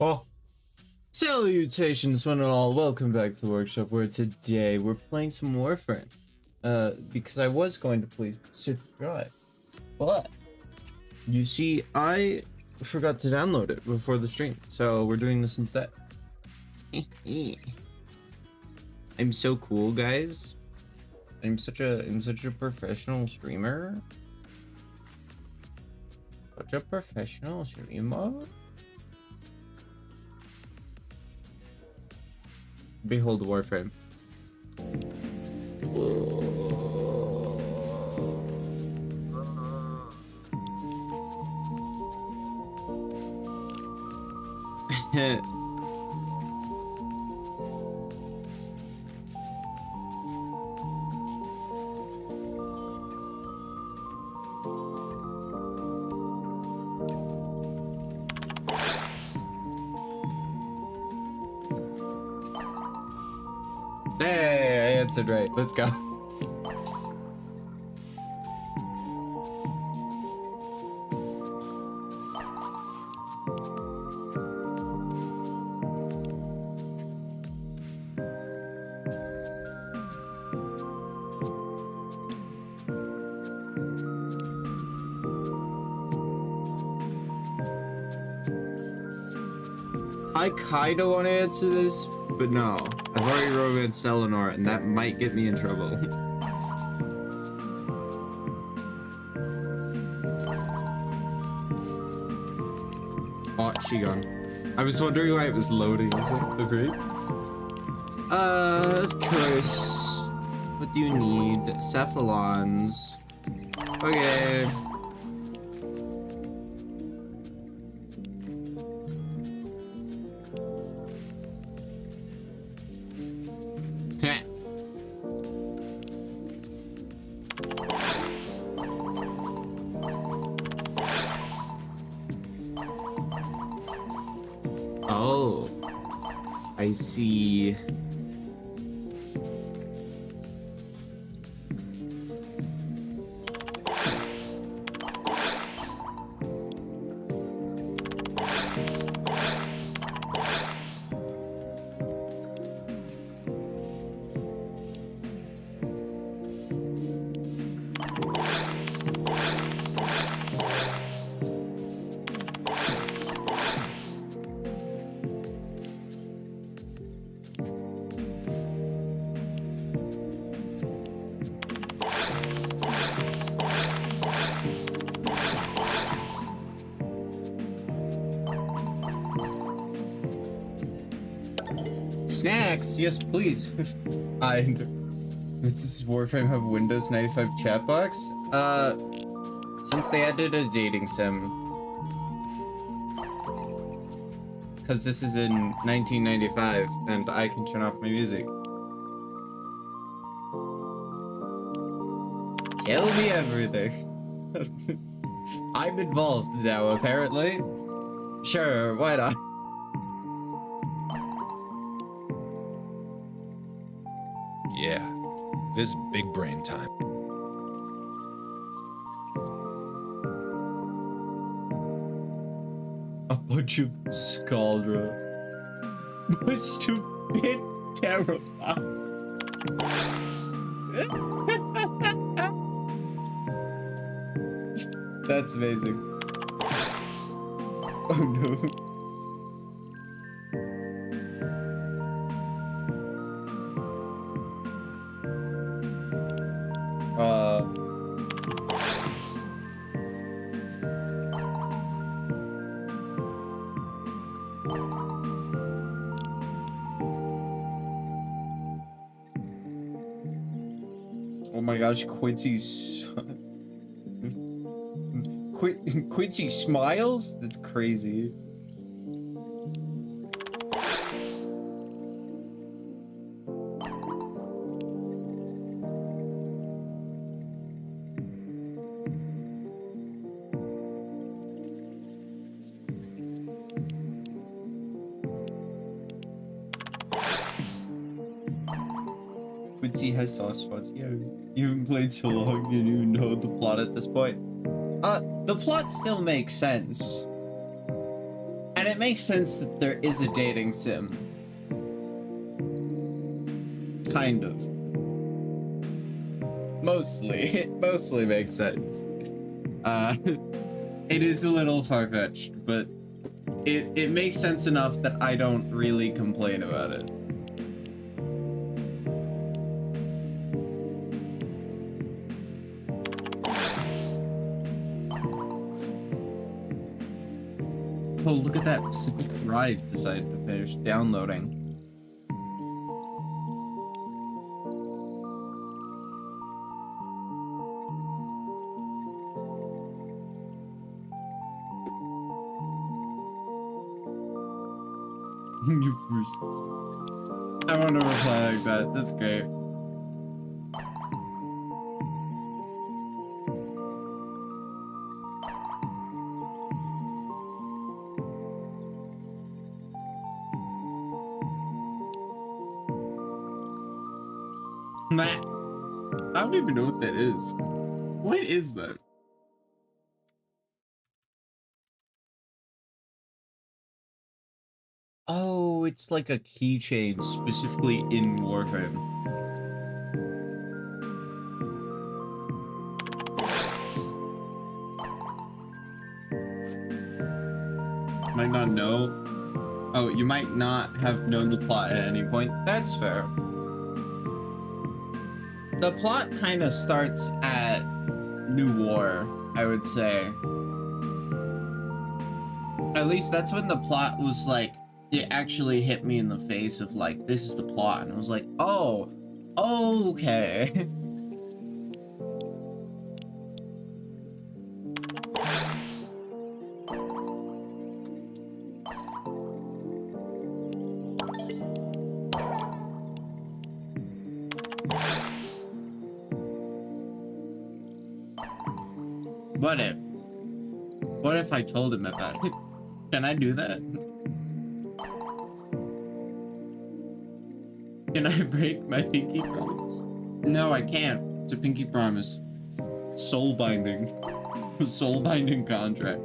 Oh, salutations one and all, welcome back to the workshop, where today we're playing some Warframe. Because I was going to play Pacific Drive, but you see, I forgot to download it before the stream, so we're doing this instead. I'm so cool, guys. I'm such a professional streamer. Such a professional streamer. Behold the Warframe. Hey, I answered right. Let's go. I kinda want to answer this, but no. I've already romanced Eleanor, and that might get me in trouble. Oh, she gone. I was wondering why it was loading. Is it agreed? Of course. What do you need? Cephalons. Okay. Oh, I see. Snacks, yes please. Does Mrs. Warframe have Windows 95 chat box? Since they added a dating sim. Cause this is in 1995 and I can turn off my music. Tell me everything. I'm involved now apparently. Sure, why not? Yeah, this is big brain time. A bunch of Scaldra. Was stupid terrified. That's amazing. Oh no. Oh my gosh, Quincy's Quincy smiles? That's crazy. Quincy has soft spots. Yeah, you haven't played so long, you don't even know the plot at this point. The plot still makes sense. And it makes sense that there is a dating sim. Kind of. Mostly. It mostly makes sense. It is a little far-fetched, but it makes sense enough that I don't really complain about it. Oh, look at that Pacific Drive decided to finish downloading. I want to reply like that. That's great. Nah. I don't even know what that is. What is that? Oh, it's like a keychain specifically in Warframe. Might not know. Oh, you might not have known the plot at any point. That's fair. The plot kind of starts at New War, I would say. At least that's when the plot was like, it actually hit me in the face of like, this is the plot. And I was like, oh, okay. What if I told him about it? Can I do that? Can I break my pinky promise? No, I can't. It's a pinky promise. Soul binding. Soul binding contract.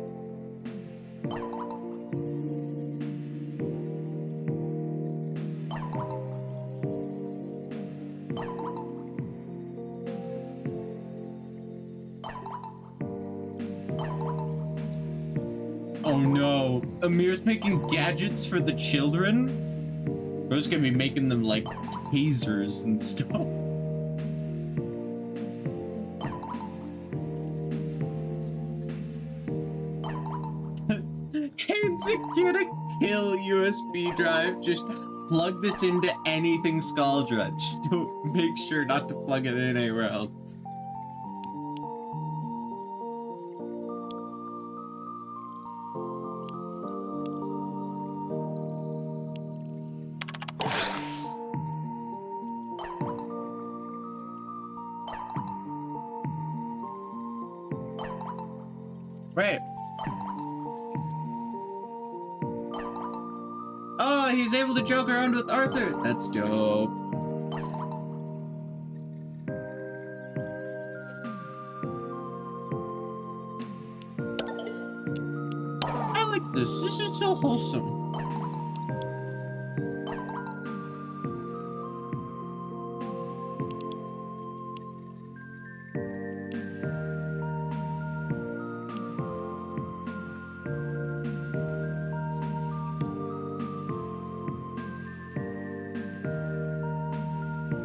Oh no, Amir's making gadgets for the children? Bro's gonna be making them like tasers and stuff. Hands gonna kill USB drive. Just plug this into anything Skull Drive. Just don't make sure not to plug it in anywhere else. Right. Oh, he's able to joke around with Arthur. That's dope. I like this. This is so wholesome.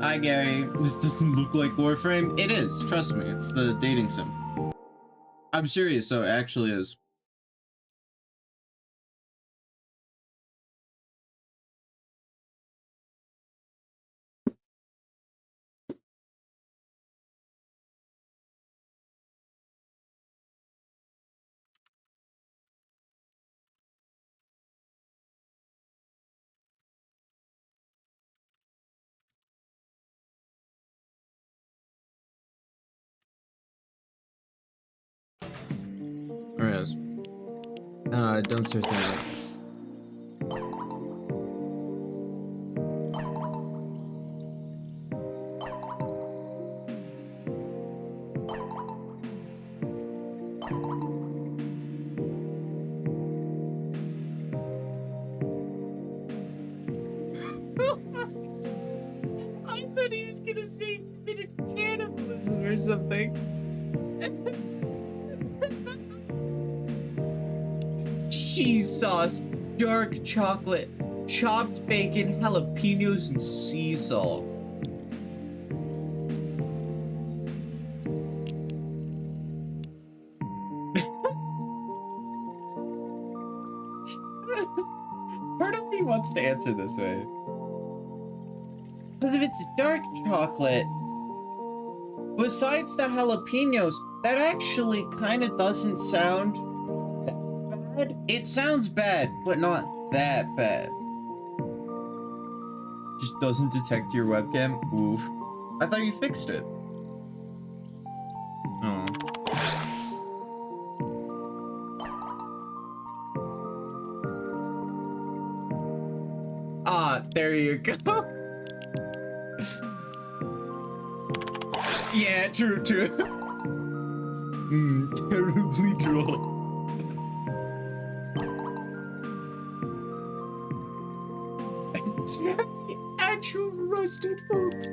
Hi, Gary. This doesn't look like Warframe. It is. Trust me. It's the dating sim. I'm serious, though. It actually is. Or is. Don't start thinking. committed cannibalism or something. Cheese sauce, dark chocolate, chopped bacon, jalapenos, and sea salt. Part of me wants to answer this way. Because if it's dark chocolate, besides the jalapenos, that actually kind of doesn't sound that bad. It sounds bad, but not that bad. Just doesn't detect your webcam? Oof. I thought you fixed it. Oh. Ah, there you go. Yeah, true. Terribly droll. The actual roasted bolts.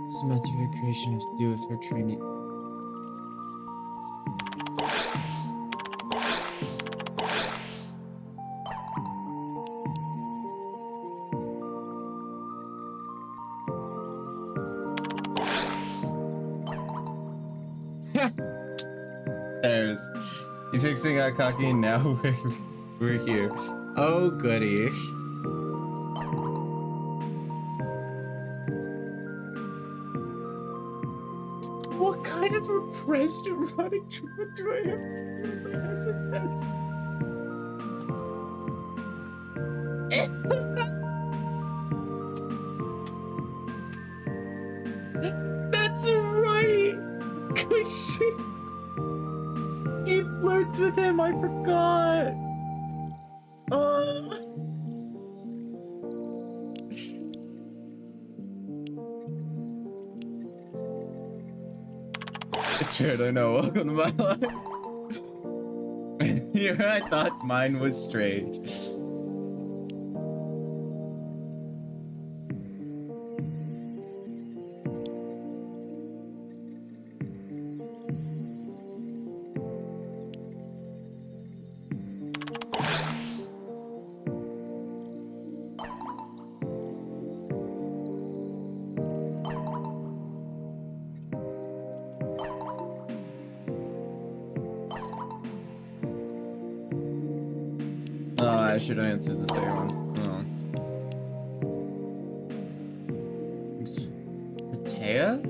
This method of creation has to do with her training. There's. You fixing got cocky and now we're here. Oh goody. What kind of repressed erotic trauma do I have in my head with this? That's right! Cause she flirts with him, I forgot! It's weird, I know. Welcome to my life. Here I thought mine was strange. I should have answered the second one. Oh. Matea?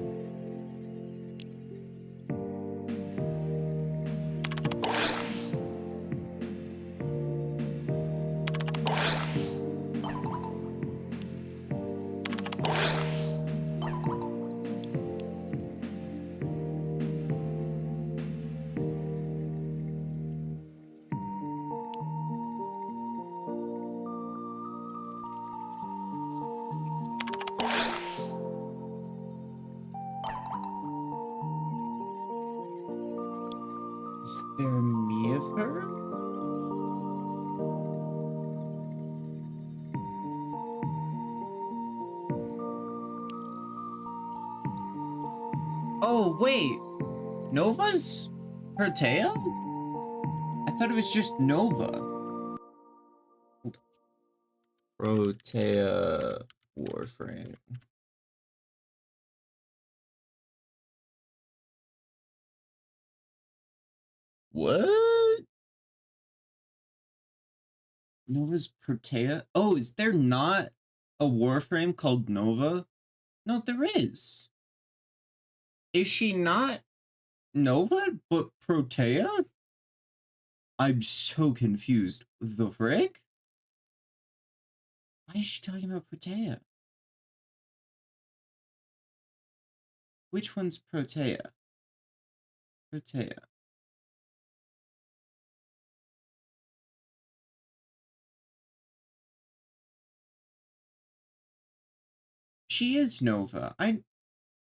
there me of her? Oh, wait. Nova's Protea? I thought it was just Nova. Protea Warframe. What? Nova's Protea? Oh, is there not a Warframe called Nova? No, there is. Is she not Nova, but Protea? I'm so confused. The frick? Why is she talking about Protea? Which one's Protea? Protea. She is Nova.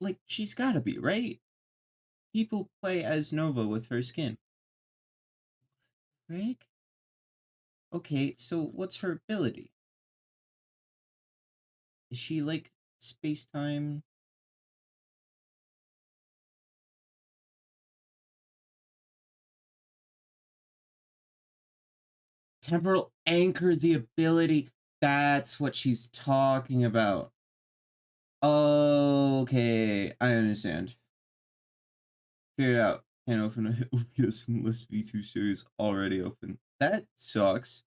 Like, she's gotta be, right? People play as Nova with her skin. Frick? Okay, so what's her ability? Is she like space-time? Temporal anchor, the ability. That's what she's talking about. Okay, I understand. Figure it out. Can't open a OBS unless V2 series already open. That sucks.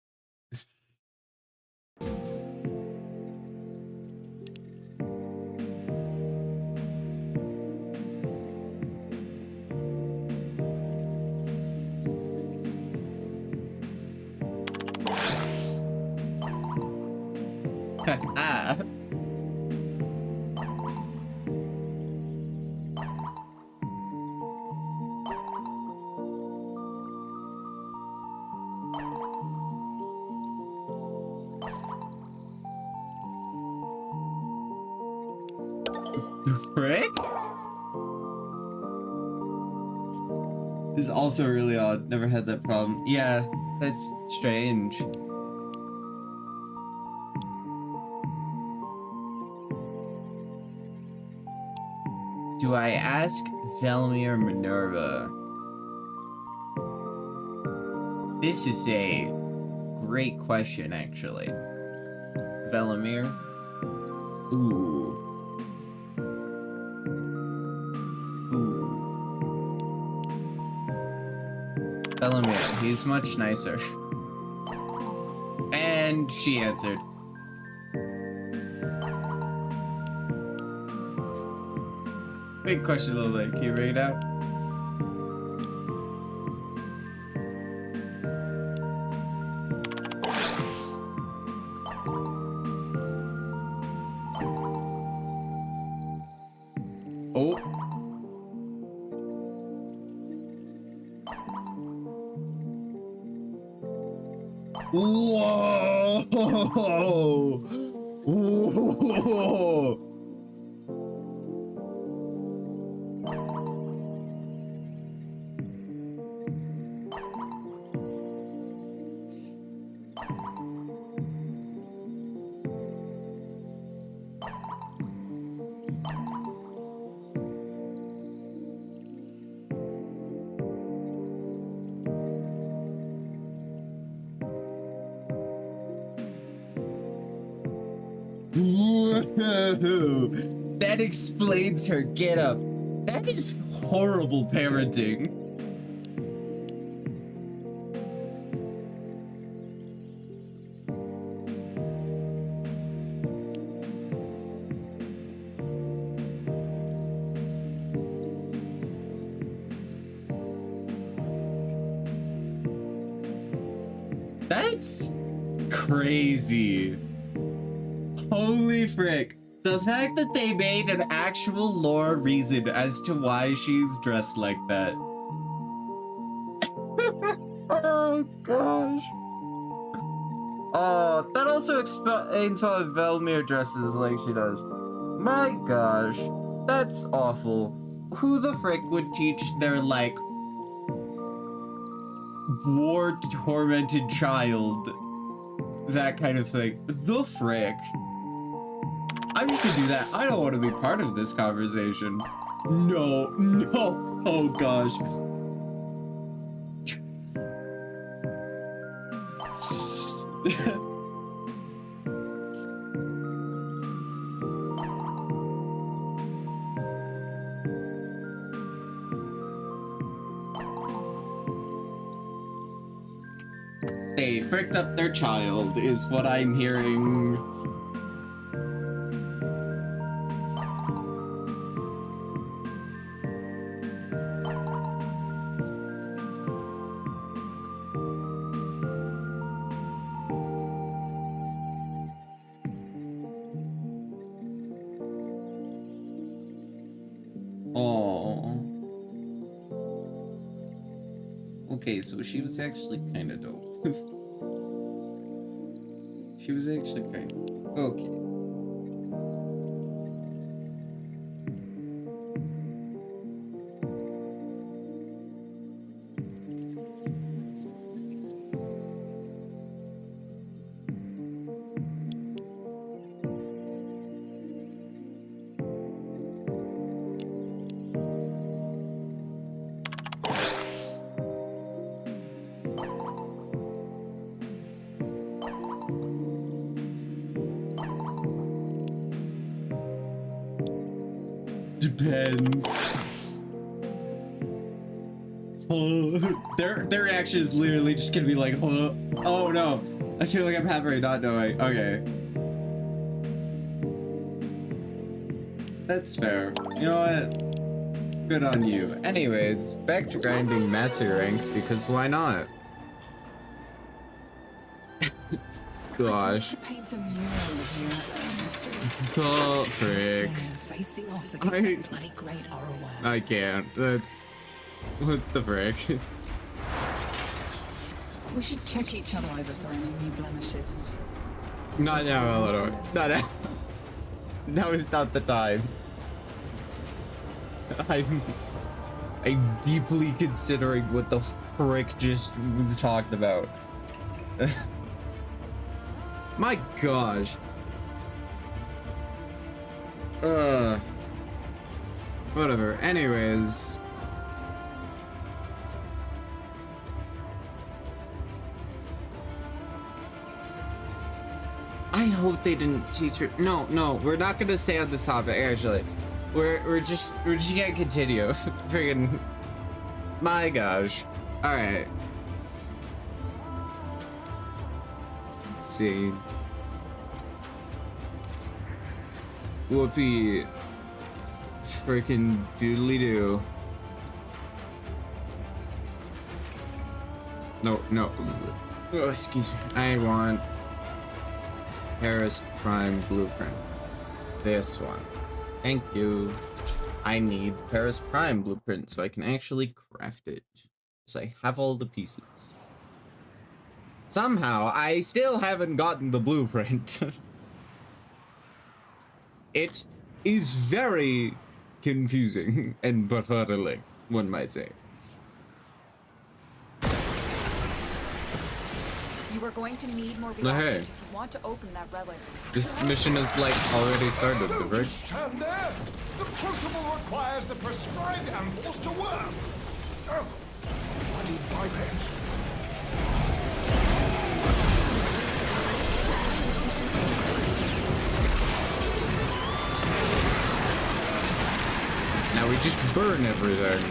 Ah. The frick? This is also really odd. Never had that problem. Yeah, that's strange. Do I ask Velmy or Minerva? This is a great question, actually. Velimir? Ooh. Velimir, he's much nicer. And she answered. Big question, little bit. Can you read it out? Oh. Whoa! Whoa! Whoa. That explains her getup. That is horrible parenting. That's crazy. Holy frick. The fact that they made an actual lore reason as to why she's dressed like that. Oh gosh. Oh, that also explains why Velmir dresses like she does. My gosh, that's awful. Who the frick would teach their, like, war tormented child. That kind of thing. The frick. I'm just gonna do that. I don't want to be part of this conversation. No, no. Oh gosh. They fricked up their child, is what I'm hearing. Oh. Okay, so she was actually kind of dope. She was actually kind of... Okay. Depends. Their reaction is literally just gonna be like, huh? Oh no, I feel like I'm halfway not knowing. Okay. That's fair. You know what? Good on you. Anyways, back to grinding master rank, because why not? Gosh. Oh, frick. I can't. That's... What the frick? We should check each other over for any new blemishes. Not now, Eleanor. Not now. Now is not the time. I'm deeply considering what the frick just was talked about. My gosh. Whatever. Anyways. I hope they didn't teach her. No, we're not gonna stay on this topic. Actually, we're just gonna continue. Friggin', my gosh. All right. Let's see. Whoopee. Freaking doodly doo. No. Oh, excuse me. I want Paris Prime Blueprint. This one. Thank you. I need Paris Prime Blueprint so I can actually craft it. So I have all the pieces. Somehow, I still haven't gotten the blueprint. It is very confusing and befuddling, one might say. You are going to need more No, hey. reactions if you want to open that relic. This mission is like already started, the bridge. Stand there! The crucible requires the prescribed ampoules to work! Oh, bloody bipeds. Now we just burn everything.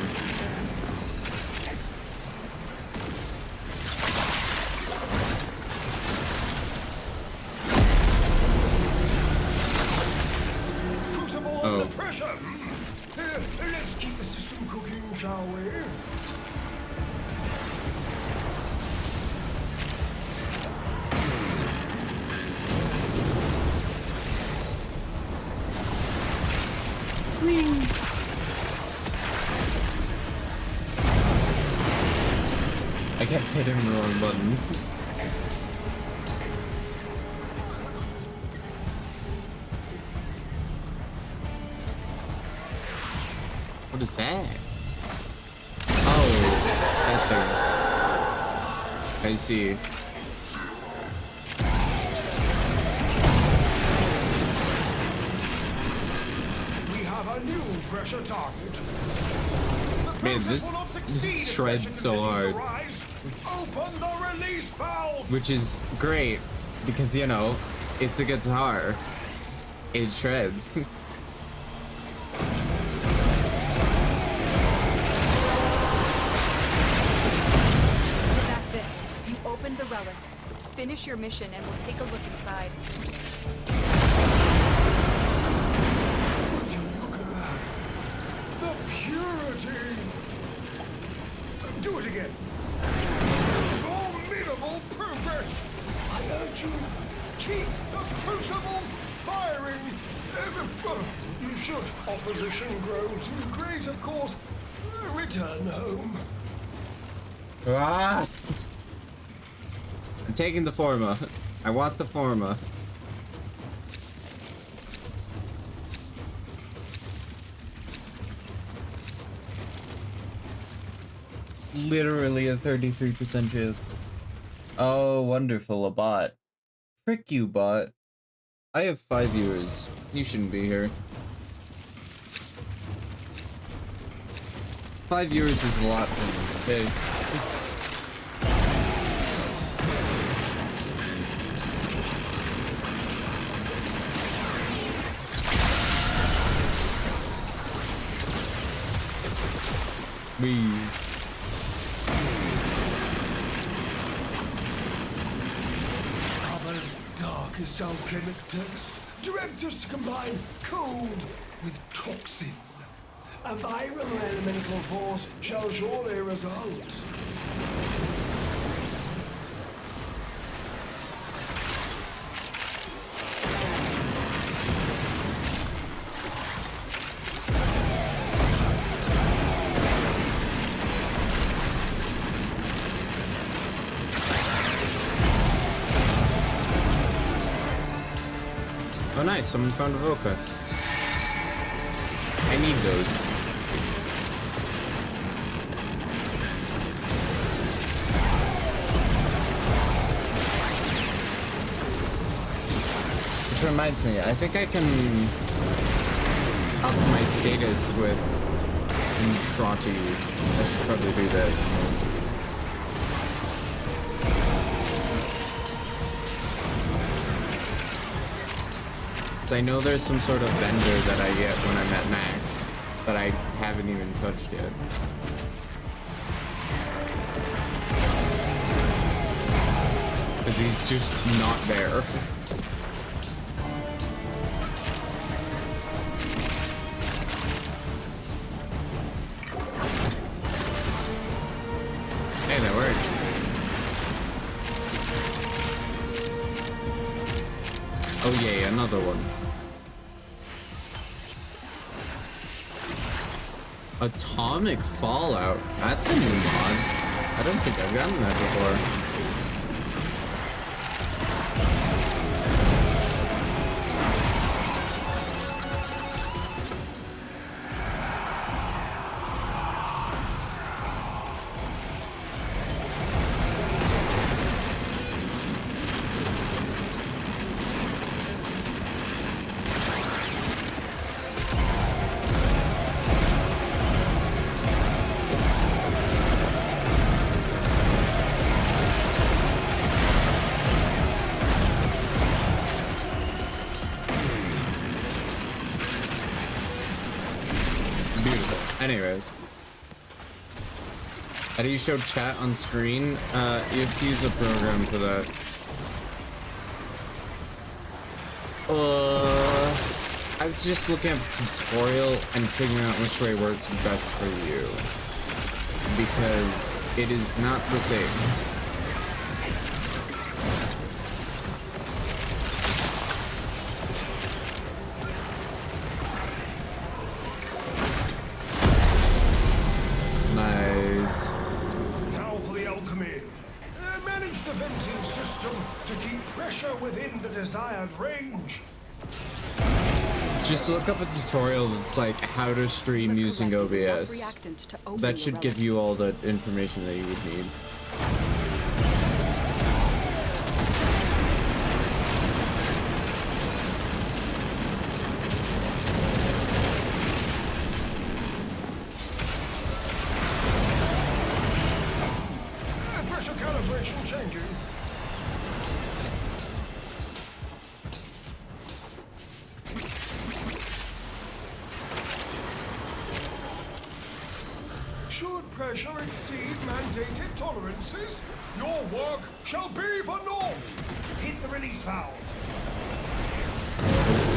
Under pressure. Let's keep the system cooking, shall we? I kept hitting the wrong button. What is that? Oh, that thing. I see. We have a new pressure target. The Man, process this will not succeed if shreds pressure so continues to hard. rise. Open the release valve. Which is great, because, you know, it's a guitar. It shreds. That's it. You opened the relic. Finish your mission and we'll take a look inside. Would you look at that? The purity. Do it again. Formidable progress. I urge you, keep the crucibles firing. Should opposition grow too great, of course, return home. Ah! I'm taking the forma. I want the forma. It's literally a 33% chance. Oh, wonderful, a bot. Frick you, bot. I have 5 viewers. You shouldn't be here. 5 viewers is a lot for me, okay? Other's darkest alchemic text direct us to combine cold with toxin. A viral elemental force shall surely result. Oh nice, someone found a Voca. I need those. Which reminds me, I think I can up my status with Trotty. I should probably do that. I know there's some sort of vendor that I get when I'm at max that I haven't even touched yet. Because he's just not there. Hey, that worked. Oh yay, another one. Atomic Fallout. That's a new mod. I don't think I've gotten that before. Anyways, how do you show chat on screen? You have to use a program for that. I was just looking at a tutorial and figuring out which way works best for you, because it is not the same. Nice. Now for the alchemy. Manage the venting system to keep pressure within the desired range. Just look up a tutorial that's like how to stream using OBS. That should give you all the information that you would need. pressure exceed mandated tolerances, your work shall be for naught. Hit the release valve.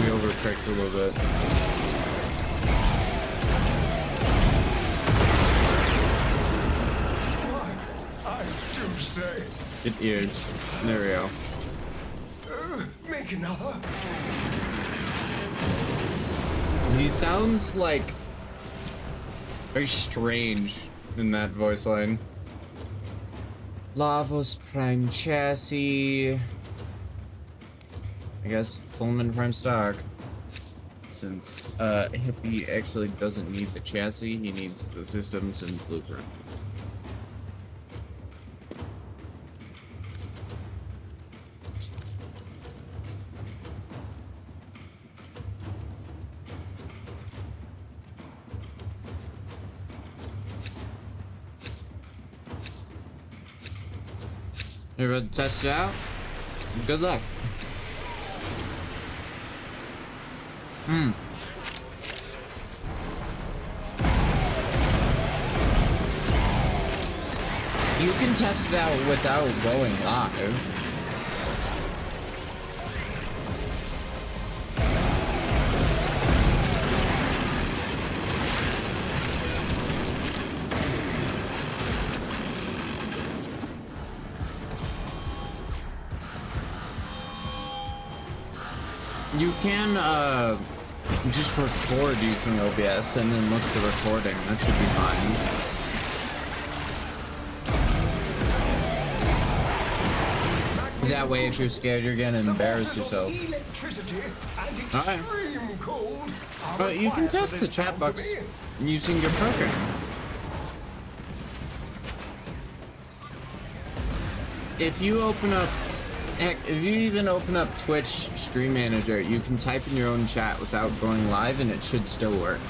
We overcorrect a little bit. I do say. It ears. There we go. Make another. He sounds like very strange in that voice line. Lavos Prime Chassis. I guess Pullman Prime Stock. Since Hippie actually doesn't need the chassis, he needs the systems and blueprint. You're about to test it out? Good luck. You can test it out without going live. You can just record using OBS and then look at the recording. That should be fine. That way, if you're scared, you're gonna embarrass yourself. Alright. But you can test the chat box using your program. If you open up, heck, if you even open up Twitch Stream Manager, you can type in your own chat without going live and it should still work.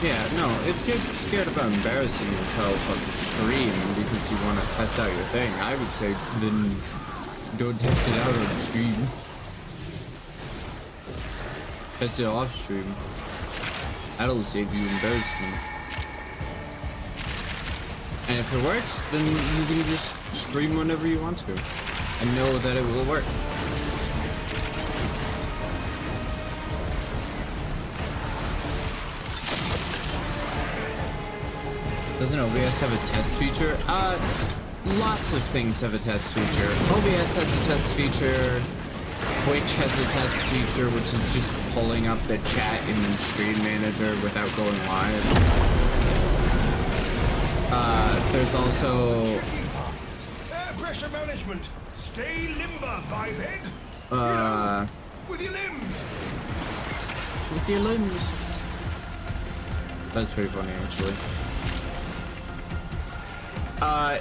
Yeah, no, if you're scared about embarrassing yourself on the stream because you want to test out your thing, I would say then go test it out on the stream. Test it off stream. That'll save you embarrassment. And if it works, then you can just stream whenever you want to and know that it will work. Doesn't OBS have a test feature? Lots of things have a test feature. OBS has a test feature. Twitch has a test feature, which is just pulling up the chat in Stream Manager without going live. There's also... Air pressure management. Stay limber, biped. With your limbs. With your limbs. That's pretty funny, actually.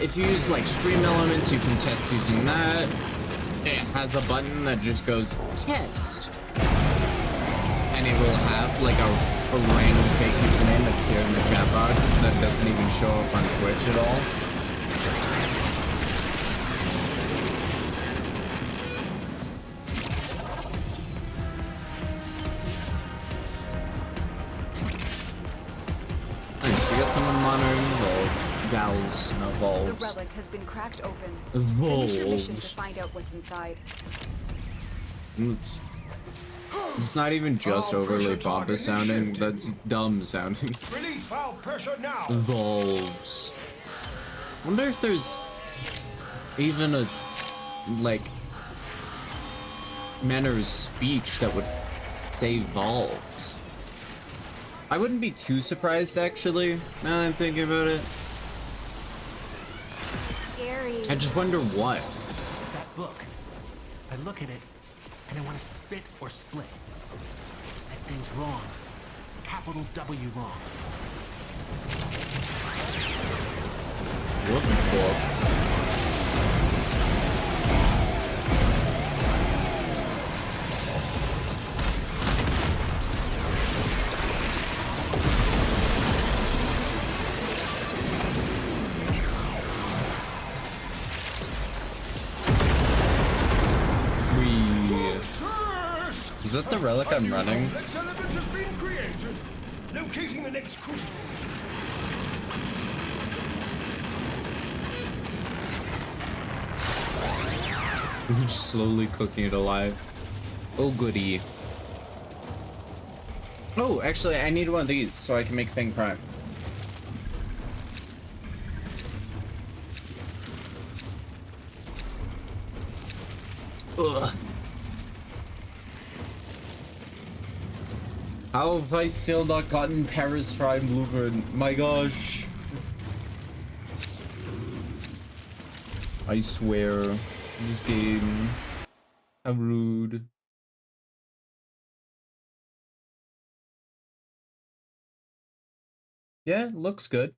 If you use like Stream Elements, you can test using that. It has a button that just goes test, and it will have like a random fake username appear in the chat box that doesn't even show up on Twitch at all. Nice, we got someone monitoring valves, no The valves. relic has been cracked open. Valves. Finish your mission to find out what's inside. Oops. It's not even just overly pompous sounding, that's dumb sounding. Release valve pressure now. Valves. Wonder if there's even a, like, manner of speech that would say valves. I wouldn't be too surprised, actually, now that I'm thinking about it. Scary. I just wonder what. That book. I look at it, and I want to spit or split. That thing's wrong. Capital W wrong. Looking for. Is that the relic I'm running? Complex element has been created. Locating the next crucible. We're just slowly cooking it alive. Oh goody. Oh, actually, I need one of these so I can make Thing Prime. Ugh. How have I still not gotten Paris Prime Blueprint? My gosh. I swear. This game. How rude. Yeah, looks good.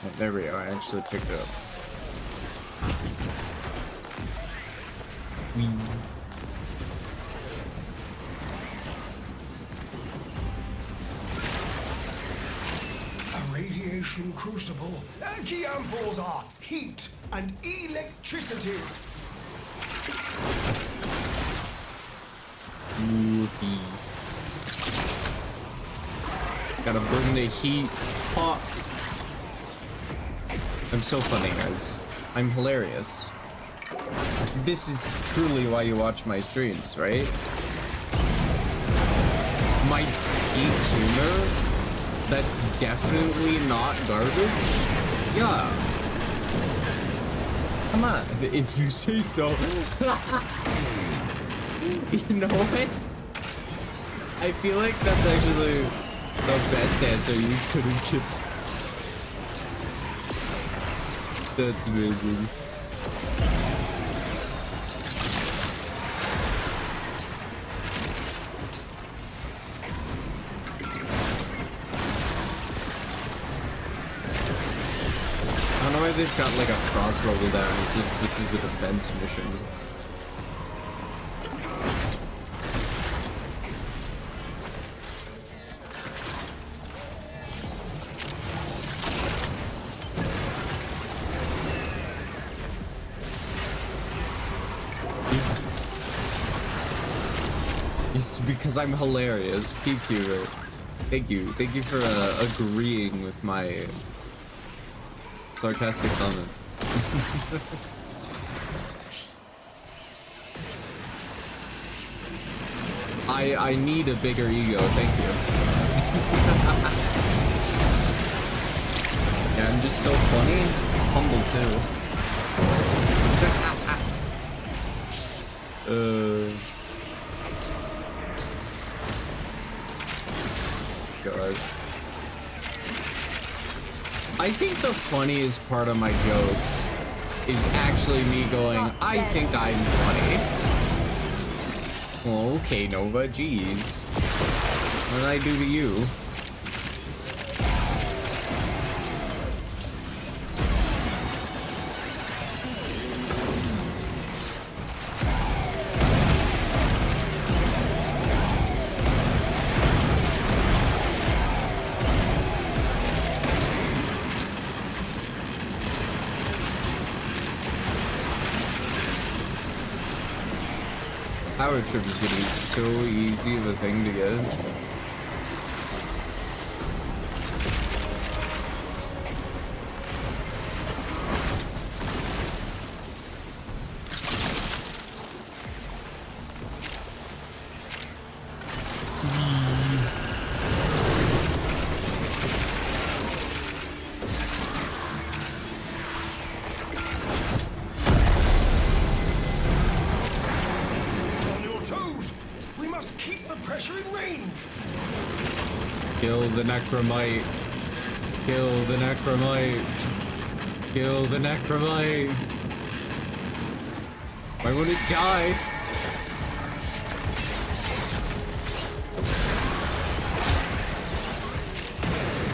Oh, there we go. I actually picked it up. Whee. A radiation crucible. Key ampoules are heat and electricity. Whoopee. Gotta bring the heat. Pop. I'm so funny, guys. I'm hilarious. This is truly why you watch my streams, right? My peak humor? That's definitely not garbage? Yeah. Come on, if you say so. You know what? I feel like that's actually the best answer you could have given. That's amazing. I don't know why they've got like a cross level down as if this is a defense mission. It's because I'm hilarious. Peak humor. Thank you. Thank you for agreeing with my sarcastic comment. I need a bigger ego. Thank you. Yeah, I'm just so funny. Humble too. God. I think the funniest part of my jokes is actually me going, I think I'm funny. Well, okay, Nova, jeez. What did I do to you? Power trip is gonna be so easy of a thing to get. Kill the necromite. Kill the necromite. Kill the necromite. Why won't it die?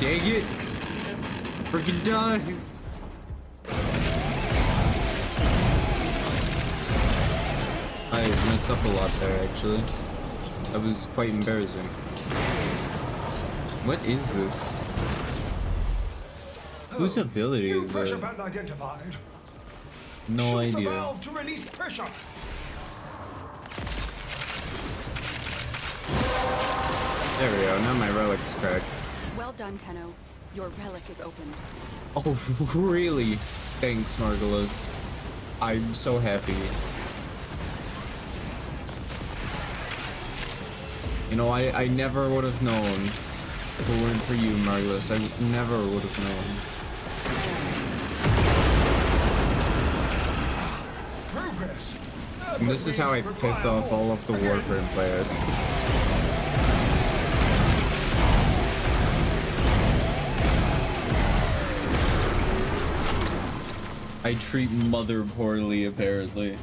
Dang it. Freaking die. I messed up a lot there, actually. That was quite embarrassing. What is this? Whose ability New is pressure it? band identified. No Shoot the idea. valve to release pressure. There we go, now my relic's cracked. Well done, Tenno. Your relic is opened. Oh, really? Thanks, Margulis. I'm so happy. You know, I never would have known if it weren't for you, Margulis. I never would have known. Progress. And this is how I piss off all of the Warframe players. I treat Mother poorly, apparently.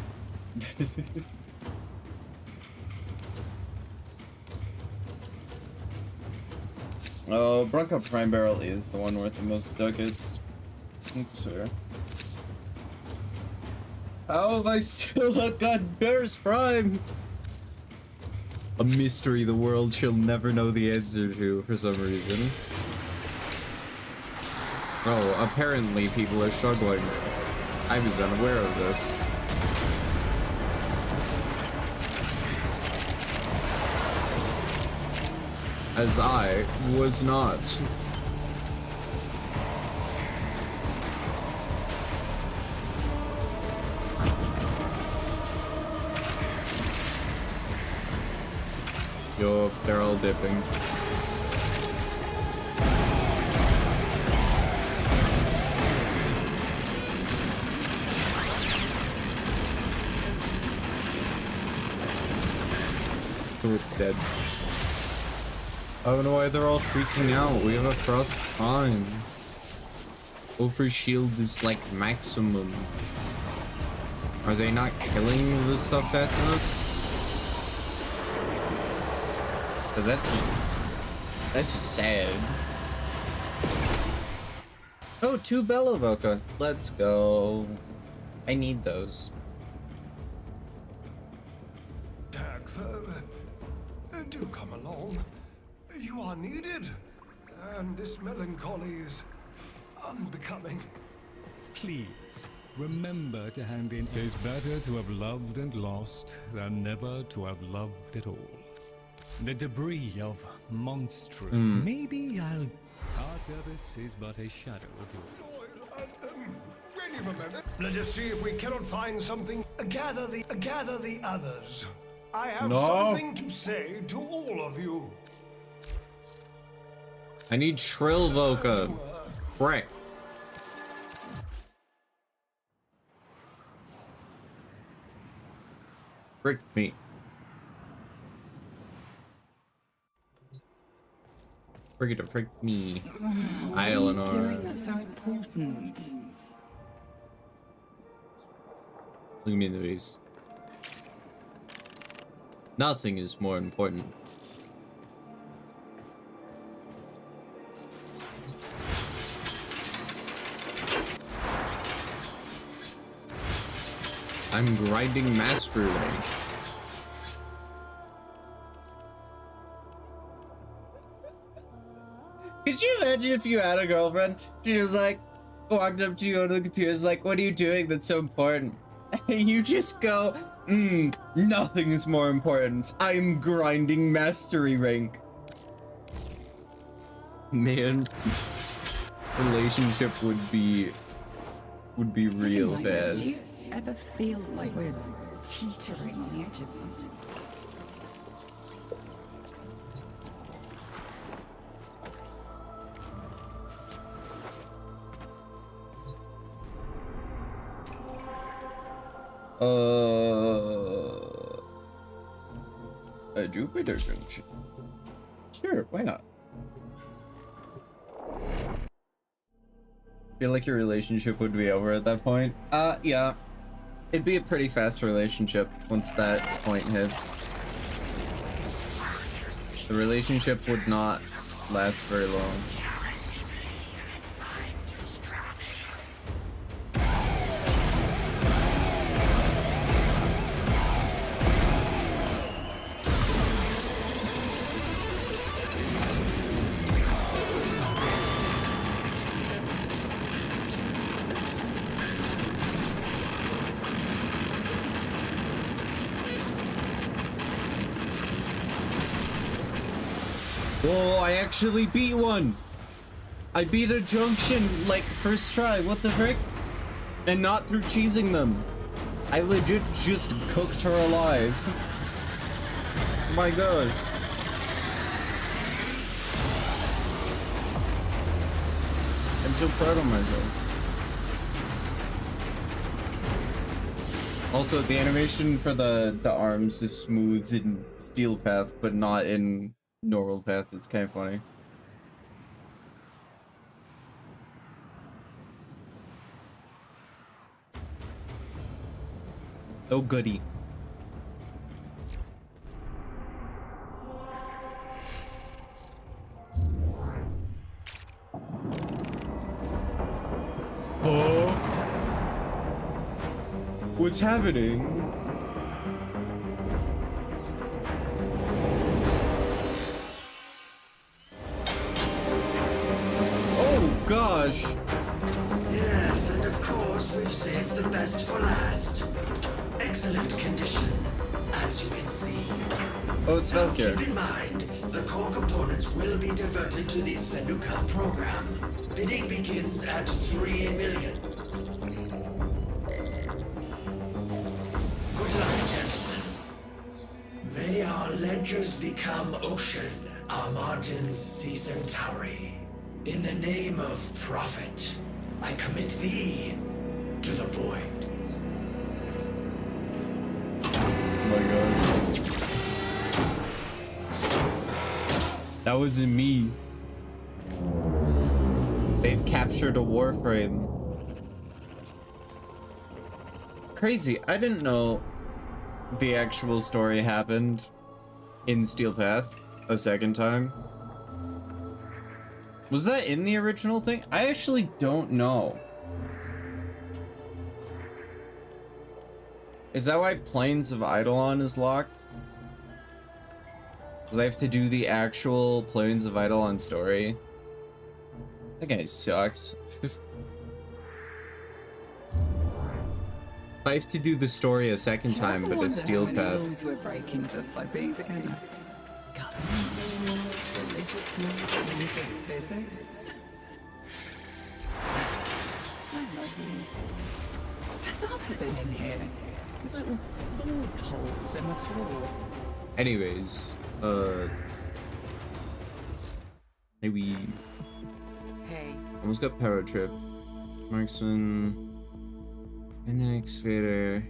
Oh, Bronco Prime Barrel is the one worth the most ducats. That's fair. How have I still not got Bear's Prime? A mystery the world shall never know the answer to for some reason. Oh, apparently people are struggling. I was unaware of this. As I was not. Yo, they're all dipping. So it's dead. I don't know why they're all freaking out. We have a frost prime. Overshield is like maximum. Are they not killing this stuff fast enough? Cause that's just sad. Oh, 2 Bellovoca. Let's go. I need those. Dagford, do come along. You are needed, and this melancholy is unbecoming. Please, remember to hand in. It is better to have loved and lost than never to have loved at all. The debris of monstrous. Maybe I'll. Our service is but a shadow of yours. Wait a minute. Let us see if we cannot find something. Gather the others. I have something to say to all of you. I need Shrill Voca. Frick. Frick me. Frick me. Hi, Eleanor. That's so important. Look at me in the face. Nothing is more important. I'm grinding master rank. Could you imagine if you had a girlfriend? She was like, walked up to you on the computer, is like, what are you doing that's so important? And you just go, nothing is more important. I'm grinding mastery rank. Man, relationship would be real fast. Do you ever feel like we're teetering on the edge of something? A Jupiter junction. Sure, why not? Feel like your relationship would be over at that point? Yeah. It'd be a pretty fast relationship once that point hits. The relationship would not last very long. Whoa, I actually beat one! I beat a junction, like, first try, what the frick? And not through cheesing them. I legit just cooked her alive. My gosh. I'm so proud of myself. Also, the animation for the arms is smooth in Steel Path, but not in normal path. It's kind of funny. Oh goody. Oh, what's happening? Gosh. Yes, and of course we've saved the best for last. Excellent condition, as you can see. Oh, it's Valkyrie. Keep in mind, the core components will be diverted to the Senuka program. Bidding begins at 3 million. Good luck, gentlemen. May our ledgers become ocean, our margins sea Centauri. In the name of profit, I commit thee to the void. Oh my gosh. That wasn't me. They've captured a Warframe. Crazy. I didn't know the actual story happened in Steel Path a second time. Was that in the original thing? I actually don't know. Is that why Plains of Eidolon is locked? Because I have to do the actual Plains of Eidolon story. That guy sucks. I have to do the story a second time, but a Steel Path. Rules we're breaking just by being together. Physics. I love you. Has Arthur been in here? There's little sword holes in the floor. Anyways, maybe. Hey. Almost got Power Trip. Marksman. Phoenix Vader.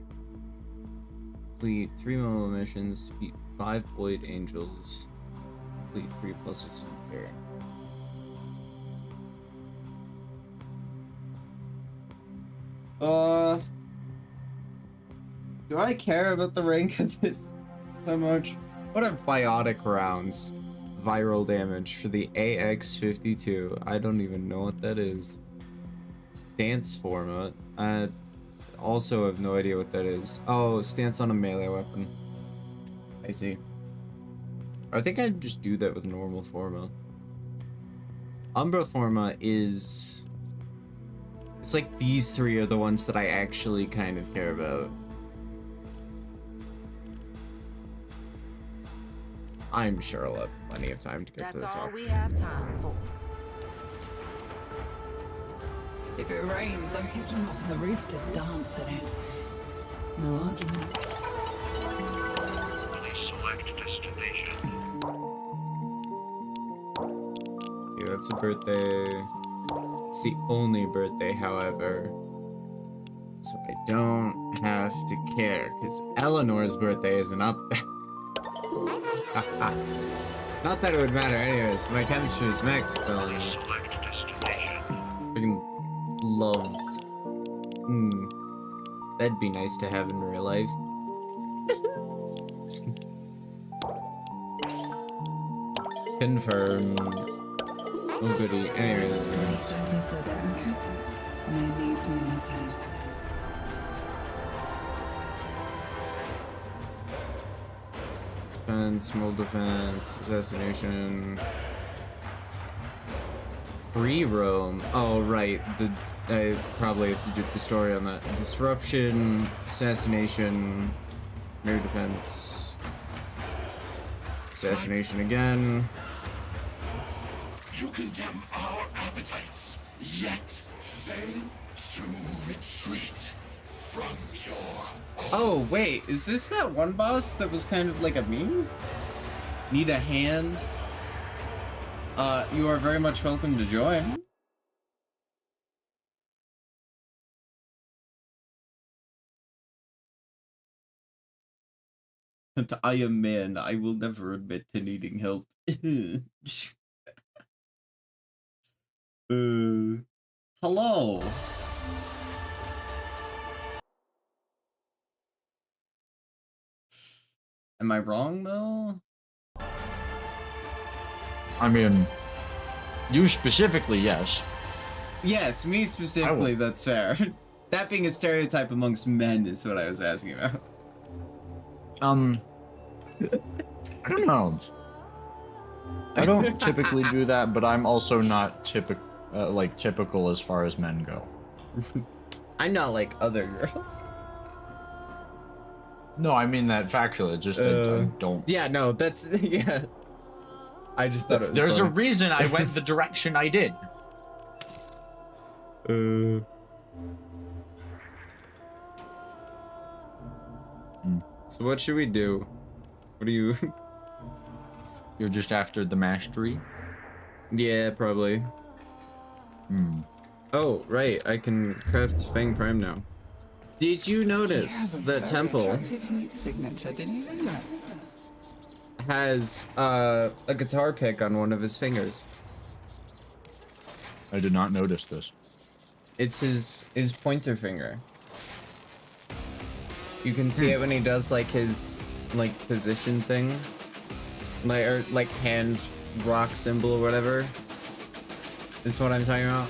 Complete 3 mobile missions. Beat 5 Void Angels. Complete 3 puzzles in here. Do I care about the rank of this that much? What are biotic rounds? Viral damage for the AX-52. I don't even know what that is. Stance format. I also have no idea what that is. Oh, stance on a melee weapon. I see. I think I'd just do that with normal forma. Umbra forma is... It's like these 3 are the ones that I actually kind of care about. I'm sure I'll have plenty of time to get to the top. That's all we have time for. If it rains, I'm taking off the roof to dance in it. No arguments. Please select destination. Yeah, that's a birthday. It's the only birthday, however. So I don't have to care, because Eleanor's birthday isn't up there. Not that it would matter anyways. My chemistry is max. Please select destination. Freaking love. That'd be nice to have in real life. Confirm. Oh goody. Anyways. Defense, small defense, assassination. Free roam. Oh right. I probably have to do the story on that. Disruption, assassination, mirror defense, assassination again. You condemn our appetites, yet fail to retreat from your... Oh, wait, is this that one boss that was kind of like a meme? Need a hand? You are very much welcome to join. I am man, I will never admit to needing help. Hello. Am I wrong though? I mean, you specifically, yes. Yes, me specifically, that's fair. That being a stereotype amongst men is what I was asking about. I don't know. I don't typically do that, but I'm also not typical as far as men go. I'm not like other girls. No, I mean that factually. It's just that I don't. Yeah, no, that's yeah. I just thought it was There's funny. a reason I went the direction I did. So what should we do? What do you? You're just after the mastery? Yeah, probably. Oh, right. I can craft Fang Prime now. Did you notice the temple signature? Did you do that? has a guitar pick on one of his fingers? I did not notice this. It's his pointer finger. You can see it when he does like his position thing, like hand rock symbol or whatever. Is what I'm talking about.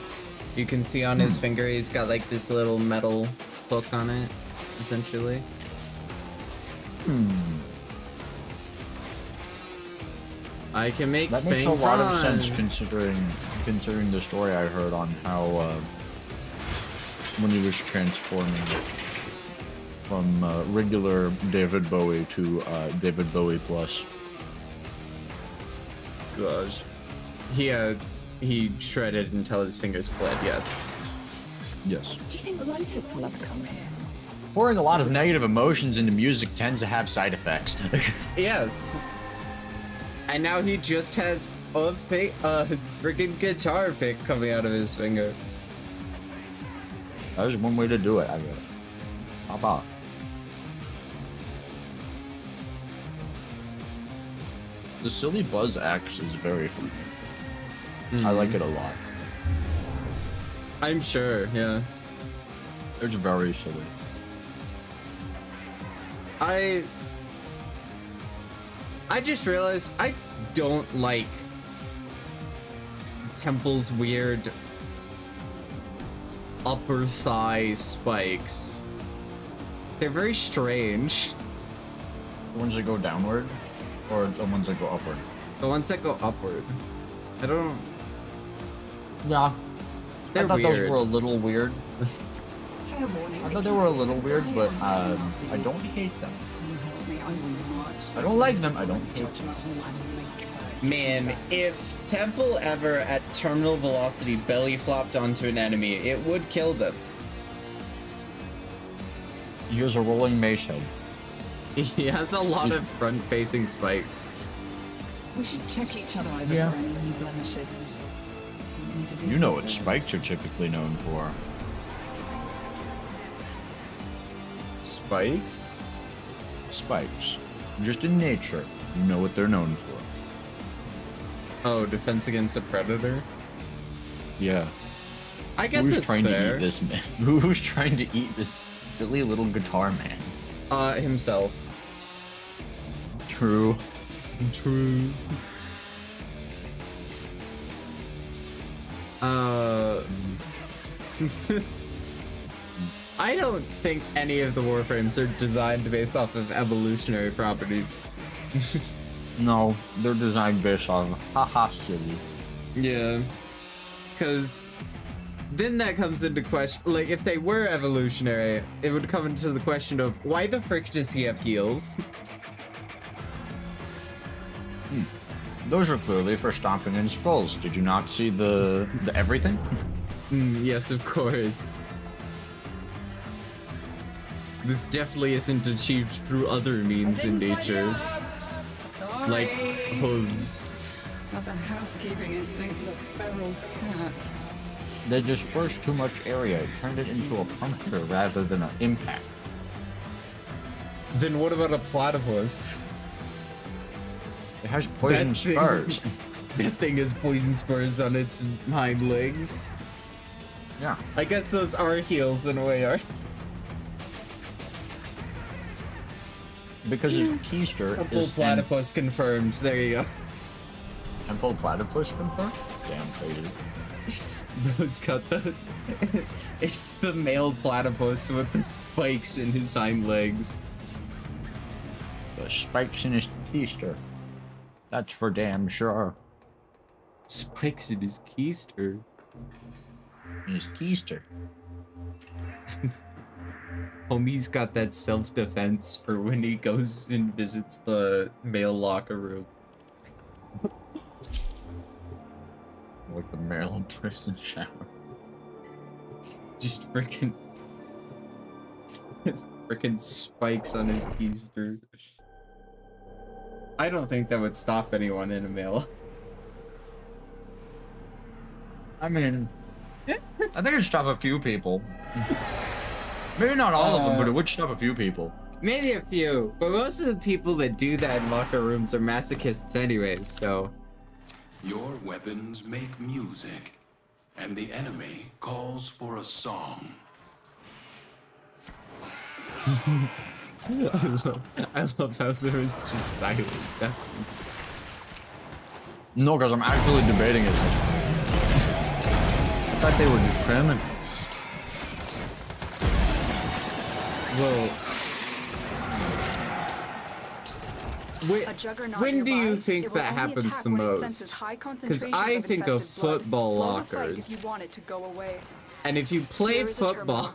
You can see on his finger he's got like this little metal hook on it, essentially. I can make that makes a lot of sense considering the story I heard on how when he was transforming from regular David Bowie to David Bowie Plus. Gosh. He shredded until his fingers bled, yes. Yes. Do you think Lotus will ever come here? Pouring a lot of negative emotions into music tends to have side effects. Yes. And now he just has a freaking guitar pick coming out of his finger. That was one way to do it, I guess. How about? The silly buzz axe is very fun. I like it a lot. I'm sure, yeah. It's very silly. I just realized I don't like Temple's weird upper thigh spikes. They're very strange. The ones that go downward, or the ones that go upward? The ones that go upward. I don't... Yeah. They're I thought weird. those were a little weird. Fair warning. I thought they were a little weird, but I don't hate them. I don't like them, I don't hate them. Man, if Temple ever at terminal velocity belly flopped onto an enemy, it would kill them. He has a rolling mace head. He has a lot of front-facing spikes. We should check each other over Yeah. for any new blemishes. You know what spikes are typically known for. Spikes? Spikes. Just in nature, you know what they're known for. Oh, defense against a predator? Yeah. I guess Who's it's trying fair. to eat this man? Who's trying to eat this silly little guitar man? Himself. True. True. I don't think any of the Warframes are designed based off of evolutionary properties. No, they're designed based on haha silly. Yeah. Because then that comes into question, like, if they were evolutionary, it would come into the question of, why the frick does he have heels? Those are clearly for stomping in skulls. Did you not see the everything? Yes, of course. This definitely isn't achieved through other means in nature. Like hooves. Not the housekeeping instincts of a feral cat. They dispersed too much area, turned it into a puncture rather than an impact. Then what about a platypus? It has poison spurs. That thing has poison spurs on its hind legs. Yeah. I guess those are heels in a way, aren't Because his keister Temple is platypus confirmed. There you go. Temple platypus confirmed? Damn crazy. Those got the... It's the male platypus with the spikes in his hind legs. The spikes in his keister. That's for damn sure. Spikes in his keister? In his keister. Homie's got that self-defense for when he goes and visits the male locker room. Like the Maryland prison shower. Just frickin' spikes on his keister. I don't think that would stop anyone in a male. I mean, I think it'd stop a few people. Maybe not all of them, but it would stop a few people. Maybe a few, but most of the people that do that in locker rooms are masochists anyways, so... Your weapons make music, and the enemy calls for a song. I love how there was just silence after this. No, because I'm actually debating it. I thought they were just criminals. Well... When do you think that happens the most? Because I think of football lockers. And if you play football...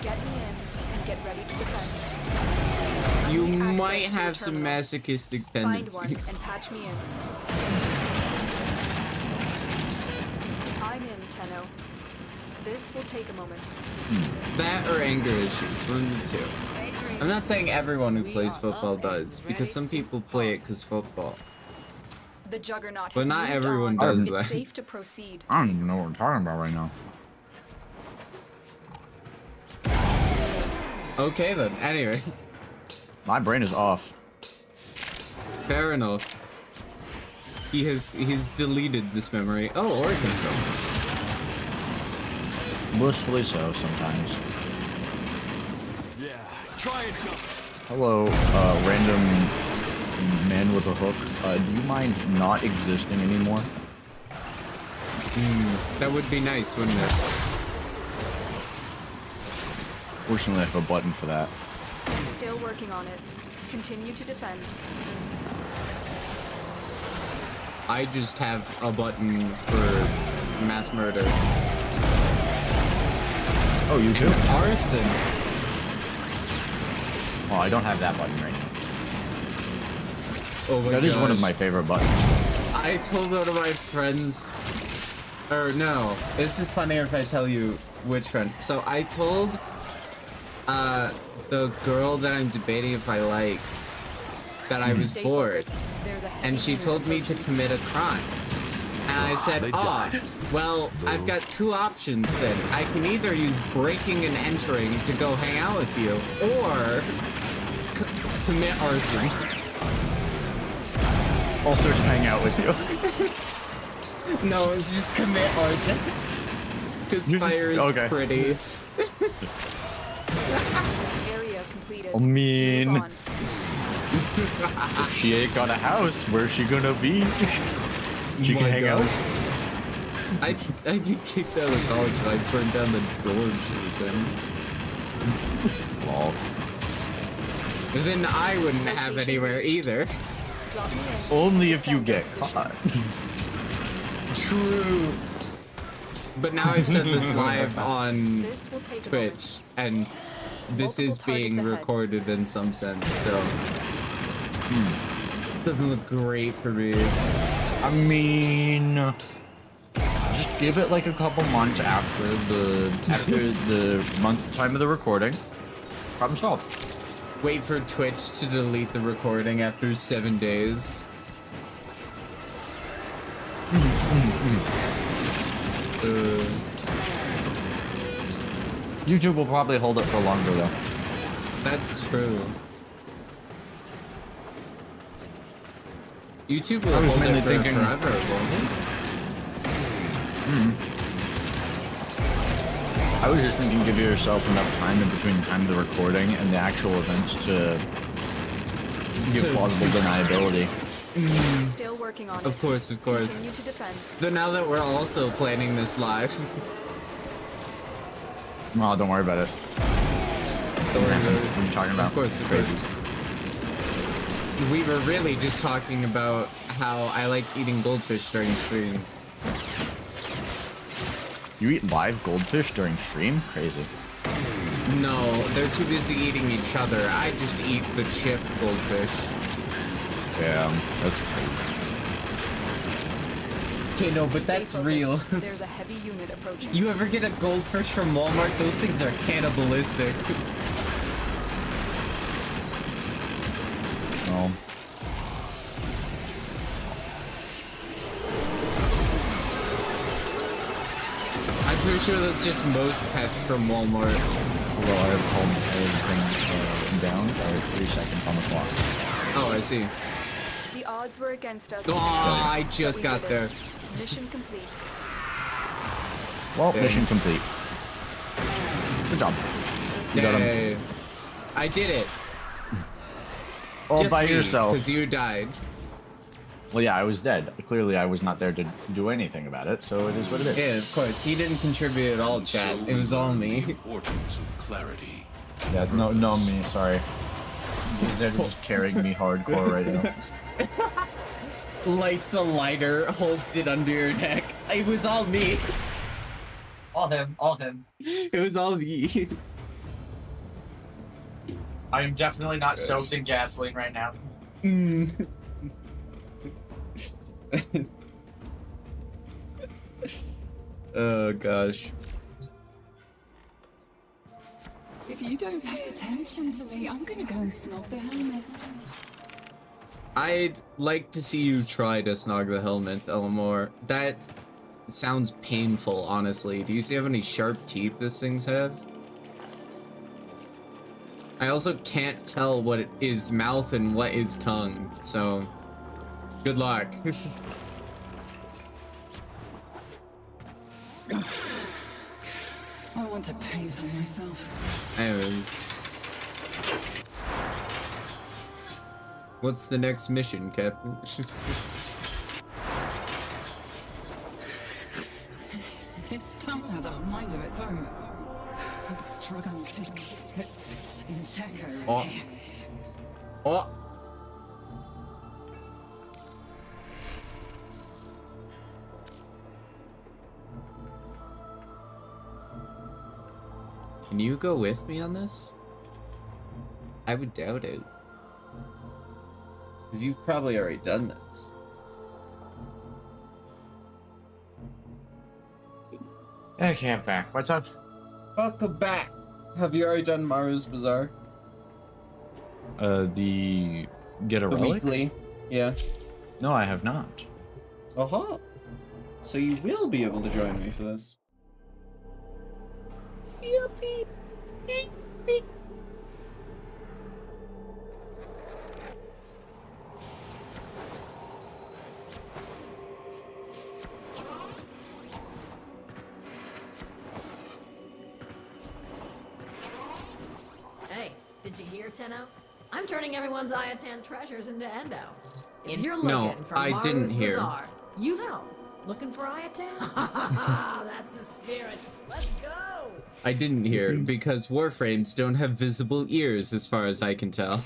Get me in and get ready to defend. You might have some masochistic tendencies. Find one and patch me in. I'm in, Tenno. This will take a moment. That or anger issues, one of the two. I'm not saying everyone who plays football does, because some people play it because football. The Juggernaut But has not moved everyone on. does It's that. safe to proceed. I don't even know what we're talking about right now. Okay then, anyways. My brain is off. Fair enough. He's deleted this memory. Oh, Arkansas. Blissfully so sometimes. Yeah, try it. Hello, random man with a hook. Do you mind not existing anymore? That would be nice, wouldn't it? Fortunately, I have a button for that. Still working on it. Continue to defend. I just have a button for mass murder. Oh, you do? Arson. Oh, I don't have that button right now. Oh my That is one of gosh. my favorite buttons. I told one of my friends, or no, this is funnier if I tell you which friend. So I told the girl that I'm debating if I like that I was bored, and she told me to commit a crime. And I said, oh, well, I've got two options then. I can either use breaking and entering to go hang out with you, or commit arson. Also to hang out with you. No, it's just commit arson. Because fire is pretty. Area completed. I mean, Move on. if she ain't got a house, where's she gonna be? She can hang out. I get kicked out of college if I burned down the dorm she was in. Lol. Then I wouldn't have anywhere either. Drop me in. Only if you get caught. True. But now I've set this live on This will take a Twitch, and this Multiple is being targets ahead. recorded in some sense, so doesn't look great for me. I mean, just give it like a couple months after the time of the recording. Problem solved. Wait for Twitch to delete the recording after 7 days. YouTube will probably hold it for longer though. That's true. YouTube will I was hold mainly it for thinking- forever, won't it? I was just thinking give yourself enough time in between the time of the recording and the actual events to give plausible deniability. Still working on it. Of course, of course. Continue to defend. Though now that we're also planning this live, No, don't worry about it. don't worry about it. What are you talking about? Of course, of course. We were really just talking about how I like eating goldfish during streams. You eat live goldfish during stream? Crazy. No, they're too busy eating each other. I just eat the chip goldfish. Yeah, that's crazy. Okay, no, but Stay that's focused. real. There's a heavy unit approaching. You ever get a goldfish from Walmart? Those things are cannibalistic. No. I'm pretty sure that's just most pets from Walmart. Well, I have home everything down. 3 seconds on the clock. Oh, I see. The odds were against us. Oh, I just But we got did there. it. Mission complete. Well, Dang. mission complete. Good job. You got him. Yay. I did it. All Just by me, yourself. Because you died. Well, yeah, I was dead. Clearly, I was not there to do anything about it, so it is what it is. Yeah, of course. He didn't contribute at all, chat. It was all me. Importance of clarity. Yeah, no, me, sorry. They're just carrying me hardcore right now. Lights a lighter, holds it under your neck. It was all me. All him, all him. It was all me. I am definitely not soaked in gasoline right now. Mm. Oh gosh. If you don't pay attention to me, I'm gonna go and snog the helmet. I'd like to see you try to snog the helmet, Elamore. That sounds painful, honestly. Do you see how many sharp teeth this thing's have? I also can't tell what it is mouth and what is tongue, so good luck. I want to paint on myself. Anyways. What's the next mission, Captain? This tongue has a mind of its own. I'm struggling to keep it in check over Oh. here. Oh! Can you go with me on this? I would doubt it. Because you've probably already done this. Okay, I'm back. What's up? Welcome back! Have you already done Maru's Bazaar? The get a The relic? weekly? Yeah. No, I have not. Aha! So you will be able to join me for this. Did you hear, Tenno? I'm turning everyone's Ayatan treasures into Endo. If you're No, looking for I didn't Maru's hear. Bazaar, looking for Ayatan? That's the spirit. Let's go. I didn't hear because Warframes don't have visible ears as far as I can tell.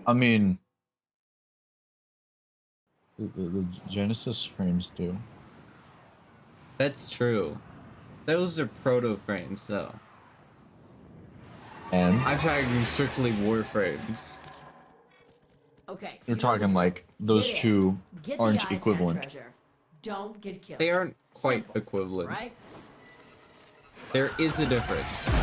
I mean, the Genesis frames do. That's true. Those are proto frames though. And I'm talking strictly Warframes. Okay. you're talking like those two Get aren't the Ayatan equivalent. treasure. Don't get killed. They aren't quite Simple, equivalent. right? There is a difference.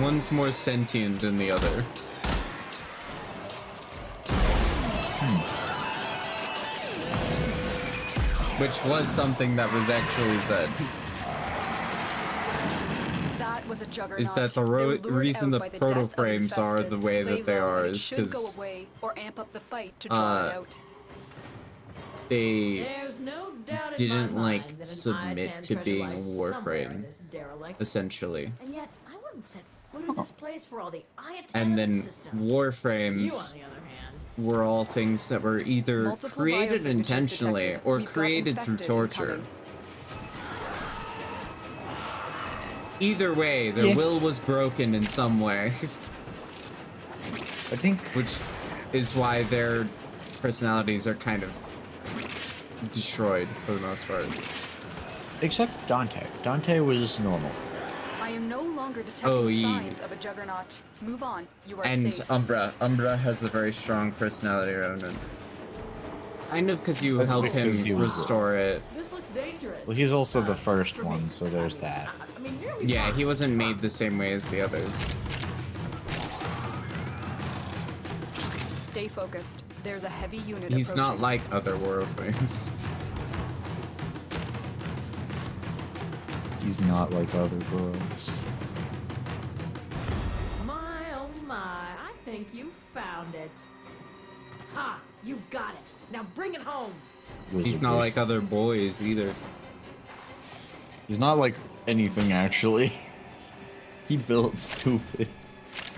One's more sentient than the other. Which was something that was actually said. That was a juggernaut. Is that the They're lured reason out the by the proto death of frames are infested. the way Lay that they low, are and it is should go because away or amp up the fight to draw it out. they There's no doubt in didn't my like mind that an submit Ayatan to treasure being a lies somewhere in Warframe, this derelict. essentially. And yet, I wouldn't set foot in this place for all the Ayatan And in then the system. Warframes You, on the other hand, were all things that were either Multiple created biosignatures intentionally detected. or We've got created through infested torture. incoming. Either way, their will was broken in some way. I think, which is why their personalities are kind of destroyed for the most part. except Dante. Dante was normal. I am no longer detecting yeah. signs of a juggernaut. Move on. You are And safe. Umbra has a very strong personality around him. Kind of because you That's help him because he was- restore it. this looks dangerous. Well, he's also the first one, so there's that. I mean, you're gonna be Yeah, fine. he wasn't made the same way as the others. Stay focused. There's a heavy unit He's approaching. not like other Warframes. He's not like other girls. My, oh my, I think you found it. Ha! You've got it. Now bring it home. He's not like other boys either. He's not like anything, actually. He built stupid.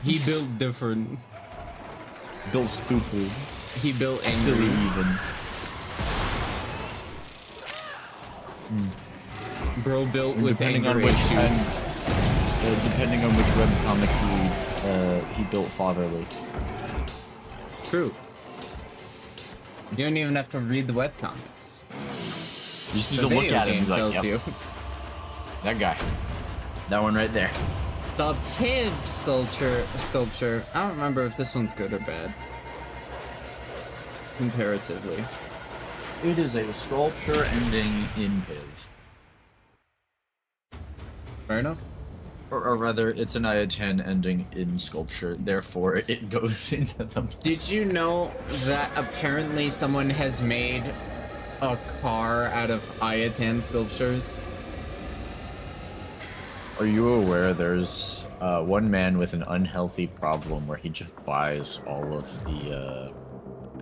He built different. Built stupid. He built angry. Silly even. Bro built And with depending on anger which issues. depending on which webcomic you read, he built fatherly. True. You don't even have to read the webcomics. You just need The to look video at him game and be like, tells yep, you. that guy. That one right there. The Piv sculpture. I don't remember if this one's good or bad. Comparatively. It is a sculpture ending in Piv. Fair enough. Or rather, it's an Ayatan ending in sculpture, therefore it goes into the... Did you know that apparently someone has made a car out of Ayatan sculptures? Are you aware there's one man with an unhealthy problem where he just buys all of the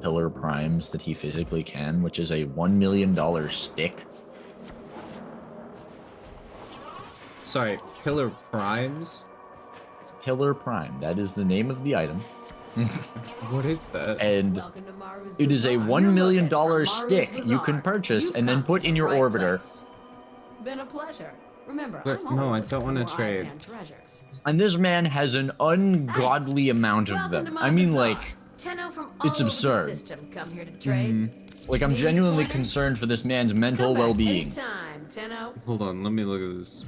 pillar primes that he physically can, which is a $1 million stick? Sorry, Pillar Primes? Pillar Prime, that is the name of the item. What is that? And it is a $1 million stick you can purchase and then put in your orbiter. Been a pleasure. Remember, But I'm no, I always don't want looking to for trade. Ayatan treasures. And this man has an ungodly amount of Welcome to them. my I mean, bazaar. like, Tenno from all it's over absurd. the system come here to trade. like I'm Need genuinely pointers? concerned for this man's mental Come back well-being. anytime, Tenno. Hold on, let me look at this.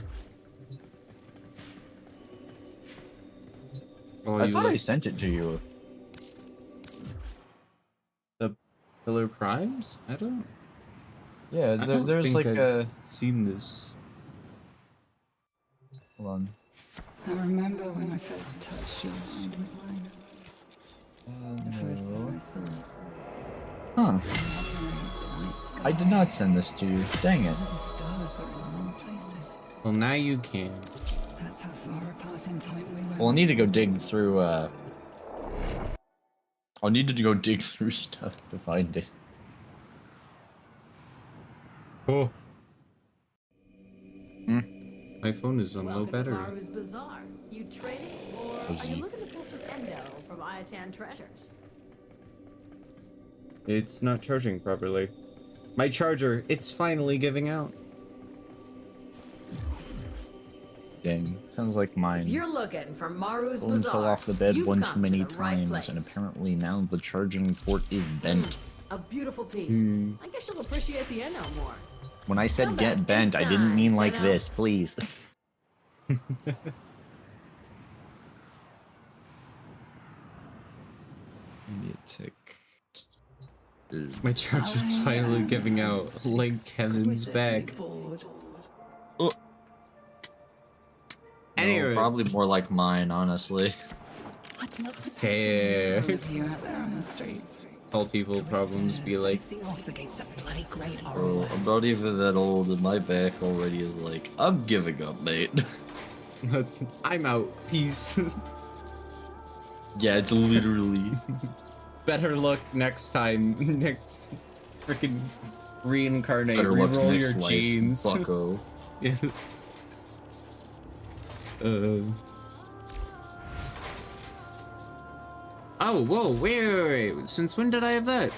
Oh, I you thought I look- sent it to you. The Pillar Primes? I don't... Yeah, I don't there's think like I've a... seen this. Hold on. I remember when I first touched your hand with mine. The first thing I saw was Huh. the night sky. I did not send this to you. Dang it. The stars were in the wrong places. Well, now you can. That's how far apart in time we were. Well, I need to go dig through, I'll need to go dig through stuff to find it. Oh. Hmm? My phone is on low Welcome to battery. Maru's Bazaar. You trading, or are you looking to pull some endo from Ayatan treasures? It's not charging properly. My charger, it's finally giving out. Dang, sounds like If mine. you're looking for Maru's Phone Bazaar, fell off the bed you've one come too many to the right times, place. and apparently now the charging port is bent. A beautiful piece. I guess you'll appreciate the endo more. When I said Come get back bent, I didn't anytime, mean like Tenno. this, please. Maybe a tick. My charger's finally giving out. Like Kevin's back. Oh. Anyway. No, probably more like mine, honestly. I'd love to Fair. here out there on the streets. All people problems be like. Facing off against that bloody great Bro, horror. I'm not even that old, and my back already is like, I'm giving up, mate. I'm out. Peace. Yeah, it's literally. Better luck next time. Next freaking reincarnate. Better luck Reroll next your life, genes. bucko. Yeah. Oh, whoa, wait. Since when did I have that?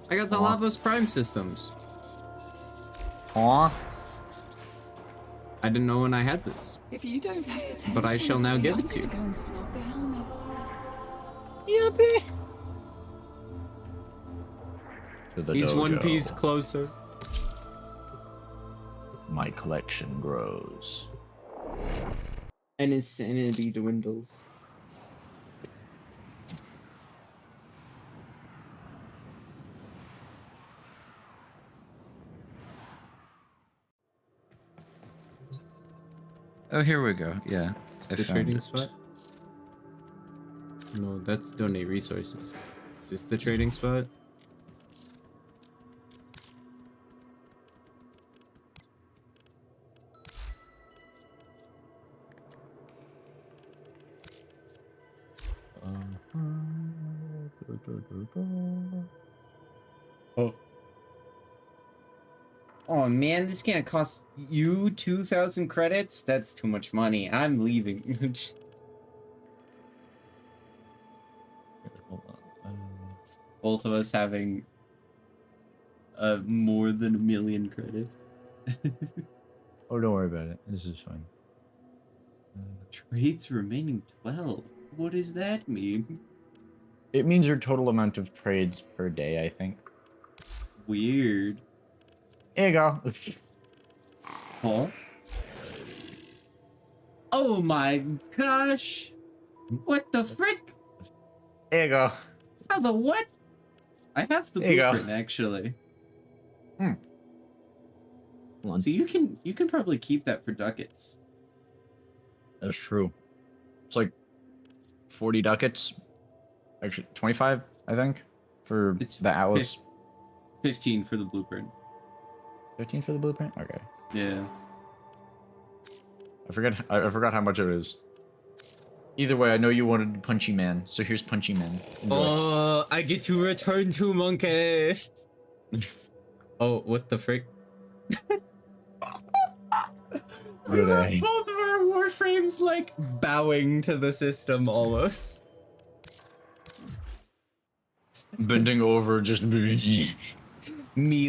I got the Lavos Prime systems. Aw. I didn't know when I had this. If you don't pay attention, But I shall now give I'm it to you. gonna go and snap the helmet. Yippee. To the He's one dojo. piece closer. My collection grows. And his sanity dwindles. Oh, here we go. Yeah. Is I the found trading it. spot? No, that's donate resources. Is this the trading spot? Oh. Oh man, this can't cost you 2,000 credits? That's too much money. I'm leaving. Hold on. Both of us having more than 1 million credits. Oh, don't worry about it. This is fine. Trades remaining 12. What does that mean? It means your total amount of trades per day, I think. Weird. Here you go. Huh? Oh my gosh! What the frick? Here you go. How the what? I have the There you go. blueprint actually. Hold on. So you can probably keep that for ducats. That's true. It's like 40 ducats. Actually, 25, I think, for It's the Atlas. 15 for the blueprint. 15 for the blueprint? Okay. Yeah. I forgot how much it is. Either way, I know you wanted Punchy Man, so here's Punchy Man. Enjoy. I get to return to Monkey. Oh, what the frick? We Good have day. both of our Warframes like bowing to the system almost. Bending over, just Me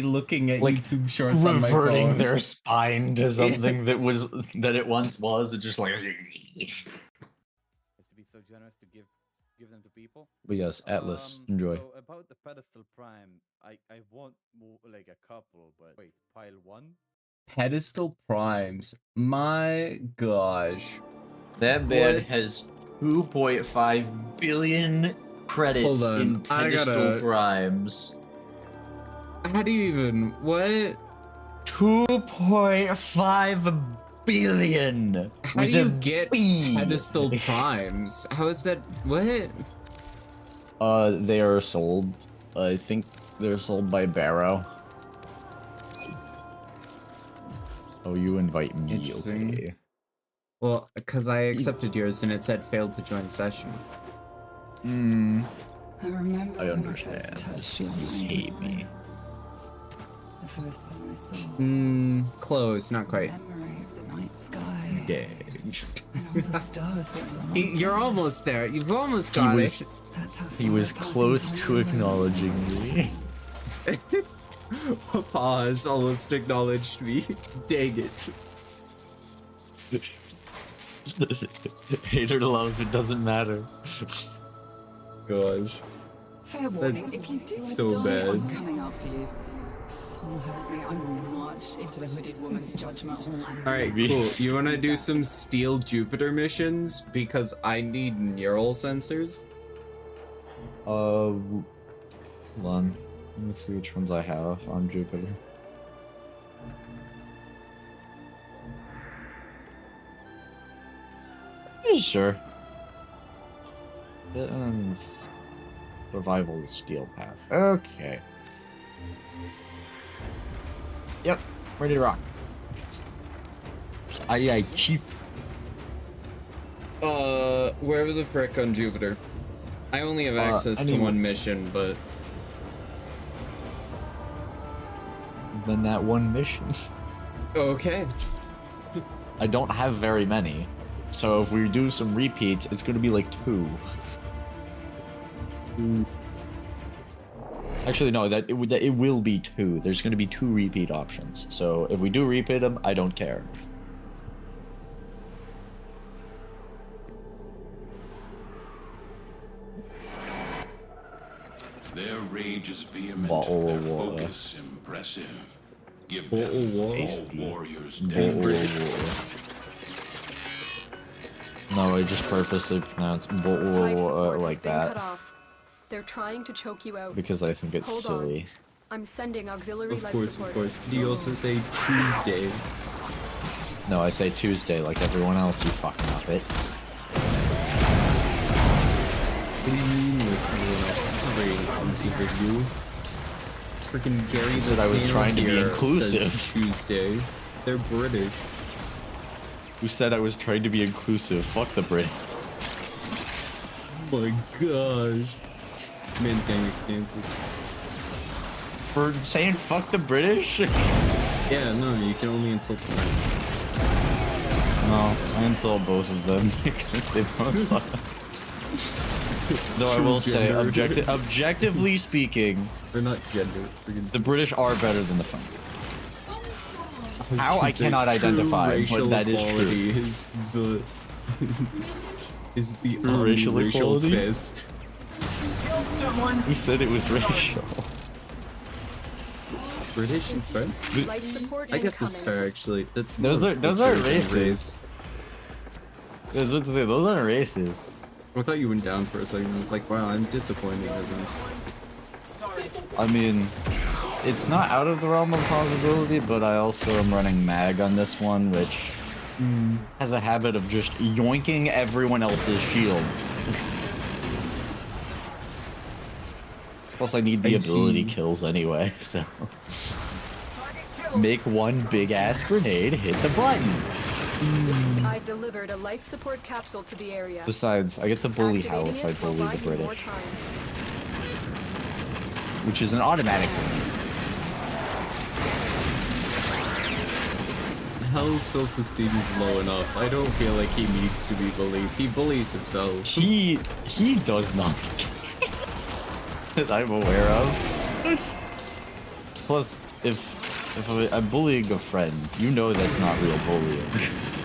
looking at like YouTube shorts on my reverting phone. their spine to something that it once was. It's just like. To be so generous to give them to people. But yes, Atlas, enjoy. So about the pedestal prime, I want more, like a couple, but wait, pile one. Pedestal primes. My gosh. That bed What? has 2.5 billion credits Hold on, in I pedestal gotta- primes. How do you even what? 2.5 billion. How do with you a get B. pedestal primes? How is that what? They are sold. I think they're sold by Barrow. Oh, you invite me. Interesting. Okay. Well, because I accepted yours and it said failed to join session. I remember I when understand. I first touched your You hand. hate me. The first thing I saw. Close, not quite. Memory of the night sky. Dang. And all the stars were wrong. You're almost there. You've almost He got was, it. That's how he far was a passing close time to went. acknowledging me. Pause. Almost acknowledged me. Dang it. Hate or love, it doesn't matter. Gosh. Fair warning, That's if you do so die, bad. I'm coming after you. So help me, I will march into the hooded woman's judgment hall. Alright, cool. You wanna do some Steel Jupiter missions? Because I need neural sensors. Hold on. Let me see which ones I have on Jupiter. Sure. Survival Steel Path. Okay. Yep, ready to rock. Aye aye, chief. Wherever the frick on Jupiter. I only have access to one mission, but... Then that one mission. Okay. I don't have very many. So if we do some repeats, it's gonna be like 2. Actually, no, that it will be 2. There's gonna be 2 repeat options. So if we do repeat them, I don't care. Their rage is vehement, Bottle their of water. focus impressive. Give Bottle them of water. all warriors Bottle dead. of No, I just purposely pronounced Life bottle support has like been cut that off. They're trying to choke you out. because I think it's Hold silly. on. I'm sending auxiliary Of life course, support. of course. Do you also say Tuesday? No, I say Tuesday like everyone else, you fucking muppet. What do you mean with everyone else? It's not very inclusive of you. Freaking Gary the Said I was Snail trying to be here inclusive. says Tuesday. They're British. Who said I was trying to be inclusive? Fuck the Brit. Oh my gosh. Man's gonna get cancelled. For saying fuck the British? Yeah, no, you can only insult the French. No, I insult both of them because they both suck. Though I True will say, gender. objectively speaking, They're not gender. Freaking the British are better than the French. was How gonna I say cannot true identify, racial but that is true. equality is the is the Racial racial equality? fist. He said it was racial. British and French? Life support I guess it's incoming. fair actually. That's Those more aren't racist. race. I was about to say, those aren't races. I thought you went down for a second. I was like, wow, I'm disappointed in this. I mean, it's not out of the realm of possibility, but I also am running mag on this one, which has a habit of just yoinking everyone else's shields. Plus, I need the ability kills anyway, so... Make one big-ass grenade, hit the button! I've delivered a life support capsule to the area. Besides, I get to bully hell if I Activating it will bully buy the you more British. time. Which is an automatic win. Hell's self-esteem is low enough. I don't feel like he needs to be bullied. He bullies himself. He does not. That I'm aware of. Plus, if I'm bullying a friend, you know that's not real bullying.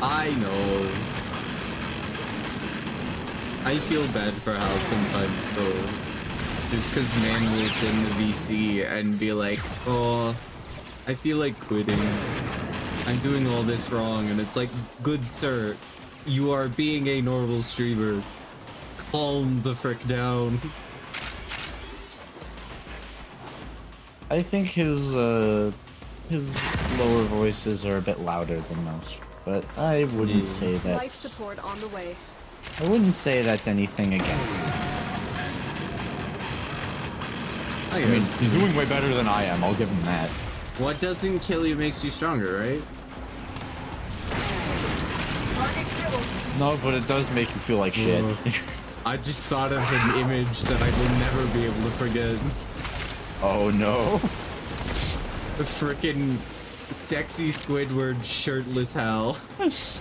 I know. I feel bad for Hal sometimes though. Just cause man will send the VC and be like, oh, I feel like quitting. I'm doing all this wrong, and it's like, good sir, you are being a normal streamer. Calm the frick down. I think his lower voices are a bit louder than most, but I wouldn't say Life that's... support on the way. I wouldn't say that's anything against him. I mean, he's doing way better than I am, I'll give him that. What doesn't kill you makes you stronger, right? No, but it does make you feel like shit. I just thought of an image that I will never be able to forget. Oh no. The frickin' sexy Squidward shirtless Hal. Because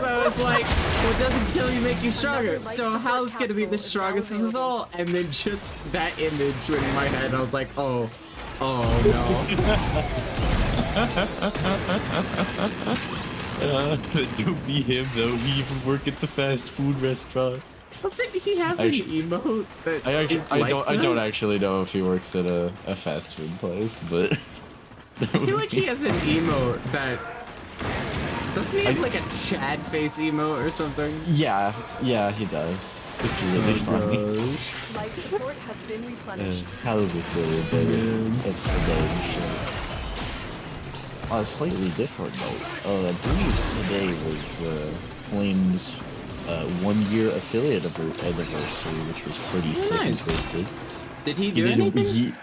I was like, what doesn't kill you make you stronger. So Hal's gonna be the strongest of us all. And then just that image went in my head. I was like, oh no. Don't be him though. He even work at the fast food restaurant. Doesn't he have an emote that I that? don't actually know if he works at a fast food place, but I feel like he has an emote that doesn't he have like a Chad face emote or something? Yeah, he does. It's really funny. Life support has been replenished. How is this silly baby? That's for damn sure. Slightly different note. I believe today was Flame's 1 year affiliate anniversary, which was pretty sick and twisted. Did he do anything?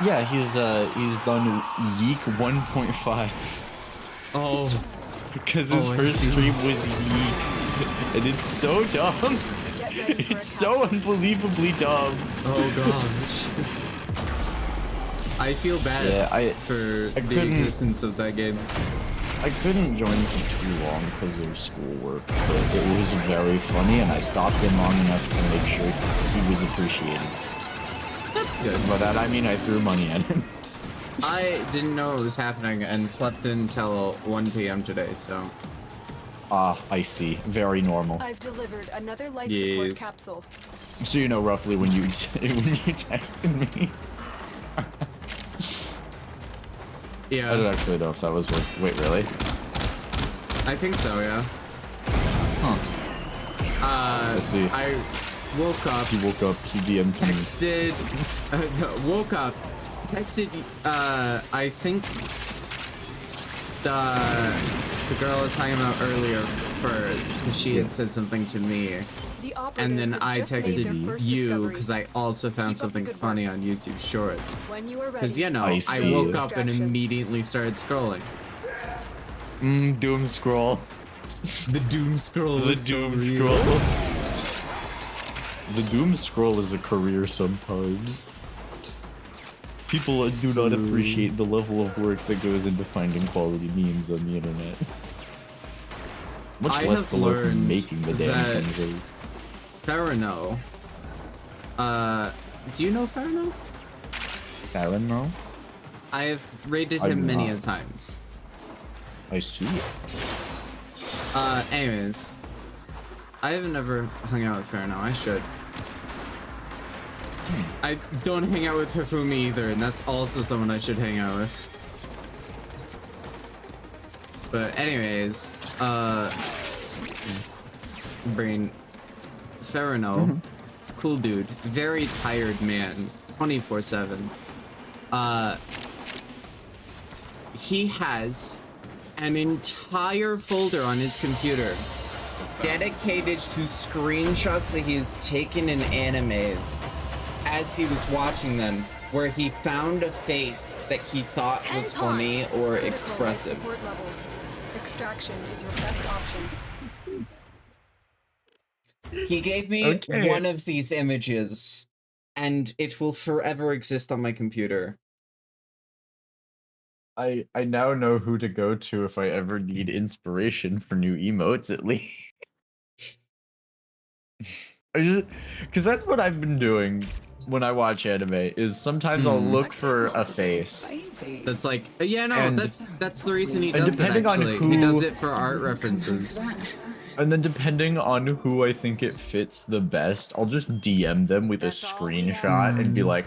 Yeah, he's done Yeek 1.5. Oh. Because his first stream was Yeek, and it's so dumb. It's so unbelievably dumb. Oh gosh. I feel bad for the existence of that game. I couldn't join for too long because of schoolwork, but it was very funny, and I stopped him long enough to make sure he was appreciated. That's good. By that I mean I threw money at him. I didn't know it was happening and slept until 1 p.m. today, so. I see. Very normal. I've delivered another life support capsule. So you know roughly when you texted me. Yeah. I don't actually know if that was wait, really? I think so, yeah. Huh. Let's see. I woke up. He woke up. He DM'd me. Texted. Woke up. Texted. I think the girl I was talking about earlier first, because she had said something to me. And then I texted you because I also found something funny on YouTube Shorts. Because, you know, I woke up and immediately started scrolling. Doom scroll. The doom scroll. The doom scroll. The doom scroll is a career sometimes. People do not appreciate the level of work that goes into finding quality memes on the internet. Much less the work of making the damn things is. Farano. Do you know Farano? Farano? I have rated him many a times. I see. Anyways. I have never hung out with Farano. I should. I don't hang out with Hifumi either, and that's also someone I should hang out with. But anyways, Brain. Farano, cool dude, very tired man, 24/7. He has an entire folder on his computer dedicated to screenshots that he has taken in animes as he was watching them, where he found a face that he thought was funny or expressive. Extraction is your best option. He gave me one of these images, and it will forever exist on my computer. I now know who to go to if I ever need inspiration for new emotes, at least. Because that's what I've been doing when I watch anime, is sometimes I'll look for a face. That's like, yeah, no, And- that's the reason he does that, depending on actually. who- He does it for art references. And then depending on who I think it fits the best, I'll just DM them with a screenshot and be like,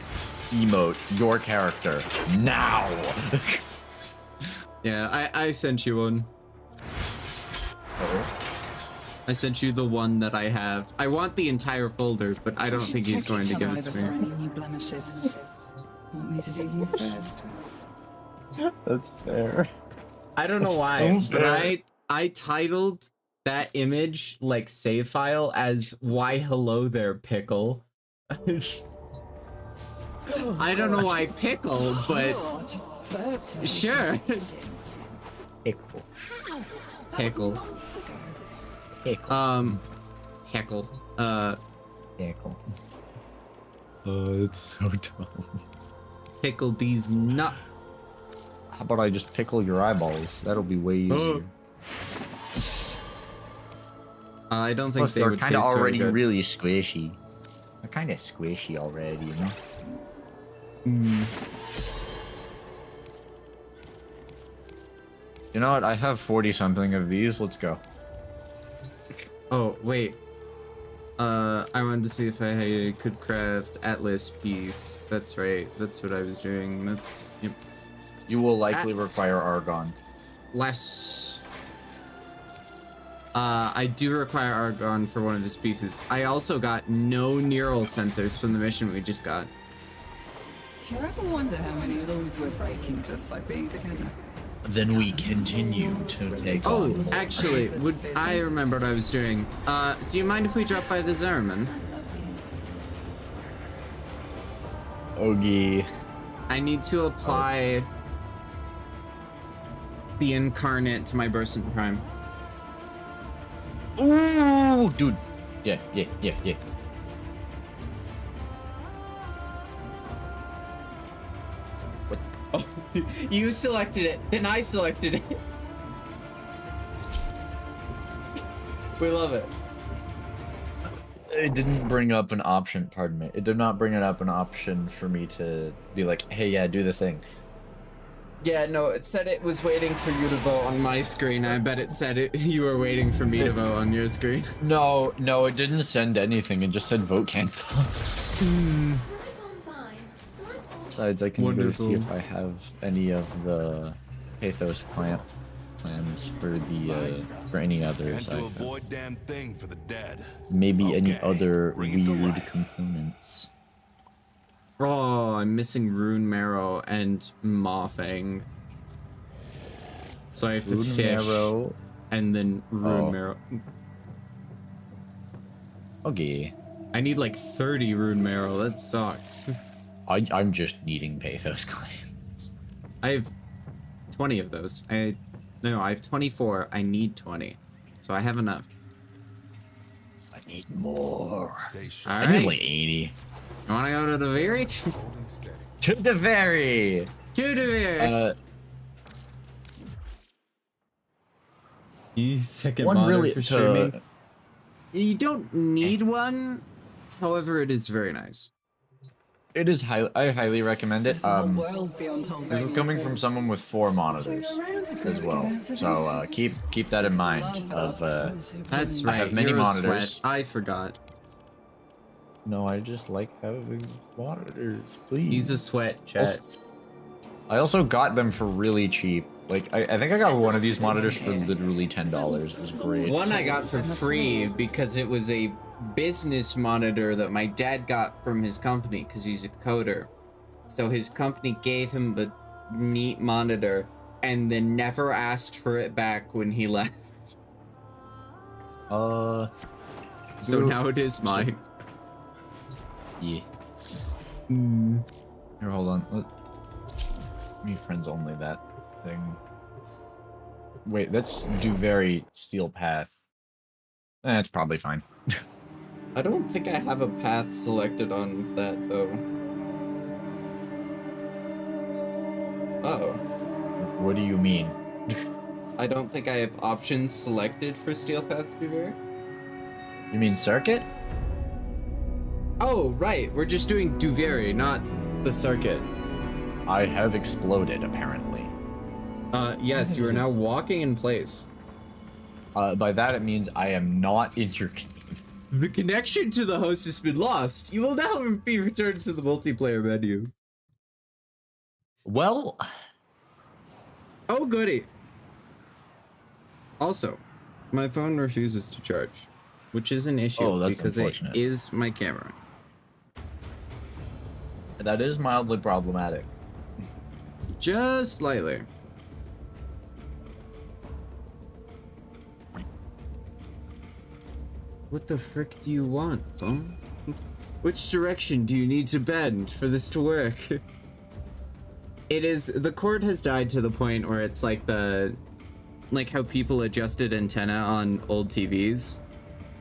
emote, your character, now! Yeah, I sent you one. I sent you the one that I have. I want the entire folder, but I don't think he's going to give it to me. Any new blemishes? Want me to do you first? That's fair. I don't know why, So but fair. I titled that image, like, save file as "Why Hello There, Pickle." I don't know why pickle, but sure. Pickle. Pickle. Heckle. Heckle. Heckle. Oh, it's so dumb. Pickle these nut. How about I just pickle your eyeballs? That'll be way easier. I don't think Plus, they they're would kind of taste very already good. really squishy. They're kind of squishy already, you know? You know what? I have 40-something of these. Let's go. Oh, wait. I wanted to see if I could craft Atlas piece. That's right. That's what I was doing. That's... Yep. You will likely require argon. Less... I do require argon for one of his pieces. I also got no neural sensors from the mission we just got. Do you ever wonder how many laws we're breaking just by being together? Then we continue to take Oh, on. actually, I remember what I was doing. Do you mind if we drop by the Zerman? Ogie. I need to apply the incarnate to my Bursting Prime. Ooh, dude. Yeah. What? Oh, you selected it, then I selected it. We love it. It didn't bring up an option, pardon me. It did not bring it up an option for me to be like, hey, yeah, do the thing. Yeah, no, it said it was waiting for you to vote on my screen. I bet it said you were waiting for me to vote on your screen. No, it didn't send anything. It just said vote cancel. Besides, I can go see if I have any of the Pathos plans for the for any others. And to avoid damn thing for the dead. Maybe any other weird components. Oh, I'm missing Rune Marrow and Mothang. So I have to fish Marrow. and then Rune Marrow. Okay. I need like 30 Rune Marrow. That sucks. I'm just needing Pathos clams. I have 20 of those. I have 24. I need 20. So I have enough. I need more. All I need right. like 80. You wanna go to the very? To the very. To the very. You second One monitor really for streaming. You don't need one. However, it is very nice. It is I highly recommend it. World beyond This is coming from someone with 4 monitors as well, so keep that in mind. That's right. I have many you're a monitors. sweat. I forgot. No, I just like having monitors, please. He's a sweat, chat. I also got them for really cheap. Like, I think I got one of these monitors for literally $10. It was great. One I got for free because it was a business monitor that my dad got from his company because he's a coder. So his company gave him a neat monitor and then never asked for it back when he left. So now it is mine. Yeah. Here, hold on. Let me friends only that thing. Wait, that's do very steel path. That's probably fine. I don't think I have a path selected on that though. Uh-oh. What do you mean? I don't think I have options selected for steel path Duver. You mean circuit? Oh, right. We're just doing Duveri, not the circuit. I have exploded, apparently. Yes, you are now walking in place. By that it means I am not in your game. The connection to the host has been lost. You will now be returned to the multiplayer menu. Well... Oh, goody. Also, my phone refuses to charge, which is an issue because it is my camera. That is mildly problematic. Just slightly. What the frick do you want, phone? Which direction do you need to bend for this to work? The cord has died to the point where it's like the like how people adjusted antenna on old TVs.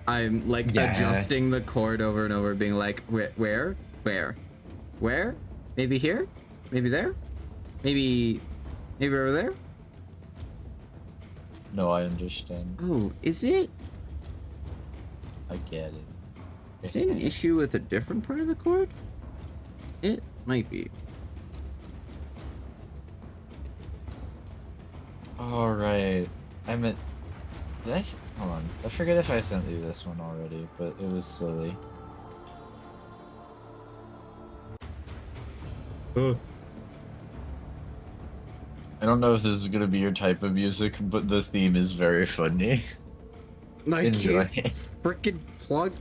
I'm like adjusting the cord over and over, being like, where? Maybe here? Maybe there? Maybe over there? No, I understand. Oh, is it? I get it. Is it an issue with a different part of the cord? It might be. Alright. I meant... Hold on. I forget if I sent you this one already, but it was silly. I don't know if this is gonna be your type of music, but the theme is very funny. Enjoy. Frickin' plug.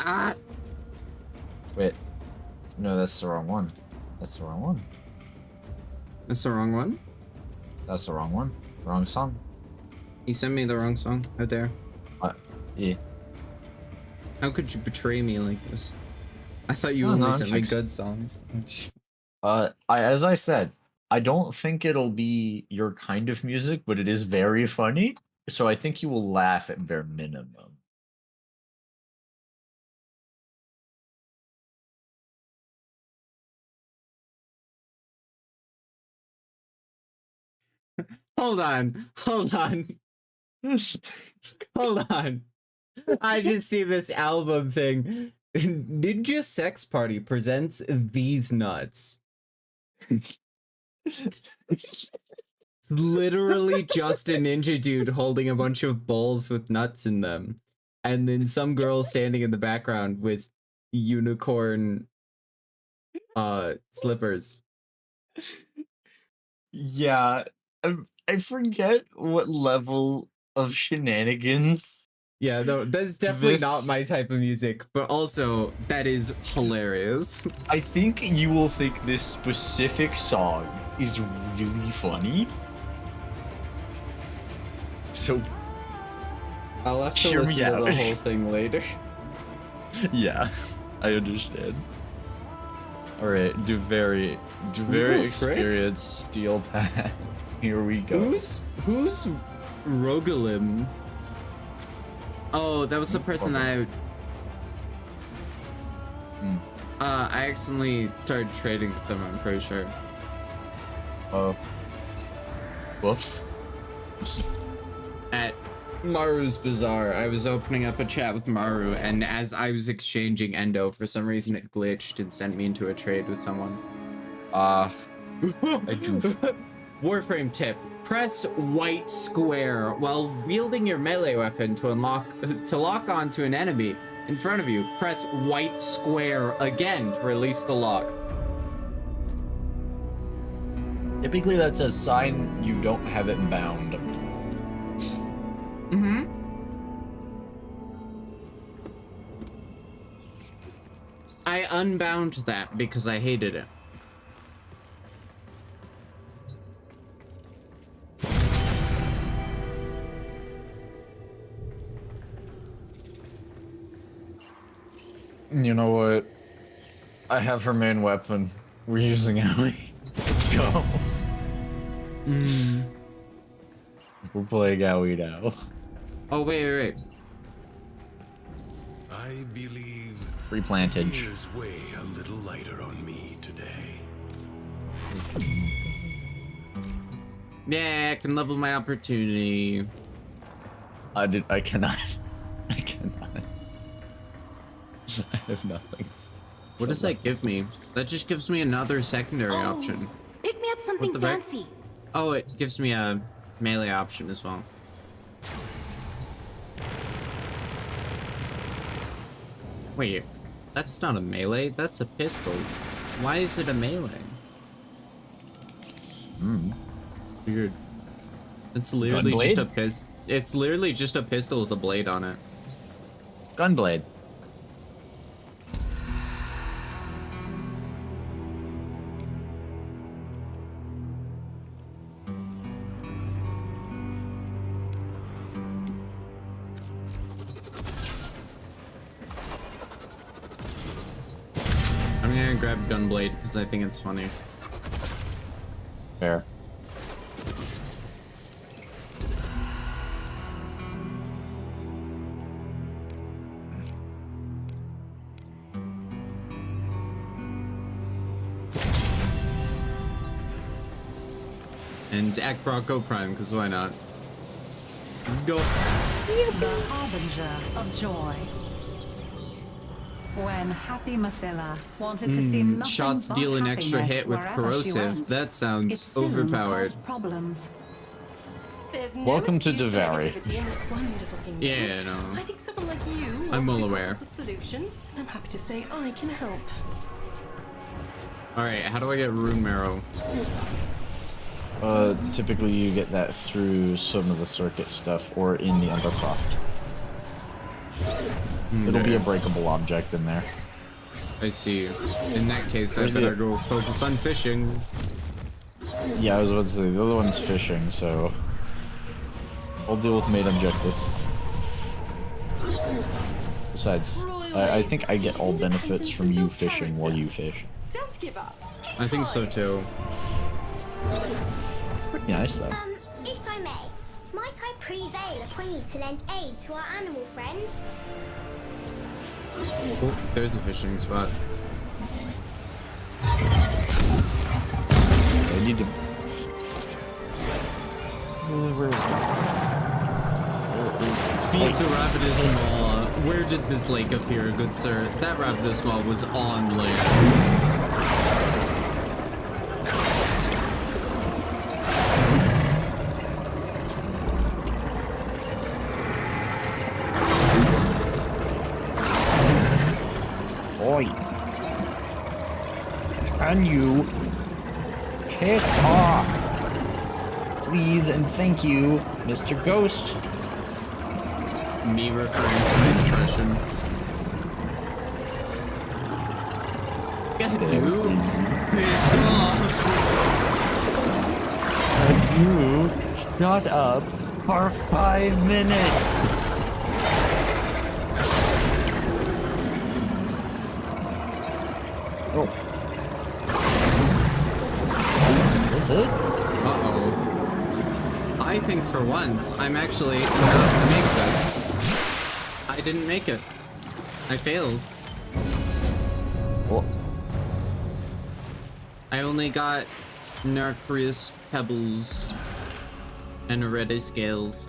Ah. Wait. No, that's the wrong one. That's the wrong one. That's the wrong one? That's the wrong one. Wrong song. He sent me the wrong song. How dare. Yeah. How could you betray me like this? I thought you only sent me good songs. As I said, I don't think it'll be your kind of music, but it is very funny. So I think you will laugh at bare minimum. Hold on. Hold on. Hold on. I just see this album thing. Ninja Sex Party presents These Nuts. It's literally just a ninja dude holding a bunch of bowls with nuts in them. And then some girl standing in the background with unicorn slippers. Yeah, I forget what level of shenanigans. Yeah, no, that's definitely not my type of music, but also that is hilarious. I think you will think this specific song is really funny. So I'll have to listen to the whole thing later. Yeah, I understand. Alright, do very experienced steel pad. Here we go. Who's Rogalim? Oh, that was the person that I accidentally started trading with them, I'm pretty sure. Oh. Whoops. At Maru's Bazaar, I was opening up a chat with Maru, and as I was exchanging Endo, for some reason it glitched and sent me into a trade with someone. I do. Warframe tip. Press white square while wielding your melee weapon to lock onto an enemy in front of you. Press white square again to release the lock. Typically that's a sign you don't have it bound. Mm-hmm. I unbound that because I hated it. You know what? I have her main weapon. We're using Ellie. Let's go. We're playing Owie now. Oh, wait. I believe Replantage. years weigh a little lighter on me today. Yeah, I can level my opportunity. I cannot. I cannot. I have nothing. What does that give me? That just gives me another secondary option. Pick me up something What the fancy. Oh, it gives me a melee option as well. Wait, that's not a melee, that's a pistol. Why is it a melee? Weird. It's literally just a It's literally just a pistol with a blade on it. Gunblade. I'm gonna grab Gunblade because I think it's funny. Fair. And act Bronco Prime, because why not? Go. The harbinger of joy. When happy Mathila wanted to see nothing Shots but deal an extra happiness hit with wherever she corrosive. went, That it sounds soon overpowered. caused problems. There's no Welcome to excuse for Devari. negativity in this wonderful kingdom. Yeah, no. I think someone like you I'm wants well to be part aware. of the solution, and I'm happy to say I can help. Alright, how do I get rune marrow? Typically you get that through some of the circuit stuff or in the Undercroft. It'll be a breakable object in there. I see. In that case, Where's I better the- go focus on fishing. Yeah, I was about to say, the other one's fishing, so I'll deal with main objective. Besides, I think I get all benefits from you fishing while you fish. Don't give up. I think so too. Pretty nice though. If I may, might I prevail upon you to lend aid to our animal friend? Oh, there's a fishing spot. I need to... Where is it? Feed the ravenous maw. Where did this lake appear, good sir? That ravenous maw was on land. Oi. Can you piss off? Please and thank you, Mr. Ghost. Me referring to my depression. Can you piss off? Can you shut up for 5 minutes? Oh. Is this it? Uh-oh. I think for once, I'm actually not gonna make this. I didn't make it. I failed. Well, I only got nacreous pebbles and red scales.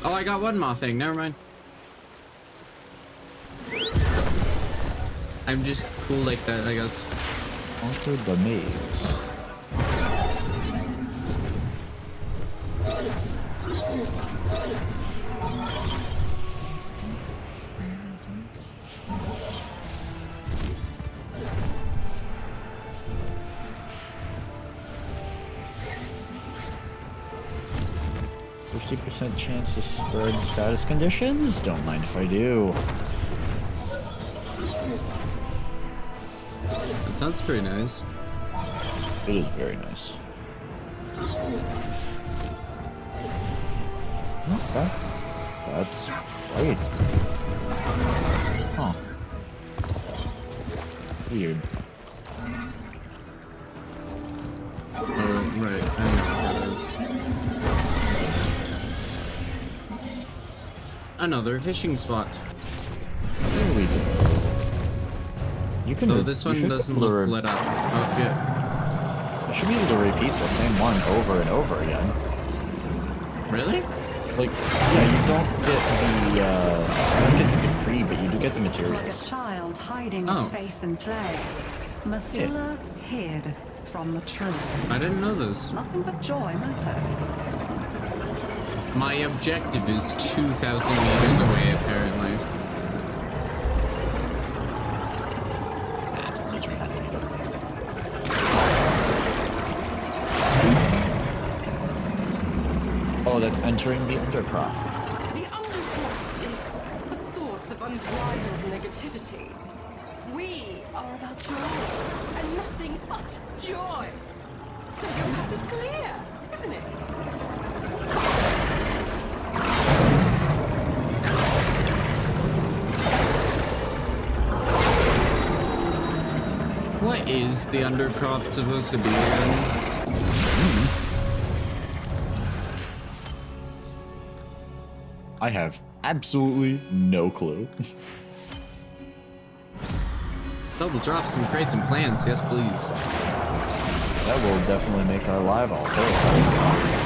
Oh, I got one more thing. Never mind. I'm just cool like that, I guess. Conquered the maze. 50% chance to spread status conditions? Don't mind if I do. That sounds pretty nice. It is very nice. Okay. That's right. Huh. Weird. Oh, right. I know what that is. Another fishing spot. There we go. You can. Oh, this one doesn't look lit up. Oh, yeah. You should be able to repeat the same one over and over again. Really? Like, yeah, you don't get the, you don't get the decree, but you do get the Like a materials. child hiding its face in play, Mathila hid from the truth. I didn't know this. Nothing but joy mattered. My objective is 2,000 meters away, apparently. Oh, that's entering the Undercroft. The Undercroft is a source of unbridled negativity. We are about joy, and nothing but joy. So your path is clear, isn't it? What is the Undercroft supposed to be again? I have absolutely no clue. Double drops and crates and plans, yes please. That will definitely make our live all whole.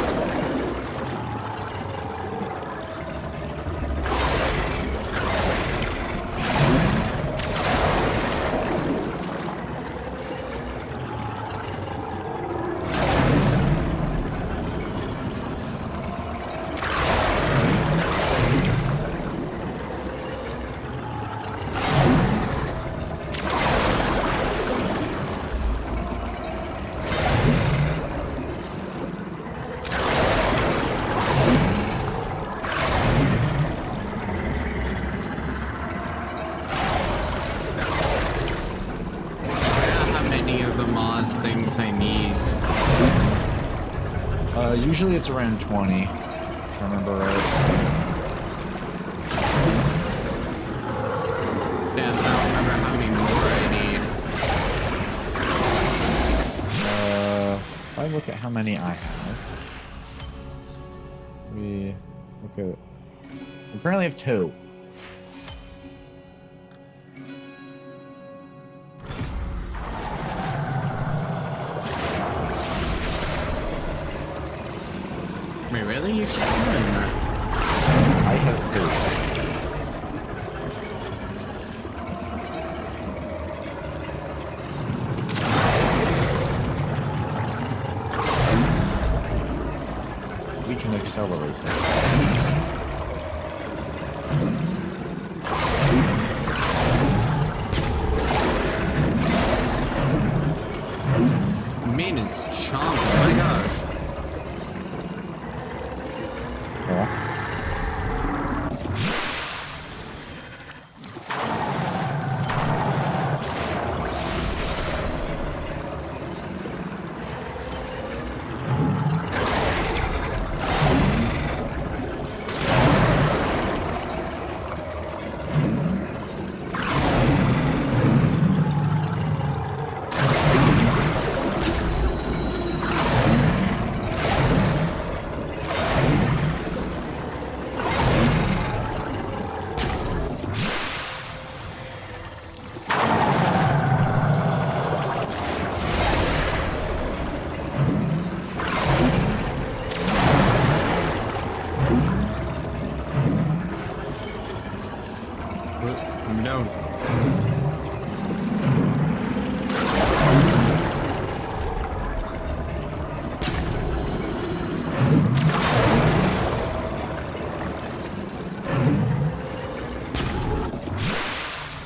Things I need. Usually it's around 20, if I remember right. Yeah, I don't remember how many more I need. If I look at how many I have, we currently have 2. Wait, really? You should have done that. I have 2. We can accelerate this process. Main is chomp. Oh my gosh. No.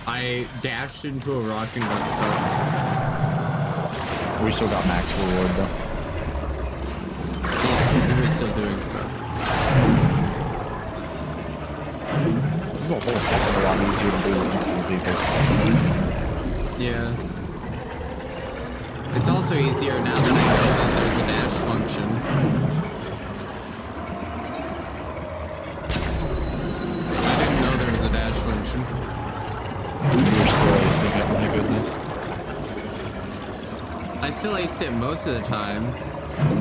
I dashed into a rock and got stuck. We still got max reward though. Yeah, because we were still doing stuff. This is a whole heck of a lot easier to do with multiple people. Yeah. It's also easier now that I know that there's a dash function. I didn't know there was a dash function. You're still acing it, my goodness. I still aced it most of the time.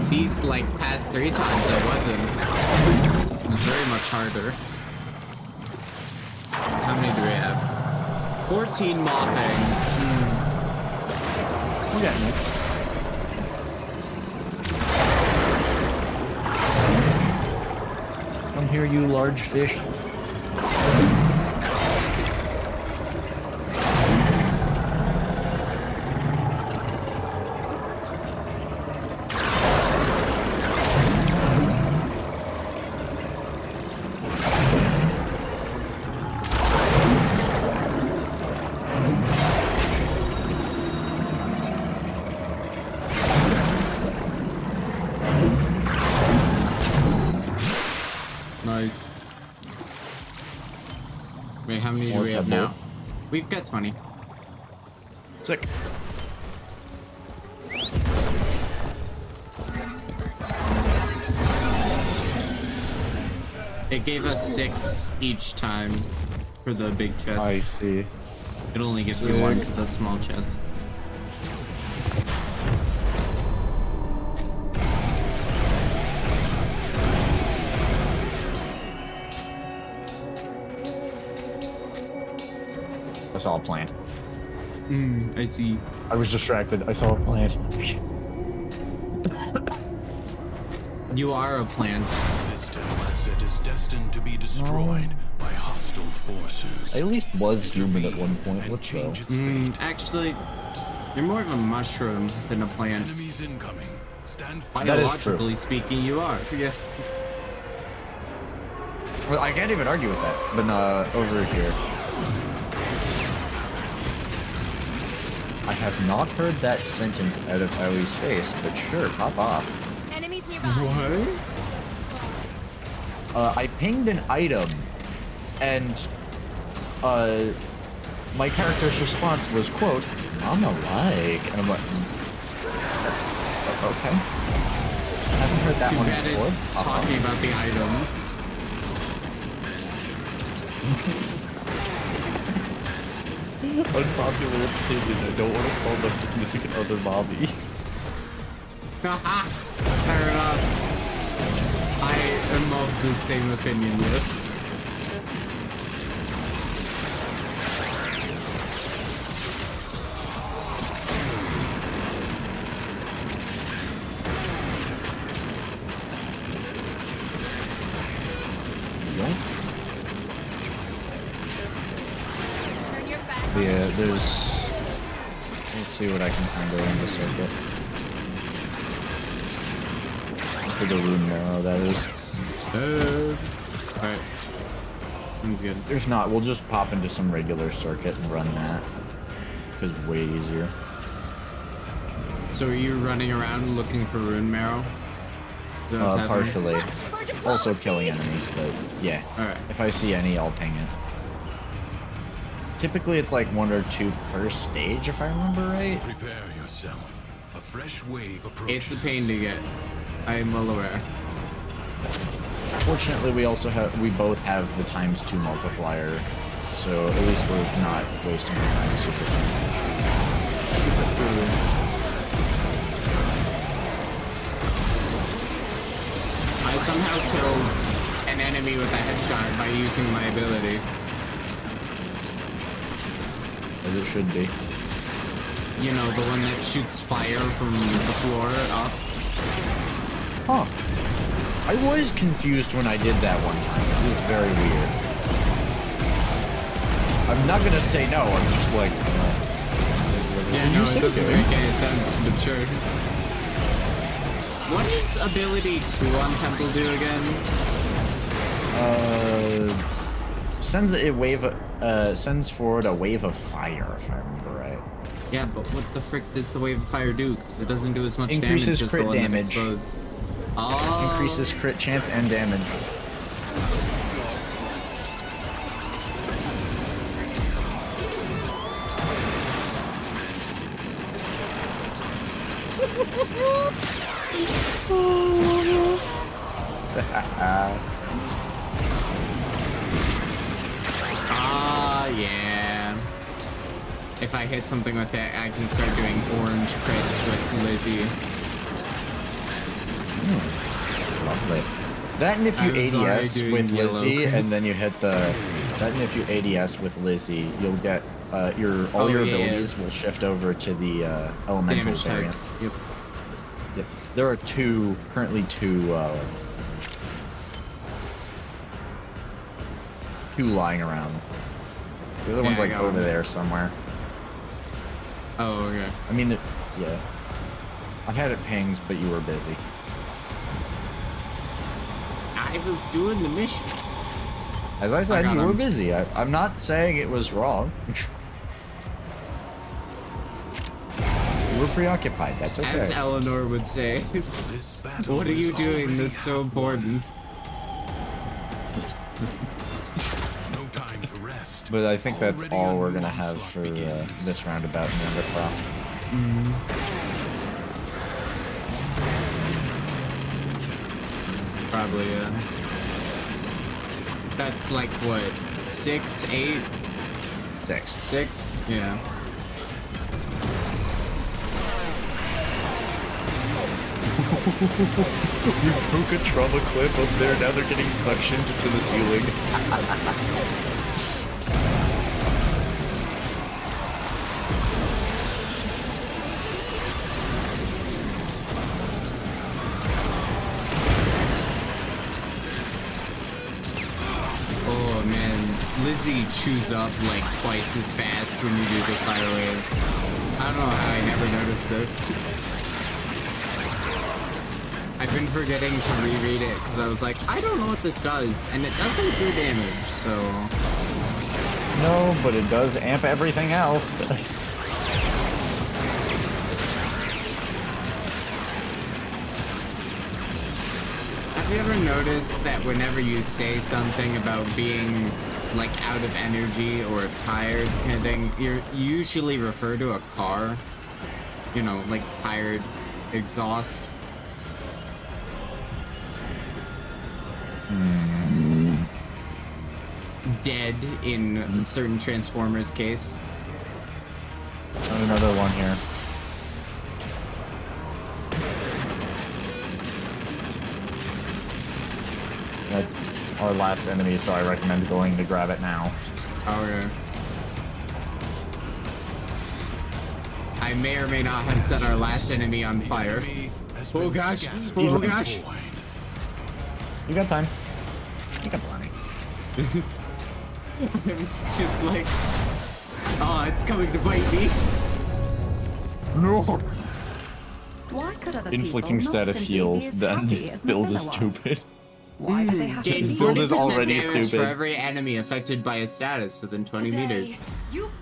These, like, past 3 times I wasn't. It was very much harder. How many do we have? 14 moppings. We're getting it. Come here, you large fish. Nice. Wait, how many do we have now? We've got 20. Sick. It gave us 6 each time for the big chest. I see. It only gives you 1 for the small chest. I saw a plant. I see. I was distracted. I saw a plant. You are a plant. This temple asset is destined to be destroyed by hostile forces. I at least was human at one point. What the? Actually, you're more of a mushroom than a plant. Enemies incoming. Stand fire. Biologically speaking, you are. Yes. Well, I can't even argue with that. But over here. I have not heard that sentence out of Ellie's face, but sure, pop off. Enemies nearby. What? I pinged an item, and my character's response was, quote, "I'm alike," and I'm like, okay. I haven't heard that one bad before. It's talking about the item. Unpopular opinion. I don't want to call my significant other Bobby. Haha. Fair enough. I am of the same opinion, yes. Yeah, there's... Let's see what I can find around the circuit. For the rune marrow, that is. Alright. Sounds good. If not, we'll just pop into some regular circuit and run that. Because way easier. So are you running around looking for rune marrow? Is that what's happening? Partially. Also killing enemies, but yeah. Alright. If I see any, I'll ping it. Typically, it's like 1 or 2 per stage, if I remember right. Prepare yourself. A fresh wave approaches. It's a pain to get. I am well aware. Fortunately, we both have the ×2 multiplier, so at least we're not wasting our time super much. I somehow killed an enemy with a headshot by using my ability. As it should be. You know, the one that shoots fire from the floor up. Huh. I was confused when I did that one time. It was very weird. I'm not gonna say no, I'm just like, yeah, no, it doesn't make any sense, but sure. What does ability 2 on Temple do again? Sends forward a wave of fire, if I remember right. Yeah, but what the frick does the wave of fire do? Because it doesn't do as much Increases damage as crit the one that damage. explodes. Oh. Increases crit chance and damage. Yeah. If I hit something with it, I can start doing orange crits with Lizzie. Lovely. That and if you ADS with Lizzie, and then you hit the... That and if you ADS with Lizzie, you'll get... all your abilities will shift over to the elemental variant. Yep. Yep. There are currently two lying around. The other one's like over there somewhere. Oh, okay. I mean, yeah. I had it pinged, but you were busy. I was doing the mission. As I said, you were busy. I'm not saying it was wrong. You were preoccupied. That's okay. As Eleanor would say. What are you doing that's so important? No time to rest. But I think that's all we're gonna have for this roundabout in Undercroft. Probably, yeah. That's like what, 6, 8? 6. 6? Yeah. You broke a trauma clip up there, now they're getting suctioned to the ceiling. Oh man, Lizzie chews up like twice as fast when you do the fire wave. I don't know how I never noticed this. I've been forgetting to reread it because I was like, I don't know what this does, and it doesn't do damage, so... No, but it does amp everything else. Have you ever noticed that whenever you say something about being like out of energy or tired kind of thing, you usually refer to a car? You know, like tired, exhaust. Dead in certain Transformers case. Another one here. That's our last enemy, so I recommend going to grab it now. Okay. I may or may not have set our last enemy on fire. Oh gosh! Oh gosh! You got time. You got plenty. It's just like, oh, it's coming to bite me. No. Why could other Inflicting people status not simply be heals, as then happy this as build is Mother was? stupid. Why do they have Gain to be 40% already damage stupid. for every enemy affected by a status within 20 meters.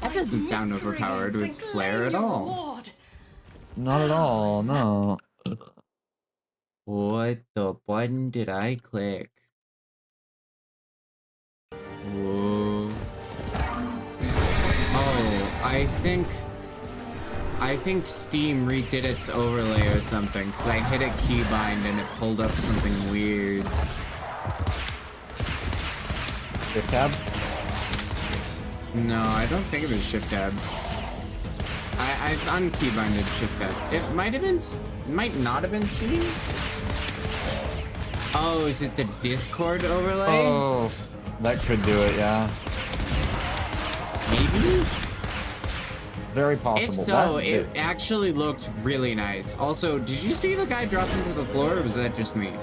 That doesn't sound overpowered with Flare at all. Not at all, no. What the button did I click? Whoa. Oh, I think Steam redid its overlay or something, because I hit a keybind and it pulled up something weird. Shift tab? No, I don't think it was Shift tab. I've unkeybinded Shift tab. It might have been, might not have been Steam. Oh, is it the Discord overlay? Oh, that could do it, yeah. Maybe? Very possible. If so, it actually looked really nice. Also, did you see the guy drop into the floor, or was that just me?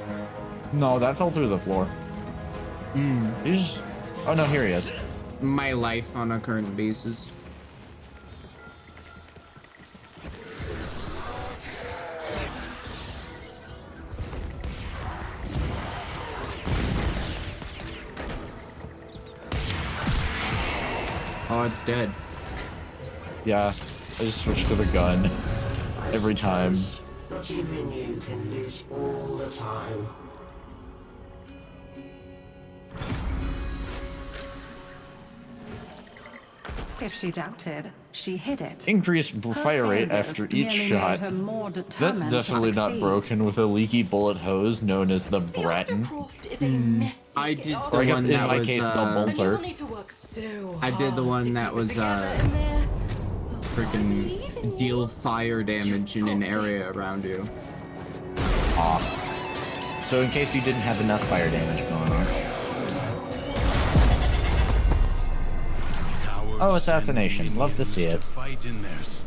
No, that fell through the floor. He's... Oh no, here he is. My life on a current basis. Oh, it's dead. Yeah, I just switched to the gun every time. But even you can lose all the time. If she doubted, she hid it. Increased fire rate after each shot. That's definitely not broken with a leaky bullet hose known as the Bratton. I did the Or I guess one in that my was, case, the Bolter. I did the one that was, freaking deal fire damage in an area around you. Ah. So in case you didn't have enough fire damage going on. Oh, assassination. Love to see it.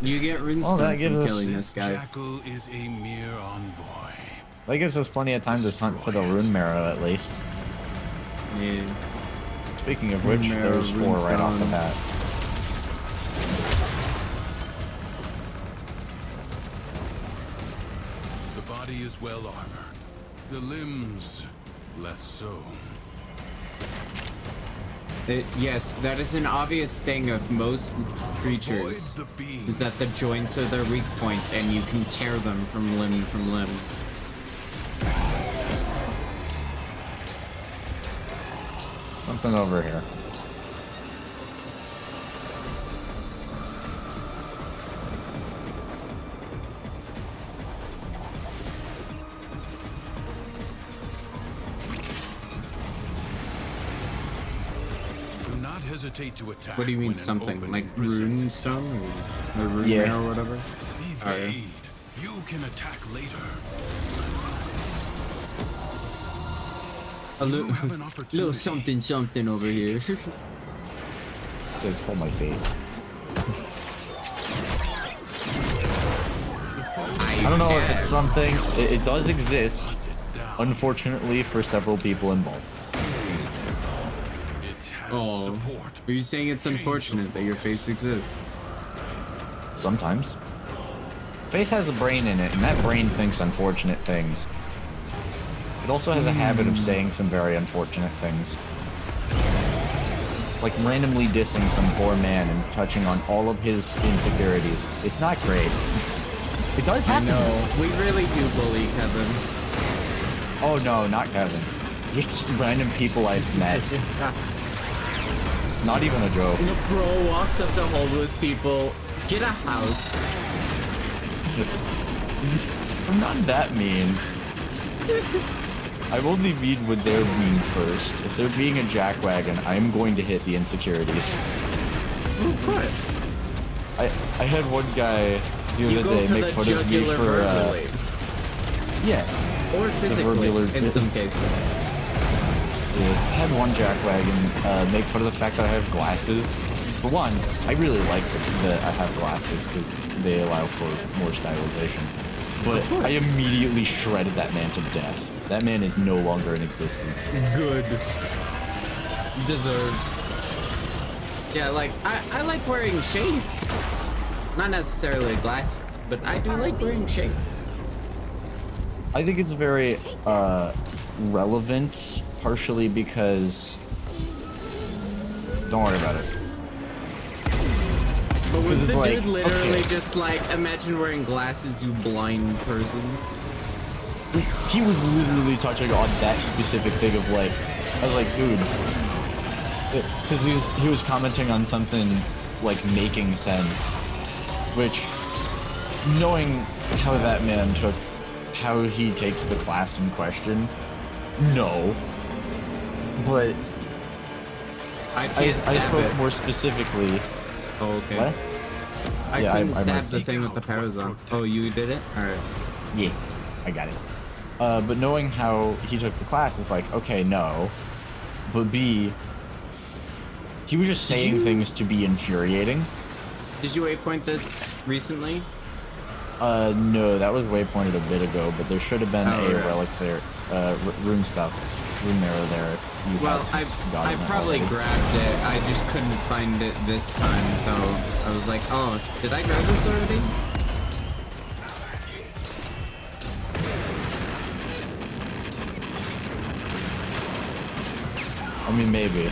You get runestone from killing this guy. Is a mere envoy. That gives us plenty of time to hunt for the rune marrow at least. Yeah. Speaking of which, there's 4 right off the bat. The body is well armored. The limbs, less so. Yes, that is an obvious thing of most creatures, is that the joints are their weak point and you can tear them from limb. Something over here. Hesitate to attack. What do you mean something? Like rune stone or rune marrow or whatever? Evade. You can attack later. A little something over here. It's called my face. I don't know if it's something. It does exist, unfortunately for several people involved. Oh, are you saying it's unfortunate that your face exists? Sometimes. Face has a brain in it, and that brain thinks unfortunate things. It also has a habit of saying some very unfortunate things. Like randomly dissing some poor man and touching on all of his insecurities. It's not great. It does happen. I know. We really do bully Kevin. Oh no, not Kevin. Just random people I've met. Not even a joke. The bro walks up to homeless people. Get a house. I'm not that mean. I'm only mean when they're mean first. If they're being a jackwagon, I'm going to hit the insecurities. Of course. I had one guy the other day make fun of me for verbally. Yeah. Or physically in some cases. Yeah, I had one jackwagon make fun of the fact that I have glasses. For one, I really like that I have glasses because they allow for more stylization. But I immediately shredded that man to death. That man is no longer in existence. Good. Deserved. Yeah, like, I like wearing shades. Not necessarily glasses, but I do like wearing shades. I think it's very relevant, partially because... Don't worry about it. But was the like, dude literally okay. just like, imagine wearing glasses, you blind person? He was literally touching on that specific thing of like, I was like, dude, because he was commenting on something like making sense, which, knowing how that man took, how he takes the class in question, no, but I spoke more specifically. Oh, okay. What? I couldn't stab the thing with the powers on. Oh, you did it? Alright. Yeah, I got it. But knowing how he took the class, it's like, okay, no. But B, he was just saying things to be infuriating. Did you waypoint this recently? No, that was waypointed a bit ago, but there should have been a relic there, rune arrow there. Well, I probably grabbed it. I just couldn't find it this time, so I was like, oh, did I grab this already? I mean, maybe.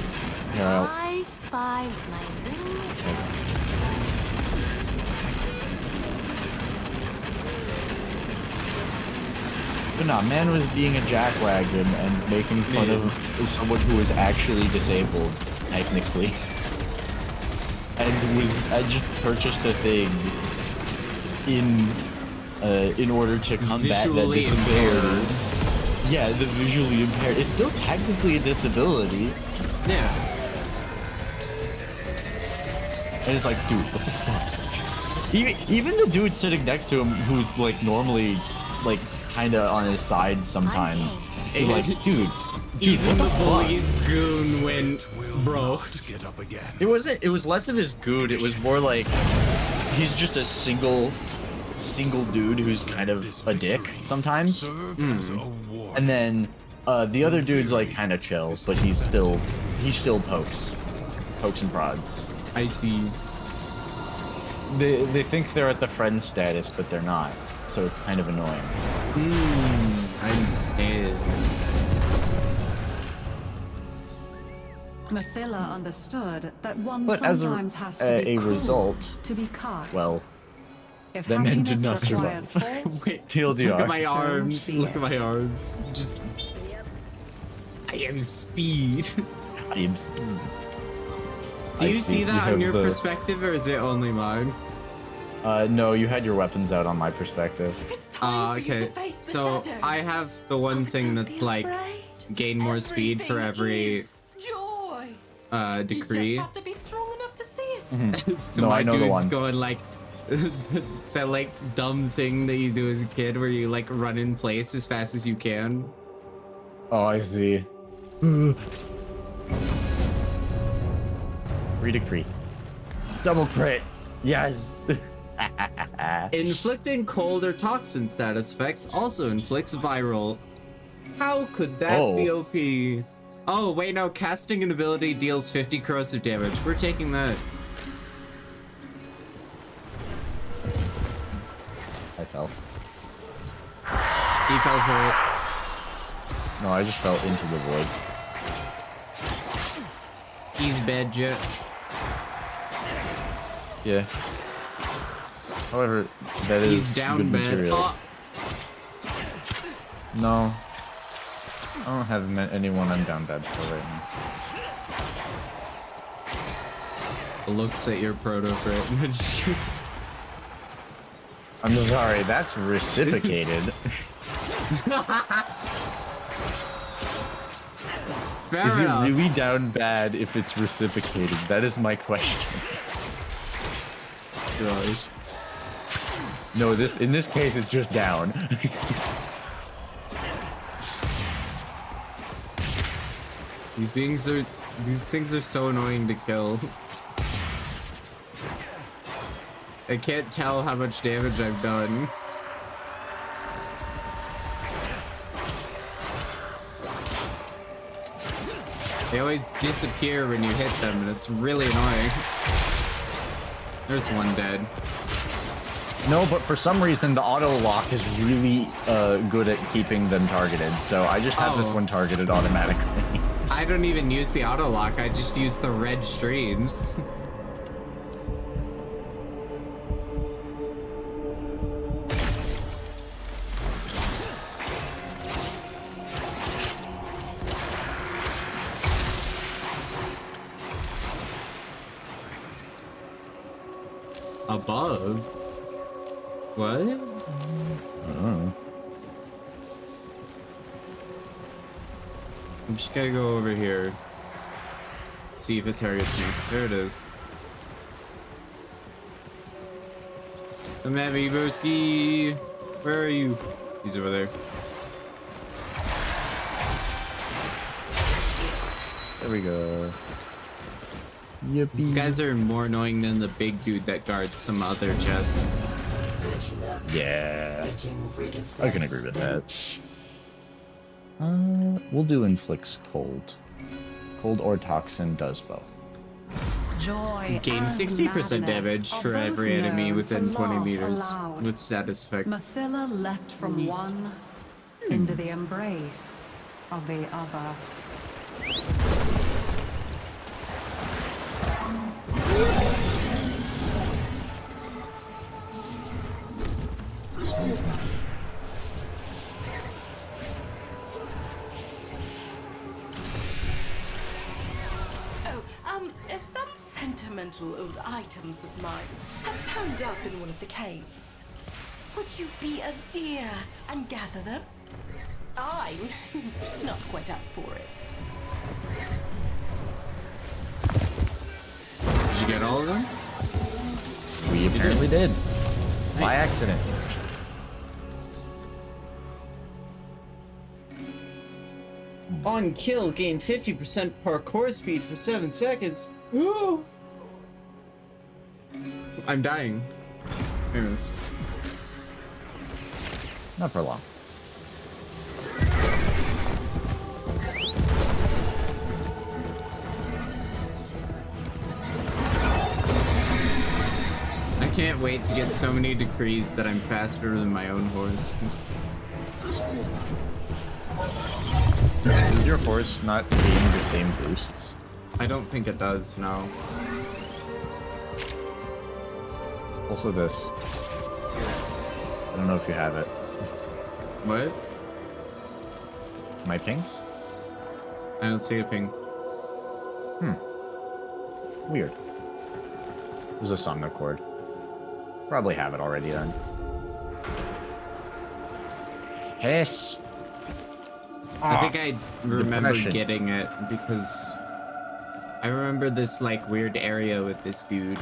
Here, I spy with my little... But nah, man was being a jackwagon and making fun of someone who was actually disabled, technically. And I just purchased a thing in order to combat that disability. Yeah, the visually impaired. It's still technically a disability. Yeah. And it's like, dude, what the fuck? Even the dude sitting next to him, who's like normally like kind of on his side sometimes, is like, dude, Even what the bully's goon went, bro. Get up again. It wasn't. It was less of his goon. It was more like he's just a single dude who's kind of a dick sometimes. And then the other dude's like kind of chill, but he still pokes and prods. I see. They think they're at the friend status, but they're not. So it's kind of annoying. I understand. Mathila understood that one But as sometimes has to be cruel result, to be kind. well, If that man did happiness not required survive. force, Wait, TLDR. look at my So arms. be Look at it. my arms. Just. I am speed. I am speed. Do you see that on your the... perspective, or is it only mine? No, you had your weapons out on my perspective. Okay. So I have the one thing that's like gain more speed for every Joy. decree. You just have to be strong enough to see it. So No, my I know the dude's one. going like that like dumb thing that you do as a kid where you like run in place as fast as you can. Oh, I see. Redecree. Double crit. Yes. Inflicting cold or toxin status effects also inflicts viral. How could that be OP? Oh, wait, no. Casting an ability deals 50 corrosive damage. We're taking that. I fell. He fell for it. No, I just fell into the void. He's bad, Jet. Yeah. However, that is He's down good bad. material. Oh. No. I don't have anyone I'm down bad for right now. Looks at your proto crit. I'm sorry, that's reciprocated. Is it really down bad if it's reciprocated? That is my question. Gosh. No, in this case it's just down. These things are so annoying to kill. I can't tell how much damage I've done. They always disappear when you hit them, and it's really annoying. There's one dead. No, but for some reason the auto lock is really good at keeping them targeted, so I just have this one targeted automatically. I don't even use the auto lock, I just use the red streams. Above? What? Oh. I'm just gonna go over here. See if it targets me. There it is. Come at me, broski. Where are you? He's over there. There we go. Yippee. These guys are more annoying than the big dude that guards some other chests. Yeah, I can agree with that. We'll do inflicts cold. Cold or toxin does both. Joy Gain 60% damage for every enemy within 20 meters with status effect. Mathila leapt from one into the embrace of the other. Some sentimental old items of mine have turned up in one of the caves. Would you be a dear and gather them? I'm not quite up for it. Did you get all of them? We apparently did. Nice. By accident. On kill, gain 50% parkour speed for 7 seconds. Ooh. I'm dying. Anyways. Not for long. I can't wait to get so many decrees that I'm faster than my own horse. Does your horse not gain the same boosts? I don't think it does, no. Also this. I don't know if you have it. What? My ping? I don't see a ping. Weird. There's a song chord. Probably have it already then. Hiss! I think I remember Depression. getting it because I remember this like weird area with this dude.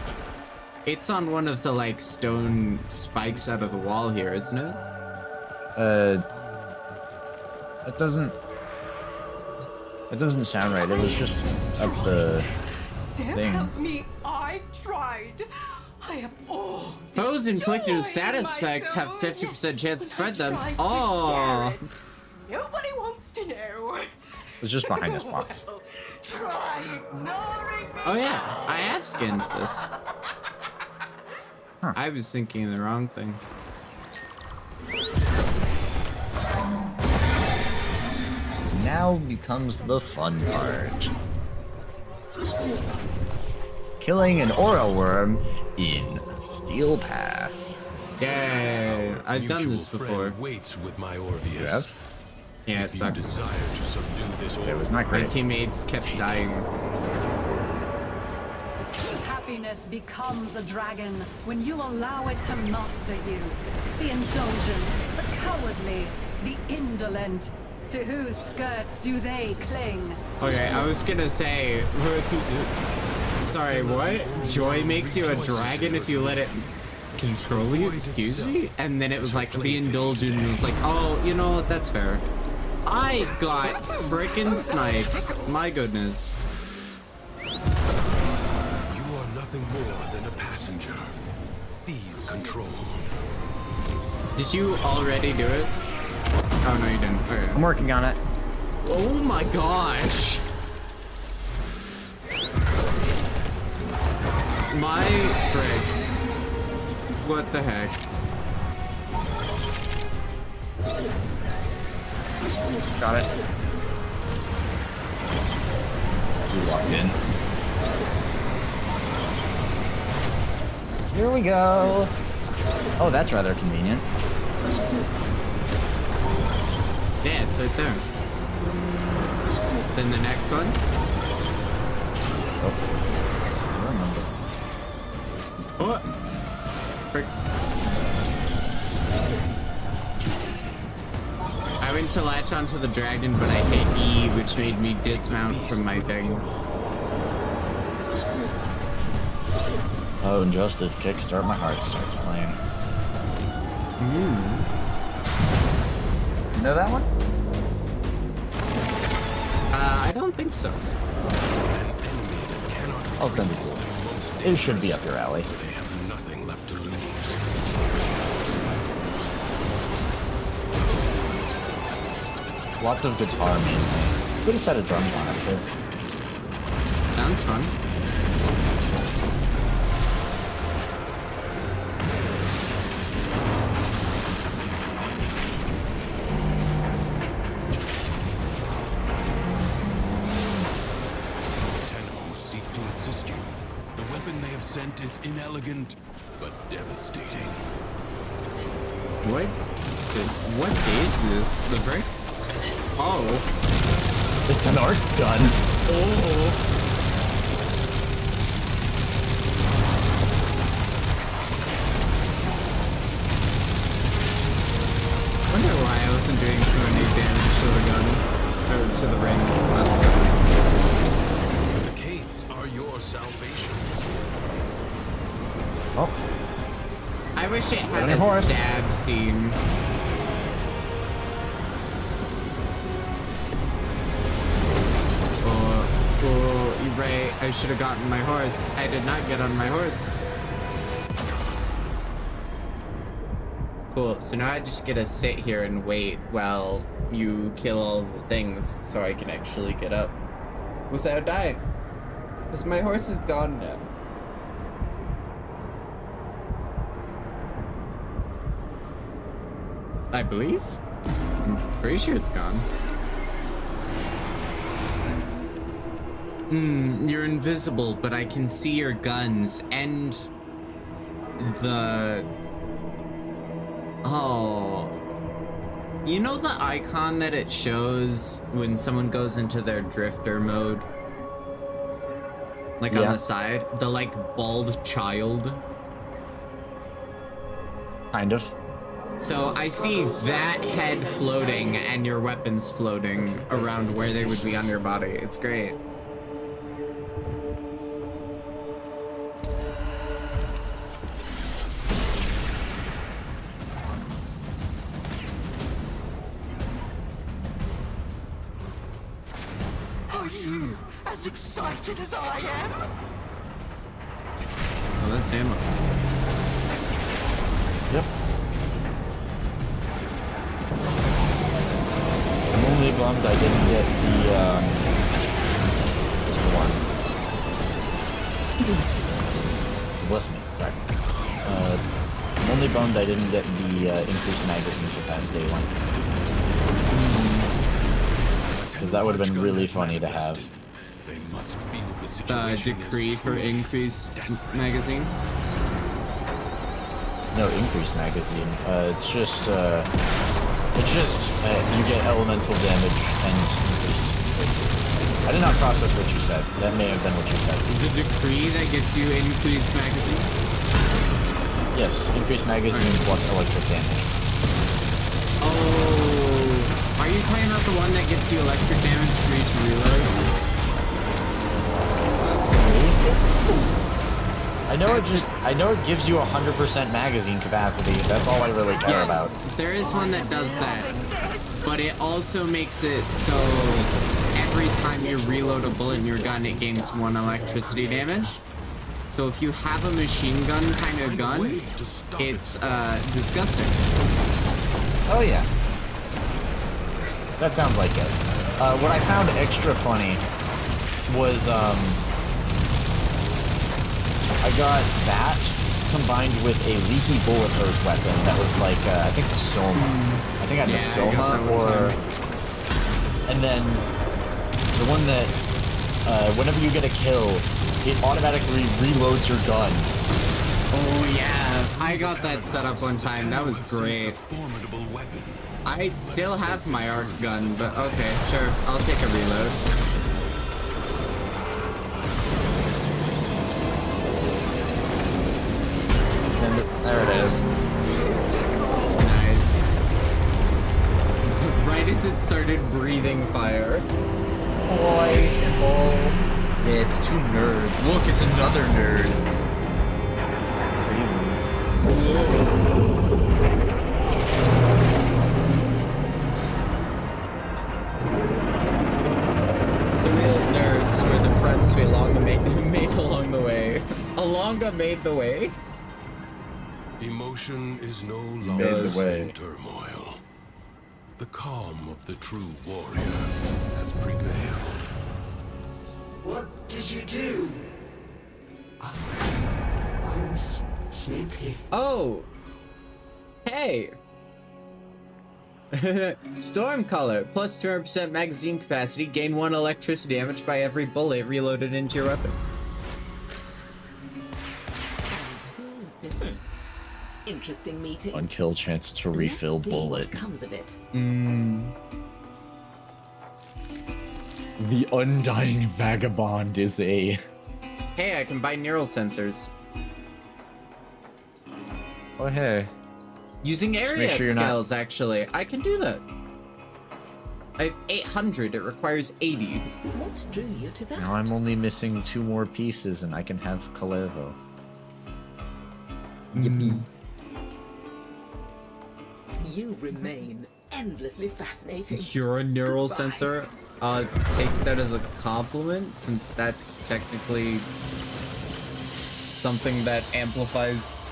It's on one of the like stone spikes out of the wall here, isn't it? It doesn't sound right. It was just up the thing. Help me, I tried. I have all Foes inflicted with joy status in my effects have soul. 50% chance to spread them. Tried to Oh! share it. Nobody wants to know. It's just behind this box. Oh yeah, I have skinned this. Huh. I was thinking the wrong thing. Now becomes the fun part. Killing an aura worm in Steel Path. Yay! I've done this Mutual before. friend waits with my Orpheus. You have? Yeah, it If you sucked. desire to subdue this It was aura, not My great. teammates kept dying. Happiness becomes a dragon when you allow it to master you. The indulgent, the cowardly, the indolent. To whose skirts do they cling? Okay, I was gonna say, sorry, what? Joy makes you a dragon if you let it control you? Excuse me? And then it was like, the indulgent was like, oh, you know, that's fair. I got frickin' sniped. My goodness. you are nothing more than a passenger. Seize control. Did you already do it? Oh, no, you didn't. Okay. I'm working on it. Oh my gosh. My frick. What the heck? Got it. We walked in. Here we go. Oh, that's rather convenient. Yeah, it's right there. Then the next one. Oh, I remember. What? Frick. I went to latch onto the dragon, but I hit E, which made me dismount from my thing. Oh, and just as Kickstart My Heart starts playing. You know that one? I don't think so. I'll send it to you. It should be up your alley. They have nothing left to lose. Lots of guitar mainly. Put a set of drums on it too. Sounds fun. Sent is inelegant, but devastating. What is this? The brick? Oh. It's an arc gun. Oh. I wonder why I wasn't doing so many damage to the gun. Or to the rings. The Cates are your salvation. Oh. I wish it had a stab scene. Oh, you're right. I should have gotten my horse. I did not get on my horse. Cool. So now I just get to sit here and wait while you kill all the things so I can actually get up without dying. Because my horse is gone now. I believe. I'm pretty sure it's gone. You're invisible, but I can see your guns and the... Oh. You know the icon that it shows when someone goes into their drifter mode? Like on the side? The like bald child? Kind of. So I see that head floating and your weapons floating around where they would be on your body. It's great. Are you as excited as I am? Oh, that's ammo. Yep. I'm only bummed I didn't get the, what's the one? Bless me, sorry. I'm only bummed I didn't get the, increased magazine capacity one. Because that would have been really funny to have. They must feel the The situation decree is for truly increased magazine? No, increased magazine. It's just, you get elemental damage and increased. I did not process what you said. That may have been what you said. The decree that gets you increased magazine? Yes, increased magazine plus electric damage. Oh, are you talking about the one that gives you electric damage for each reload? I know it gives you 100% magazine capacity. That's all I really care about. There is one that does that, but it also makes it so every time you reload a bullet in your gun, it gains 1 electricity damage. So if you have a machine gun kind of gun, it's disgusting. Oh yeah. That sounds like it. What I found extra funny was, I got that combined with a leaky bullet burst weapon that was like, I think the Soma. I think I had the Soma, and then the one that, whenever you get a kill, it automatically reloads your gun. Oh yeah, I got that set up one time. That was great. I still have my arc gun, but okay, sure. I'll take a reload. There it is. Nice. Right as it started breathing fire. Boy, simple. Yeah, it's 2 nerds. Look, it's another nerd. The real nerds were the friends we made along the way. Alonga made the way? Emotion is no longer in turmoil. The calm of the true warrior has prevailed. What did you do? I'm sleepy. Oh! Hey! Storm color, plus 200% magazine capacity, gain 1 electricity damage by every bullet reloaded into your weapon. Who's busy? Interesting meeting. Unkill chance to refill Let's see bullet. what comes of it. The Undying Vagabond is a... Hey, I can buy neural sensors. Oh, hey. Using Just area make sure you're not- scales, actually. I can do that. I have 800. It requires 80. What drew you to that? Now I'm only missing 2 more pieces and I can have Calevo. Yippee. You remain endlessly fascinating. You're a neural Goodbye. sensor. Take that as a compliment, since that's technically something that amplifies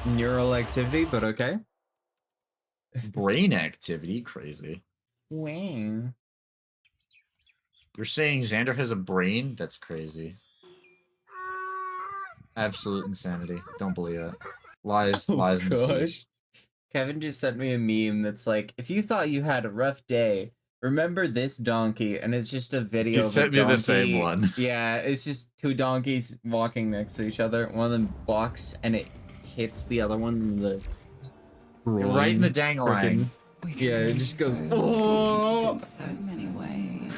neural activity, but okay. Brain activity? Crazy. Wang. You're saying Xander has a brain? That's crazy. Absolute insanity. Don't believe it. Lies, lies, and deceit. Kevin just sent me a meme that's like, if you thought you had a rough day, remember this donkey, and it's just a video He of sent a me donkey. the same one. Yeah, it's just 2 donkeys walking next to each other. One of them walks and it hits the other one in the Right in the dang line. Yeah, it just goes. Oh! In so many ways.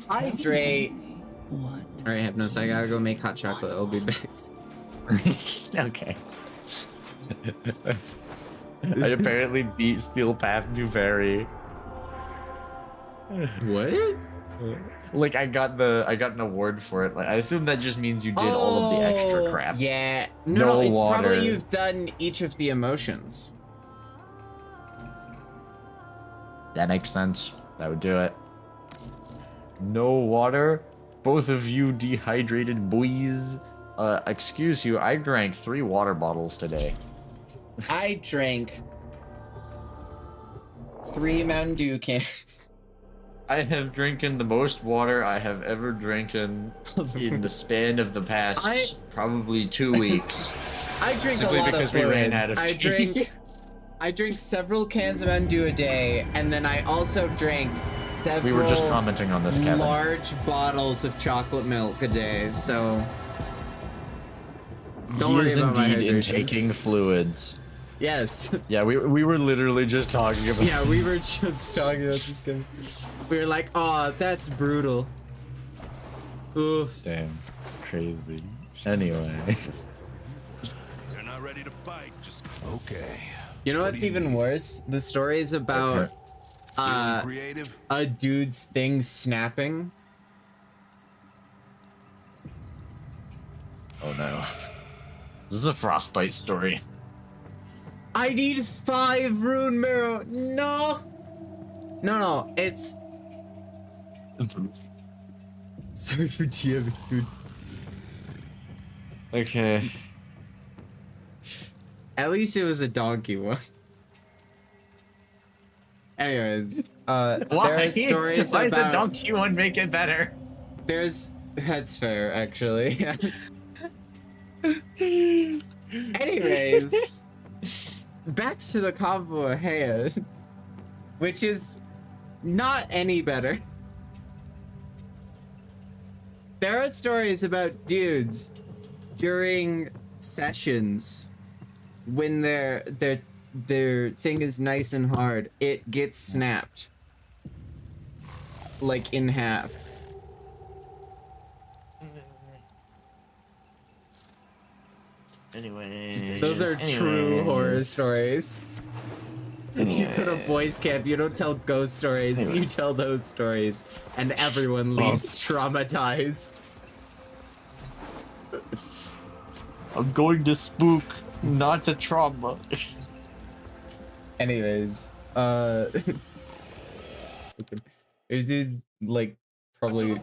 Hydrate. Alright, Hypnos, I gotta go make hot chocolate. I'll be back. Okay. I apparently beat Steel Path to Fairy. What? Like I got an award for it. Like I assume that just means you did all of the extra crap. Yeah. No, it's water. probably you've done each of the emotions. That makes sense. That would do it. No water? Both of you dehydrated boys. Excuse you, I drank 3 water bottles today. I drank 3 Mountain Dew cans. I have drinking the most water I have ever drinking in the span of the past probably 2 weeks. I drink Simply a lot because of we ran out fluids. of tea. I drink several cans of Mountain Dew a day, and then I also drink several We were just commenting on this, Kevin. large bottles of chocolate milk a day, so don't He worry is about my indeed hydration. intaking fluids. Yes. Yeah, we were literally just talking about. Yeah, we were just talking about this game. We were like, oh, that's brutal. Oof. Damn. Crazy. Anyway. You're not ready to fight, just okay. You know what's even worse? The story is about a dude's thing snapping. Oh no. This is a frostbite story. I need 5 rune marrow. No. No, it's. Sorry for DMing, dude. Okay. At least it was a donkey one. Anyways, there are stories Why about. does the donkey one make it better? That's fair, actually. Anyways, back to the combo at hand, which is not any better. There are stories about dudes during sessions when their thing is nice and hard, it gets snapped like in half. Anyway. Those are true horror stories. You put a voice camp, you don't tell ghost stories, you tell those stories, and everyone leaves traumatized. I'm going to spook, not to trauma. Anyways, it did like probably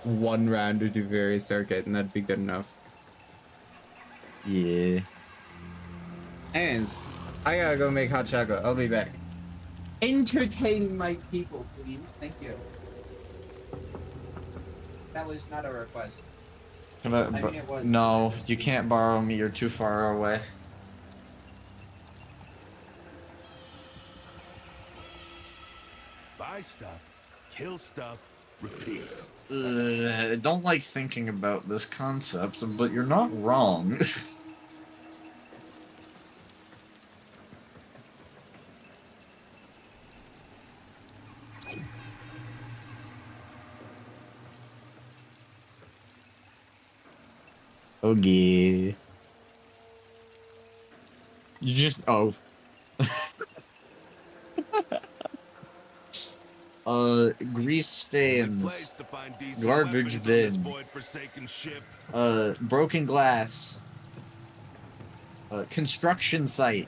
1 round to do various circuit, and that'd be good enough. Yeah. Anyways, I gotta go make hot chocolate. I'll be back. Entertain my people, please. Thank you. That was not a request. Can I mean, it was. No, you can't borrow me. You're too far away. Buy stuff, kill stuff, repeat. I don't like thinking about this concept, but you're not wrong. Okay. You just grease stains, garbage bin, broken glass, construction site.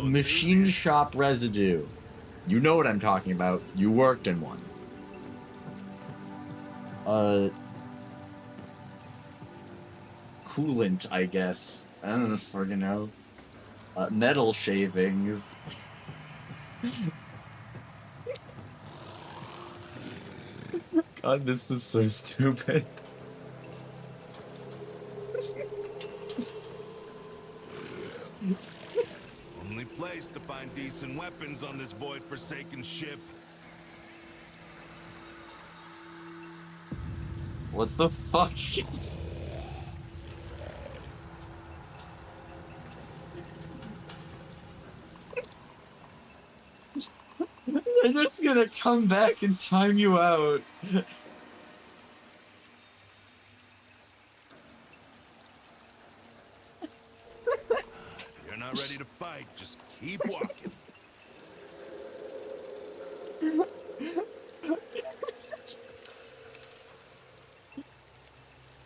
Machine shop residue. You know what I'm talking about. You worked in one. Coolant, I guess. I don't know if we're gonna know. Metal shavings. God, this is so stupid. Only place to find decent weapons on this void-forsaken ship. What the fuck? They're just gonna come back and time you out. If you're not ready to fight, just keep walking.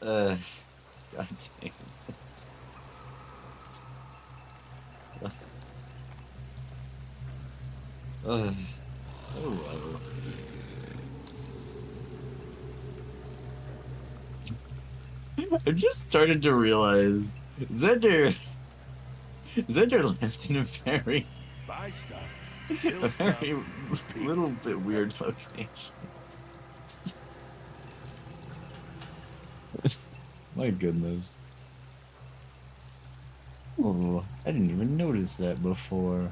God damn. Oh, well. I just started to realize Zender lived in a very Buy stuff. a very little bit weird location. My goodness. Oh, I didn't even notice that before.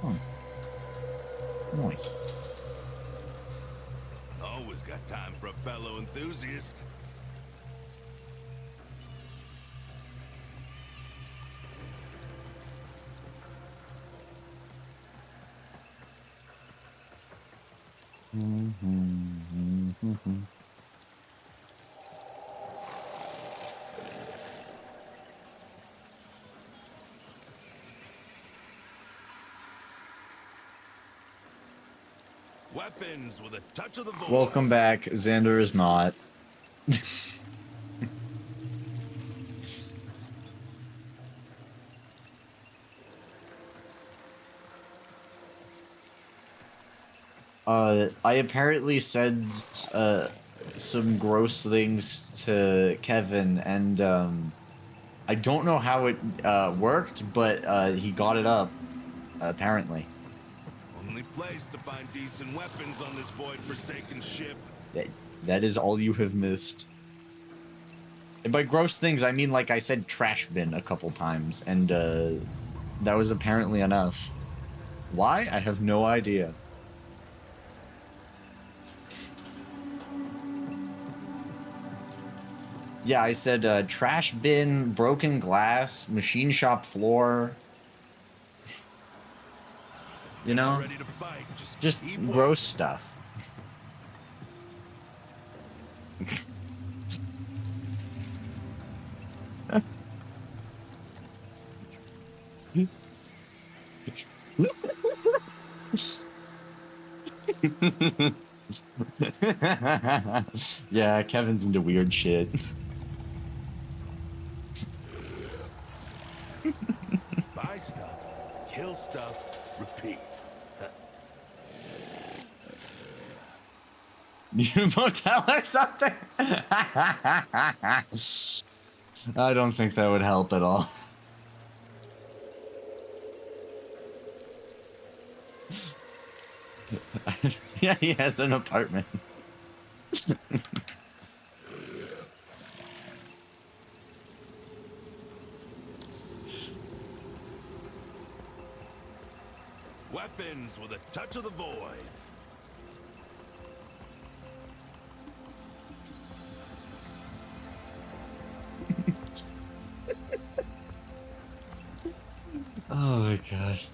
Huh. Nice. Always got time for a fellow enthusiast. Weapons with a touch of the void. Welcome back. Xander is not. I apparently said some gross things to Kevin, and I don't know how it worked, but he got it up, apparently. Only place to find decent weapons on this void-forsaken ship. That is all you have missed. And by gross things, I mean, like I said, trash bin a couple times, and that was apparently enough. Why? I have no idea. Yeah, I said trash bin, broken glass, machine shop floor. You know? Just gross stuff. Yeah, Kevin's into weird shit. Buy stuff, kill stuff, repeat. New motel or something? I don't think that would help at all. Yeah, he has an apartment. Weapons with a touch of the void. Oh my gosh.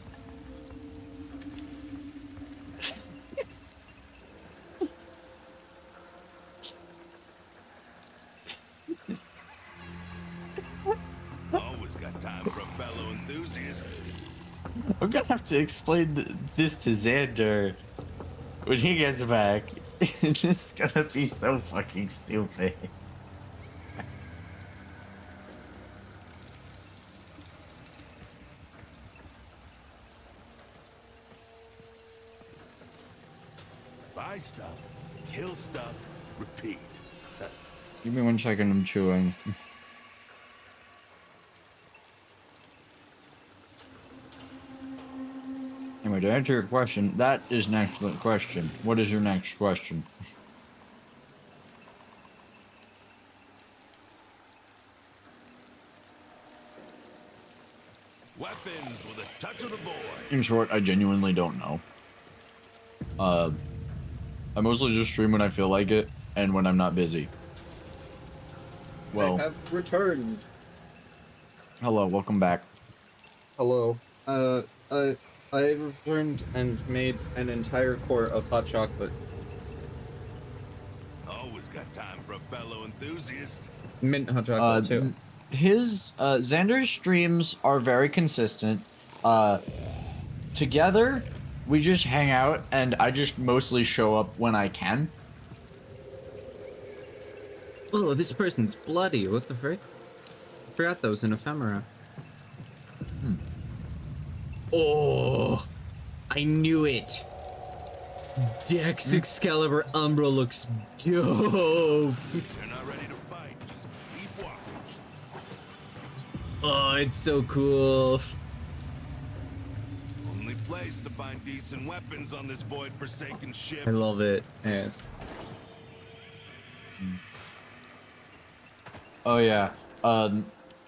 Always got time for a fellow enthusiast. I'm gonna have to explain this to Xander when he gets back. It's gonna be so fucking stupid. Buy stuff, kill stuff, repeat. Give me 1 second, I'm chewing. Anyway, to answer your question, that is an excellent question. What is your next question? Weapons with a touch of the void. In short, I genuinely don't know. I mostly just stream when I feel like it, and when I'm not busy. Well, I have returned. Hello, welcome back. Hello. I returned and made an entire quart of hot chocolate. Always got time for a fellow enthusiast. Mint hot chocolate too. Xander's streams are very consistent. Together, we just hang out, and I just mostly show up when I can. Oh, this person's bloody. What the frick? Forgot that was an ephemera. Oh, I knew it. Dex Excalibur Umbra looks dope. You're not ready to fight, just keep walking. Oh, it's so cool. Only place to find decent weapons on this void-forsaken ship. I love it. Yes. Oh yeah.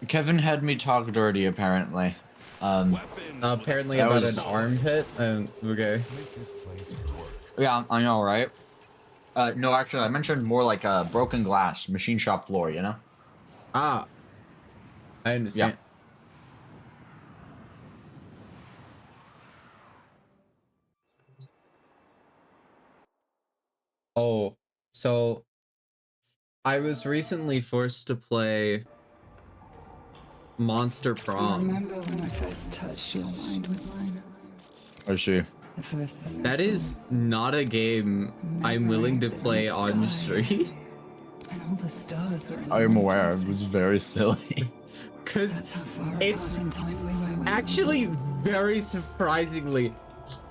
Kevin had me talk dirty apparently. Apparently that about was- an armpit. Okay. Yeah, I know, right? No, actually, I mentioned more like broken glass, machine shop floor, you know? Ah. I understand. Yeah. Oh, so I was recently forced to play Monster I Prom. remember when I first touched your mind with mine. I see. The first thing I That is saw, not a game I'm willing to play on stream. and all the stars were in I am one aware, place. it was very silly. Because That's how far it's apart in time we were when we actually very surprisingly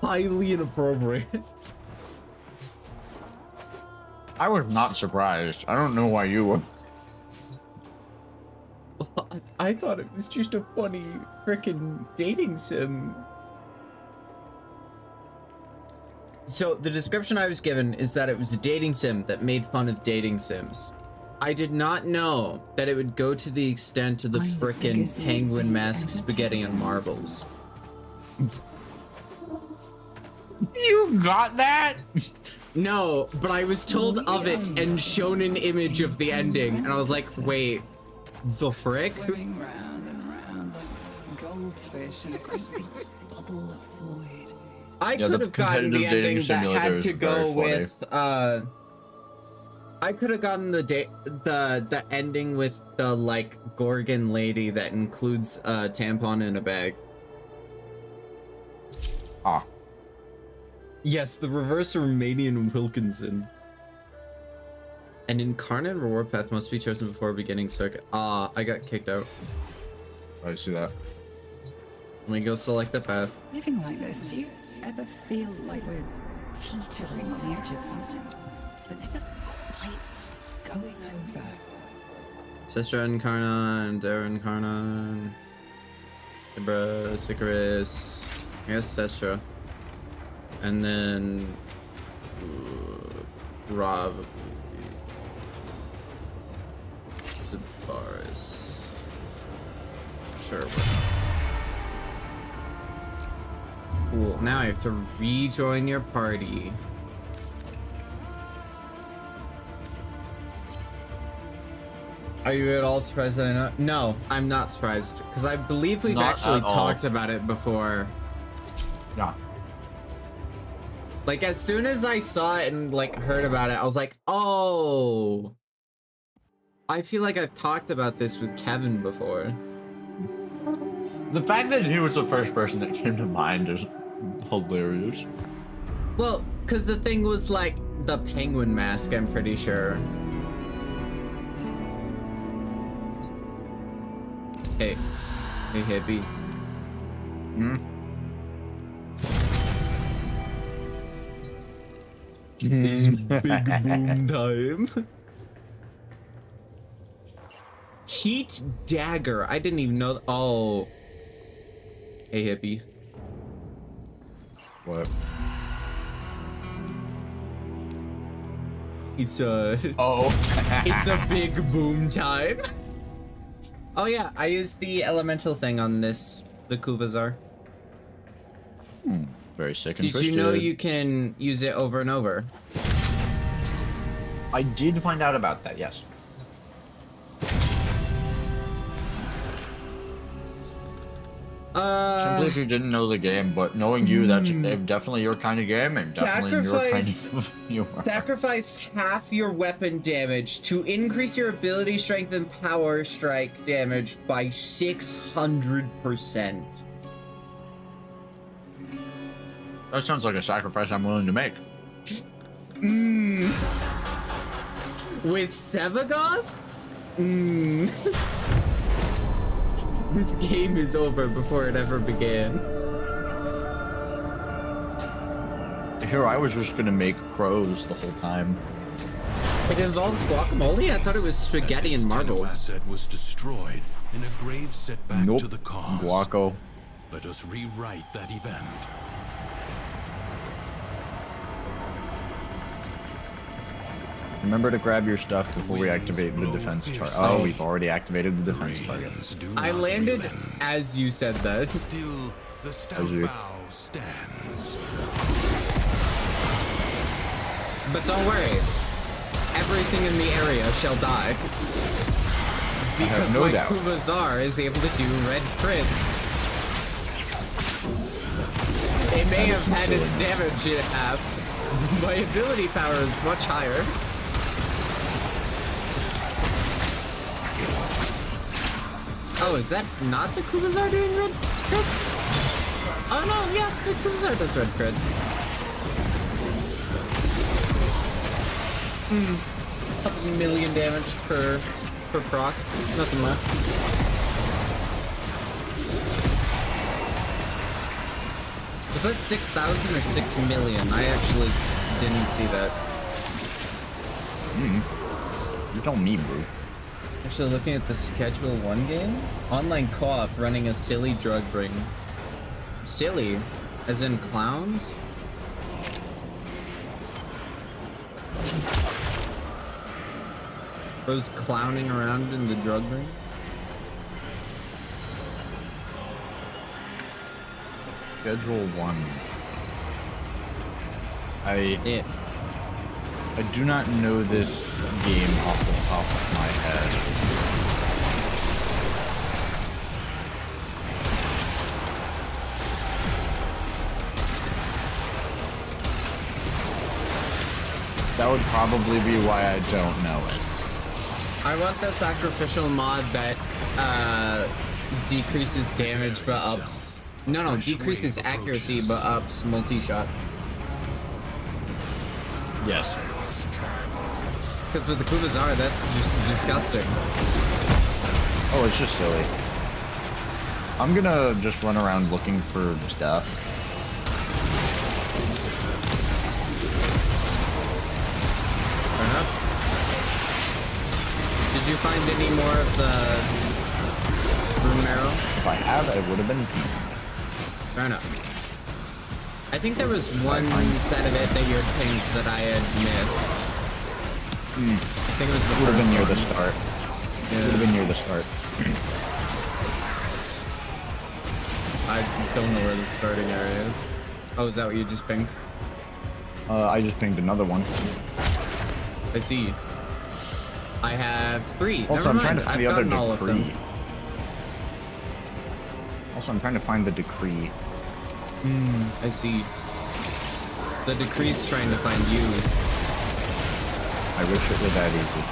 highly inappropriate. I was not surprised. I don't know why you were. I thought it was just a funny frickin' dating sim. So the description I was given is that it was a dating sim that made fun of dating sims. I did not know that it would go to the extent of the frickin' penguin mask spaghetti and marbles. You got that? No, but I was told of it and shown an image of the ending, and I was like, wait, the frick? swimming round and round like goldfish in a great big bubble of void. I Yeah, could the have gotten the competitive dating ending that simulator had is to very go funny. with I could have gotten the ending with the like Gorgon lady that includes a tampon in a bag. Ah. Yes, the reverse Romanian Wilkinson. An incarnate reward path must be chosen before beginning circuit. Ah, I got kicked out. I see that. Let me go select the path. Living like this, do you ever feel like we're teetering on the edge of something, but never quite going over? Sestra Incarnon, Dara Incarnon, Sibra, Sicarus, I guess Sestra. And then Rob, Sibaris. Sure. Cool. Now I have to rejoin your party. Are you at all surprised that I know? No, I'm not surprised. Because I believe we've Not actually at all. talked about it before. Yeah. Like, as soon as I saw it and, like, heard about it, I was like, oh. I feel like I've talked about this with Kevin before. The fact that he was the first person that came to mind is hilarious. Well, because the thing was, like, the penguin mask, I'm pretty sure. Hey. Hey, hippie. Hmm? It's big boom time. Heat dagger. I didn't even know. Oh. Hey, hippie. What? It's a. Oh. It's a big boom time. Oh yeah, I used the elemental thing on this, the Kuvazar. Very sick and Did you know twisted. you can use it over and over? I did find out about that, yes. Simply if you didn't know the game, but knowing you, that's definitely your kind of game and definitely your kind of humor. Sacrifice half your weapon damage to increase your ability, strength, and power strike damage by 600%. That sounds like a sacrifice I'm willing to make. With Sevagoth? This game is over before it ever began. Here, I was just gonna make crows the whole time. It involves guacamole? I thought it was spaghetti and marbles. Asset was destroyed in a grave setback Nope. to the cause. Guaco. Let us rewrite that event. Remember to grab your stuff before we activate the defense target. Oh, we've already activated the defense target. I landed as you said that. Still, the stout As you. bow stands. But don't worry. Everything in the area shall die. Because no my doubt. Kubazar is able to do red crits. It may have had its damage halved. My ability power is much higher. Oh, is that not the Kubazar doing red crits? Oh no, yeah, the Kubazar does red crits. Couple million damage per proc. Nothing much. Was that 6,000 or 6 million? I actually didn't see that. You tell me, bro. Actually, looking at the Schedule 1 game, online co-op running a silly drug ring. Silly? As in clowns? Bro's clowning around in the drug ring? Schedule 1. I do not know this game off the top of my head. That would probably be why I don't know it. I want the sacrificial mod that decreases damage but ups. No, decreases accuracy but ups multi-shot. Yes. Because with the Kubazar, that's just disgusting. Oh, it's just silly. I'm gonna just run around looking for stuff. Fair enough. Did you find any more of the room marrow? If I have, it would have been pink. Fair enough. I think there was one set of it that you had pinged that I had missed. I think it was the Would have been near one. the start. Yeah. Would have been near the start. I don't know where the starting area is. Oh, is that what you just pinged? I just pinged another one. I see. I have 3. Also, Never I'm mind. trying to find I've the other gotten all of them. decree. Also, I'm trying to find the decree. I see. The decree's trying to find you. I wish it were that easy.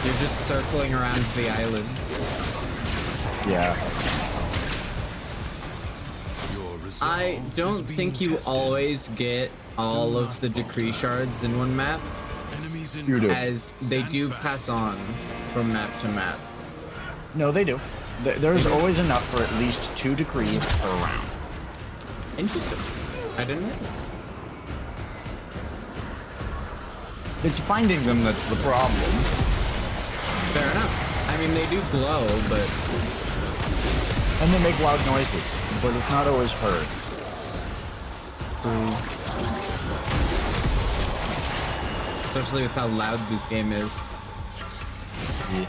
You're just circling around the island. Yeah. I don't think you always get all of the decree shards in one map. You do. As they do pass on from map to map. No, they do. There's always enough for at least 2 decrees per round. Interesting. I didn't know this. It's finding them that's the problem. Fair enough. I mean, they do glow, but... And they make loud noises, but it's not always heard. Especially with how loud this game is. Yeah.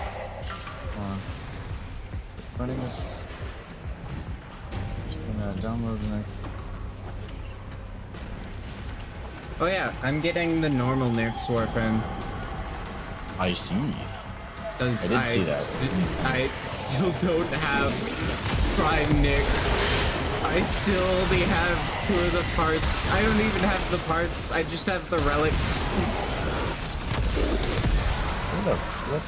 Running this. Just gonna download the next. Oh yeah, I'm getting the normal Nyx Warframe. I see. Because I did see that. I still don't have Prime Nyx. I still only have 2 of the parts. I don't even have the parts. I just have the relics. What the flip?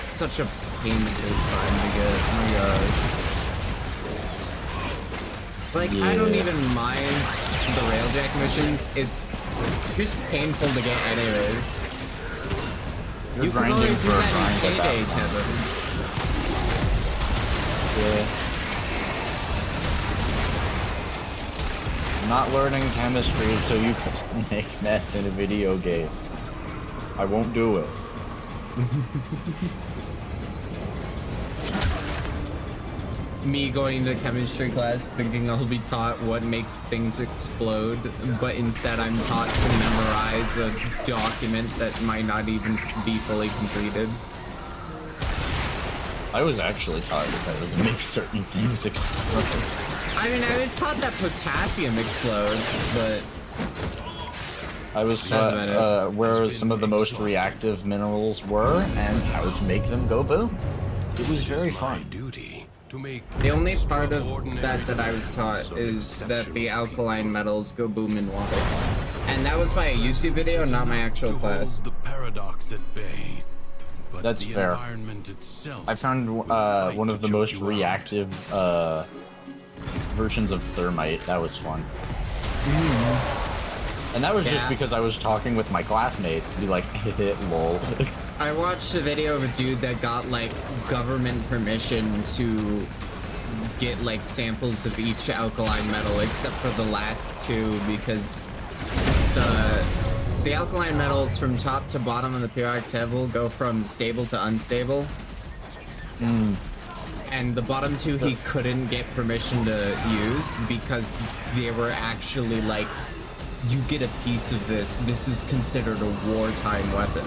Such a pain to Prime to get. Oh my gosh. Like, I don't even mind the Railjack missions. It's just painful to get anyways. You're You can grinding only do for a that grind in at Payday, that point. Kevin. Yeah. I'm not learning chemistry so you can make meth in a video game. I won't do it. Me going to chemistry class thinking I'll be taught what makes things explode, but instead I'm taught to memorize a document that might not even be fully completed. I was actually taught that to make certain things explode. I mean, I was taught that potassium explodes, but I was taught where some of the most reactive minerals were and how to make them go boom. It was very fun. the only part of that I was taught is that the alkaline metals go boom in water. And that was by a YouTube video, not my actual class. The paradox at bay. But that's the fair. Environment itself I found one of the most reactive versions of thermite. That was fun. And that was just because I was talking with my classmates, be like, lol. I watched a video of a dude that got like government permission to get like samples of each alkaline metal except for the last two, because the alkaline metals from top to bottom of the periodic table go from stable to unstable. And the bottom two he couldn't get permission to use because they were actually like, you get a piece of this. This is considered a wartime weapon.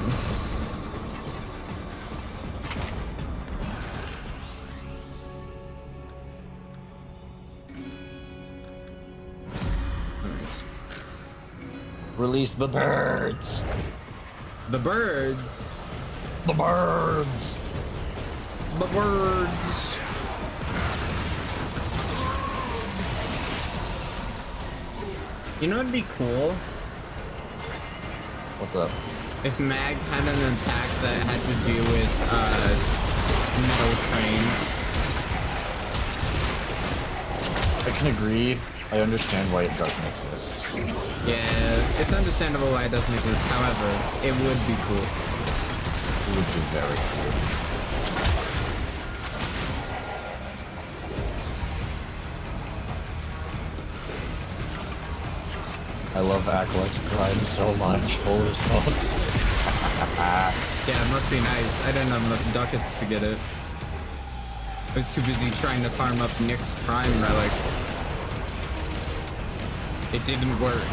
Nice. Release the birds. The birds. The birds. The birds. You know what'd be cool? What's up? If Mag had an attack that had to do with metal trains. I can agree. I understand why it doesn't exist. Yeah, it's understandable why it doesn't exist. However, it would be cool. It would be very cool. I love Acolyte's Prime so much. Holy smokes. Yeah, it must be nice. I didn't have enough ducats to get it. I was too busy trying to farm up Nick's Prime relics. It didn't work.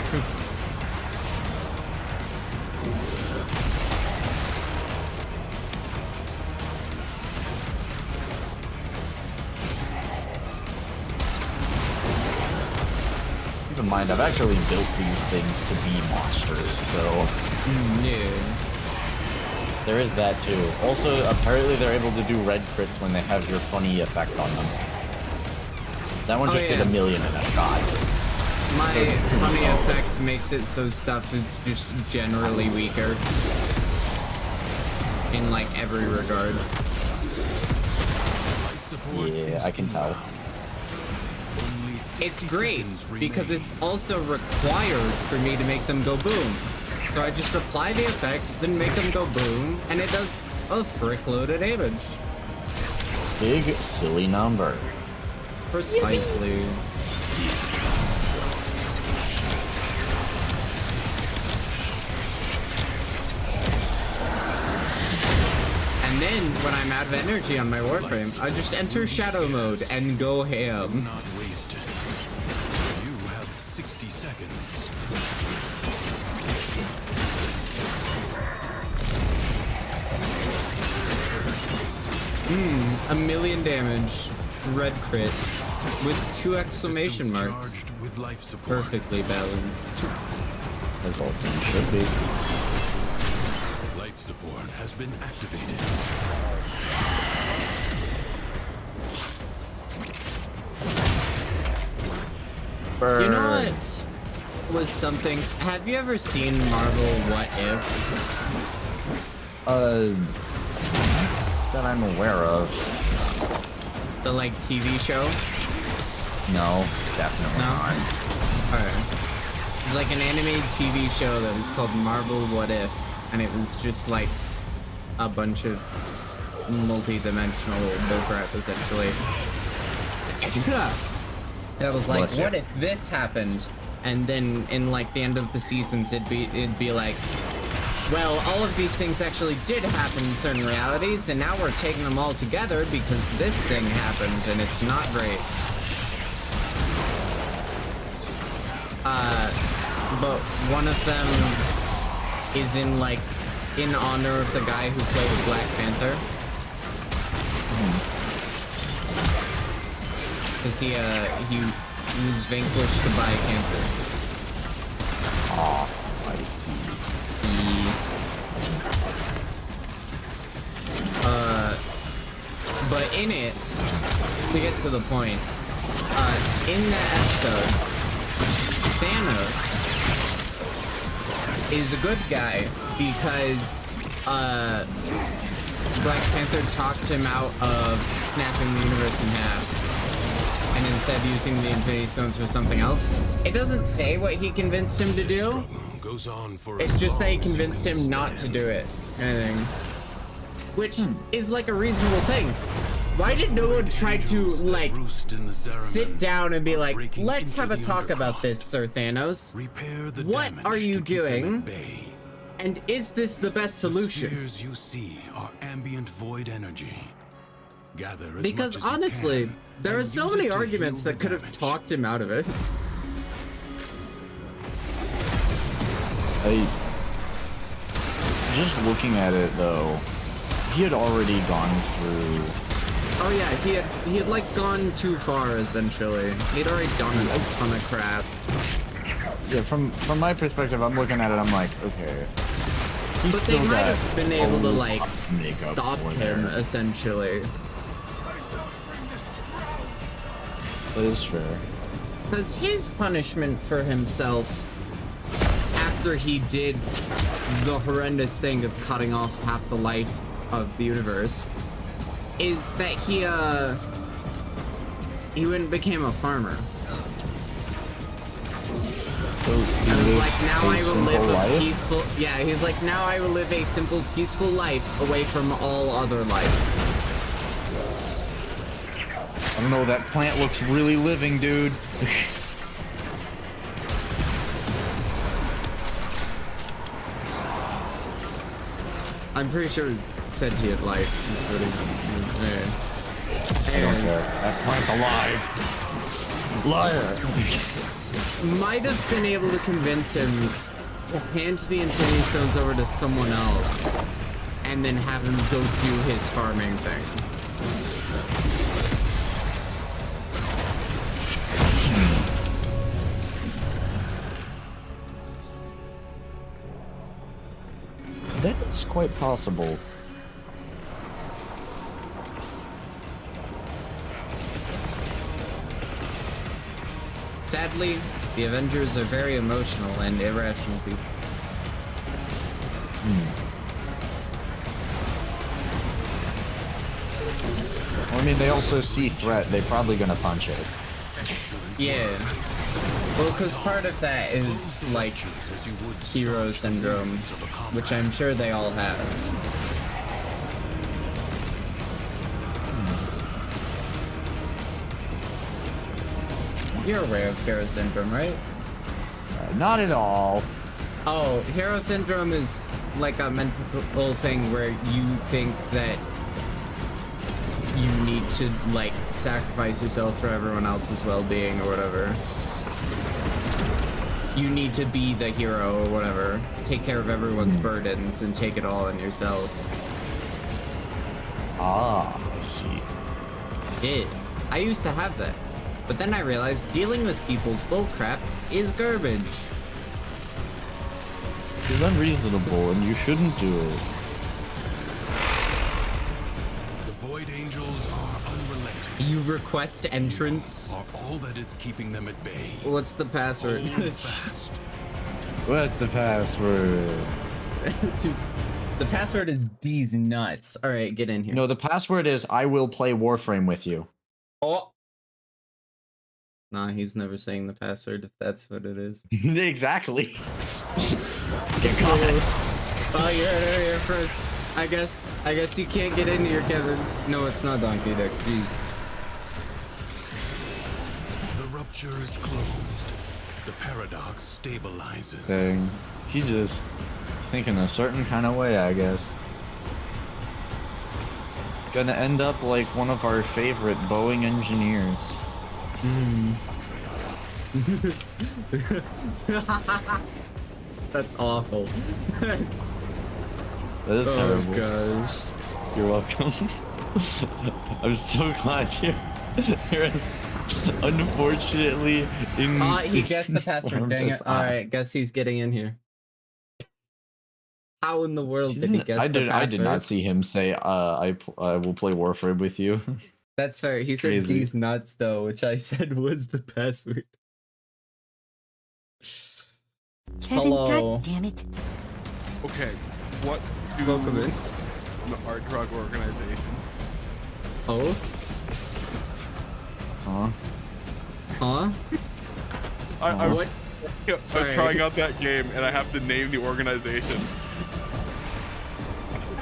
Keep in mind, I've actually built these things to be monsters, so... Yeah. There is that too. Also, apparently they're able to do red crits when they have your funny effect on them. That one just did 1 million in a shot. My funny effect makes it so stuff is just generally weaker. In like every regard. Yeah, I can tell. It's great, because it's also required for me to make them go boom. So I just apply the effect, then make them go boom, and it does a frick load of damage. Big, silly number. Precisely. And then, when I'm out of energy on my Warframe, I just enter Shadow Mode and go ham. Not wasted. You have 60 seconds. $1 million damage. Red crit. With 2 exclamation marks. With life support. Perfectly balanced. As all things should be. Life support has been activated. Birds. You know what was something? Have you ever seen Marvel What If? That I'm aware of. The like TV show? No, definitely not. Alright. It was like an animated TV show that was called Marvel What If, and it was just like a bunch of multi-dimensional bullcrap, essentially. That was like, what if this happened? And then in like the end of the seasons, it'd be like, well, all of these things actually did happen in certain realities, and now we're taking them all together because this thing happened, and it's not great. But one of them is in like, in honor of the guy who played Black Panther. Because he was vanquished by cancer. Ah, I see. But in it, to get to the point, in that episode, Thanos is a good guy because Black Panther talked him out of snapping the universe in half and instead using the Infinity Stones for something else. It doesn't say what he convinced him to do. It's just that he convinced him not to do it, kind of thing. Which is like a reasonable thing. Why did no one try to, like, sit down and be like, let's have a talk about this, Sir Thanos? What are you doing? And is this the best solution? The spheres you see are ambient void energy. Gather as because much as honestly, you can, there are and so use many it to arguments heal that the could have damage. talked him out of it. Just looking at it though, he had already gone through. Oh yeah, he had like gone too far essentially. He'd already done a ton of crap. Yeah, from my perspective, I'm looking at it. I'm like, okay. He's But still they might got have been able to like makeup stop for him there. essentially. That is fair. Because his punishment for himself, after he did the horrendous thing of cutting off half the life of the universe, is that he went and became a farmer. So he And was lived like, now a I will simple live a life? peaceful. Yeah, he's like, now I will live a simple, peaceful life away from all other life. I don't know. That plant looks really living, dude. I'm pretty sure it's sentient life is what I don't Anyways, care. That plant's alive. Liar. might have been able to convince him to hand the Infinity Stones over to someone else and then have him go do his farming thing. That is quite possible. Sadly, the Avengers are very emotional and irrational people. Well, I mean, they also see threat. They're probably gonna punch it. Yeah. Well, because part of that is, like, hero syndrome, which I'm sure they all have. You're aware of hero syndrome, right? Not at all. Oh, hero syndrome is like a mental thing where you think that you need to, like, sacrifice yourself for everyone else's well-being or whatever. You need to be the hero or whatever. Take care of everyone's burdens and take it all on yourself. Ah, I see. I used to have that. But then I realized dealing with people's bullcrap is garbage. It's unreasonable, and you shouldn't do it. The Void Angels are unrelenting. You request entrance. Are all that is keeping them at bay. What's the password? What's the password? The password is D's nuts. All right, get in here. No, the password is I will play Warframe with you. Oh. Nah, he's never saying the password if that's what it is. Exactly. Get caught. Oh, you heard it here first. I guess you can't get in here, Kevin. No, it's not Donkey Dick. Jeez. The rupture is closed. The paradox stabilizes. Dang. He just thinking a certain kind of way, I guess. Gonna end up like one of our favorite Boeing engineers. That's awful. That is terrible. Gosh. You're welcome. I'm so glad you're unfortunately in. He guessed the password. Dang it! All right, guess he's getting in here. How in the world did he guess the password? I did not see him say, I will play Warframe with you. That's fair. He said Crazy. D's nuts though, which I said was the password. Kevin, Hello. God damn it. Okay, what do Welcome in. our drug organization? Oh? Huh? Huh? I'm What? Sorry. trying out that game and I have to name the organization.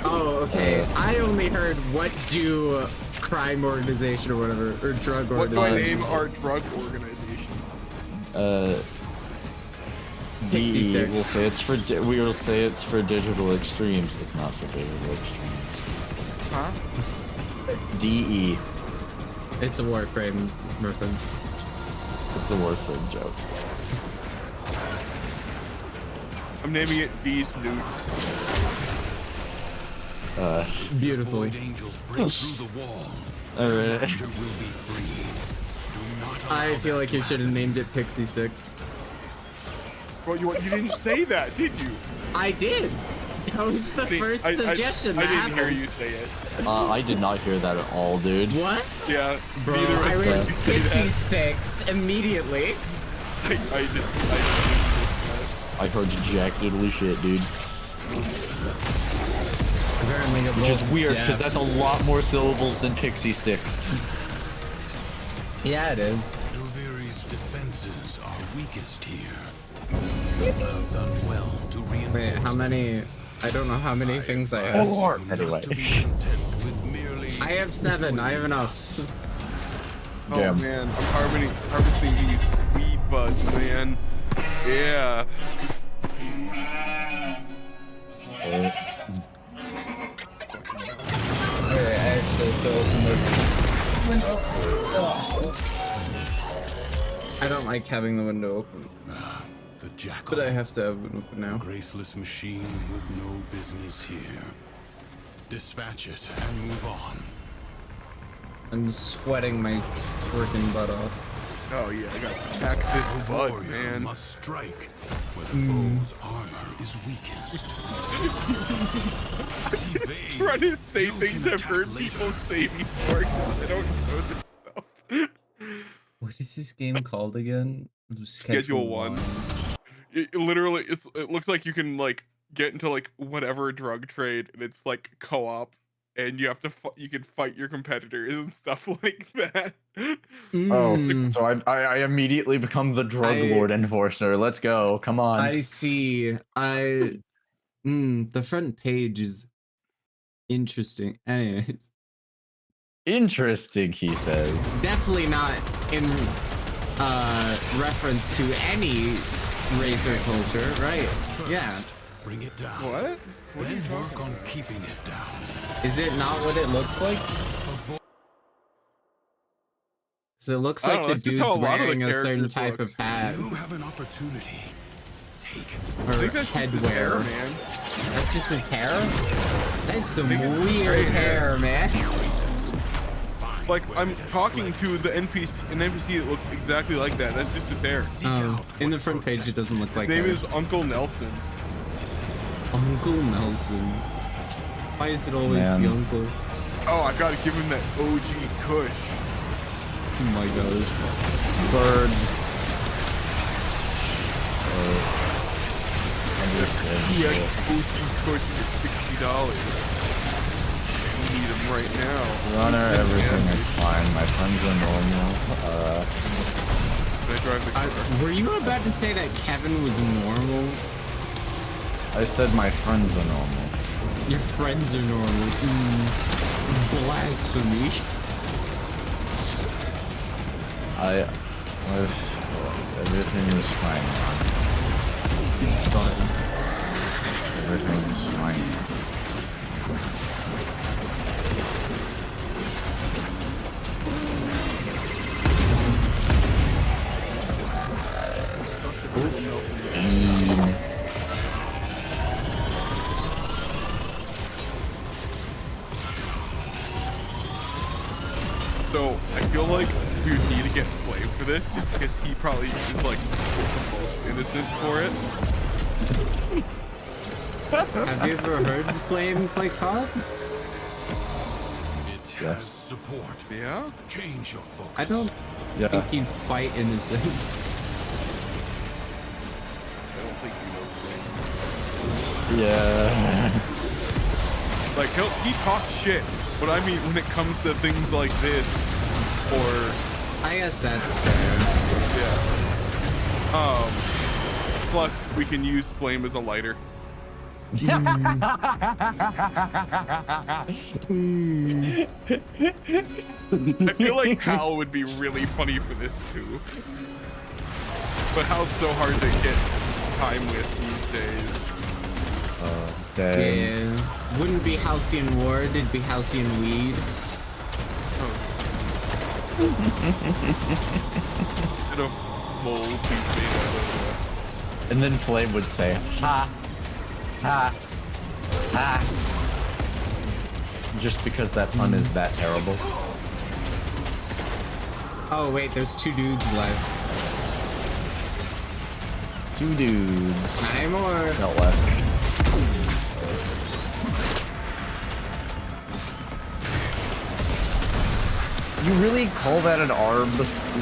Oh, okay. I only heard what do crime organization or whatever, or drug What do I organization. name our drug organization? Pixie DE. Six. We will say it's for digital extremes. It's not for digital extremes. Huh? DE. It's a Warframe reference. It's a Warframe joke. I'm naming it These Newts. Beautifully. Angels break through the wall. Alright. Master will be free. Do not allow I feel them like to you should have happen. named it Pixie 6. Well, you didn't say that, did you? I did. That was the first suggestion I that didn't hear happened. you say it. I did not hear that at all, dude. What? Yeah, Bro, neither I of read us did Pixie that. Sticks immediately. I heard jack diddly shit, dude. Apparently, Which is weird, because that's a lot more syllables than Pixie Sticks. Yeah, it is. Duviri's defenses are weakest here. You have done well to reinforce. Wait, how many? I don't know how many things I have. Anyway. I have 7. I have enough. Oh Damn. man, I'm harvesting these weed buds, man. Yeah. Alright, I actually have to open the window. I don't like having the window open. The jackal. But I have to have it open now. Graceless machine with no business here. Dispatch it and move on. I'm sweating my freaking butt off. Oh yeah, I got packed this bud, Warrior man. must strike where the foe's armor is weakest. Trying to say things I've heard people say before 'cause I don't know this stuff. What is this game called again? Schedule 1. It literally, it looks like you can like get into like whatever drug trade, and it's like co-op, and you have to you can fight your competitors and stuff like that. Oh, so I immediately become the drug lord enforcer. Let's go. Come on. I see. The front page is interesting. Anyways. Interesting, he says. Definitely not in reference to any racer culture, right? Yeah. Bring it down. What? Then work on keeping it down. Is it not what it looks like? So it looks I don't like know, the that's just how dude's a lot of the wearing a certain characters type look. of hat. You have an opportunity. Take it. I Or think that's just his hair, headwear. man. That's just his hair? That's some think it's weird straight hair. hair, man. Like I'm talking to the NPC, an NPC that looks exactly like that. That's just his hair. In the front page, it doesn't look like His name that. is Uncle Nelson. Uncle Nelson. Why is it always Man. the uncle? Oh, I gotta give him that OG Kush. Oh my gosh. Bird. Yeah, OG Kush for $60. We need him right now. Runner, everything is fine. My friends are normal. Can I drive the car? Were you about to say that Kevin was normal? I said my friends are normal. Your friends are normal. Blasphemy. Everything is fine. It's fine. Everything is fine. So I feel like we would need to get Flame for this, just because he probably is like the most innocent for it. Have you ever heard Flame play COD? It has support. Yeah? Change your focus. I don't think he's quite innocent. I don't think you know Flame. Yeah. Like he talks shit, but I mean when it comes to things like this, or I guess that's fair. Yeah. Plus we can use Flame as a lighter. I feel like Hal would be really funny for this too. But Hal's so hard to get time with these days. Yeah. Wouldn't be Halcyon Ward, it'd be Halcyon Weed. Instead of mold he's made out of. And then Flame would say, ha, ha, ha. Just because that pun is that terrible. Oh wait, there's 2 dudes left. 2 dudes. 9 more. Not left. You really call that an arm?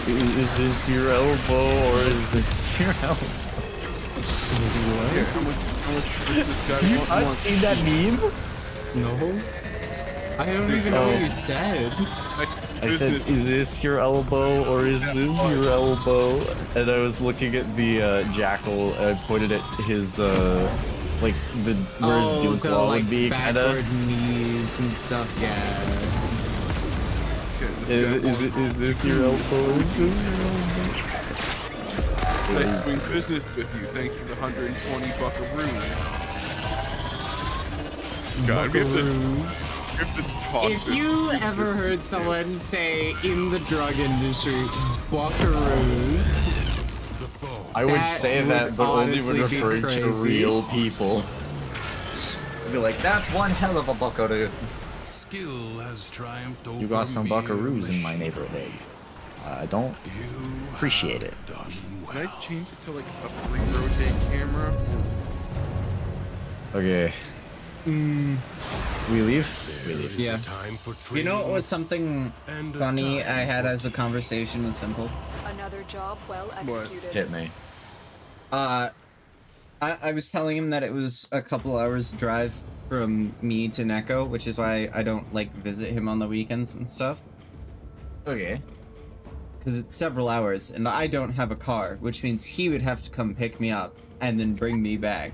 Is this your elbow or is this your elbow? You not seen that meme? No. I don't even know what you said. I said, is this your elbow or is this your elbow? And I was looking at the jackal and I pointed at his like where his doom claw would be kinda. Knees and stuff, yeah. Is this your elbow? Is this your elbow? Nice doing business with you. Thanks for the 120 buckaroos. God, we have to talk If you ever heard someone say in the drug industry, buckaroos, I would say that, but only when referring to real people. I'd be like, that's one hell of a buckaroo. Skill has triumphed over You got some mere buckaroos in my neighborhood. I don't appreciate it. Can I change it to like a free rotate camera? Okay. We leave? We leave. Yeah. You know what was something funny I had as a conversation with Simple? Another job well executed. Hit me. I was telling him that it was a couple hours drive from me to Neko, which is why I don't like visit him on the weekends and stuff. Okay. Because it's several hours, and I don't have a car, which means he would have to come pick me up and then bring me back.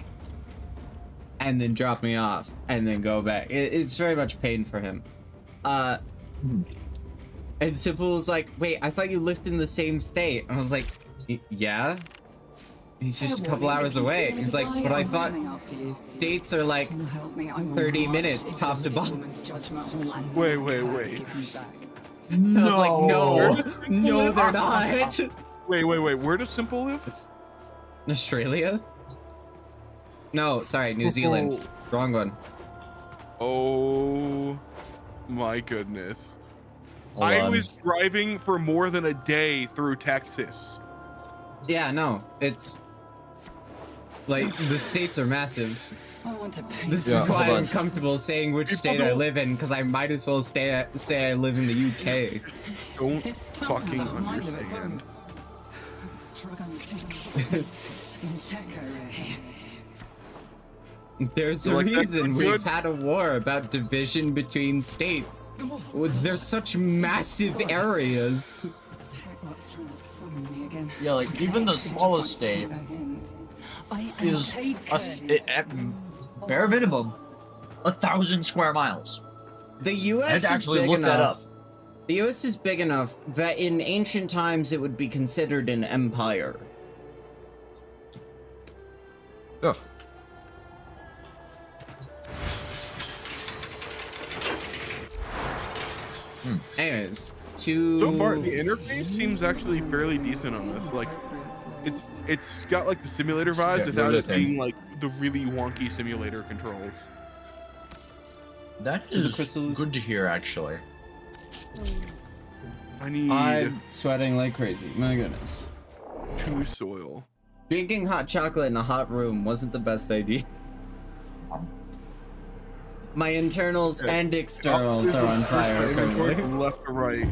And then drop me off, and then go back. It's very much pain for him. And Simple was like, wait, I thought you lived in the same state. And I was like, yeah? He's just a couple hours away. He's like, but I thought states are like 30 minutes top to bottom. Wait. I was like, no, they're not. Wait. Where does Simple live? Australia? No, sorry, New Zealand. Wrong one. Oh my goodness. Hold I on. was driving for more than a day through Texas. Yeah, no, it's like the states are massive. I want to pay. This is why I'm comfortable saying which state I live in, because I might as well say I live in the UK. Don't fucking understand. There's a reason we've had a war about division between states. There's such massive areas. Yeah, like even the smallest state is at bare minimum 1,000 square miles. The U.S. I'd is actually big look that enough. up. The U.S. is big enough that in ancient times it would be considered an empire. Ugh. Anyways, So far, the interface seems actually fairly decent on this. Like, it's got like the simulator vibes Yeah, without really it being like the really wonky simulator controls. That is good to hear, actually. I'm sweating like crazy. My goodness. 2 soil. Drinking hot chocolate in a hot room wasn't the best idea. My internals and externals are on fire currently. From left to right.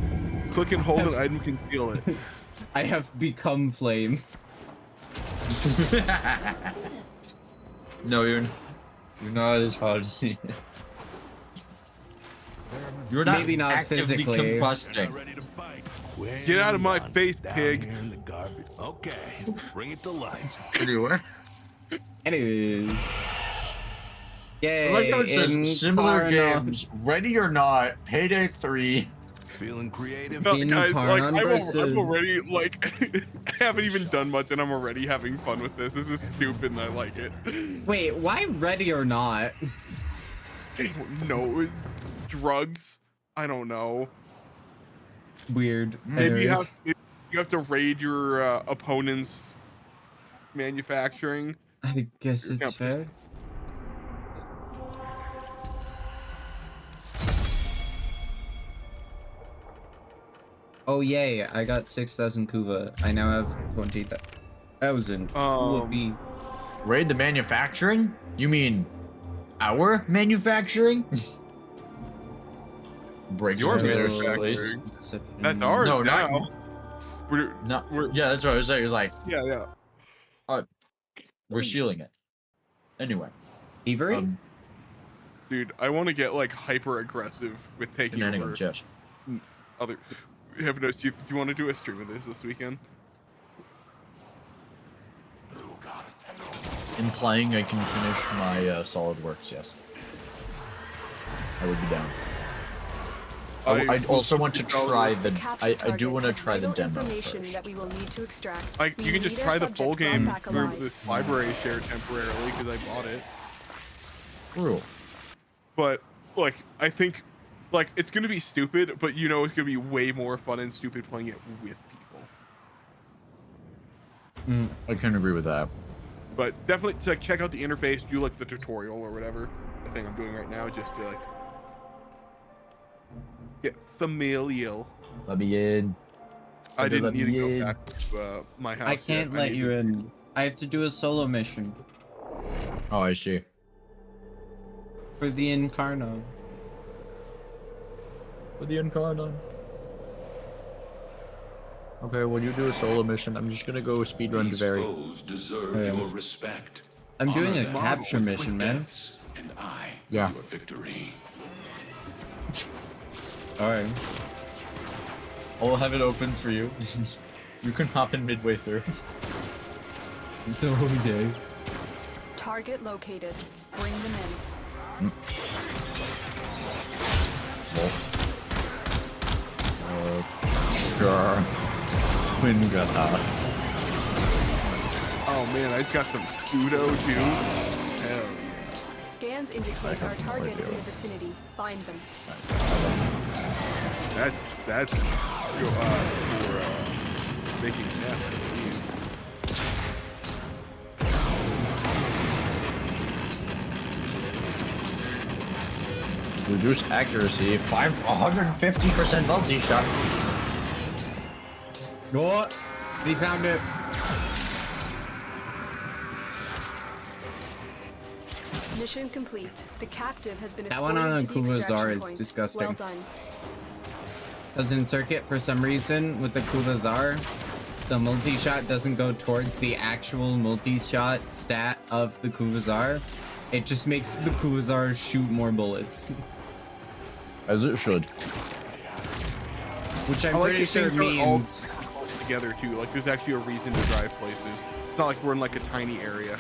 Click and hold an item, conceal it. I have become flame. No, you're not as hot as he is. You're not Maybe not actively physically. combusting. Get out of my face, pig. Okay, bring it to life. Anyway. Anyways. Yay, I like how it says similar Incarna- games, Ready or Not, Payday 3. Feeling creative? No, guys, like, Incarnon versus- I'm already, like, I haven't even done much and I'm already having fun with this. This is stupid and I like it. Wait, why ready or not? No, drugs? I don't know. Weird. Maybe you Anyways. have to raid your opponent's manufacturing. I guess it's Yep. fair. Oh yay, I got 6,000 kuva. I now have 20,000. Whoopee. Raid the manufacturing? You mean our manufacturing? Break Your your manufacturing. That's ours No, now. not. Yeah, that's what I was saying. It's like, Yeah. we're stealing it. Anyway. Thievery? Dude, I want to get like hyper aggressive with taking over Shenanigans, yes. other. Hypnos, do you want to do a stream of this weekend? Implying I can finish my SolidWorks, yes. I would be down. I also want to try the. I do want to try the demo first. That we will need to extract. Like, you can just need try our the full subject brought game back through alive. this library share temporarily because I bought it. True. But like, I think, like, it's gonna be stupid, but you know it's gonna be way more fun and stupid playing it with people. I can agree with that. But definitely, like, check out the interface, do like the tutorial or whatever. The thing I'm doing right now, just to like get familial. Let me in. I didn't Let need to me go in. back to my house. I can't yet. let need you to- in. I have to do a solo mission Oh, I see. for the Incarno. For the Incarnon. Okay, when you do a solo mission, I'm just gonna go speedrun to These very. foes deserve your respect. I'm doing Honor a them capture with mission, quick man. deaths, and I Yeah. your victory. Alright. I'll have it open for you. You can hop in midway through. Okay. Target located. Bring them in. Sure. Twin gunner. Oh man, I got some pseudo too. Hell yeah. Scans indicate our target is in the vicinity. Find them. That's for making death, I believe. Reduced accuracy, 150% multi-shot. What? He found it. Mission complete. The captive has been That escorted one on to the Akuma's extraction Zar is point. disgusting. Well done. Because in Circuit, for some reason, with the Kuvazar, the multi-shot doesn't go towards the actual multi-shot stat of the Kuvazar. It just makes the Kuvazar shoot more bullets. As it should. Which I'm I like pretty these sure things are all means... close together too. Like, there's actually a reason to drive places. It's not like we're in like a tiny area.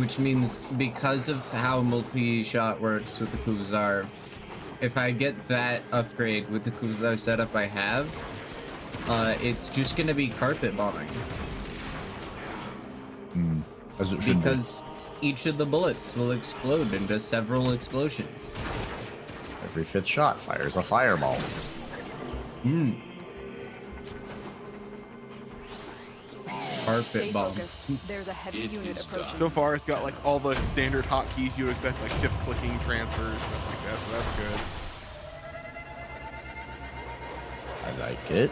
Which means because of how multi-shot works with the Kuvazar, if I get that upgrade with the Kuvazar setup I have, it's just gonna be carpet bombing. As it should because each of the bullets will explode into several explosions. Every 5th shot fires a fireball. Carpet bomb. There's a heavy unit approaching. So far, it's got like all the standard hotkeys you would expect, like shift clicking, transfers, stuff like that. So that's good. I like it.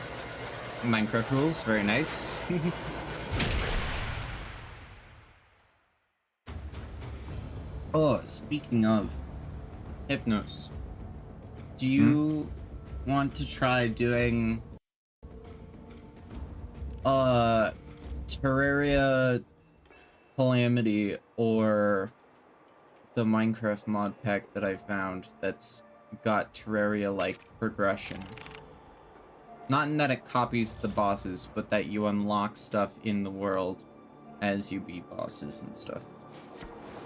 Minecraft rules, very nice. Oh, speaking of Hypnos, do you want to try doing Terraria Calamity or the Minecraft mod pack that I found that's got Terraria-like progression? Not in that it copies the bosses, but that you unlock stuff in the world as you beat bosses and stuff.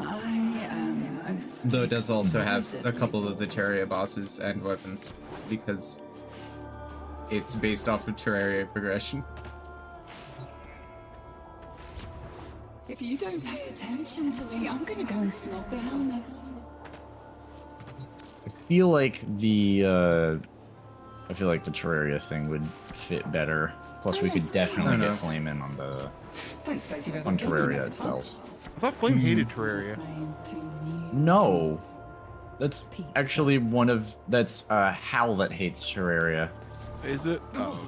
I am most. Though it does also have a couple of the Terraria bosses and weapons, because it's based off of Terraria progression. If you don't pay attention to me, I'm gonna go and snap the helmet. I feel like the Terraria thing would fit better. Plus, we could definitely get Flame in on the on Terraria itself. I thought Flame hated Terraria. No, that's actually that's Hal that hates Terraria. Is it? Oh,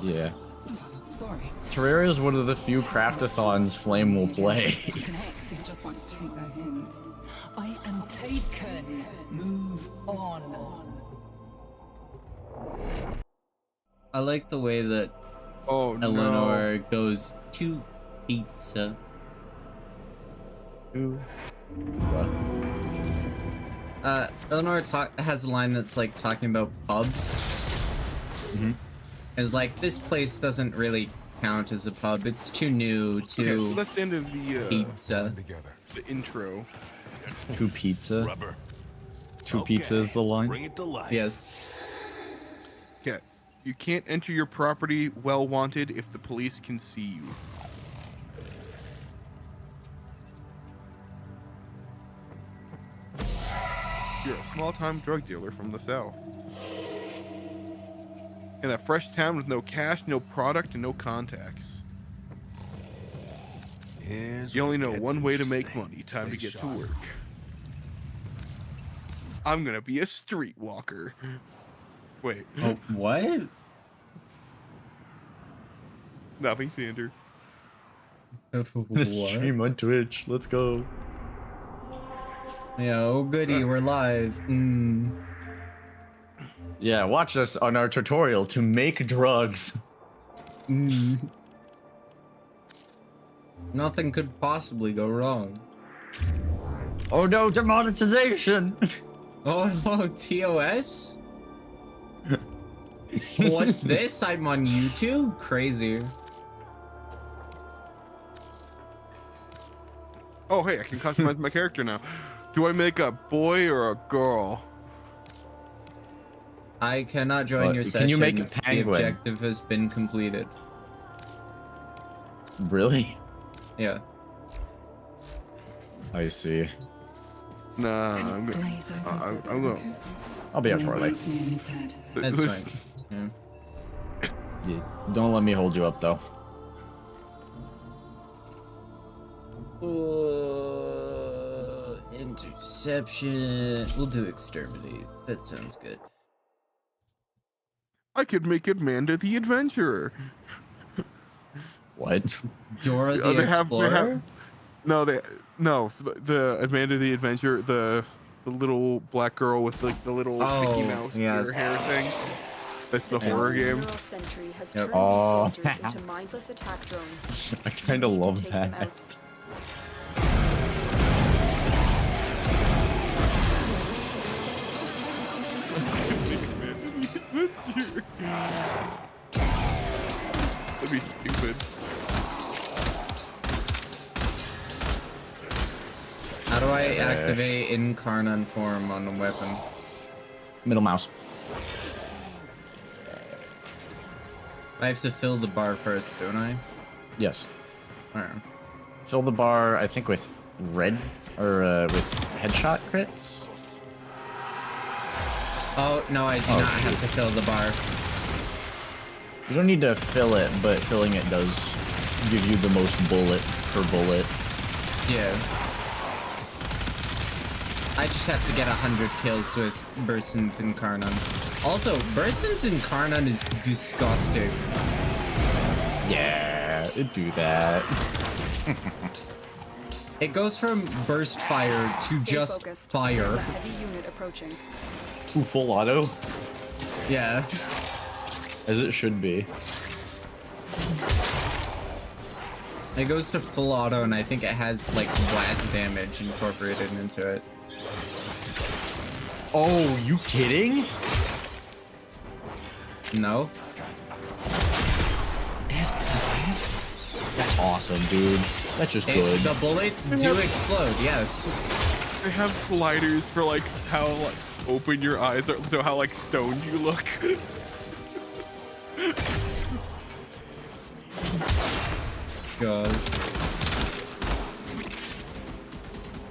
okay. Yeah. Sorry. Terraria is one of the few craftathons Flame will play. Just want to take that in. I am taken. Move on. I like the way that Eleanor goes to pizza. Eleanor has a line that's like talking about pubs. It's like, this place doesn't really count as a pub. It's too new to Okay, so that's the end of the pizza. The intro. Two pizza. Two pizza is the line. Bring it to life. Yes. Okay. You can't enter your property well wanted if the police can see you. You're a small-time drug dealer from the south. In a fresh town with no cash, no product, and no contacts. You only know one way to make money. Time to get to work. I'm gonna be a streetwalker. Wait. Oh, what? Nothing, Sander. Gonna stream on Twitch. Let's go. Yeah, oh goody, we're live. Yeah, watch us on our tutorial to make drugs. Nothing could possibly go wrong. Oh no, demonetization! Oh no, TOS? What's this? I'm on YouTube? Crazy. Oh, hey, I can customize my character now. Do I make a boy or a girl? I cannot join your session. Can you make a The penguin? objective has been completed. Really? Yeah. I see. Nah, I'm going. I'll be out shortly. That's fine. Yeah, don't let me hold you up, though. Interception. We'll do exterminate. That sounds good. I could make Amanda the Adventurer. What? Dora the Explorer? No, the Amanda the Adventurer, the little black girl with the little Mickey Mouse hair thing. That's the horror game. Sentry has turned Oh. these soldiers into mindless attack drones. I kind of love Take them that. out. That'd be stupid. do I activate Incarnon form on a weapon? Middle mouse. I have to fill the bar first, don't I? Yes. Alright. Fill the bar, I think, with red or with headshot crits. Oh no, I do not have to fill the bar. You don't need to fill it, but filling it does give you the most bullet per bullet. Yeah. I just have to get 100 kills with Burson's Incarnon. Also, Burson's Incarnon is disgusting. Yeah, it'd do that. It goes from burst fire to Stay just focused. fire. There's a heavy unit approaching. Ooh, full auto? Yeah. As it should be. It goes to full auto, and I think it has like blast damage incorporated into it. Oh, you kidding? No. That's awesome, dude. That's just good. The bullets do explode, yes. They have sliders for like how like open your eyes are, so how like stoned you look. God.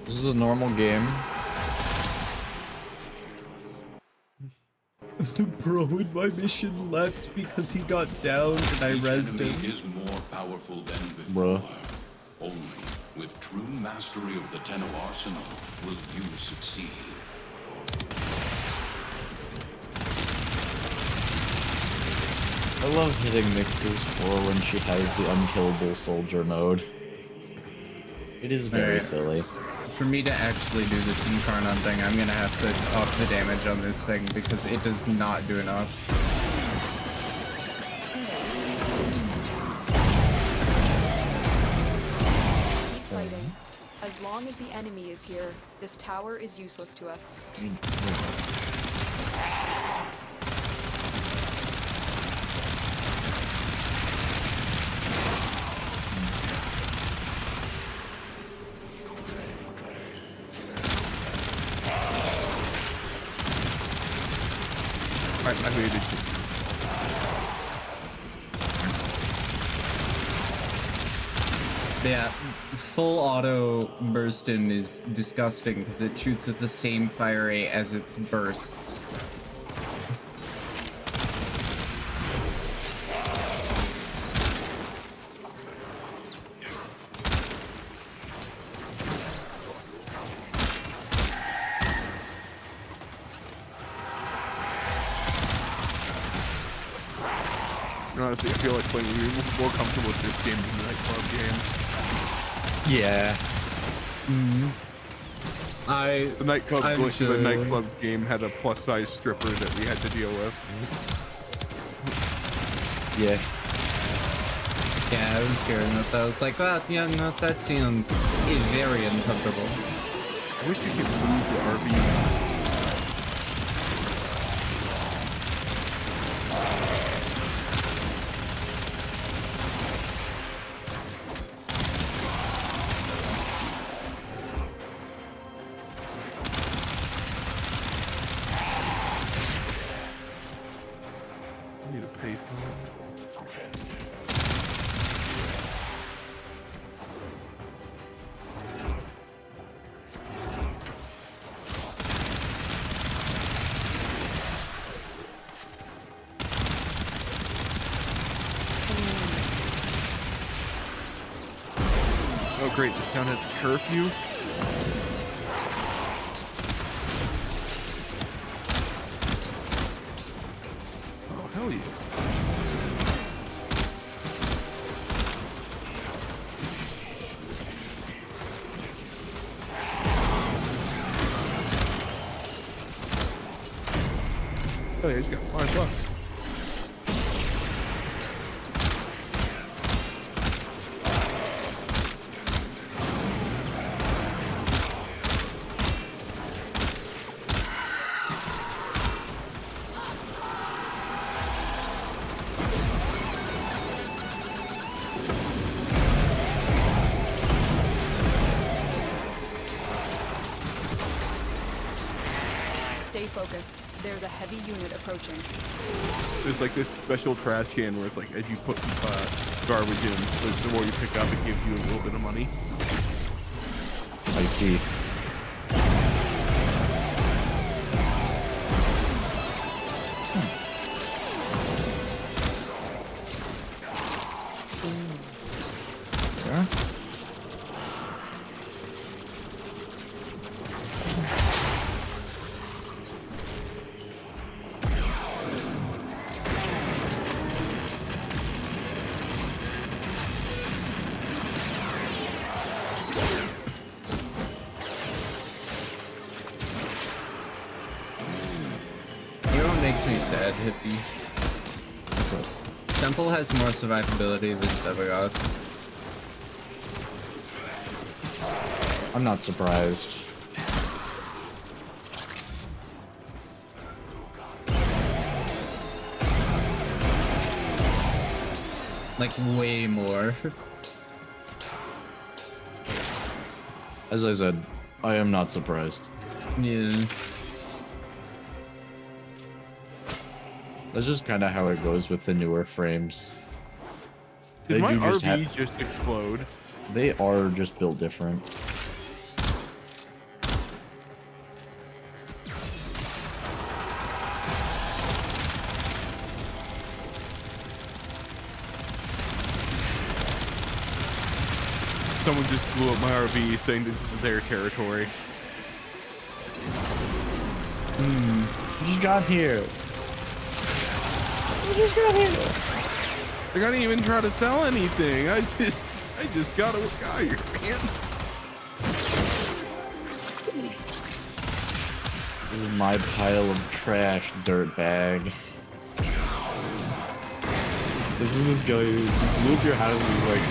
This is a normal game. The bro in my mission left because he got down and I rezzed him. Each enemy is more powerful than before. Bruh. Only with true mastery of the Tenno arsenal will you succeed. I love hitting Mix's for when she has the unkillable soldier mode. It is very silly. For me to actually do this Incarnon thing, I'm gonna have to up the damage on this thing because it does not do enough. Keep fighting. As long as the enemy is here, this tower is useless to us. I made it. Yeah, full auto burstin is disgusting because it shoots at the same fire rate as its bursts. Honestly, I feel like playing more comfortable with this game than the nightclub game. Yeah. The nightclub, I'm the sure. nightclub game had a plus-size stripper that we had to deal with. Yeah. Yeah, I was scared enough that I was like, well, yeah, no, that sounds very uncomfortable. I wish you could move the RV. I need to pay for it. Oh great, this town has a curfew? Oh hell yeah. Oh yeah, he's got $5. focused. There's a heavy unit approaching. There's like this special trash can where it's like as you put garbage in, the more you pick up, it gives you a little bit of money. I see. Yeah. Makes me sad, Hippie. Temple has more survivability than Zevagod. I'm not surprised. Like, way more. As I said, I am not surprised. Yeah. That's just kind of how it goes with the newer frames. Did my just RV just explode? They are just built different. Someone just blew up my RV saying this is their territory. You just got here. You just got here. I didn't even try to sell anything. I just got here, man. This is my pile of trash, dirtbag. This is this guy who blew up your house and he's like,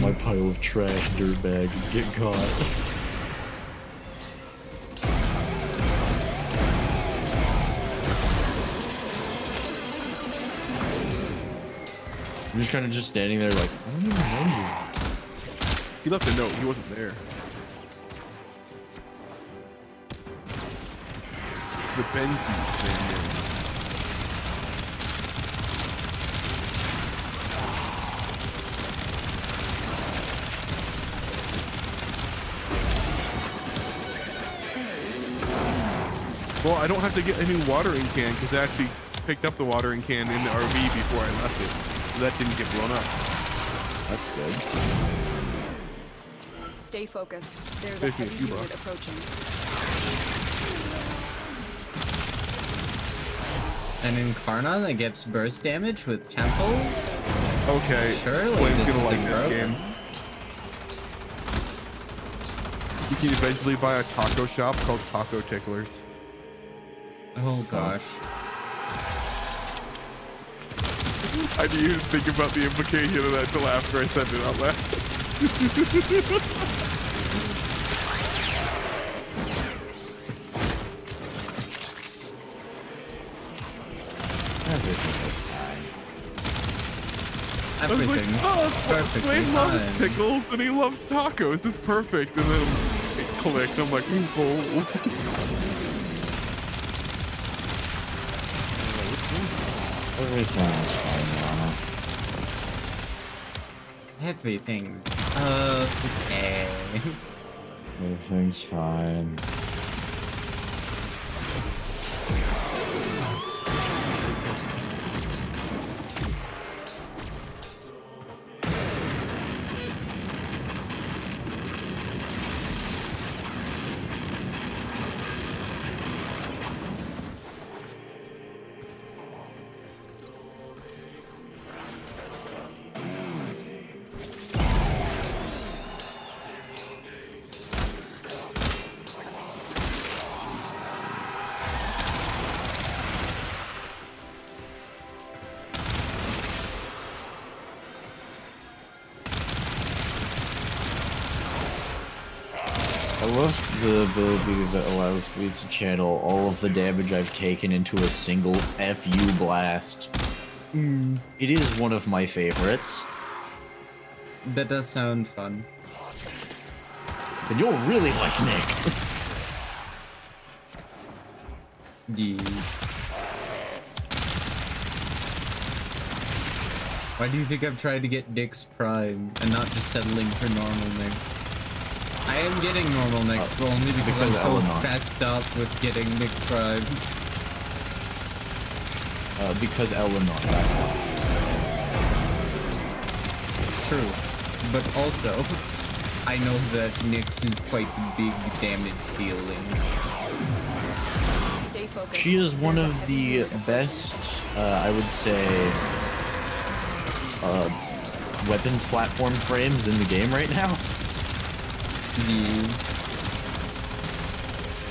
my pile of trash, dirtbag, get caught. I'm just kind of just standing there like, I don't even know you. He left a note. He wasn't there. The benzene thing. Well, I don't have to get a new watering can because I actually picked up the watering can in the RV before I left it. So that didn't get blown up. That's good. Stay focused. There's a heavy unit approaching. And in Karna that gets burst damage with Temple? Okay. Surely Flame's this gonna isn't like this broken. game. You can eventually buy a taco shop called Taco Ticklers. Oh gosh. I didn't even think about the implication of that till after I said it out loud. Everything's perfectly Wayne loves fine. pickles and he loves tacos. It's perfect. And then it clicked. I'm like, oh. Everything's fine, Lana. Everything's okay. Everything's fine. I love the ability that allows me to channel all of the damage I've taken into a single FU blast. It is one of my favorites. That does sound fun. And you'll really like Nyx. Yeah. Why do you think I'm trying to get Nyx Prime and not just settling for normal Nyx? I am getting normal Nyx, but only because I'm so fessed up with getting Nyx Prime. Because Eleanor, that's why. True. But also, I know that Nyx is quite the big damage dealing. Stay focused. She is one of the best, I would say, weapons platform frames in the game right now. Yeah.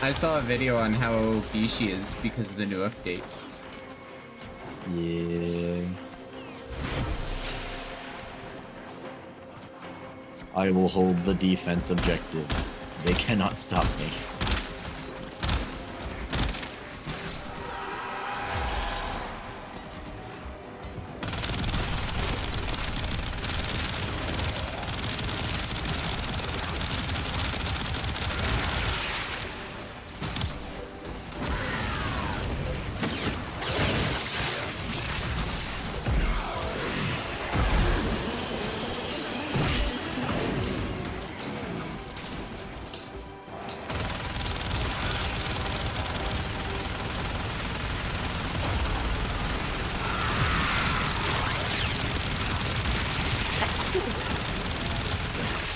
I saw a video on how OP she is because of the new update. Yeah. I will hold the defense objective. They cannot stop me.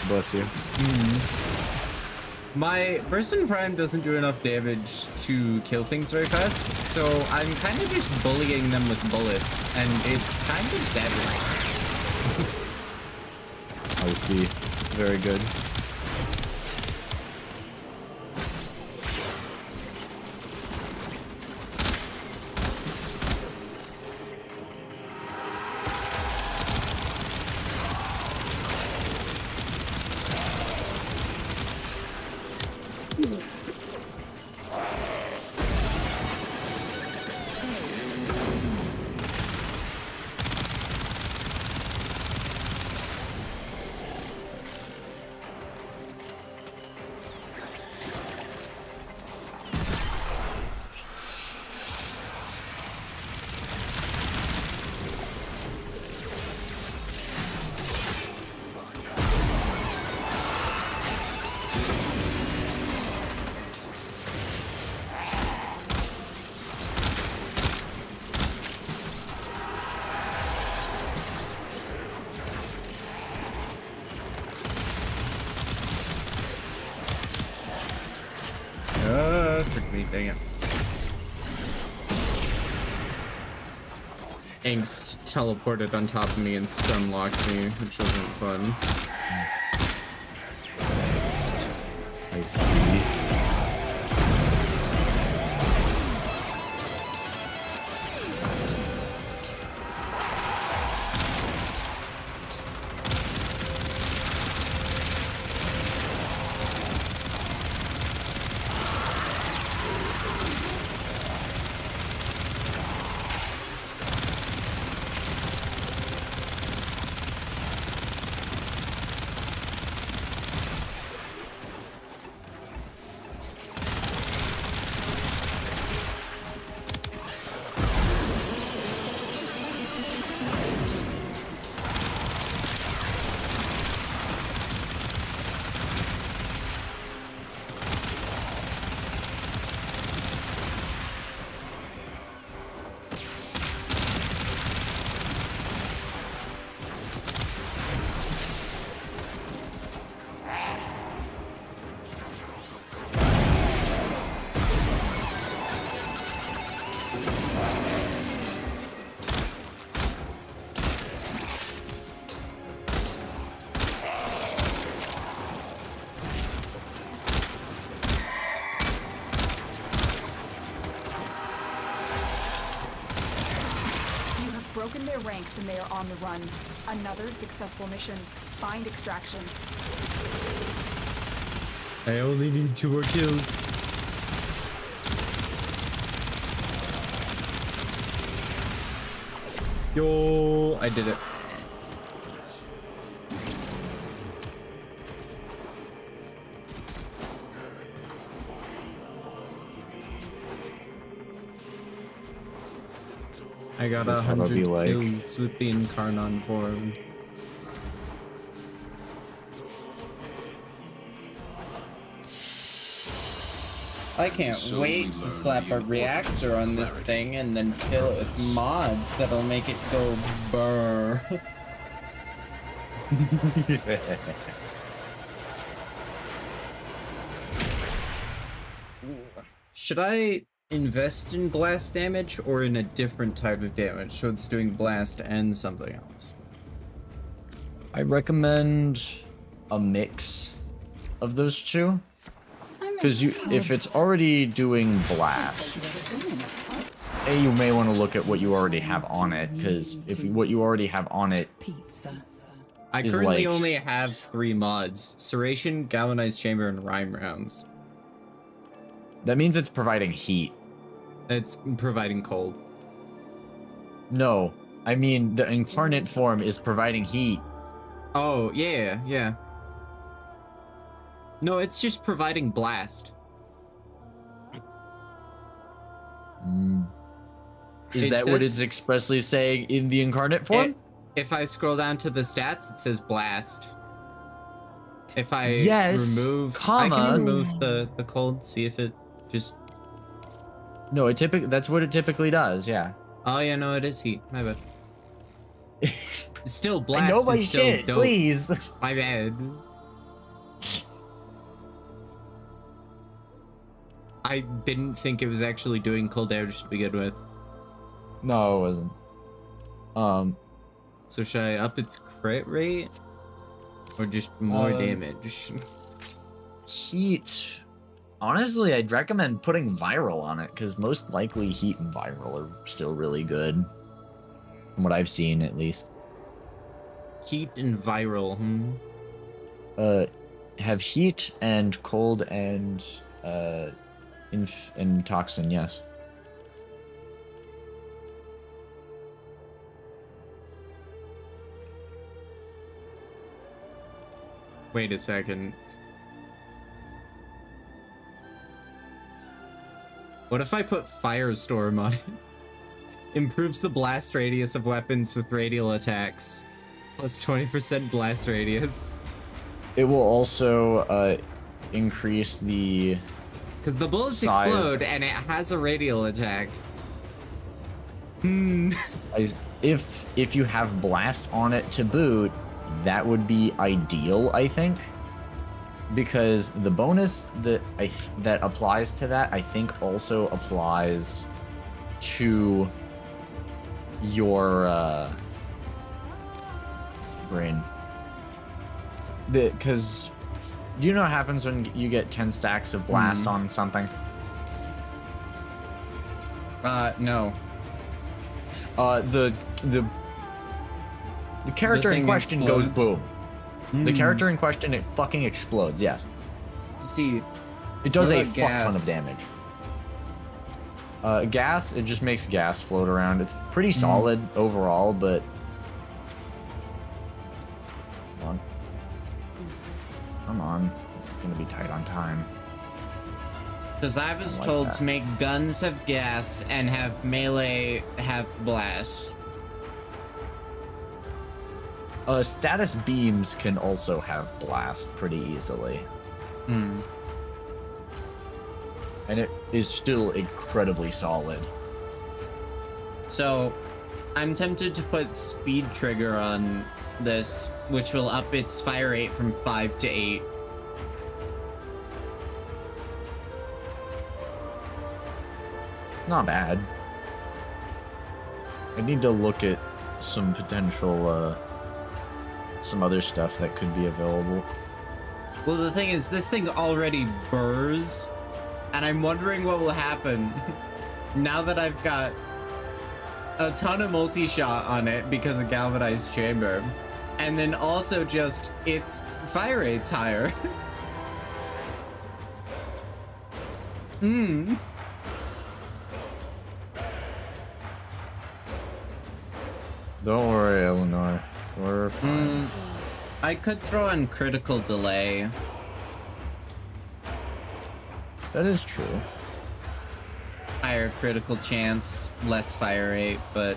Bless you. My Burst Prime doesn't do enough damage to kill things very fast, so I'm kind of just bullying them with bullets, and it's kind of savage. I see. Very good. Frick me, dang it. Angst teleported on top of me and stun locked me, which wasn't fun. Angst. I see. Broken their ranks and they are on the run. Another successful mission. Find extraction. I only need 2 more kills. Yo, I did it. I got That's how it'll 100 be like. kills with the Incarnon form. I can't So wait we to learn slap the a reactor on this clarity. thing and then fill it with mods that'll make it go burr. Should I invest in blast damage or in a different type of damage so it's doing blast and something else? I recommend a mix of those two. Because if it's already doing blast, you may want to look at what you already have on it. Because if what you already have on it I is currently like, only have 3 mods: Serration, Galvanized Chamber, and Rhyme Rounds. that means it's providing heat. It's providing cold. No, I mean the incarnate form is providing heat. Oh, yeah, yeah. No, it's just providing blast. Is It that what says- it's expressly saying in the incarnate form? If I scroll down to the stats, it says blast. If I Yes, remove, I comma. can remove the cold, see if it just... No, that's what it typically does, yeah. Oh yeah, no, it is heat. My bad. Still, I blast know my is still shit, dope. please. My bad. I didn't think it was actually doing cold damage to begin with. No, it wasn't. So should I up its crit rate? Or just more Um, damage? Heat. Honestly, I'd recommend putting viral on it, because most likely heat and viral are still really good. From what I've seen, at least. Heat and viral, Have heat and cold and, and toxin, yes. Wait a second. What if I put Firestorm on it? Improves the blast radius of weapons with radial attacks. Plus 20% blast radius. It will also, increase the... Because the bullets size. explode and it has a radial attack. If you have blast on it to boot, that would be ideal, I think, because the bonus that that applies to that, I think, also applies to your brain. Because do you know what happens when you get 10 stacks of blast on something? No. The character in thing question explodes? goes boom. The character in question, it fucking explodes, yes. See, it does what a about fuck ton gas? of damage. Gas, it just makes gas float around. It's pretty solid overall, but... Come on. Come on. This is gonna be tight on time. Because I was like told that. to make guns have gas and have melee have blast. Status beams can also have blast pretty easily. And it is still incredibly solid. So, I'm tempted to put speed trigger on this, which will up its fire rate from 5 to 8. Not bad. I need to look at some potential, some other stuff that could be available. Well, the thing is, this thing already burrs, and I'm wondering what will happen now that I've got a ton of multi-shot on it because of Galvanized Chamber, and then also just its fire rate's higher. Don't worry, Eleanor. We're fine. I could throw on critical delay. That is true. higher critical chance, less fire rate, but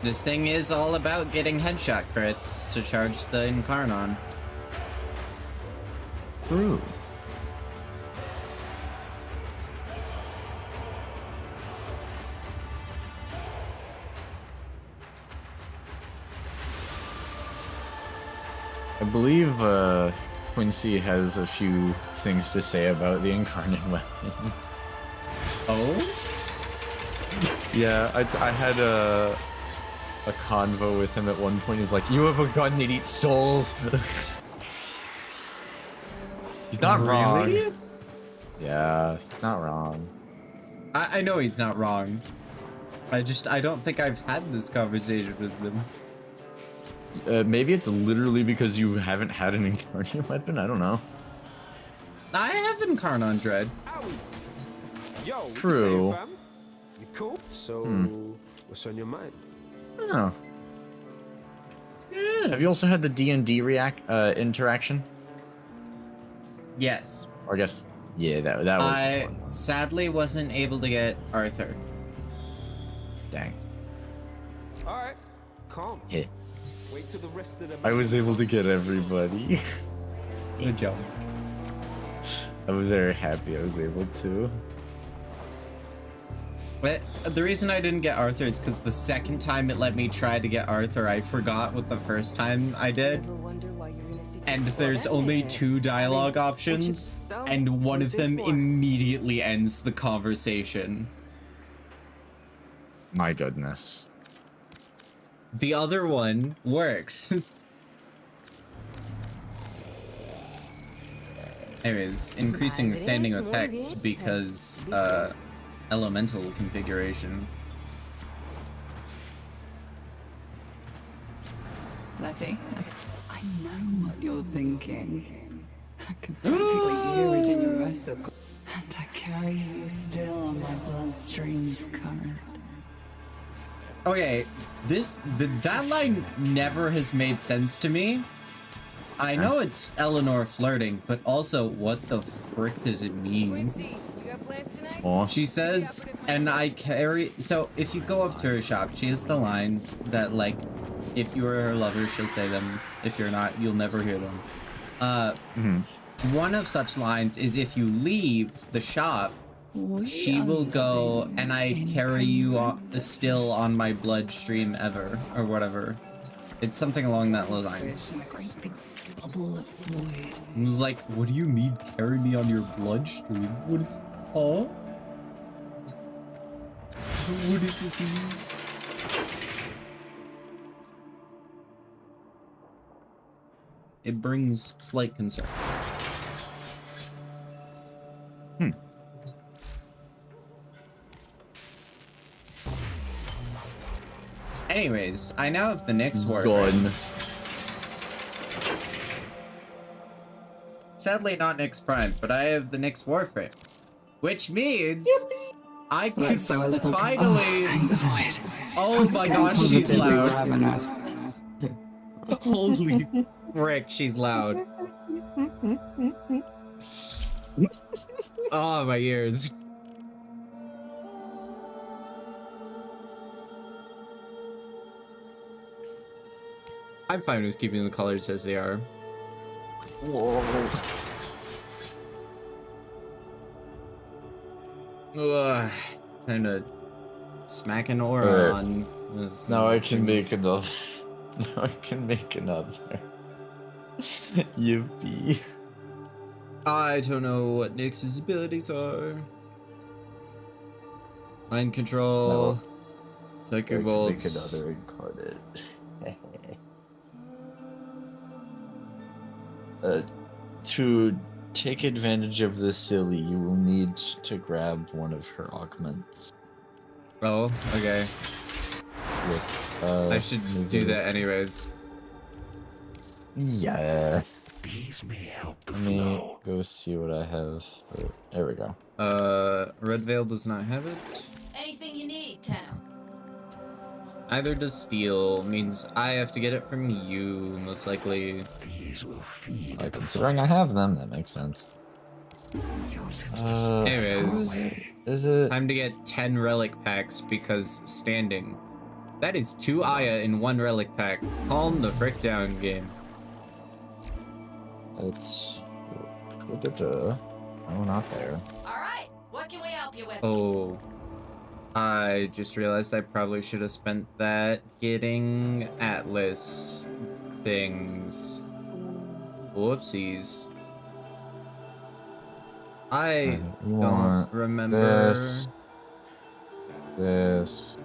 this thing is all about getting headshot crits to charge the Incarnon. True. I believe Quincy has a few things to say about the incarnate weapons. Oh? Yeah, I had a convo with him at one point. He's like, "You have a gun that eats souls." He's not wrong. Yeah, he's not wrong. I know he's not wrong. I don't think I've had this conversation with him. Maybe it's literally because you haven't had an incarnate weapon. I don't know. I have Incarnon Dread. Yo, True. You, fam? You cool? So, what's on your mind? Oh. Yeah. Have you also had the D&D interaction? Yes. Or I guess, yeah, that was I fun. sadly wasn't able to get Arthur. Dang. All right, calm. Yeah. Wait till the rest of the. I was able to get everybody. Good job. I'm very happy I was able to. But the reason I didn't get Arthur is because the second time it let me try to get Arthur, I forgot what the first time I did. And there's only 2 dialogue options, and one of them immediately ends the conversation. My goodness. The other one works. Anyways, increasing the standing effects because, elemental configuration. Letty, I know what you're thinking. I can practically hear it in your vesicle. And I carry you still on my bloodstream's current. Okay, that line never has made sense to me. I know it's Eleanor flirting, but also, what the frick does it mean? She says, and I carry... So, if you go up to her shop, she has the lines that, like, if you are her lover, she'll say them. If you're not, you'll never hear them. One of such lines is if you leave the shop, she will go, and I carry you still on my bloodstream ever, or whatever. It's something along that line. Bubble of fluid. It was like, what do you mean, carry me on your bloodstream? What is... Oh? What does this mean? It brings slight concern. Anyways, I now have the next Warframe. Sadly not Nyx Prime, but I have the next Warframe. Which means I can finally... Oh my god, she's loud. Holy frick, she's loud. Oh, my ears. I'm fine with keeping the colors as they are. Whoa. Ugh, trying to smack an aura on this. Now I can make another. Now I can make another. Yippee. I don't know what Nyx's abilities are. Mind control. Psychic bolts. Make another incarnate. To take advantage of this silly, you will need to grab one of her augments. Oh, okay. Yes. I should do that anyways. Yeah. These may help the Let me go see what I have. There we go. Red Veil does not have it. Anything you need, Tenno. Either does Steel, means I have to get it from you, most likely. These will feed Considering I have them, that makes sense. Anyways, is it time to get 10 relic packs because standing. That is 2 Aya in 1 relic pack. Calm the frick down, game. It's oh, not there. Alright, what can we help you with? Oh, I just realized I probably should have spent that getting Atlas things. Whoopsies. I don't remember. This.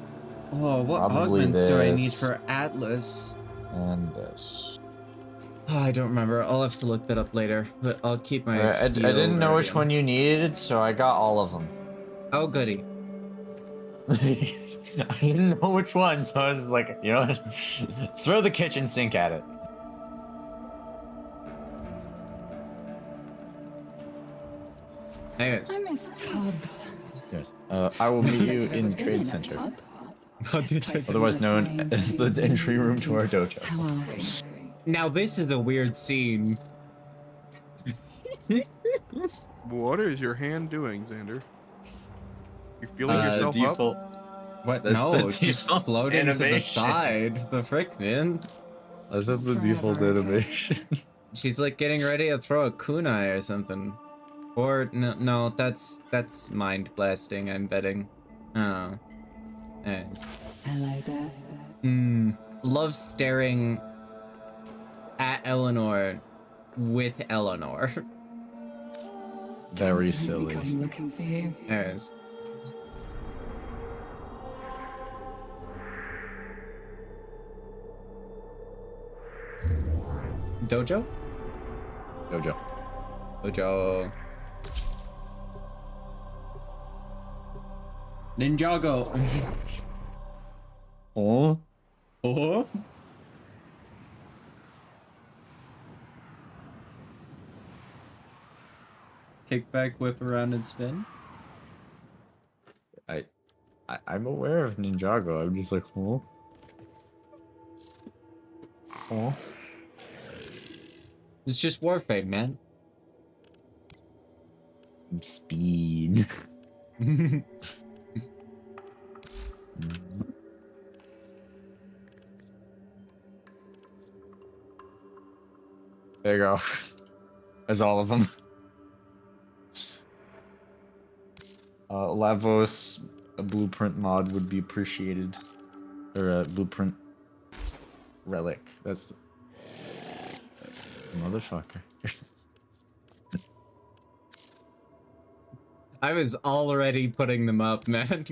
Oh, what Probably augments do I need this. for Atlas? And this. Oh, I don't remember. I'll have to look that up later, but I'll keep my Alright, I didn't know which one. one you needed, so I got all of them. Oh, goody. I didn't know which one, so I was like, you know what? Throw the kitchen sink at it. Anyways. I miss pubs. Yes. I will meet you in Trade Center. Otherwise known as the entry room to our dojo. Now this is a weird scene. What is your hand doing, Xander? You feeling yourself default. up? What? That's No, the just default floating to the animation. side. The frick, man. That's just the default animation. She's like getting ready to throw a kunai or something. Or no, that's mind blasting. I'm betting. Oh, anyways. I like that. Love staring at Eleanor with Eleanor. Very silly. I'm looking for you. Anyways. Dojo? Dojo. Dojo. Ninjago. Oh? Oh? Kick back, whip around, and spin. I'm aware of Ninjago. I'm just like, oh. Oh. It's just Warframe, man. Speed. There you go. That's all of them. Lavos, a blueprint mod would be appreciated. Or a blueprint relic. That's motherfucker. I was already putting them up, man.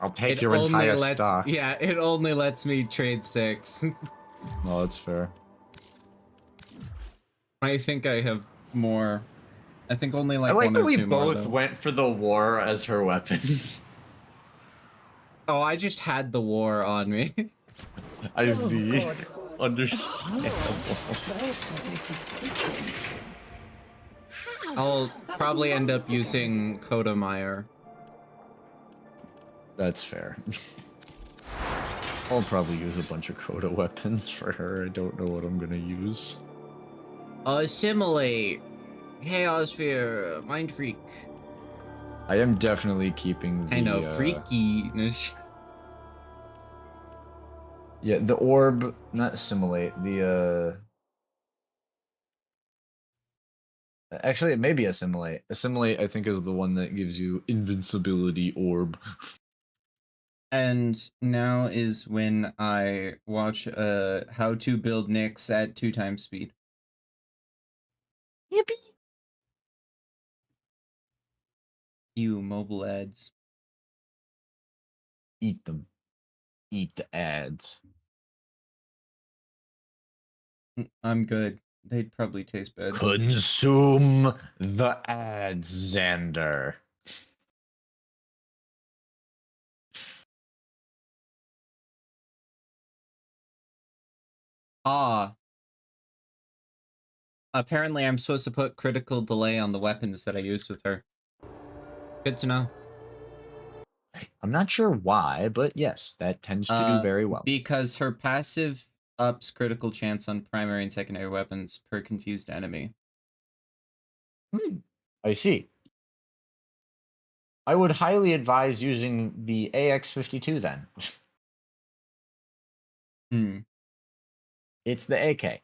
I'll take your entire stock. Yeah, it only lets me trade 6. No, that's fair. I think I have more. I think only like I like one that or we two more, both though. went for the war as her weapon. Oh, I just had the war on me. I see. Understandable. I'll probably end up using Kodameyer. That's fair. I'll probably use a bunch of Crota weapons for her. I don't know what I'm gonna use. Assimilate. Chaos Sphere. Mind Freak. I am definitely keeping the... Kind of freakiness. Yeah, the orb, not assimilate, the, Actually, it may be assimilate. Assimilate, I think, is the one that gives you invincibility orb. And now is when I watch how to build Nyx at 2 times speed. Yippee! You mobile ads. Eat them. Eat the ads. I'm good. They'd probably taste bad. Consume the ads, Xander. Ah. Apparently I'm supposed to put critical delay on the weapons that I use with her. Good to know. I'm not sure why, but yes, that tends to do very well. Because her passive ups critical chance on primary and secondary weapons per confused enemy. I see. I would highly advise using the AX-52 then. It's the AK.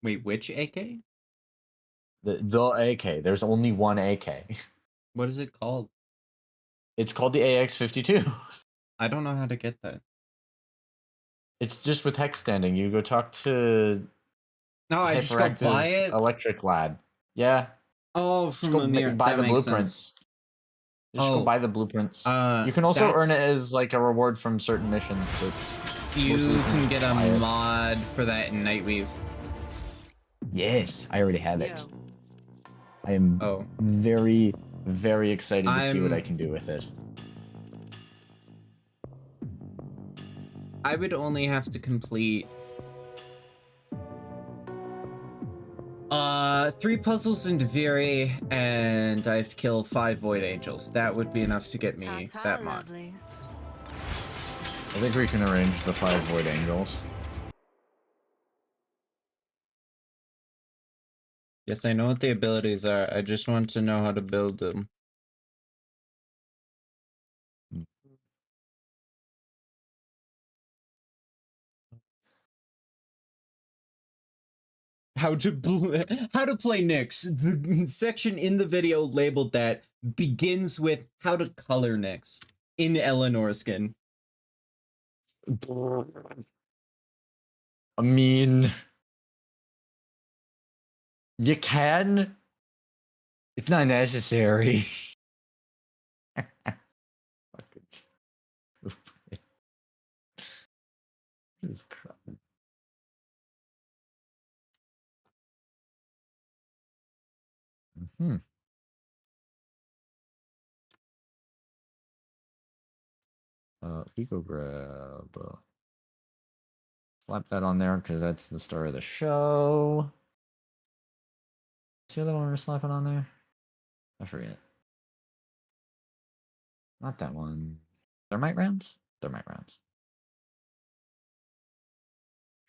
Wait, which AK? The AK. There's only one AK. What is it called? It's called the AX-52. I don't know how to get that. It's just with hex standing. You go talk to. No, I just go buy it. Electric lad. Yeah. Oh, Just from go Amir. buy That the makes blueprints. sense. Just go buy the blueprints. You can also earn that's- it as like a reward from certain missions. But You mostly can just get a buy it. mod for that in Nightweave. Yes, I already have it. I am very, very excited to see what I can do with it. I would only have to complete 3 puzzles in Deviri, and I have to kill 5 Void Angels. That would be enough to get me that mod. I think we can arrange the 5 Void Angels. Yes, I know what the abilities are. I just want to know how to build them. How to play Nyx. The section in the video labeled that begins with how to color Nyx in Eleanor skin. I mean, you can. It's not necessary. Fucking stupid. Jesus Christ. Eco grab. Slap that on there because that's the star of the show. What's the other one we're slapping on there? I forget. Not that one. Thermite rounds? Thermite rounds.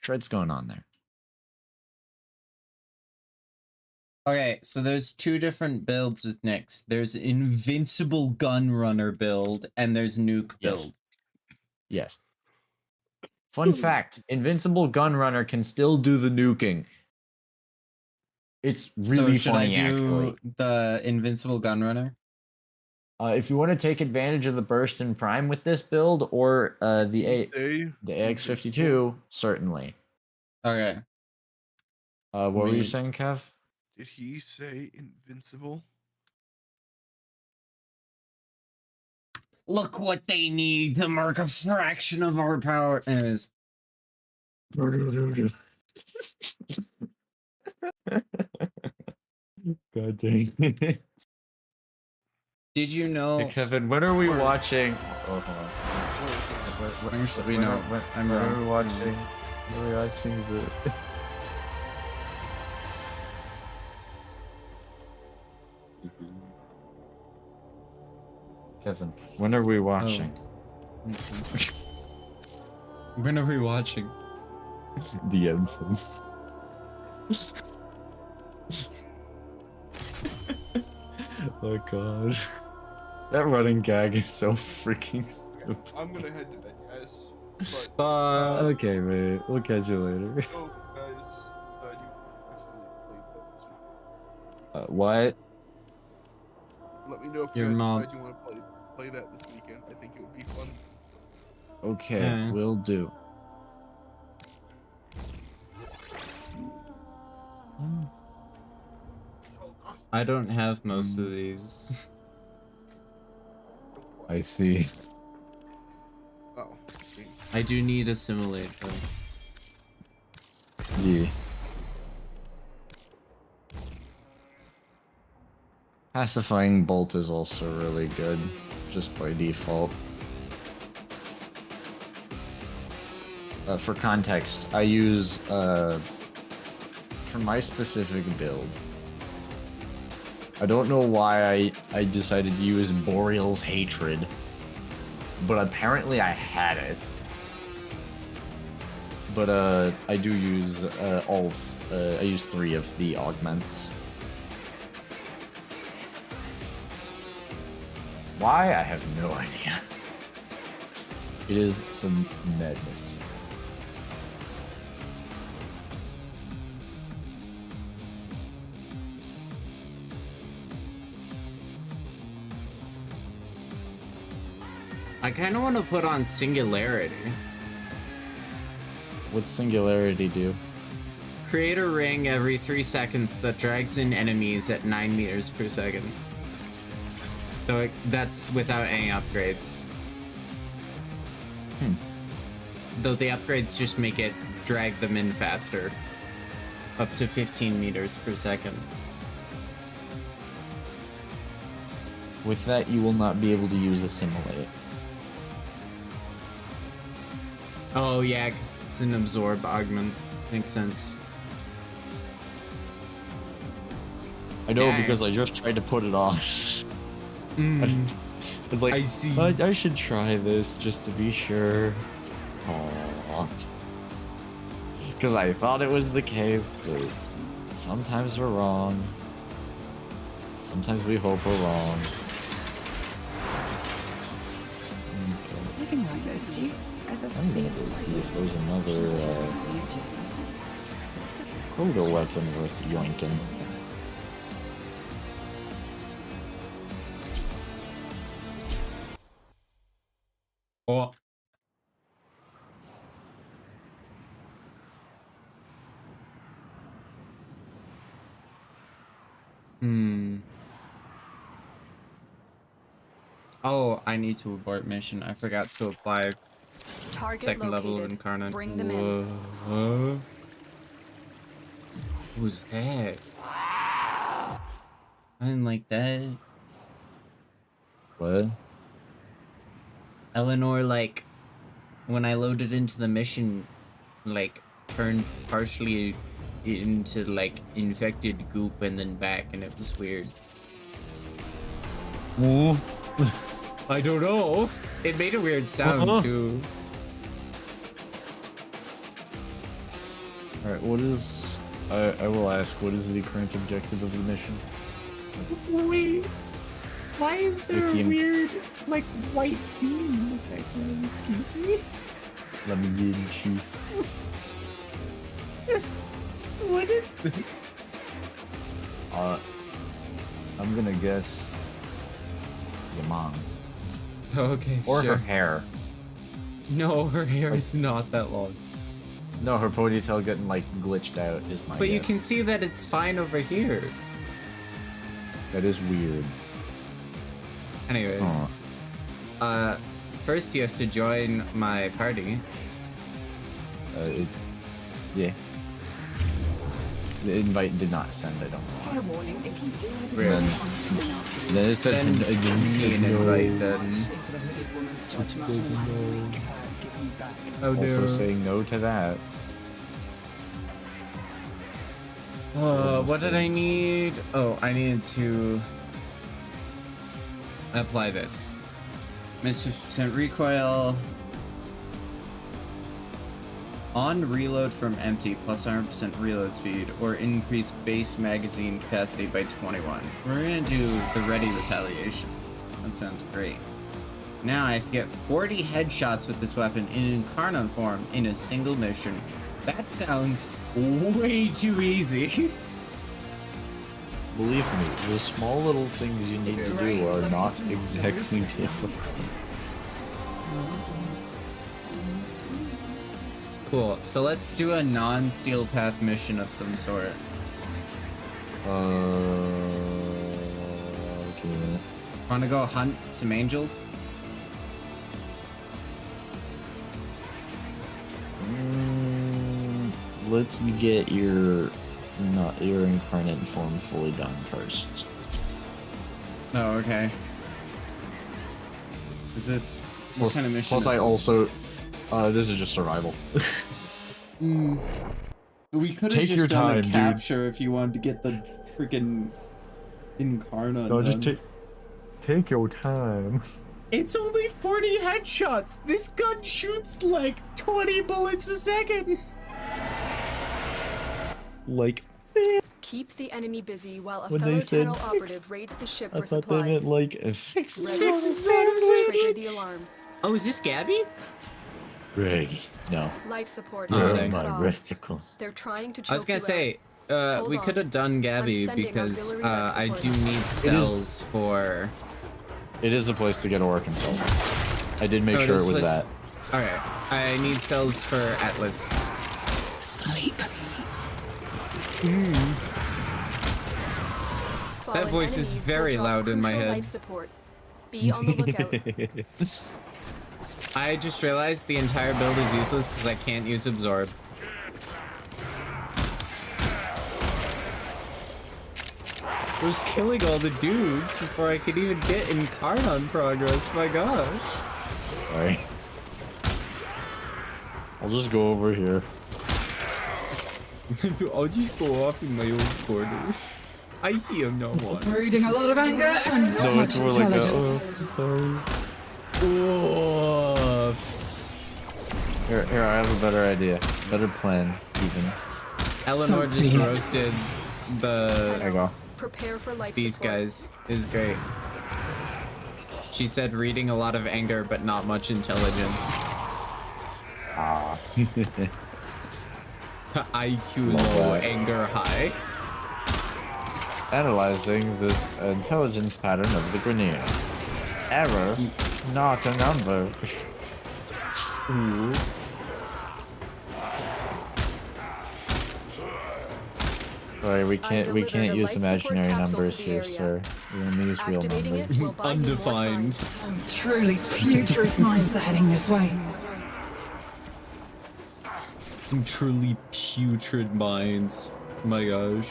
Shred's going on there. Okay, so there's 2 different builds with Nyx. There's Invincible Gun Runner build, and there's Nuke build. Yes. Fun fact, Invincible Gun Runner can still do the nuking. It's really so should funny, I do actually. the Invincible Gun Runner? If you want to take advantage of the burst and prime with this build, or the AX-52, certainly. Okay. What were you saying, Kev? Did he say invincible? Look what they need to mark a fraction of our power. Anyways. God dang. Did you know? Hey, Kevin, when are we watching? Oh, hold on. When should we know? I'm when wrong. are we watching? When are we watching the? Kevin, when are we watching? When are we watching? The Ensign. Oh god. That running gag is so freaking stupid. I'm gonna head to bed, guys. Okay, mate. We'll catch you later. Oh, guys, you actually played that this week. What? Let me know if Your you guys mom. decide you want to play that this weekend. I think it would be fun. Okay, Yeah. will do. I don't have most of these. I see. Oh. I do need a simulate though. Yeah. Pacifying Bolt is also really good, just by default. For context, I use, for my specific build, I don't know why I decided to use Boreal's Hatred, but apparently I had it. But I do use I use 3 of the augments. Why? I have no idea. It is some madness. I kind of want to put on Singularity. What's Singularity do? Create a ring every 3 seconds that drags in enemies at 9 meters per second. So that's without any upgrades. Though the upgrades just make it drag them in faster. Up to 15 meters per second. With that, you will not be able to use Assimilate. Oh yeah, because it's an absorb augment. Makes sense. I know, Dang. because I just tried to put it on. I was like, I see. I should try this just to be sure. Aww. Because I thought it was the case, but sometimes we're wrong. Sometimes we hope we're wrong. Living like this, do you ever I'm gonna go see if there's another proto weapon worth yoinking. Oh. Oh, I need to abort mission. I forgot to apply Target second level of located. Incarnate. Bring them in. Whoa. Who's that? I didn't like that. What? Eleanor, like, when I loaded into the mission, like, turned partially into, like, infected goop and then back, and it was weird. Ooh. I don't know. It made a weird sound, too. Alright, what is... I will ask, what is the current objective of the mission? Wait. Why is there With the a weird, like, white beam in the background? Excuse me? Let me be in chief. What is this? I'm gonna guess... your mom. Okay, Or sure. her hair. No, her hair is not that long. No, her ponytail getting, like, glitched out is my But you guess. can see that it's fine over here. That is weird. Anyways. First you have to join my party. Yeah. The invite did not send, I don't know. Fair warning, if you do have a Then, then it said, Send me an invite then. into the hooded woman's judgment, I will make her give you back. Oh, also no. saying no to that. What did I need? Oh, I needed to apply this. Miss 50% recoil. On reload from empty, plus 100% reload speed, or increase base magazine capacity by 21. We're gonna do the ready retaliation. That sounds great. Now I have to get 40 headshots with this weapon in Incarnate form in a single mission. That sounds way too easy. Believe me, the small little things you need to do are not exactly difficult. Cool, so let's do a non-steel path mission of some sort. Okay. Wanna go hunt some angels? Let's get your incarnate form fully done first. Oh, okay. Is this what kind of mission? Plus, is I this? also this is just survival. We could have Take just your done time, a dude. capture if you wanted to get the freaking Incarnate. No, done. just take your time. It's only 40 headshots. This gun shoots like 20 bullets a second. Like, Keep the enemy busy while a When fellow they said tunnel fix, operative raids the ship I for thought they meant supplies. like a fix. Trigger the alarm. Oh, is this Gabby? Reggie, no. Life support You're has been cut my off. resticles. They're trying to choke I was gonna you say, Hold we on. could have done Gabby I'm sending because auxiliary life I support. do need cells for. It is a place to get a working cell. I did make Oh, sure this it was place- that. Alright, I need cells for Atlas. Sleep. That voice is very loud in my head. Life support. Be on the lookout. I just realized the entire build is useless because I can't use Absorb. I was killing all the dudes before I could even get in Carnon progress, my gosh. Sorry. I'll just go over here. I'll just go off in my own quarters. I see him no one. Breeding a lot of anger and not No, much it's more like a, intelligence. I'm sorry. Whoa. Here, I have a better idea. Better plan, even. Eleanor just roasted the. There you go. Prepare for life These support. guys is great. She said reading a lot of anger, but not much intelligence. Ah. IQ low, anger high. Analyzing this intelligence pattern of the Grenier. Error, not a number. Ooh. Sorry, we can't use imaginary numbers here, sir. We only use real numbers. Undefined. Truly putrid minds are heading this way. Some truly putrid minds. My gosh.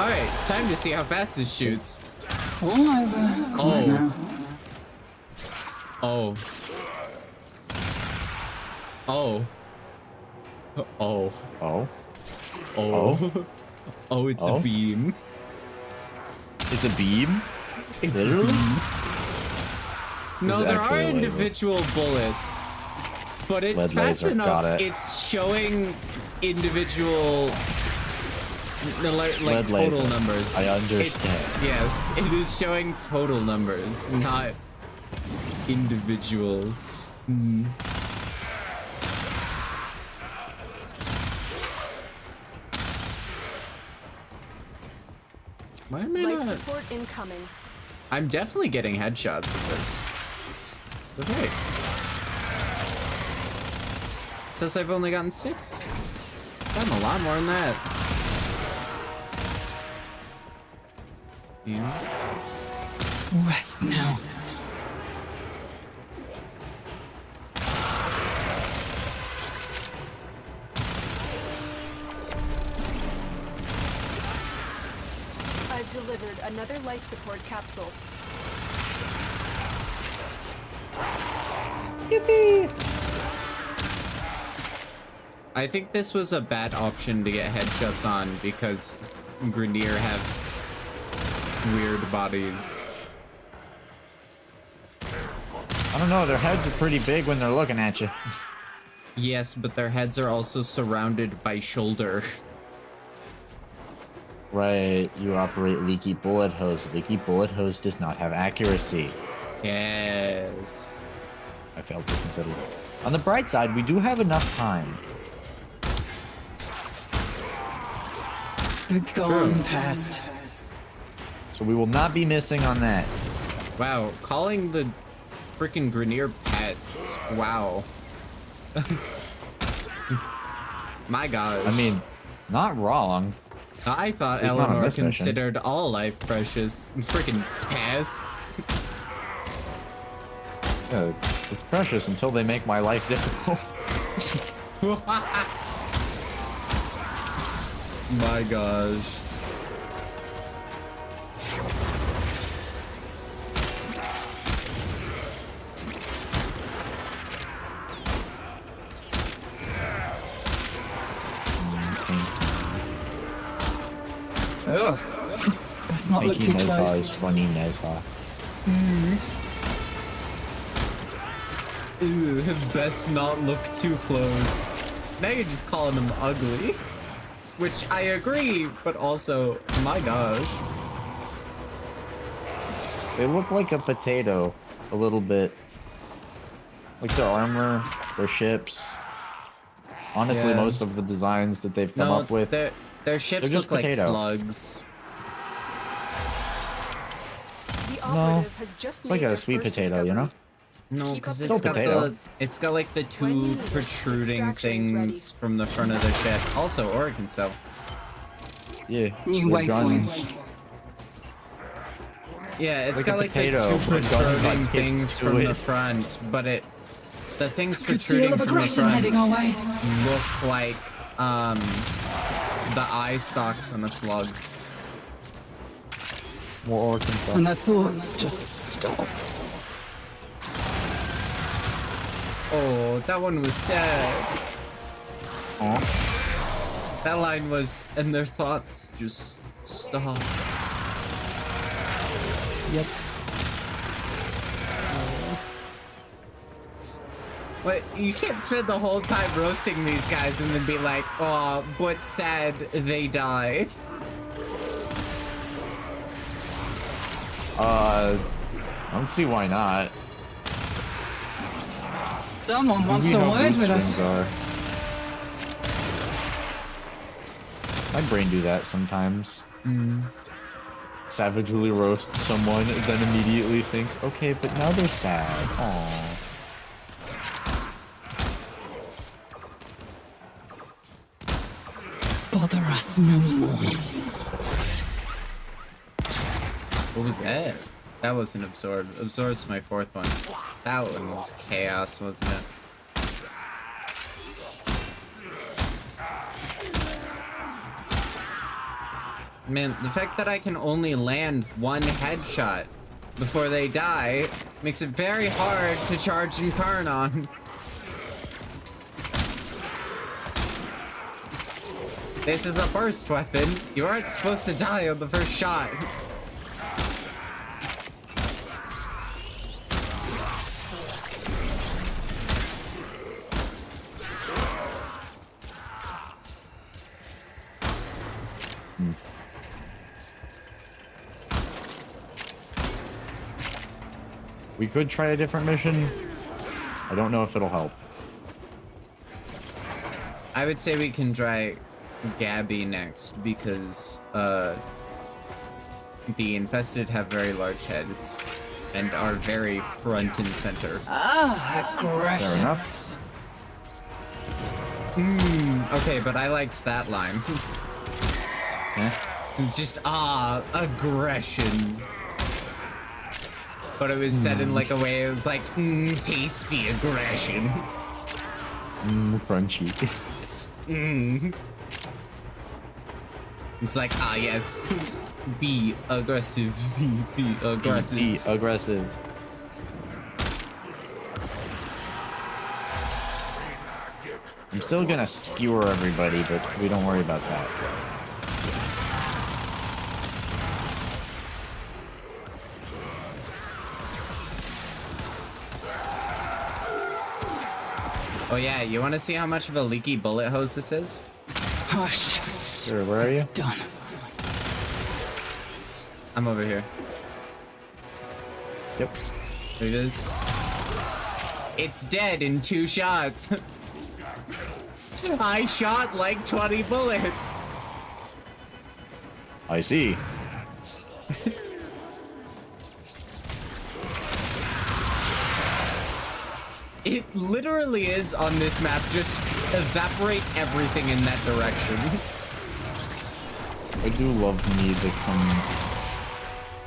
Alright, time to see how fast this shoots. All over. Come on now. Oh. Oh. Oh. Oh. Oh. Oh, it's Oh. a beam. It's a beam? It's Literally? a beam. This No, is there are actually a laser. individual bullets, but it's Lead fast laser, enough. got it. It's showing individual, like Lead total laser. numbers. I understand. It's, yes, it is showing total numbers, not individual. Hmm. Why am I Life not? support incoming. I'm definitely getting headshots of this. Okay. It says I've only gotten 6. I've gotten a lot more than that. Yeah. Rest now. I've delivered another life support capsule. Yippee! I think this was a bad option to get headshots on because Grenier have weird bodies. I don't know, their heads are pretty big when they're looking at you. Yes, but their heads are also surrounded by shoulder. Right, you operate leaky bullet hose. Leaky bullet hose does not have accuracy. Yes. I failed to consider this. On the bright side, we do have enough time. The gone past. So we will not be missing on that. Wow, calling the freaking Grenier pests. Wow. My gosh. I mean, not wrong. I thought It's not on Eleanor this mission. considered all life precious. Freaking pests. Yeah, it's precious until they make my life difficult. My gosh. Ugh. Let's not look Making too Nezha close. is funny, Nezha. Ew, best not look too close. Now you're just calling them ugly. Which I agree, but also, my gosh. They look like a potato, a little bit. Like their armor, their ships. Honestly, Yeah. most of the designs that they've come No, up with, their ships just look like potato. slugs. The No, operative has just it's like made a their sweet first potato, you know? discovery. No, Keep because up it's the got good potato. work. it's got like the When two needed, protruding extraction is ready. things from the front of the ship. Also, Oregon cell. Yeah. New the waypoint. guns. Yeah, it's Like got a like potato, the two but guns protruding got things taped to from it. the front, but the things Good protruding deal of from the aggression front heading our way. look like the eye stalks on a slug. More Arkansas. And their thoughts just stop. Oh, that one was sad. Oh. That line was, and their thoughts just stop. Yep. But you can't spend the whole time roasting these guys and then be like, oh, but sad they died. I don't see why not. Someone wants You a know word how with mood us. swings are. My brain do that sometimes. Savagely roast someone, then immediately thinks, okay, but now they're sad. Aww. Bother us no more. What was that? That wasn't Absorbed. Absorbed's my fourth one. That one was chaos, wasn't it? Man, the fact that I can only land one headshot before they die makes it very hard to charge Incarnon. This is a burst weapon. You aren't supposed to die on the first shot. We could try a different mission. I don't know if it'll help. I would say we can try Gabby next because the infested have very large heads and are very front and center. Ah, aggression. Fair enough. Okay, but I liked that line. It's just aggression. But it was said in like a way it was like tasty aggression. Crunchy. It's like, yes, be aggressive, be aggressive. Be aggressive. I'm still gonna skewer everybody, but we don't worry about that. Oh yeah, you want to see how much of a leaky bullet hose this is? Hush. Sure, where are you? It's done. I'm over here. Yep. There it is. It's dead in 2 shots. I shot like 20 bullets. I see. It literally is on this map, just evaporate everything in that direction. I do love me to come.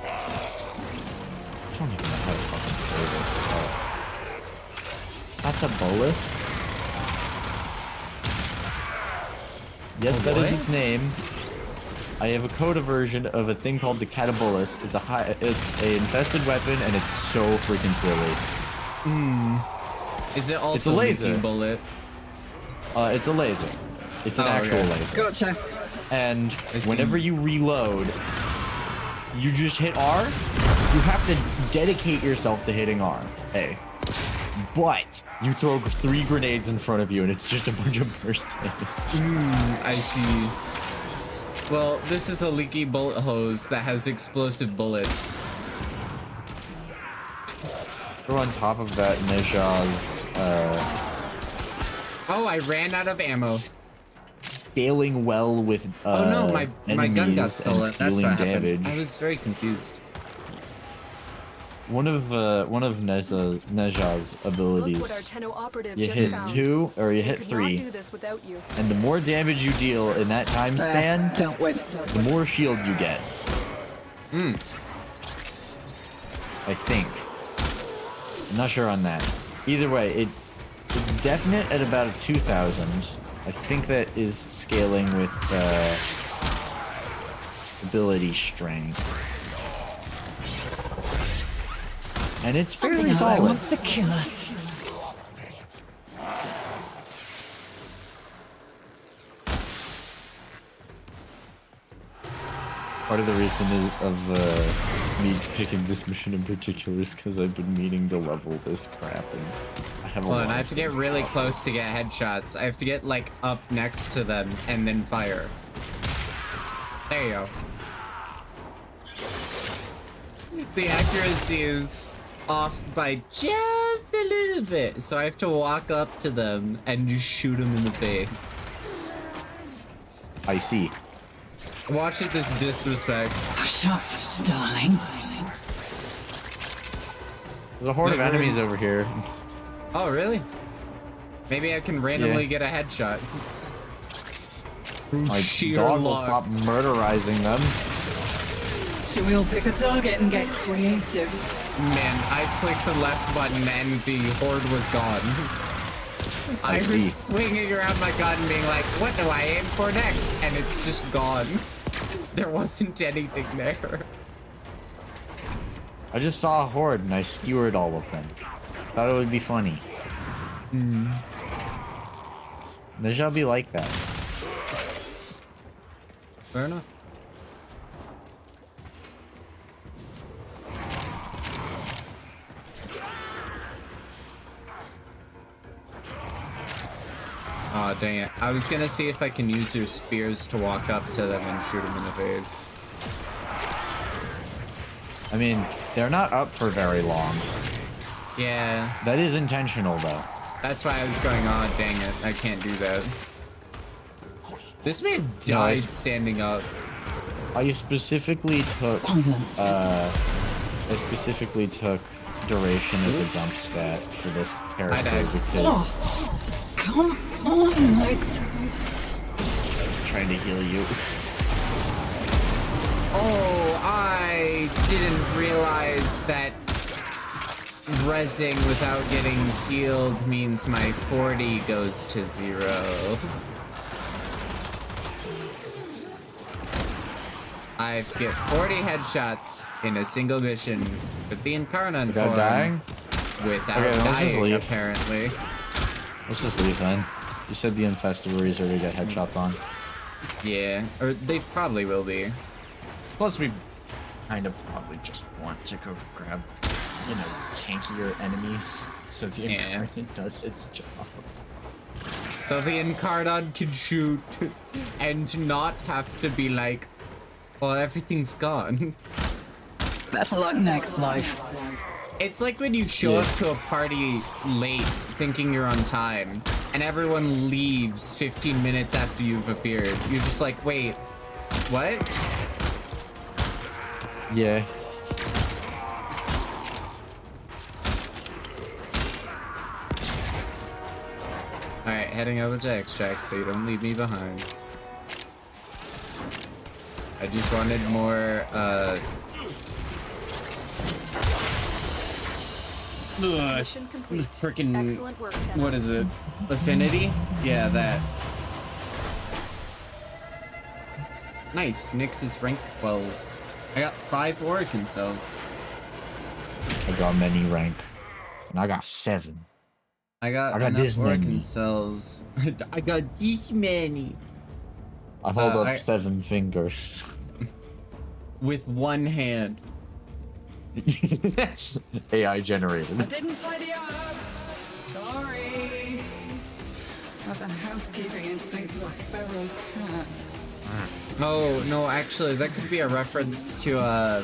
I don't even know how to fucking say this. That's a ballist? Yes, that is its name. I have a coda version of a thing called the Catabolist. It's a infested weapon, and it's so freaking silly. Is it also It's a laser. leaky bullet? It's a laser. It's an actual laser. Gotcha. And whenever you reload, you just hit R. You have to dedicate yourself to hitting R. A. But you throw 3 grenades in front of you and it's just a bunch of burst damage. I see. Well, this is a leaky bullet hose that has explosive bullets. Throw on top of that Neja's, Oh, I ran out of ammo. Scaling well with, oh no, my gun got stolen. That's what happened. damage. I was very confused. One of Neja's abilities, Look what our Tenno operative you just hit found. 2 or you They hit could 3, not do this without you. and the more damage you deal in that time span, Dealt with. the more shield you get. I think. I'm not sure on that. Either way, it's definite at about a 2,000. I think that is scaling with ability strength. And it's fairly Something solid. wants to kill us. Part of the reason of me picking this mission in particular is because I've been meaning to level this crap, and I have a Hold lot on, I of have to get things really talk close to get headshots. I have to get like up next to them and then fire. There you go. The accuracy is off by just a little bit, so I have to walk up to them and just shoot them in the face. I see. Watch it, this disrespect. Push up, darling. There's a horde of enemies over here. Oh, really? Maybe I can randomly get a headshot. My Sheer dog will luck. stop murderizing them. Should we all pick a target and get creative? Man, I clicked the left button and the horde was gone. I see. was swinging around my gun being like, what do I aim for next? And it's just gone. There wasn't anything there. I just saw a horde and I skewered all of them. Thought it would be funny. They shall be like that. Fair enough. Aw, dang it. I was gonna see if I can use your spears to walk up to them and shoot them in the face. I mean, they're not up for very long. Yeah. That is intentional, though. That's why I was going, aw, dang it. I can't do that. This man died standing up. I specifically took Silence. I specifically took duration as a dump stat for this character because Come on, Lex. I'm trying to heal you. Oh, I didn't realize that rezzing without getting healed means my 40 goes to 0. I have to get 40 headshots in a single mission with the Incarnon Without form. dying? Without Okay, let's just dying, leave. apparently. Let's just leave then. You said the infestables already got headshots on. Yeah, or they probably will be. Plus, we kind of probably just want to go grab, you know, tankier enemies so the Incarnate does its job. So the Incarnon can shoot and not have to be like, well, everything's gone. Better luck next life. It's like when you show up to a party late thinking you're on time and everyone leaves 15 minutes after you've appeared. You're just like, wait, what? Yeah. Alright, heading over to extract so you don't leave me behind. I just wanted more, Mission complete. freaking, Excellent work, Tenno. what is it? Affinity? Yeah, that. Nice, Nyx is rank 12. I got 5 Oricon cells. I got many rank. And I got 7. I got this Oricon many. cells. I got this many. I hold up I- 7 fingers. With one hand. AI generated. Didn't tidy up. Sorry. Have the housekeeping instincts of a feral cat. Oh, no, actually, that could be a reference to,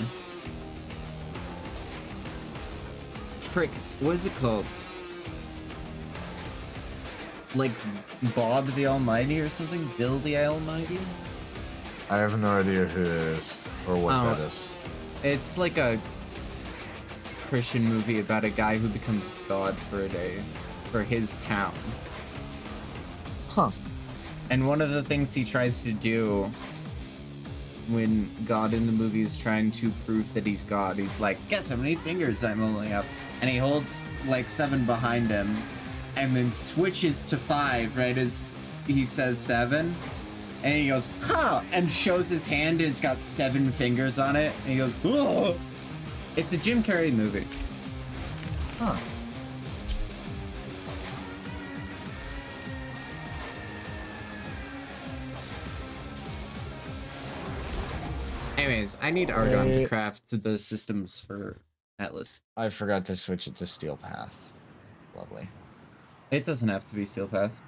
frick, what is it called? Like, Bob the Almighty or something? Bill the Almighty? I have no idea who it is or what that is. It's like a Christian movie about a guy who becomes God for a day, for his town. Huh. And one of the things he tries to do when God in the movie is trying to prove that he's God, he's like, guess how many fingers I'm holding up? And he holds like 7 behind him and then switches to 5 right as he says 7. And he goes, huh, and shows his hand and it's got 7 fingers on it. And he goes, whoa. It's a Jim Carrey movie. Huh. Anyways, I need Argon to craft the systems for Atlas. I forgot to switch it to Steel Path. Lovely. It doesn't have to be Steel Path.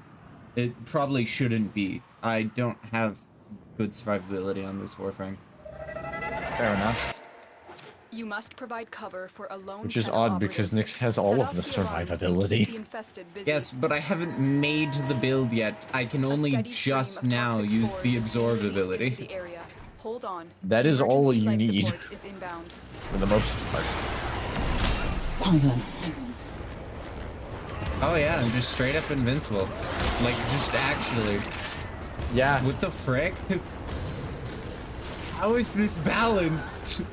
It probably shouldn't be. I don't have good survivability on this Warframe. Fair enough. You must provide cover for a lone Which is shadow odd operative. because Nyx has all of the survivability. Yes, but I haven't made the build yet. I can only just now use the absorbability. Hold on. That is all you Emergency need, life support is inbound. for the most part. Silenced. Oh yeah, I'm just straight up invincible. Like, just actually. Yeah. What the frick? How is this balanced?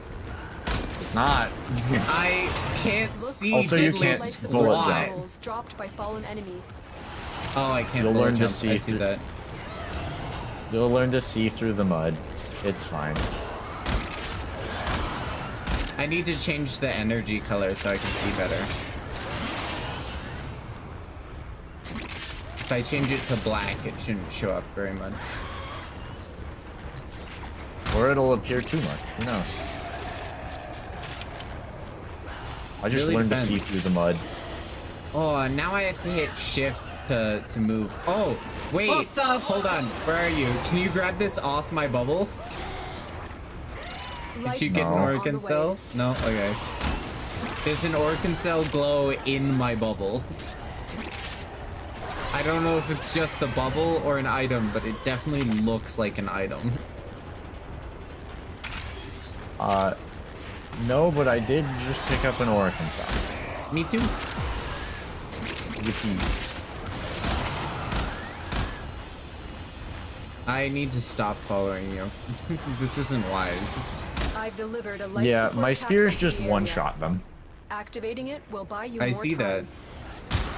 Not. I can't see. Also, you can't bullet squat. jump. Dropped by fallen enemies. Oh, I can't You'll bullet learn to jump. see I see through- that. You'll learn to see through the mud. It's fine. I need to change the energy color so I can see better. If I change it to black, it shouldn't show up very much. Or it'll appear too much. Who knows? I just Really learned depends. to see through the mud. Oh, now I have to hit shift to move. Oh, wait. Well, stuff. Hold on. Where are you? Can you grab this off my bubble? Did you get an No. Organ Cell? No? Okay. There's an Organ Cell glow in my bubble. I don't know if it's just the bubble or an item, but it definitely looks like an item. No, but I did just pick up an Oracle Cell. Me too. Yippee. I need to stop following you. This isn't wise. I've delivered a life Yeah, support my spears capsule to just the area. one-shot them. Activating it will buy you I more see that. time.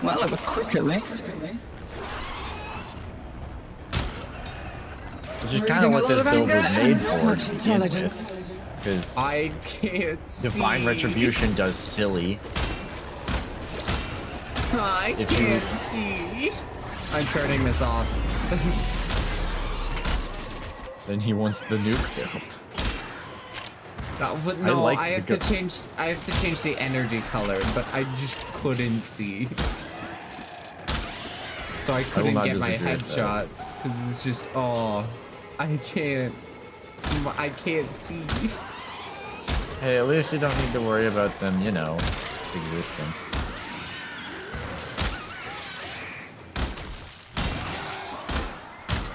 Well, it was quick at least. Which is kind of what this build was made for. Much intelligence. Because I can't Divine see. Retribution does silly. I If you- can't see. I'm turning this off. Then he wants the nuke build. But no, liked I the have to go- change. I have to change the energy color, but I just couldn't see. So I couldn't not get my disagree with that. headshots because it was just I can't see. Hey, at least you don't need to worry about them, you know, existing.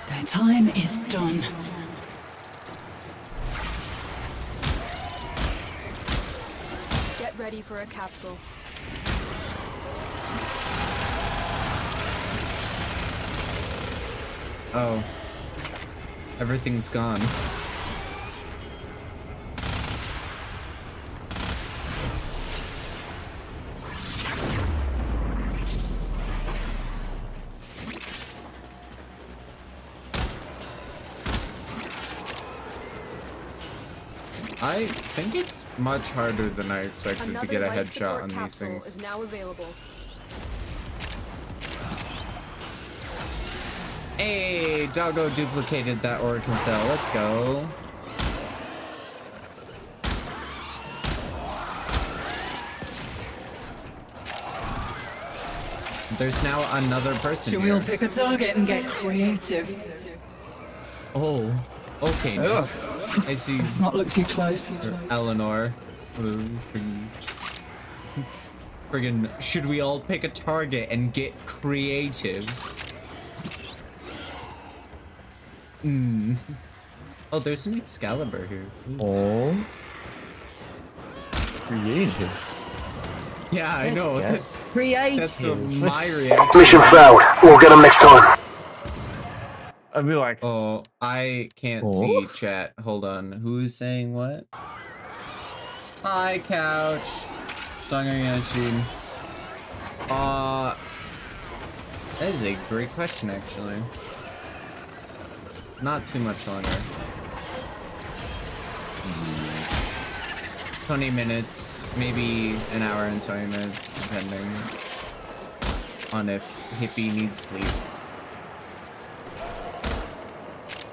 Their time is done. Get ready for a capsule. Oh, everything's gone. I think it's much harder than I expected to get a life headshot support on these capsule things. is now available. Hey, Doggo duplicated that Organ Cell. Let's go. There's now another person Should we here. all pick a target and get creative? Oh, okay. Now. I see. Let's not look too close. Or Eleanor. Friggin', should we all pick a target and get creative? Oh, there's an Excalibur here. Oh. Creative. Yeah, I know. That's creative. That's my reaction. Mission failed. We'll get them next time. I'd be like, oh, I can't see chat. Hold on. Who's saying what? Hi, Couch. Sangayashin. That is a great question, actually. Not too much longer. 20 minutes, maybe an hour and 20 minutes, depending on if Hippie needs sleep.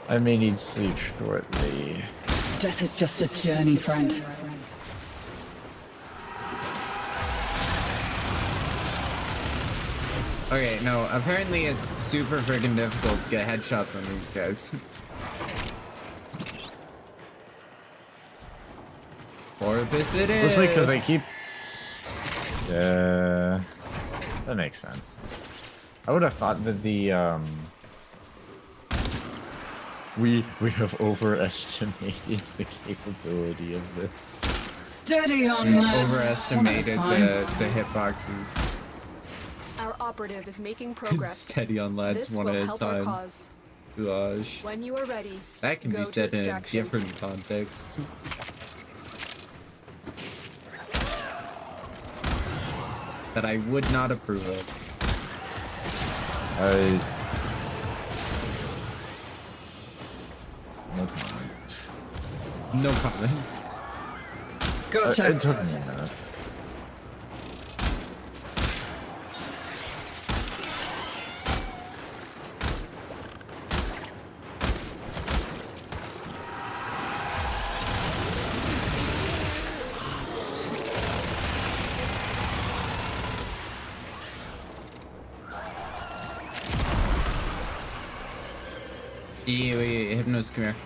I may need sleep shortly. Death is just a journey, friend. Okay, no, apparently it's super friggin' difficult to get headshots on these guys. Corpus it is! Mostly because I keep... that makes sense. I would have thought that the, We have overestimated the capability of this. Steady on, lads. Overestimated the hitboxes. Our operative is making progress. Steady on, lads, This one will at a help our time. cause. Gosh. When you are ready, That can go be to said in a extraction. different context. That I would not approve of. No comment. No comment. Gotcha. It took me a minute. Yeah, Hypnos, come here.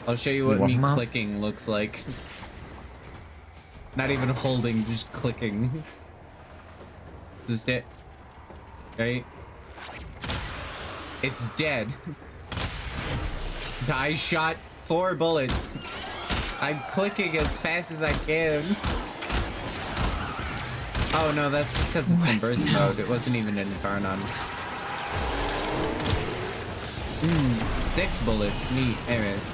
I'll show you what me clicking looks like. Not even holding, just clicking. Just it. Right? It's dead. I shot 4 bullets. I'm clicking as fast as I can. Oh no, that's just because it's in burst mode. It wasn't even in Infernon. 6 bullets, neat. Anyways.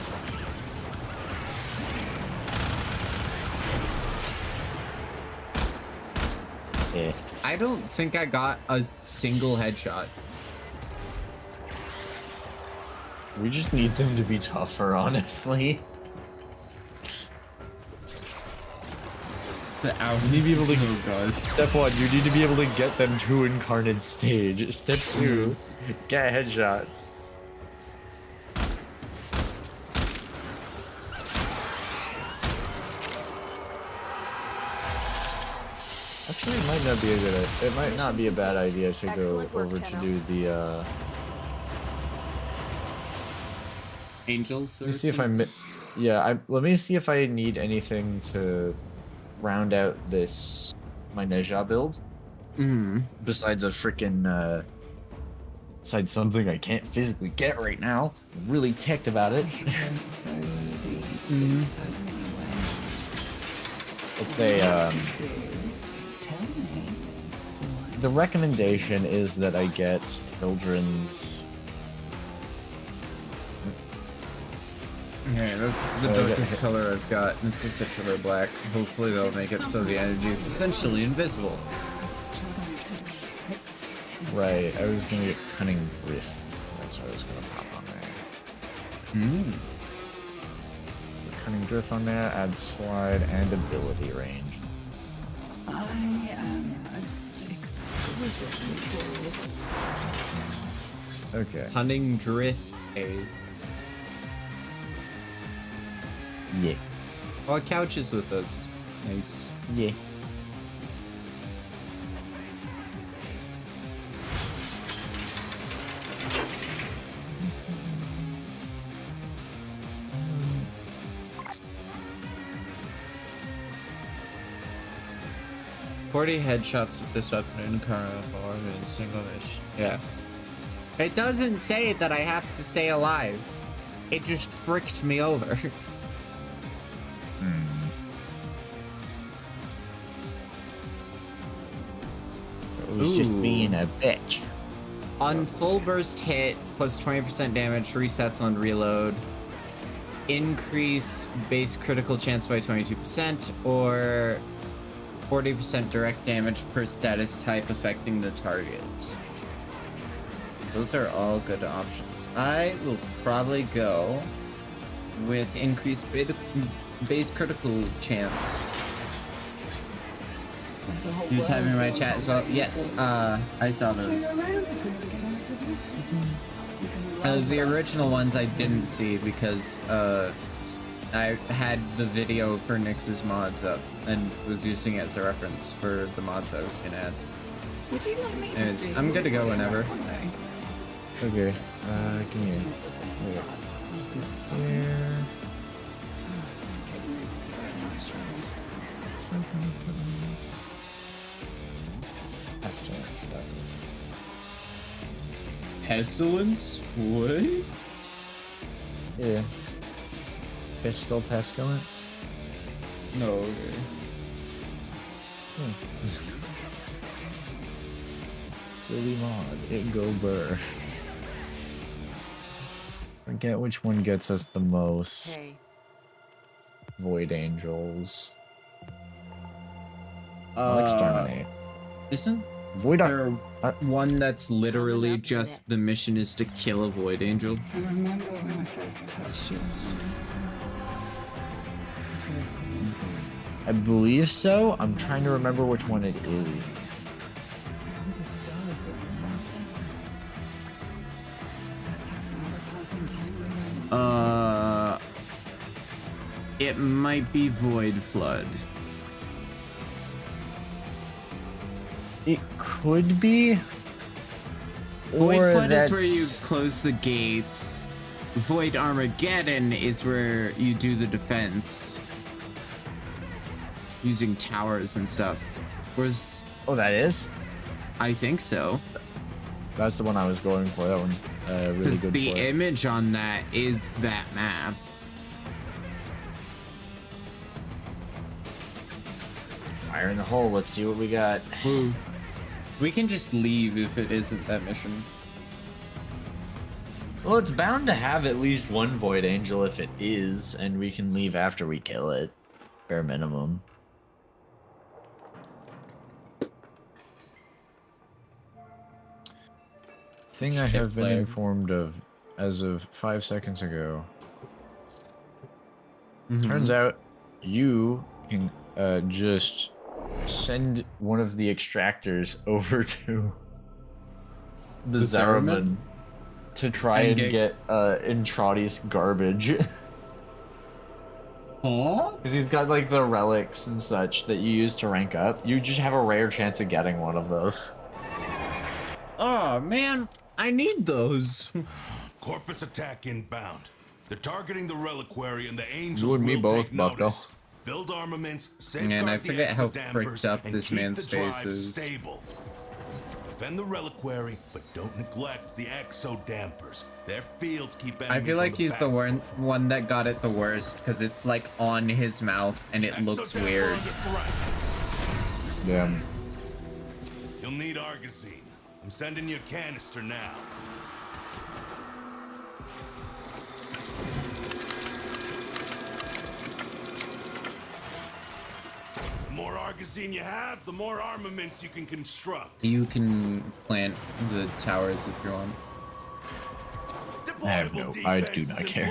Yeah. I don't think I got a single headshot. We just need them to be tougher, honestly. You need to be able to. Oh gosh. Step 1, you need to be able to get them to incarnate stage. Step 2, get headshots. Actually, it might not be a good. It might not be a bad idea to go over to do the. Angels. Let me see if I'm. Yeah, let me see if I need anything to round out this my Neja build. Besides a freaking. Besides something I can't physically get right now. I'm really ticked about it. Let's say the recommendation is that I get children's. Okay, that's the darkest color I've got. It's a citrus black. Hopefully they'll make it so the energy is essentially invisible. Right, I was gonna get Cunning Rift. That's what I was gonna pop on there. The Cunning Drift on there, add slide and ability range. I am most exquisitely cool. Okay. Cunning Drift A. Yeah. Oh, Couch is with us. Nice. Yeah. 40 headshots with this weapon in Kara for a single mission. Yeah. It doesn't say that I have to stay alive. It just fricked me over. It was just being a bitch. On full burst hit, plus 20% damage, resets on reload. Increase base critical chance by 22%, or 40% direct damage per status type affecting the target. Those are all good options. I will probably go with increased base critical chance. You type in my chat as well? Yes, I saw those. The original ones I didn't see because I had the video for Nyx's mods up and was using it as a reference for the mods I was gonna add. Would you like me to Anyways, speak? I'm good to go whenever. Okay, can you... Here... Pestilence, that's what. Pestilence? What? Yeah. Pistol pestilence? No, okay. Silly mod. It go burr. Forget which one gets us the most. Hey. Void Angels. I'll exterminate. Isn't Void there one that's literally just the mission is to kill a Void Angel? I remember when I first touched you. I believe so. I'm trying to remember which one it is. The stars were in their places. That's how far apart in time we were. It might be Void Flood. It could be. Void Or Flood that's... is where you close the gates. Void Armageddon is where you do the defense. Using towers and stuff. Whereas... Oh, that is? I think so. That's the one I was going for. That one's really Because good the for it. image on that is that map. Fire in the hole. Let's see what we got. Ooh. We can just leave if it isn't that mission. Well, it's bound to have at least one Void Angel if it is, and we can leave after we kill it. Bare minimum. Thing I have been informed of as of 5 seconds ago. Turns out you can just send one of the extractors over to the Zaraman to try and get Intradi's garbage. Huh? Because he's got like the relics and such that you use to rank up. You just have a rare chance of getting one of those. Oh man, I need those. Corpus attack inbound. They're targeting the reliquary and the angels You and me will both, take Bucko. notice. Build armaments, Man, I safeguard the forget how exodampers, fricked up and this keep man's the drive face is. stable. Defend the reliquary, but don't neglect the exodampers. Their fields keep enemies I feel like on he's the back one that got it the worst because it's like on his mouth and it looks Exodamper weird. under threat. Damn. You'll need Argosine. I'm sending you a canister now. The more Argosine you have, the more armaments you can construct. You can plant the towers if you want. I do not care.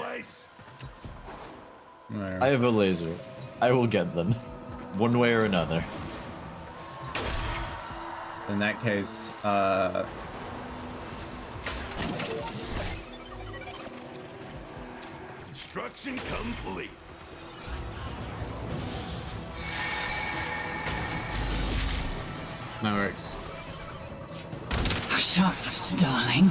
Whatever. I have a laser. I will get them. One way or another. In that case, Construction complete. that works. Shut, darling.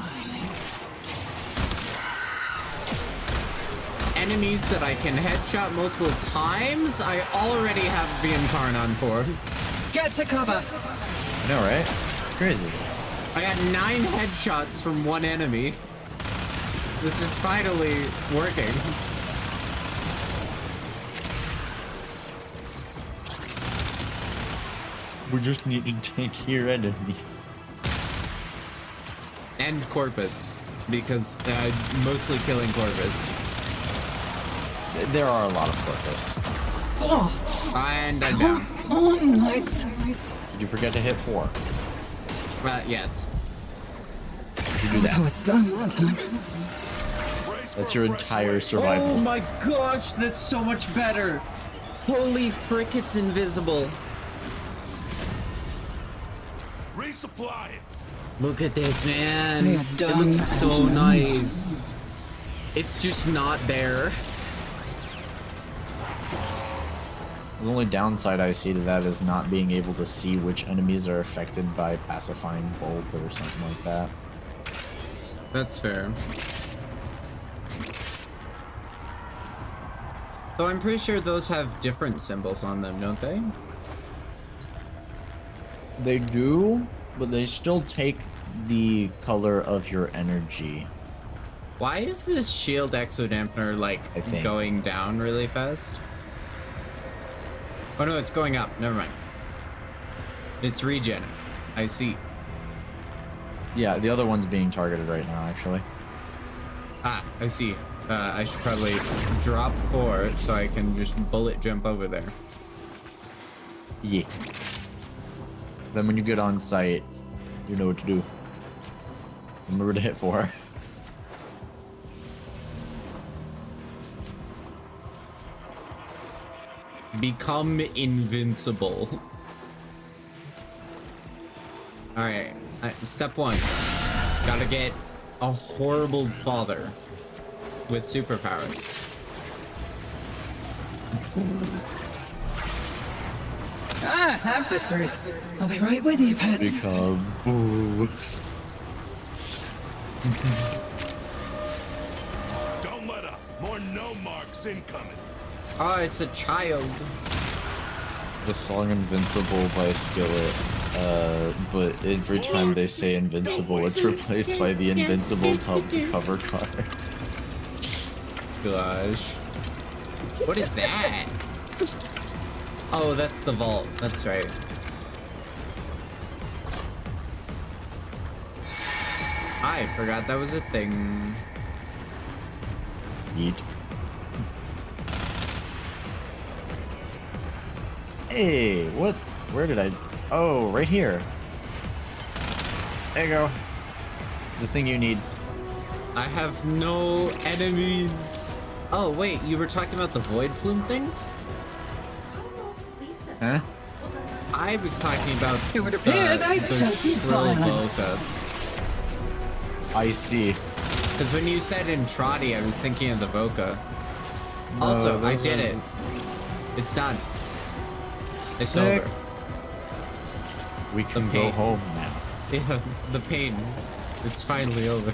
Enemies that I can headshot multiple times, I already have the Incarnon for. Get to cover! I know, right? Crazy. I got 9 headshots from one enemy. This is finally working. We just need to take your enemies. And Corpus, because mostly killing Corpus. There are a lot of Corpus. Oh. And I'm down. Did you forget to hit 4? Yes. You do that. I was done that time. That's your entire survival. Oh my gosh, that's so much better. Holy frick, it's invisible. Resupply it. Look at this, man. It looks so nice. It's just not there. The only downside I see to that is not being able to see which enemies are affected by pacifying bulb or something like that. That's fair. Though I'm pretty sure those have different symbols on them, don't they? They do, but they still take the color of your energy. Why is this shield exodampener like going down really fast? Oh no, it's going up. Never mind. It's regen. I see. Yeah, the other one's being targeted right now, actually. Ah, I see. I should probably drop 4 so I can just bullet jump over there. Yeah. Then when you get on site, you know what to do. Remember to hit 4. Become invincible. Alright, step 1. Gotta get a horrible father with superpowers. Ah, adversaries. I'll be right with you, pets. Become... Don't let up. More no marks incoming. Oh, it's a child. The song Invincible by Skillet, but every time they say Invincible, it's replaced by the Invincible top to cover card. Gosh. What is that? Oh, that's the vault. That's right. I forgot that was a thing. Yeet. Hey, what? Where did I? Oh, right here. There you go. The thing you need. I have no enemies. Oh, wait, you were talking about the void plume things? Huh? I was talking about it would appear the shrill Boca. I see. Because when you said Entrati, I was thinking of the Voca. No, Also, I did are... it. It's done. It's Sick. over. We can go home now. Yeah, the pain. It's finally over.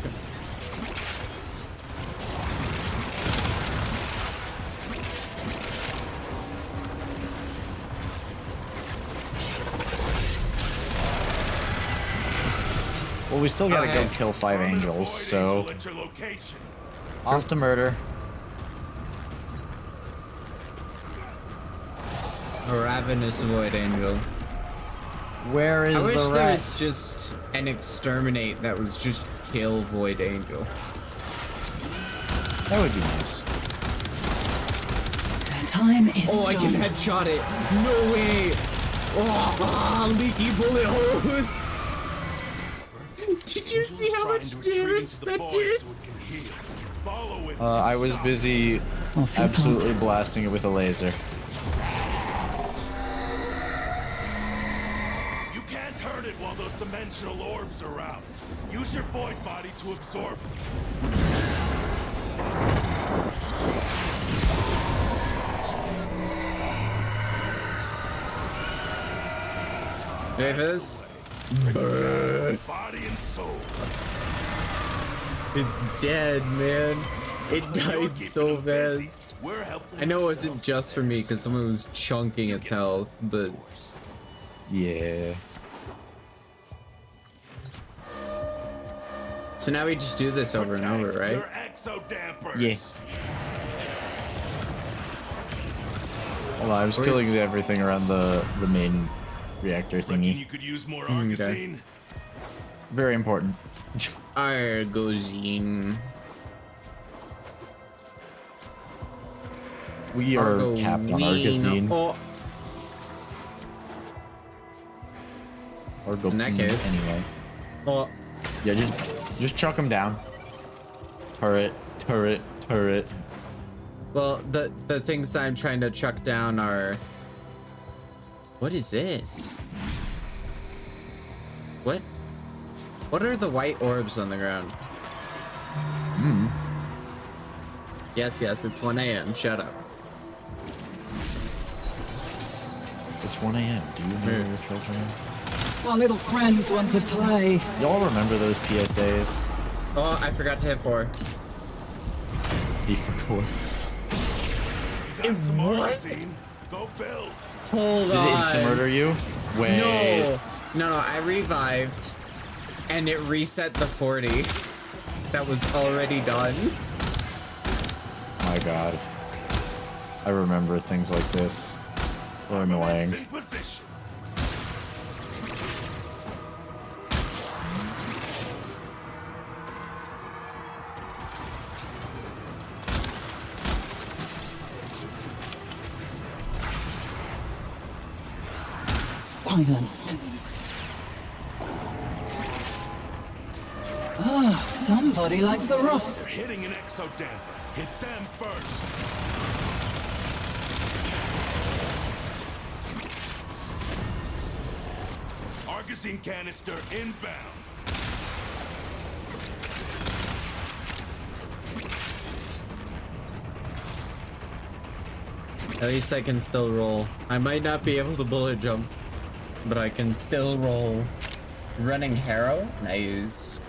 Well, we still gotta go kill 5 angels, so... Off to murder. A ravenous void angel. Where is I wish the there rat? was just an exterminate that was just kill void angel. That would be nice. Time is Oh, I can done. headshot it. No way. Oh, leaky bullet hose. Did you see how much damage that did? I was busy absolutely blasting it with a laser. You can't hurt it while those dimensional orbs are out. Use your void body to absorb them. Davis? Body and soul. It's dead, man. It died so fast. I know it wasn't just for me because someone was chunking its health, but Yeah. So now we just do this over and over, right? Yeah. Well, I was killing everything around the main reactor thingy. You could use more Okay. Very important. Argosine. We are capped on Argosine. Oh. Argosine, In that case. anyway. Oh. Yeah, just chuck him down. Turret, turret, turret. Well, the things I'm trying to chuck down are... What is this? What? What are the white orbs on the ground? Hmm. Yes, it's 1 a.m. Shut up. It's 1 a.m. Do you remember the children? Our little friends want to play. Y'all remember those PSAs? Oh, I forgot to hit 4. He forgot. What? Go build. Hold Did on. it insta-murder you? Wait. No, I revived. And it reset the 40. That was already done. My god. I remember things like this. They're annoying. Silenced. Ah, somebody likes the roughs. They're hitting an exodamper. Hit them first. Argosine canister inbound. At least I can still roll. I might not be able to bullet jump, but I can still roll. Running Harrow? Nice.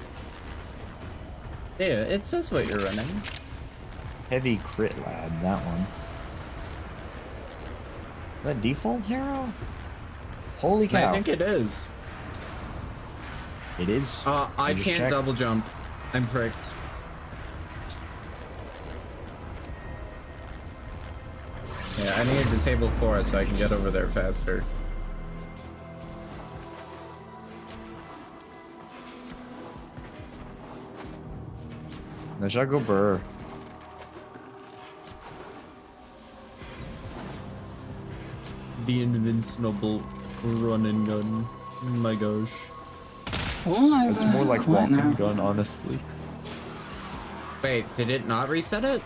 Yeah, it says what you're running. Heavy crit lad, that one. Is that default hero? Holy cow. I think it is. It is? I just can't checked. double jump. I'm fricked. Yeah, I need to disable 4 so I can get over there faster. I shall go burr. The invincible run and gun. My gosh. It's more like walk and gun, honestly. Wait, did it not reset it?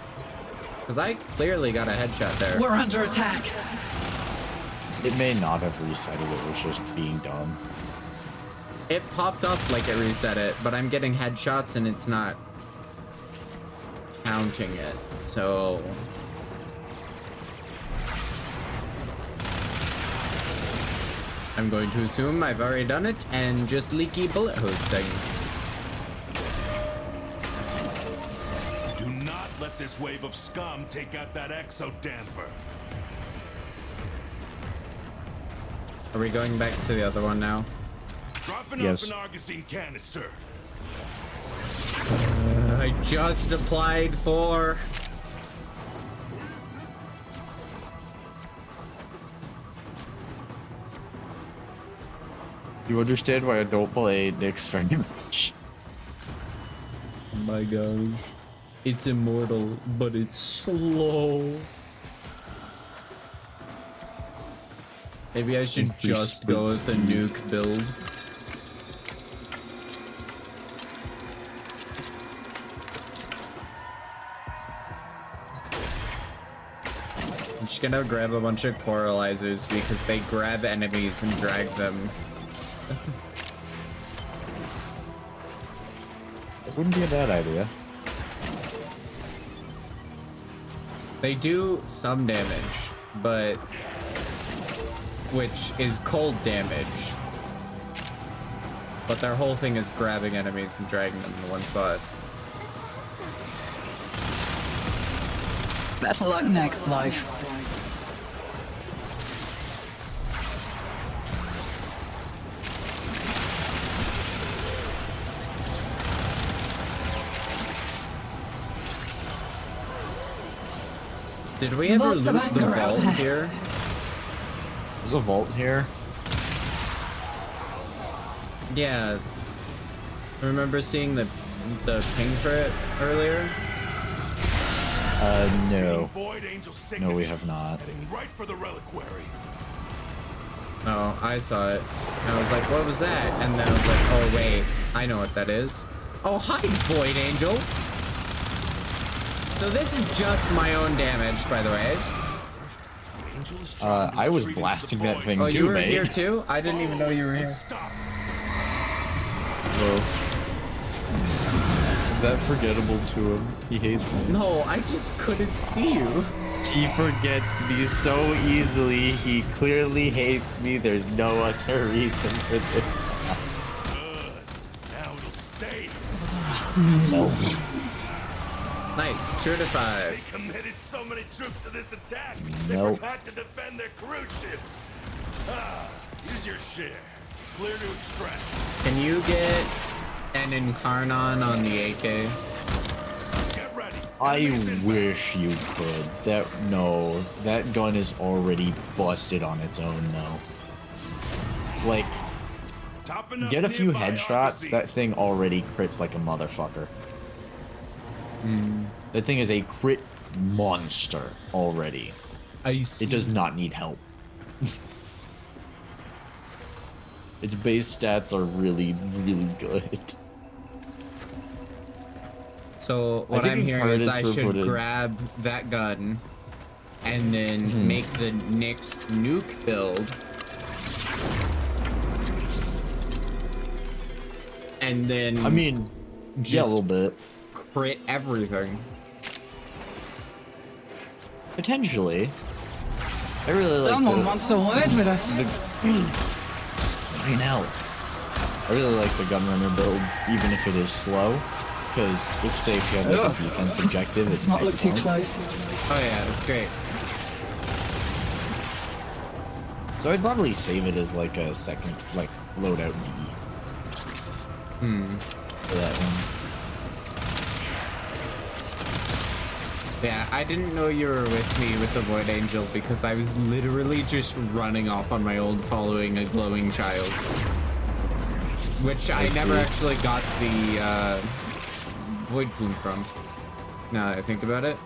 Because I clearly got a headshot there. We're under attack. It may not have reset it, it was just being dumb. It popped up like it reset it, but I'm getting headshots and it's not counting it, so... I'm going to assume I've already done it and just leaky bullet hose things. Do not let this wave of scum take out that exodamper. Are we going back to the other one now? Dropping Yes. off an Argosine canister. I just applied for... You understand why I don't play Nyx very much. My gosh. It's immortal, but it's slow. Maybe I should just go with the nuke build. I'm just gonna grab a bunch of coralizers because they grab enemies and drag them. It wouldn't be a bad idea. They do some damage, but which is cold damage. But their whole thing is grabbing enemies and dragging them to one spot. Better luck next life. Did we ever Lots of loot the anger out vault there. here? There's a vault here. Yeah. Remember seeing the ping for it earlier? No. Void Angel No, we have not. heading right for the reliquary. Oh, I saw it. And I was like, what was that? And then I was like, oh wait, I know what that is. Oh, hi, Void Angel. So this is just my own damage, by the way. I was blasting that thing Oh, too, you were mate. here too? I didn't even know you were here. Whoa. That forgettable to him. He hates me. No, I just couldn't see you. He forgets me so easily. He clearly hates me. There's no other reason for this. Now it'll stay. Melting. Nice, 2 to 5. They committed so many troops to this attack. They Nope. forgot to defend their cruise ships. Use your share. Clear to extract. Can you get an Incarnon on the AK? Get ready. I wish you could. That gun is already busted on its own though. Like, get a few headshots, that thing already crits like a motherfucker. That thing is a crit monster already. I see. It does not need help. Its base stats are really, really good. So what I'm hearing is I should grab that gun and then make the next nuke build. And then I mean, yeah, a little bit. Crit everything. Potentially. I really like Someone wants a word with us. I know. I really like the gunrunner build, even if it is slow. Because if say if you have like a defense objective, it's Let's not look too excellent. close. Oh yeah, that's great. So I'd probably save it as like a second, like loadout B. For that one. Yeah, I didn't know you were with me with the Void Angel because I was literally just running off on my old following a glowing child. Which I never actually got the Void Plume from. Now that I think about it.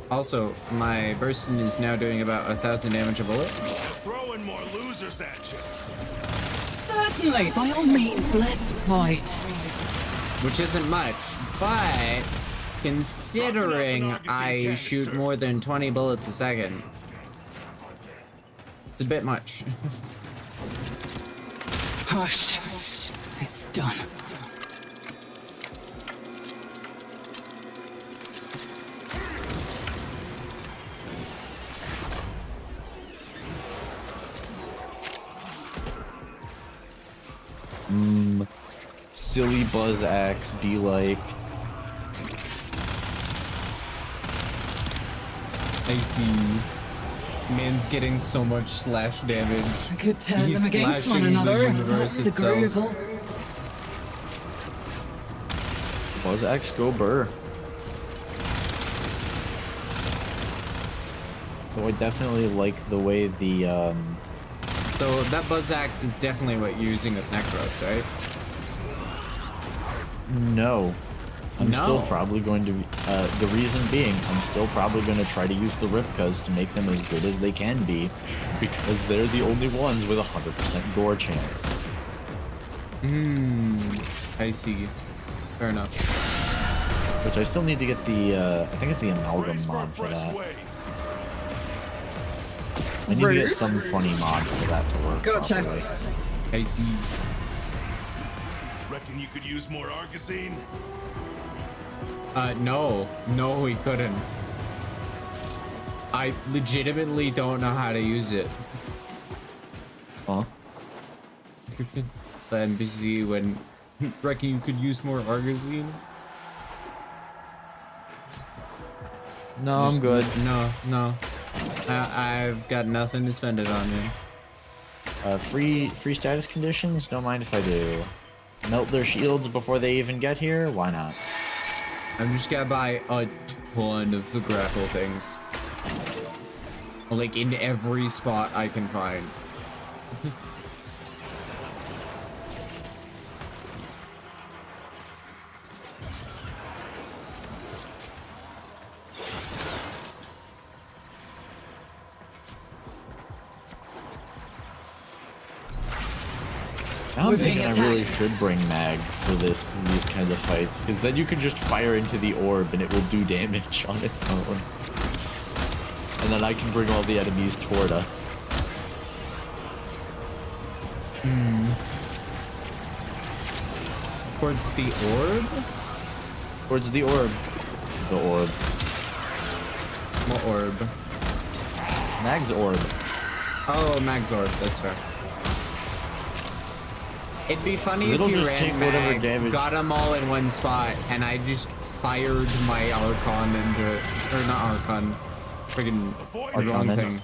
Also, my bursting is now doing about 1,000 damage a bullet. Throwing more losers at you. Certainly, by all means, let's fight. Which isn't much, but considering I shoot more than 20 bullets a second, it's a bit much. Hush. It's done. Silly buzz axe be like. I see. Man's getting so much slash damage. I could turn He's them against one slashing another. the universe That's the itself. groove. Buzz axe go burr. Though I definitely like the way the So that buzz axe is definitely what you're using with Necros, right? No. I'm still No. probably going to, the reason being, I'm still probably going to try to use the Ripkas to make them as good as they can be, because they're the only ones with a 100% gore chance. I see. Fair enough. Which I still need to get the, I think it's the Amalgam mod for that. I need to get some funny mod for that to work properly. I see. Reckon you could use more Argosine? No. No, we couldn't. I legitimately don't know how to use it. Huh? The NPC when reckon you could use more Argosine? No, I'm good. No. I've got nothing to spend it on, man. Free status conditions? Don't mind if I do. Melt their shields before they even get here? Why not? I'm just gonna buy a ton of the grapple things. Like, in every spot I can find. I'm thinking I really should bring mag for these kinds of fights, because then you can just fire into the orb and it will do damage on its own. And then I can bring all the enemies toward us. Towards the orb? Towards the orb. The orb. What orb? Mag's orb. Oh, Mag's orb, that's fair. It'd be funny It'll if you just take ran whatever Mag, damage. got them all in one spot, and I just fired my Archon into it. Or not Archon. Friggin' wrong thing.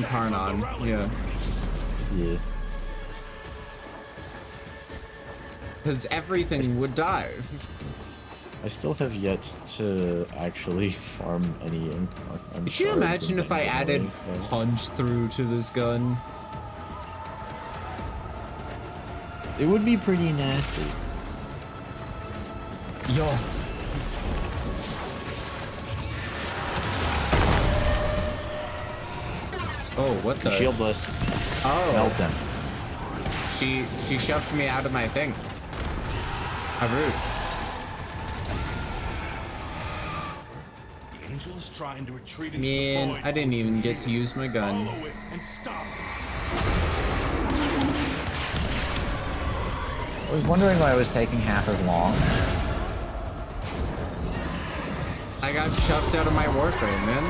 Incarnon. Yeah. Yeah. Because everything would die. I still have yet to actually farm any Incarnon. Could you imagine if I added punch through to this gun? It would be pretty nasty. Yo. Oh, what the? Shieldless. Oh. Melts him. She shoved me out of my thing. How rude. The angel is trying to retreat into Man, the void. I didn't even get to use my gun. Follow it and stop. I was wondering why it was taking half as long. I got shoved out of my Warframe, man.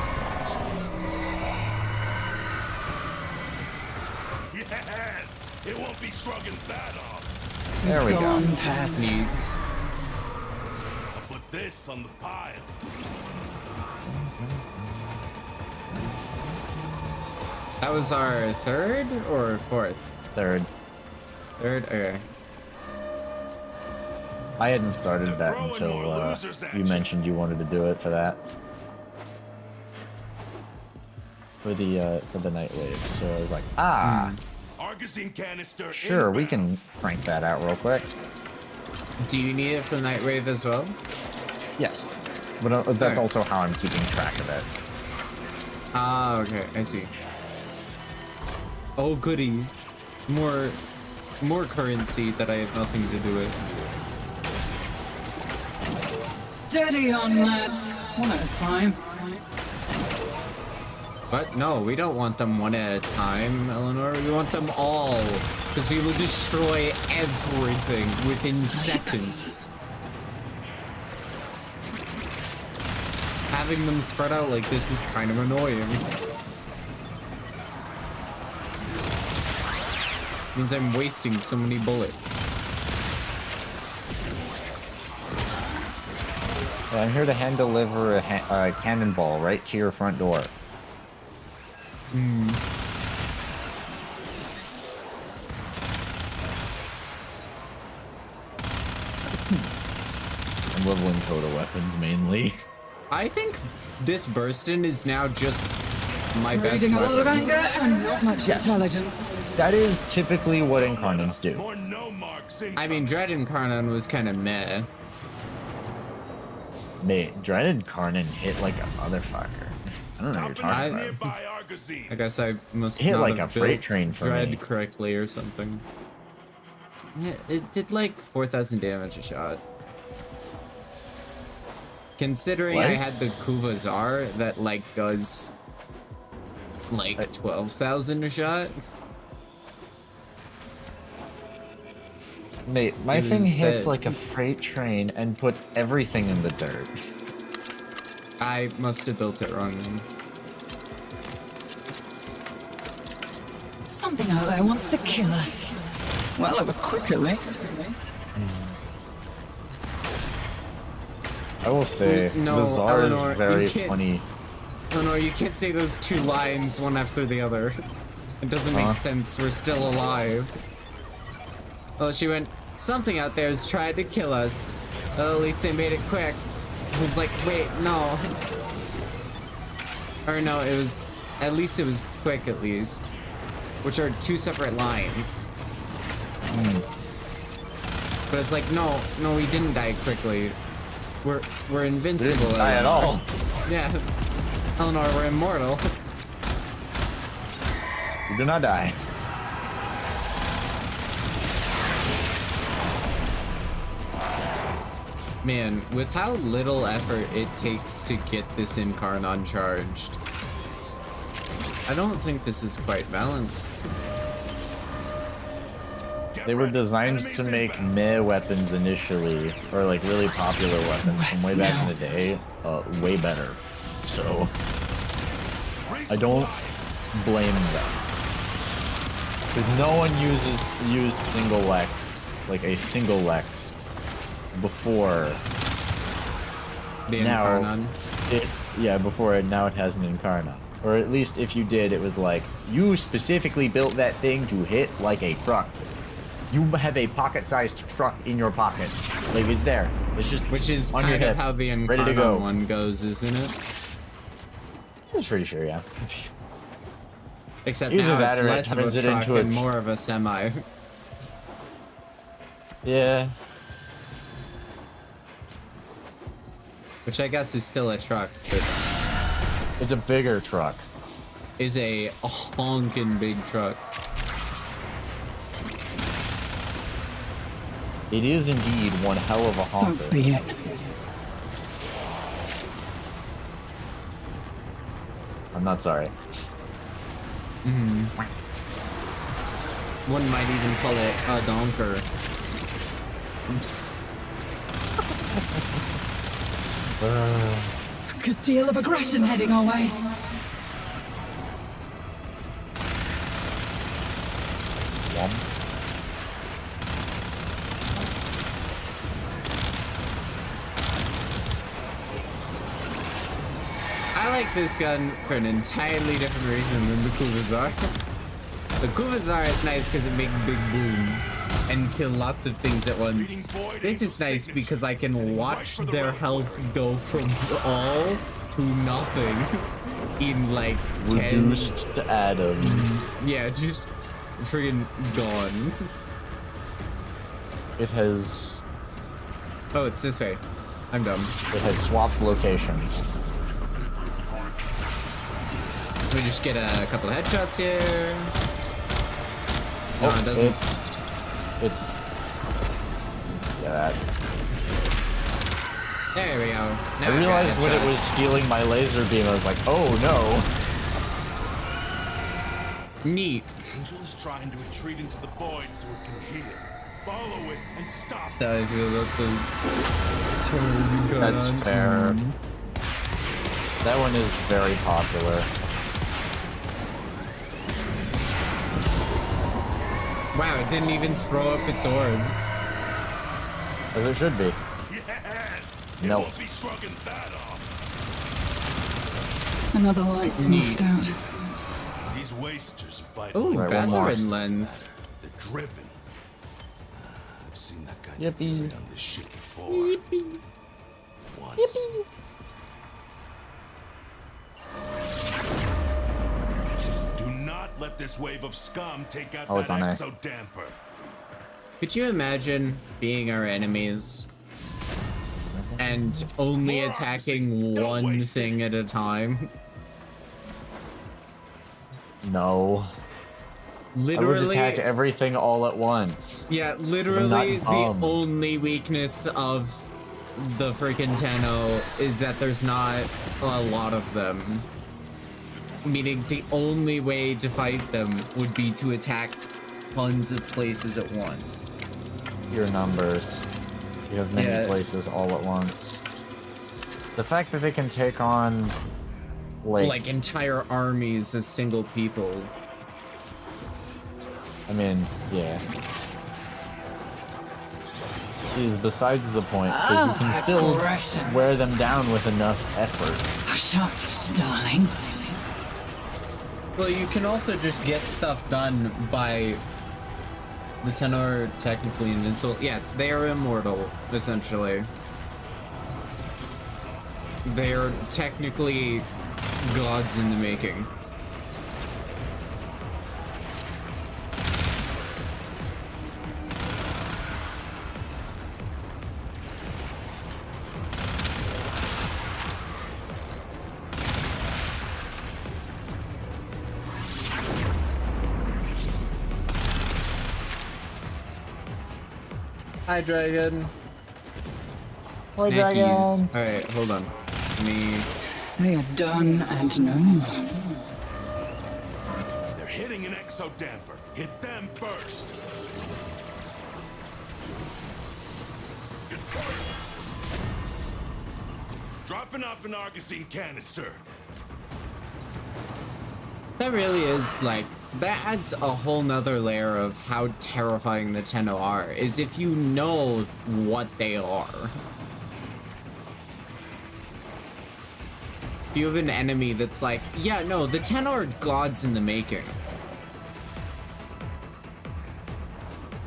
Yes! It won't be shrugging that off. There we go. Neat. I'll put this on the pile. That was our third or fourth? Third. Third? Okay. I hadn't started that until you mentioned you wanted to do it for that. For the night wave. So I was like, Argosine canister. sure, we can crank that out real quick. Do you need it for night wave as well? Yes. But that's also how I'm keeping track of it. Ah, okay, I see. Oh, goody. More currency that I have nothing to do with. Steady on, lads. One at a time. But no, we don't want them one at a time, Eleanor. We want them all. Because we will destroy everything within seconds. Having them spread out like this is kind of annoying. Means I'm wasting so many bullets. I'm here to hand deliver a cannonball right to your front door. Hmm. I'm leveling total weapons mainly. I think this Burstin is now just my best Raising a lot of weapon. anger and not much intelligence. That is typically what Incarnants do. I mean, Dread Incarnon was kind of meh. Mate, Dread Incarnon hit like a motherfucker. I don't know what you're talking about. I guess I must Hit not like have a freight built train for Dread me. correctly or something. Yeah, it did like 4,000 damage a shot. Considering I What? had the Kuvazar that like does like 12,000 a shot. Mate, my It thing is hits said. like a freight train and puts everything in the dirt. I must have built it wrong then. Something out there wants to kill us. Well, it was quick at least. I will say, No, Bizarre Eleanor, is very you can't- funny. Oh no, you can't say those two lines one after the other. It doesn't make sense. We're still alive. Oh, she went, something out there is trying to kill us. Well, at least they made it quick. I was like, wait, no. Or no, it was, at least it was quick at least. Which are two separate lines. But it's like, no, we didn't die quickly. We're invincible. We didn't die at all. Yeah. Eleanor, we're immortal. You do not die. Man, with how little effort it takes to get this Incarnon charged, I don't think this is quite balanced. They were designed to make meh weapons initially, or like really popular weapons from way back in the day, way better. So I don't blame them. Because no one used single Lex, like a single Lex, before. The Incarnon? Now it has an Incarnon. Or at least if you did, it was like, you specifically built that thing to hit like a truck. You have a pocket-sized truck in your pocket. Like, it's there. It's just Which is on kind your hip, of how the ready to go. Incarnon one goes, isn't it? I'm pretty sure, yeah. Except Either now that it's or it less of a turns it truck into a and more of a semi. Yeah. Which I guess is still a truck, but it's a bigger truck. Is a honkin' big truck. It is indeed one hell of a honker. So be it. I'm not sorry. One might even call it a donker. A good deal of aggression heading our way. I like this gun for an entirely different reason than the Kuvazar. The Kuvazar is nice because it makes big boom and kill lots of things at once. This is nice because I can watch their health go from all to nothing in like 10... Reduced to atoms. Yeah, just friggin' gone. It has... Oh, it's this way. I'm dumb. It has swapped locations. We just get a couple of headshots here. No, Oh, it doesn't. It's... Yeah, that... There we go. Now I realized when it was stealing my laser beam, I was like, oh no. Neat. Angel's trying to retreat into the void so it can heal. Follow it and stop. So I feel about the turn going That's on. fair. That one is very popular. Wow, it didn't even throw up its orbs. As it should be. Melt. Another light snuffed out. These wasters fight. Ooh, Right, Vazarin lens. They're driven. I've seen that kind Yippee. of done this shit before. Yippee. Once. Yippee. Do not let this wave of scum take out Oh, it's that on A. exo damper. Could you imagine being our enemies and only attacking one thing at a time? No. Literally. I would attack everything all at once. Yeah, I'm literally not the dumb. only weakness of the freaking Tenno is that there's not a lot of them. Meaning the only way to fight them would be to attack tons of places at once. Your numbers. You have many Yeah. places all at once. The fact that they can take on Like entire armies as single people. I mean, yeah. Is besides the point, because you can still aggression. wear them down with enough effort. Hush up, darling. Well, you can also just get stuff done by the Tenor technically invincible. Yes, they are immortal, essentially. They are technically gods in the making. Hi, Dragon. Hi, Dragon. Alright, hold on. Me. They are done and no more. They're hitting an exo damper. Hit them first. Dropping off an Argosine canister. That really is, like, that adds a whole nother layer of how terrifying the Tenno are, is if you know what they are. If you have an enemy that's like, yeah, no, the Tenno are gods in the making.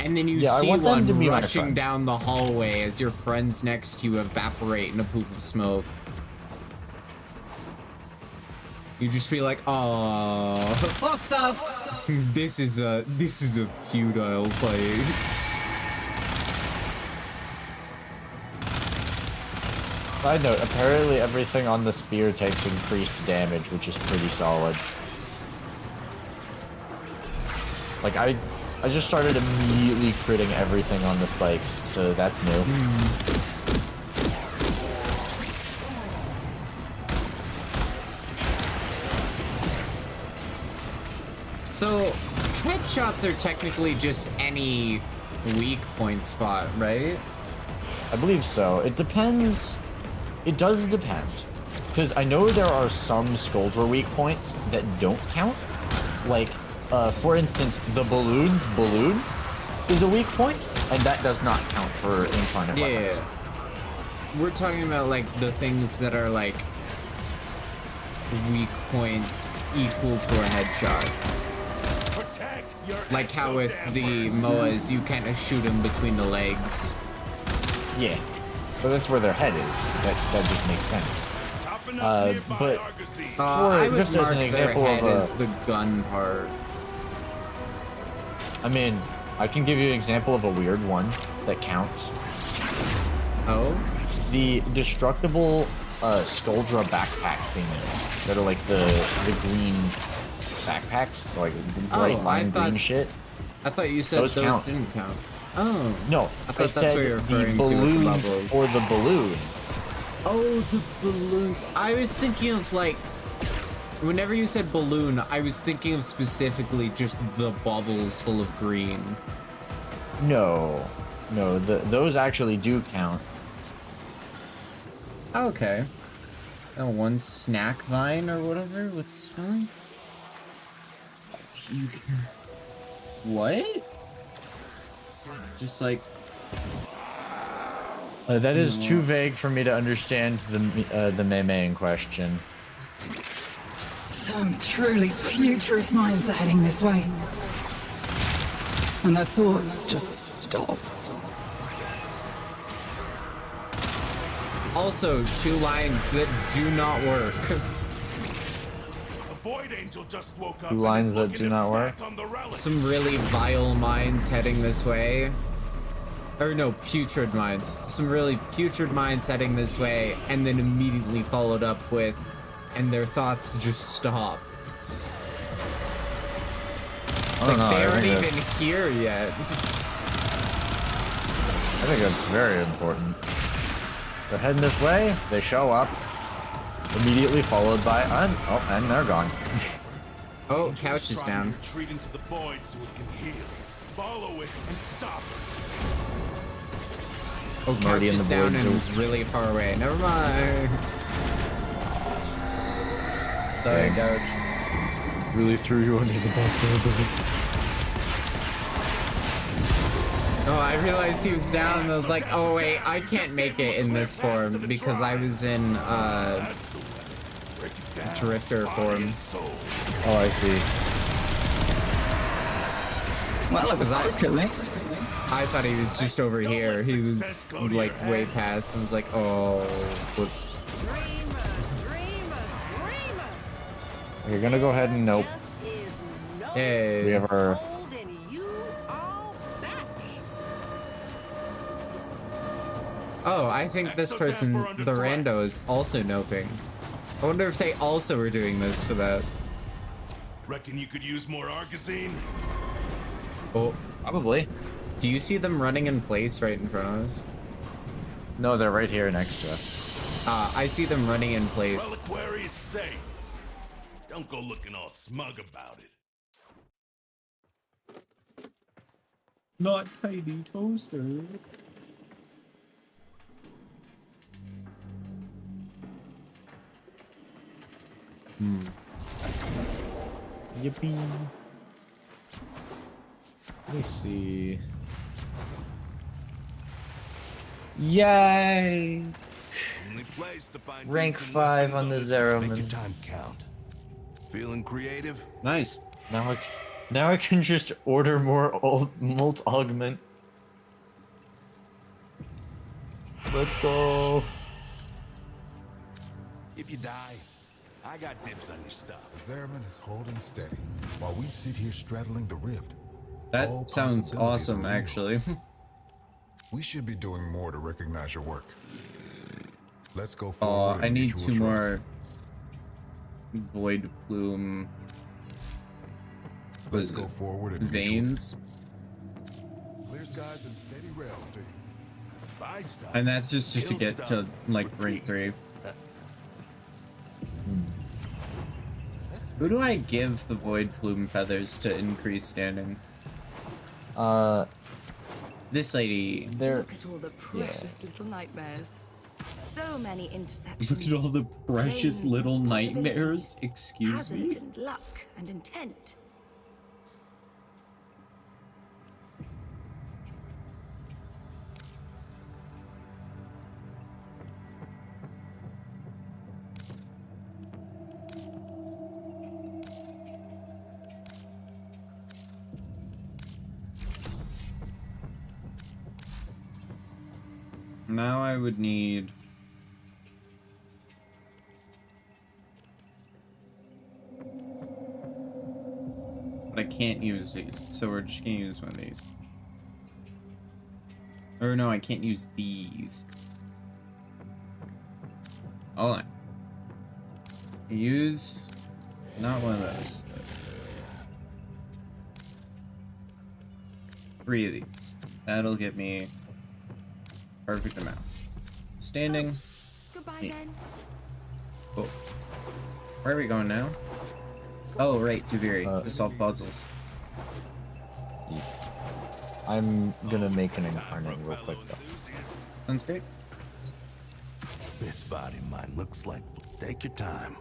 And then you see one rushing down the hallway as your friends next to you evaporate in a poop of smoke. You just be like, oh, More stuff. this is a futile fight. Side note, apparently everything on the spear takes increased damage, which is pretty solid. Like, I just started immediately critting everything on the spikes, so that's new. So, headshots are technically just any weak point spot, right? I believe so. It depends. It does depend. Because I know there are some Skuldra weak points that don't count. Like, for instance, the balloon's balloon is a weak point, and that does not count for incarnate weapons. Yeah. We're talking about, like, the things that are, like, weak points equal to a headshot. Like how with the Moas, you kind of shoot them between the legs. Yeah, but that's where their head is. That just makes sense. But I would just as mark an example their head of as the gun part. I mean, I can give you an example of a weird one that counts. Oh? The destructible Skuldra backpack thingies that are like the green backpacks, like bright lime green shit. I thought you said those didn't count. Oh. No, I thought that's what you're referring the to with balloons bubbles. or the balloon. Oh, the balloons. I was thinking of, like, whenever you said balloon, I was thinking of specifically just the bubbles full of green. No, those actually do count. Okay. Oh, one snack vine or whatever with smelling? What? Just like... that is too vague for me to understand the meme in question. Some truly putrid minds are heading this way. And their thoughts just stop. Also, two lines that do not work. Void Angel just woke up. Two lines that do not work. Some really vile minds heading this way. Or no, putrid minds. Some really putrid minds heading this way, and then immediately followed up with, and their thoughts just stop. It's like they aren't even here yet. I think that's very important. They're heading this way, they show up, immediately followed by, oh, and they're gone. Oh, couch is down. Retreat into the void so it can heal. Follow it and stop it. Oh, couch is down and really far away. Never mind. Sorry, couch. Really threw you under the bus there, buddy. Oh, I realized he was down and I was like, oh wait, I can't make it in this form because I was in Drifter form. Oh, I see. Well, it was accurate. I thought he was just over here. He was like way past. I was like, oh, whoops. You're gonna go ahead and nope. Hey. We have our. Oh, I think this person, the rando, is also noping. I wonder if they also were doing this for that. Reckon you could use more Argazine? Oh, probably. Do you see them running in place right in front of us? No, they're right here next to us. I see them running in place. Reliquary is safe. Don't go looking all smug about it. Not tiny toaster. Yippee. Let me see. Yay! Rank 5 on the Zeraman. Time count. Feeling creative? Nice. Now I can just order more Molt Augment. Let's go. If you die, I got dibs on your stuff. Zeraman is holding steady while we sit here straddling the rift. That sounds awesome, actually. We should be doing more to recognize your work. Let's go Oh, forward. I need 2 more Void Plume. Let's go forward and veins. Clear skies and steady rails to you. Buy stuff. And that's just to get to like rank 3. Who do I give the Void Plume feathers to increase standing? This lady. Look at all the precious little nightmares. So many intersections. Look at all the precious Planes little and nightmares. possibilities. Excuse Hazard me. and luck and intent. Now I would need. But I can't use these, so we're just gonna use one of these. Or no, I can't use these. Hold on. Use not one of those. 3 of these. That'll get me perfect amount. Standing. Goodbye Yeah. then. Oh. Where are we going now? Oh, right, Duviri, to solve puzzles. Yes. I'm gonna make an incarnate real quick though. Sounds great. This body of mine looks like. Take your time.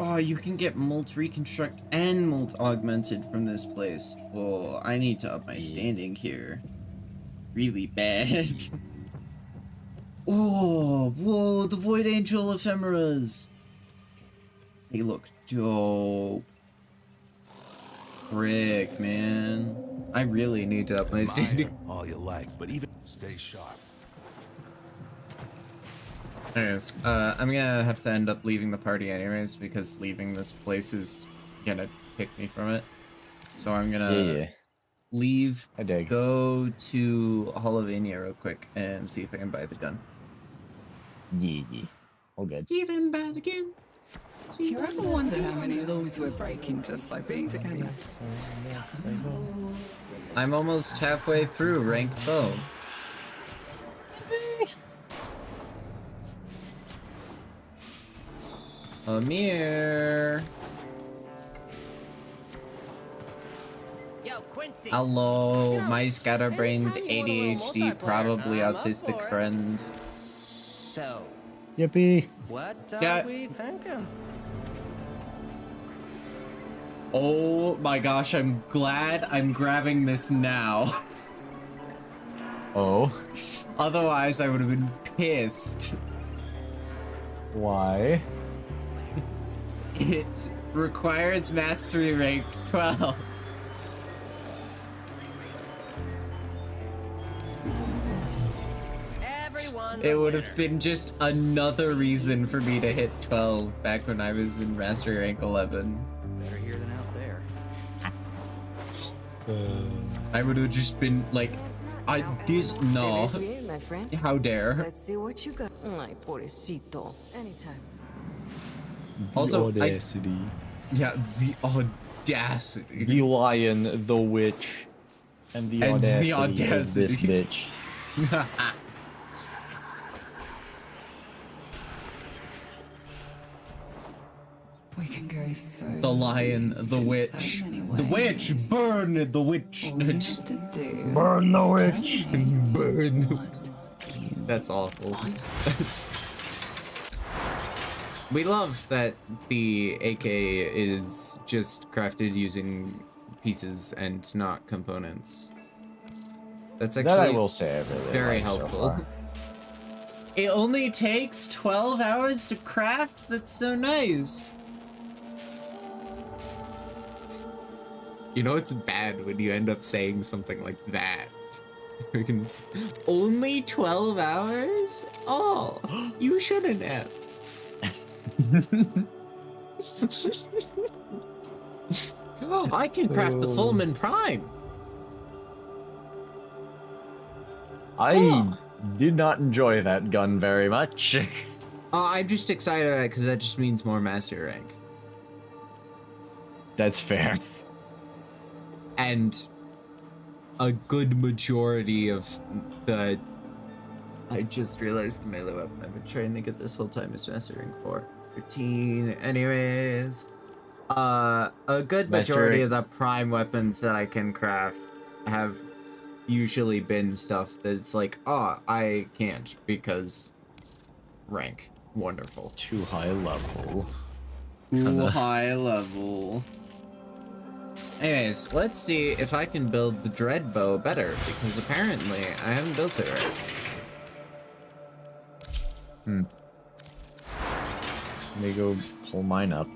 Oh, you can get Molt Reconstruct and Molt Augmented from this place. Oh, I need to up my standing here. Really bad. Oh, whoa, the Void Angel Ephemeras. They look dope. Frick, man. I really need to up my standing. All you like, but even stay sharp. Anyways, I'm gonna have to end up leaving the party anyways, because leaving this place is gonna pick me from it. So I'm gonna leave, go to Holovania real quick, and see if I can buy the gun. Yeah. All good. Even buy the gun. Do you ever wonder how many laws we're breaking just by being together? I'm almost halfway through rank 12. Amir. Yo, Quincy. Hello, my scatterbrained ADHD, probably autistic friend. So, Yippee. what are Yeah. we thinking? Oh my gosh, I'm glad I'm grabbing this now. Oh? Otherwise, I would have been pissed. Why? It requires mastery rank 12. It would have been just another reason for me to hit 12 back when I was in mastery rank 11. Better here than out there. I would have just been like, no. My friend. How dare. Let's see what you got. Ay, pobrecito. Anytime. Also, audacity. Yeah, the audacity. The lion, the witch, and the audacity, of this bitch. We can go so The lion, the witch. The witch! Burn the witch! Burn the witch! Burn the That's awful. We love that the AK is just crafted using pieces and not components. That's actually that I will say I really very like helpful. So far. It only takes 12 hours to craft? That's so nice. You know it's bad when you end up saying something like that. Only 12 hours? Oh, you shouldn't have. Oh, I can craft the Fullman Prime. I did not enjoy that gun very much. I'm just excited about it because that just means more master rank. That's fair. And a good majority of the... I just realized the melee weapon I've been trying to get this whole time is master rank 4. 13. Anyways, a good majority of the prime weapons that I can craft have usually been stuff that's like, oh, I can't because rank. Wonderful. Too high level. Too high level. Anyways, let's see if I can build the dread bow better, because apparently I haven't built it right. Let me go pull mine up.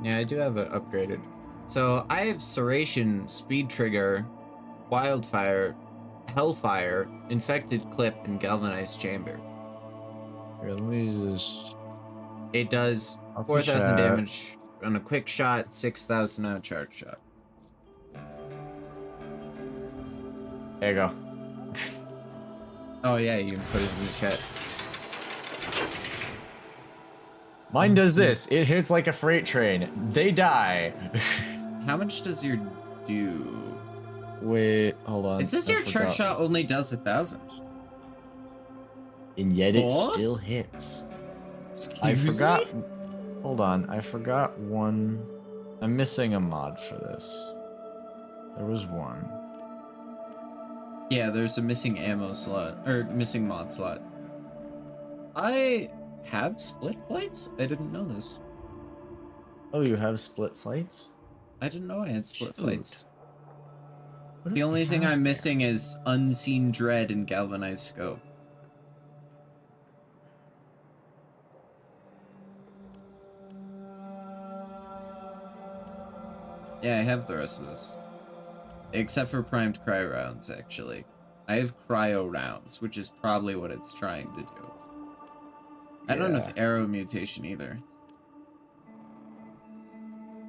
Yeah, I do have it upgraded. So I have Serration, Speed Trigger, Wildfire, Hellfire, Infected Clip, and Galvanized Chamber. Here, let me just... It does 4,000 damage on a quick shot, 6,000 on a charge shot. There you go. Oh yeah, you can put it in the chat. Mine does this. It hits like a freight train. They die. How much does your do? Wait, hold on. It says your charge shot only does 1,000. And yet it What? still hits. Excuse I forgot. me? Hold on. I forgot one. I'm missing a mod for this. There was one. Yeah, there's a missing ammo slot, or missing mod slot. I have split flights? I didn't know this. Oh, you have split flights? I didn't know I had split Shoot. flights. What The do only I thing have I'm there? missing is Unseen Dread and Galvanized Scope. Yeah, I have the rest of this. Except for primed cryo rounds, actually. I have cryo rounds, which is probably what it's trying to do. I don't have arrow mutation either.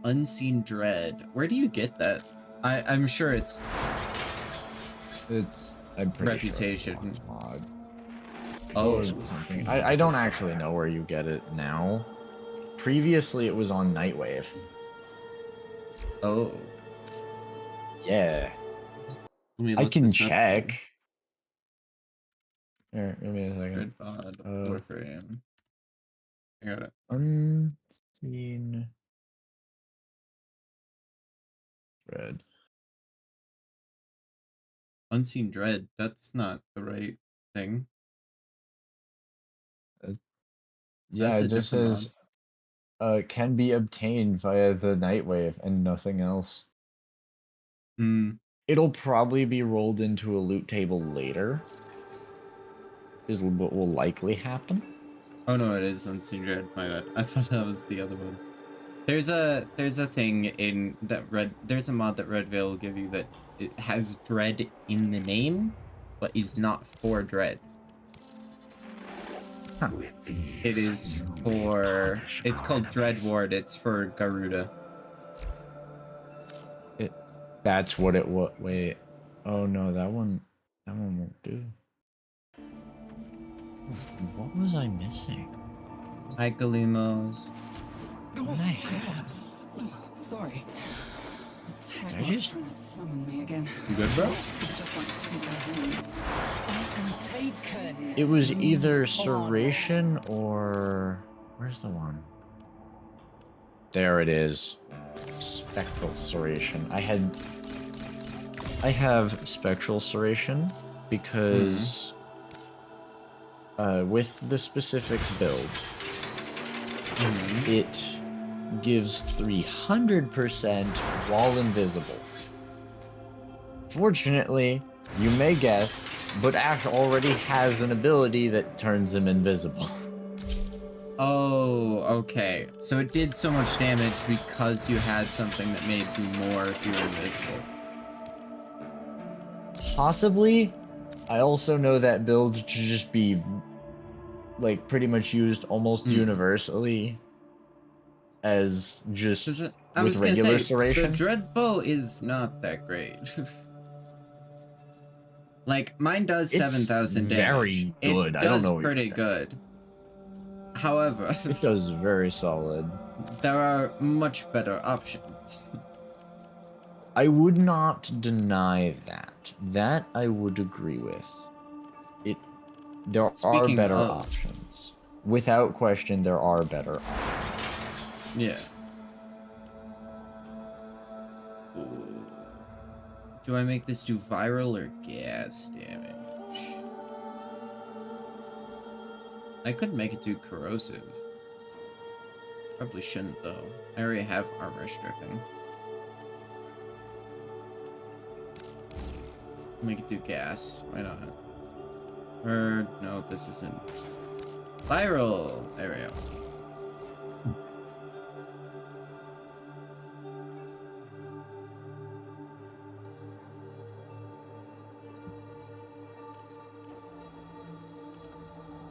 Unseen Dread. Where do you get that? I'm sure it's... I'm pretty Reputation. Sure it's a mod. Oh, Or something. I don't actually know where you get it now. Previously, it was on Nightwave. Oh. Yeah. Let me I look can this up. check. Here, give me a second. Red Pod, Warframe. I got it. Unseen Dread. Unseen Dread. That's not the right thing. Yeah, That's it a just different says can be obtained via the Nightwave and nothing else. It'll probably be rolled into a loot table later, is what will likely happen. Oh no, it is Unseen Dread. My bad. I thought that was the other one. There's a thing in that there's a mod that Red Veil will give you that it has Dread in the name, but is not for Dread. Huh. It is for. It's called Dread Ward. It's for Garuda. That's what it was. Wait. Oh no, that one won't do. What was I missing? Hi, Galimos. What did I have? Sorry. Did I just trying to summon me again. You good, bro? It was either Serration or... Where's the one? There it is. Spectral Serration. I have Spectral Serration because with the specific build, it gives 300% while invisible. Fortunately, you may guess, but Ash already has an ability that turns him invisible. Oh, okay. So it did so much damage because you had something that made you more if you were invisible. Possibly. I also know that build to just be like pretty much used almost universally as just with regular Serration. The Dread Bow is not that great. Like mine does 7,000 damage. Very good. It I don't does know what pretty good. However, it does very solid. There are much better options. I would not deny that. That I would agree with. There are better options. Without question, there are better options. Yeah. Do I make this do viral or gas damage? I could make it do corrosive. Probably shouldn't though. I already have armor stripping. Make it do gas. Why not? Or no, this isn't viral. There we go.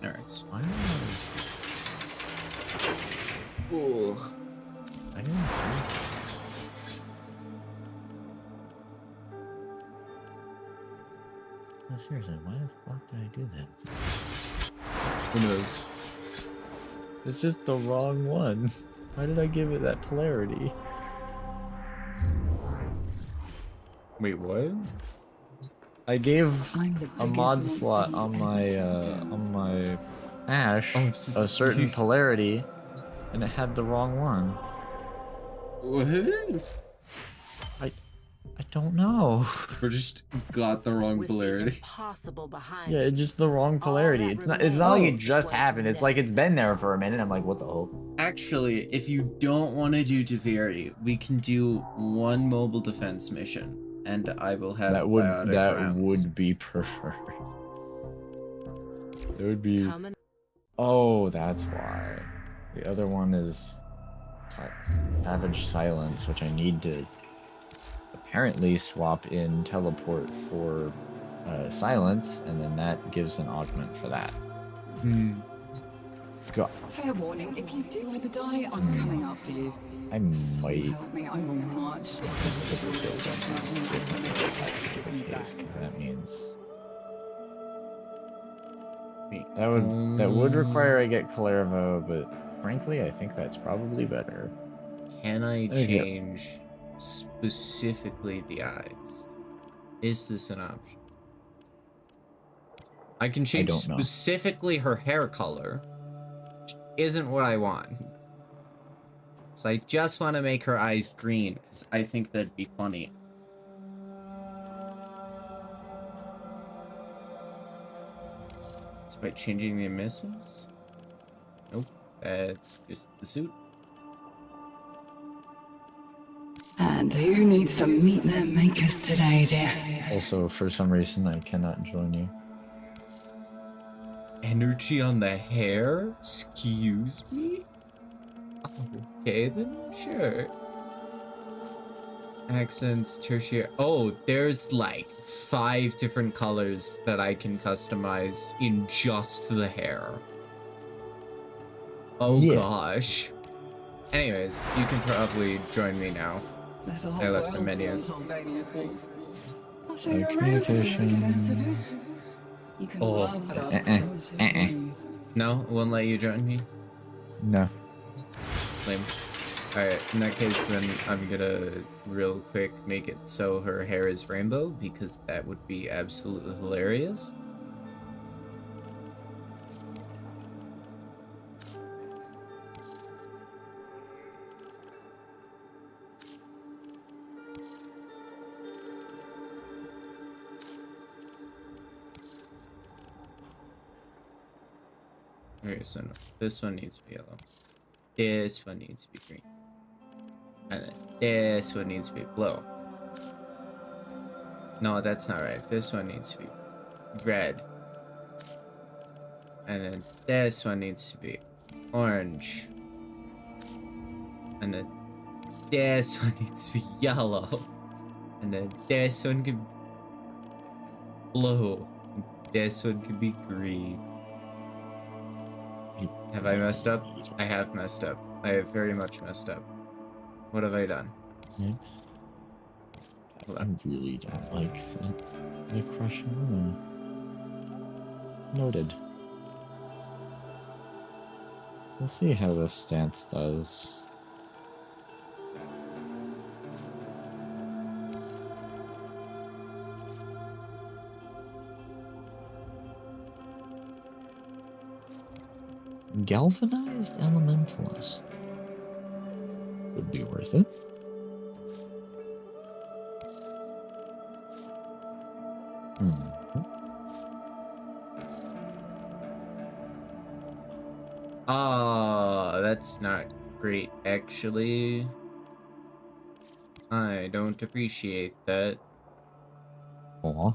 Alright, so ooh. I didn't know. No, seriously, why the fuck did I do that? Who knows? It's just the wrong one. Why did I give it that polarity? Wait, what? I gave a mod slot on my Ash a certain polarity, and it had the wrong one. What? I don't know. Or just got the wrong polarity. Yeah, it's just the wrong polarity. It's not like it just happened. It's like it's been there for a minute. I'm like, what the hell? Actually, if you don't want to do Teferi, we can do one mobile defense mission, and I will have that would be preferred. It would be. Oh, that's why. The other one is Savage Silence, which I need to apparently swap in Teleport for Silence, and then that gives an augment for that. God. Fair warning, if you do ever die, I'm coming after you. I might. Help me, I will march. Because that means that would require I get Clairvo, but frankly, I think that's probably better. Can I change specifically the eyes? Is this an option? I can change specifically her hair color, which isn't what I want. So I just want to make her eyes green, because I think that'd be funny. By changing the emissives? Nope, that's just the suit. And who needs to meet their makers today, dear? Also, for some reason, I cannot join you. Energy on the hair? Excuse me? Okay, then sure. Accents, tertiary. Oh, there's like 5 different colors that I can customize in just the hair. Oh gosh. Anyways, you can probably join me now. I left the menus. I'll show you around if you like it out of it. You can laugh at our primitive. No, it won't let you join me? No. Lame. Alright, in that case then I'm gonna real quick make it so her hair is rainbow because that would be absolutely hilarious. Okay, so no, this one needs to be yellow. This one needs to be green. And then this one needs to be blue. No, that's not right. This one needs to be red. And then this one needs to be orange. And then this one needs to be yellow. And then this one could be blue. And this one could be green. Have I messed up? I have messed up. I have very much messed up. What have I done? I really don't like the crushing room. Noted. We'll see how this stance does. Galvanized elementals. Could be worth it. Oh, that's not great, actually. I don't appreciate that. Aw.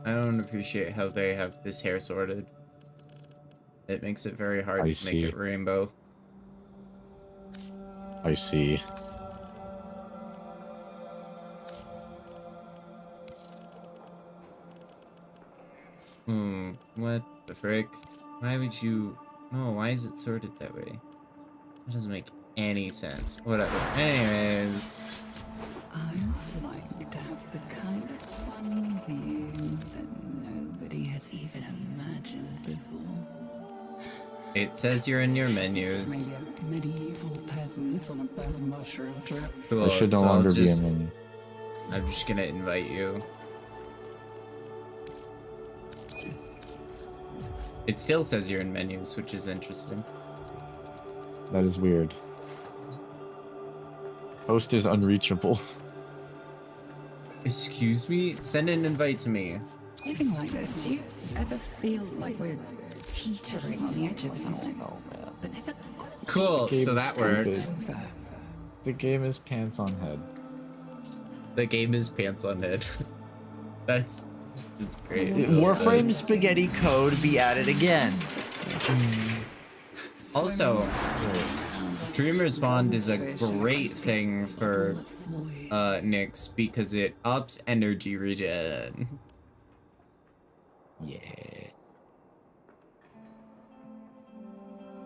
I don't appreciate how they have this hair sorted. It makes it very hard to make it rainbow. I see. What the frick? Why would you... No, why is it sorted that way? That doesn't make any sense. Whatever. Anyways... I would like to have the kind of fun view that nobody has even imagined before. It says you're in your menus. Maybe a medieval peasant on a bed mushroom trip. Cool, I should no so longer be a menu. I'm just gonna invite you. It still says you're in menus, which is interesting. That is weird. Host is unreachable. Excuse me? Send an invite to me. Living like this, do you ever feel like we're teetering on the edge of something? But never Cool, so that worked. The game is pants on head. The game is pants on head. That's great. Warframe spaghetti code be added again. Also, Dreamer's Bond is a great thing for Nyx because it ups energy regen. Yeah.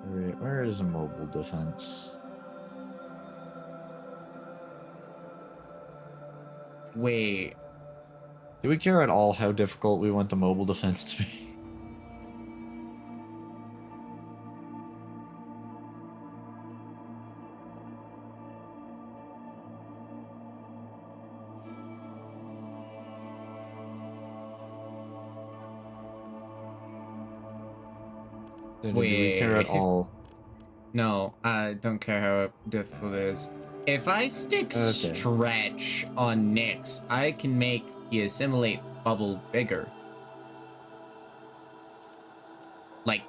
Alright, where is a mobile defense? Wait. Do we care at all how difficult we want the mobile defense to be? Wait. Do we care at all? No, I don't care how difficult it is. If I stick stretch on Nyx, I can make the assimilate bubble bigger. Like,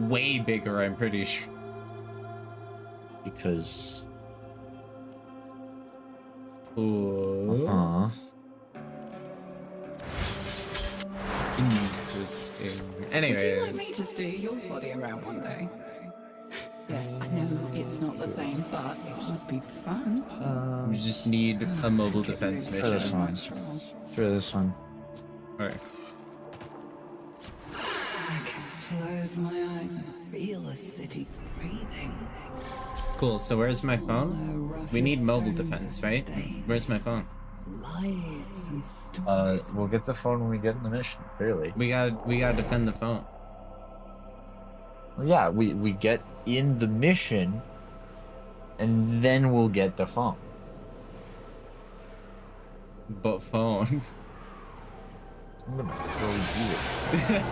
way bigger, I'm pretty sure. because... Ooh. Interesting. Anyways. Would you like me to steer your body around one day? Yes, I know it's not the same, but it would be fun. We just need a mobile defense For this mission. one. For this one. Alright. I can close my eyes and feel the city breathing. Cool, so where's my phone? We need mobile defense, right? Where's my phone? Lives and stories. We'll get the phone when we get in the mission, clearly. We gotta defend the phone. Well, yeah, we get in the mission, and then we'll get the phone. But phone. I'm gonna throw you.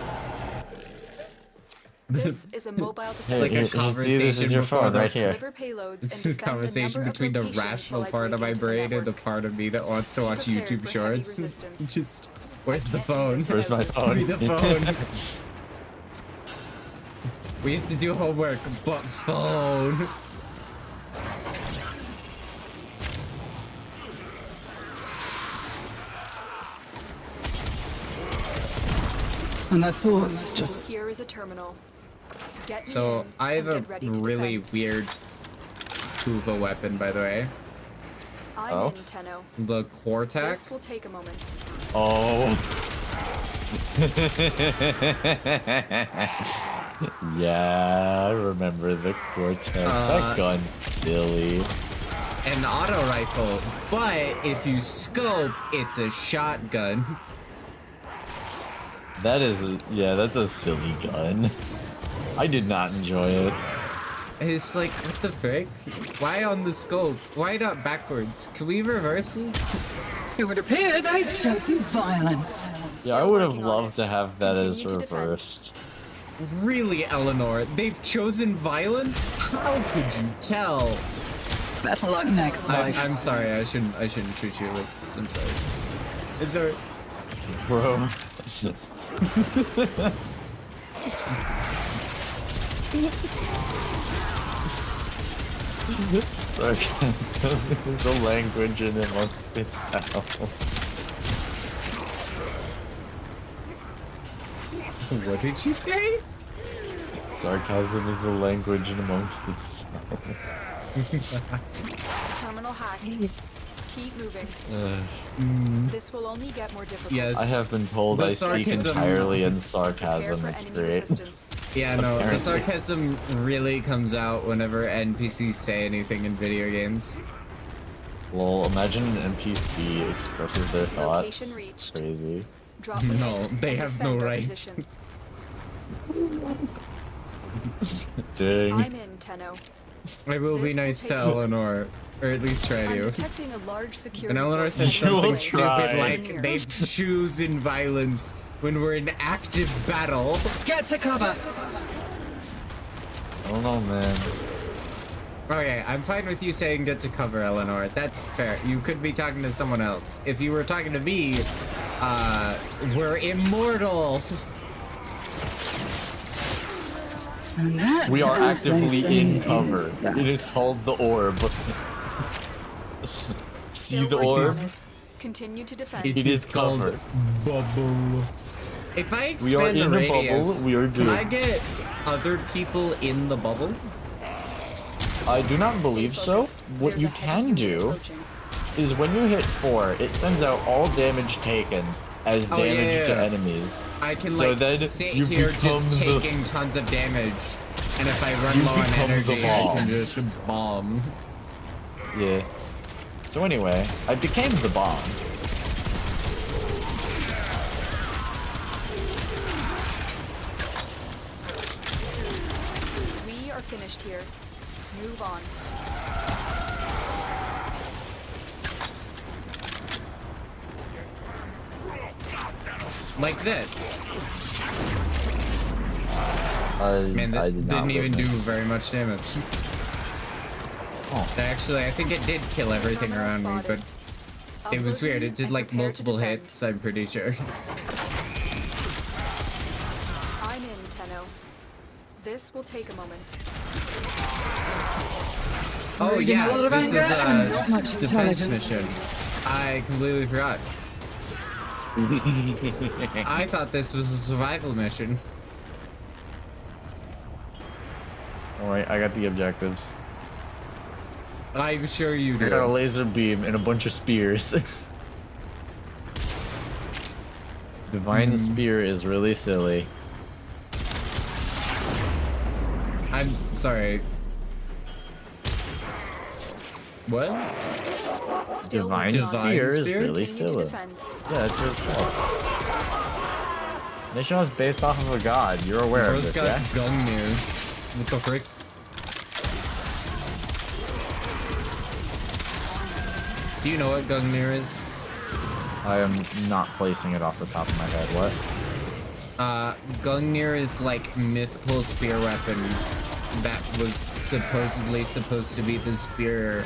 This is a mobile It's defense. like a conversation this is your before phone the right here. Deliver payloads It's and a defend conversation number of between the locations rational while I part of my break into the brain and the network. part of me that wants to watch Prepared YouTube for heavy shorts. resistance. Just, where's the phone? Where's my phone? Give me the phone. We used to do homework, but phone. And my thoughts just... Here is a terminal. Get me So in I have and a get ready to really defend. weird Kuva weapon, by the way. I'm in, Tenno. The Quartac. This will take a moment. Oh. Yeah, I remember the Quartet. That gun's silly. An auto rifle, but if you scope, it's a shotgun. That is that's a silly gun. I did not enjoy it. It's like, what the frick? Why on the scope? Why not backwards? Can we reverse this? It would appear they've chosen violence. Yeah, I would have loved to have that as reversed. Really, Eleanor? They've chosen violence? How could you tell? Better luck next life. I'm sorry. I shouldn't treat you like this. I'm sorry. I'm sorry, bro. Sarcasm is a language in amongst itself. What did you say? Sarcasm is a language in amongst itself. Terminal hacked. Keep moving. This will only get more difficult. Yes. I have been told I speak entirely in sarcasm. It's great. Yeah, no, Apparently. the sarcasm really comes out whenever NPCs say anything in video games. Lol, imagine an NPC expresses their thoughts. Location reached. Crazy. Drop the No, hit they and have no defend our rights. position. Dang. I'm in, Tenno. I will be This nice will to take- Eleanor, or at least try I'm to. detecting a large security And Eleanor force. says You will something try. stupid like they've chosen violence when we're in active battle. Get to cover. I don't know, man. Okay, I'm fine with you saying get to cover, Eleanor. That's fair. You could be talking to someone else. If you were talking to me, we're immortal. And that's We are as they actively say in is cover. that. It is called the orb. See the Still orb? working. Continue to defend. It is called covered. bubble. If I We are expand in the a bubble, radius, we are can good. I get other people in the bubble? I do not believe so. What you can do is when you hit 4, it sends out all damage taken as Oh, damage to yeah. enemies. I can So like then sit you here become just the- taking tons of damage, and if I run You low on become the energy, I bomb. can just bomb. Yeah. So anyway, I became the bomb. We are finished here. Move on. Like this. Man, I that did not didn't even do witness. very much damage. Actually, I think it did kill everything around me, but it was weird. It did like multiple hits, I'm pretty sure. I'm in, Tenno. This will take a moment. Oh Reading a yeah, lot of this is anger and not much defense intelligence. mission. I completely forgot. I thought this was a survival mission. Alright, I got the objectives. I'm sure you do. I got a laser beam and a bunch of spears. Divine Spear is really silly. I'm sorry. What? Divine Spear is really silly. Yeah, that's what it's called. This show is based off of a god. You're aware of this, got yeah? Gungnir. What the frick? Do you know what Gungnir is? I am not placing it off the top of my head. What? Gungnir is like mythical spear weapon that was supposedly supposed to be the spear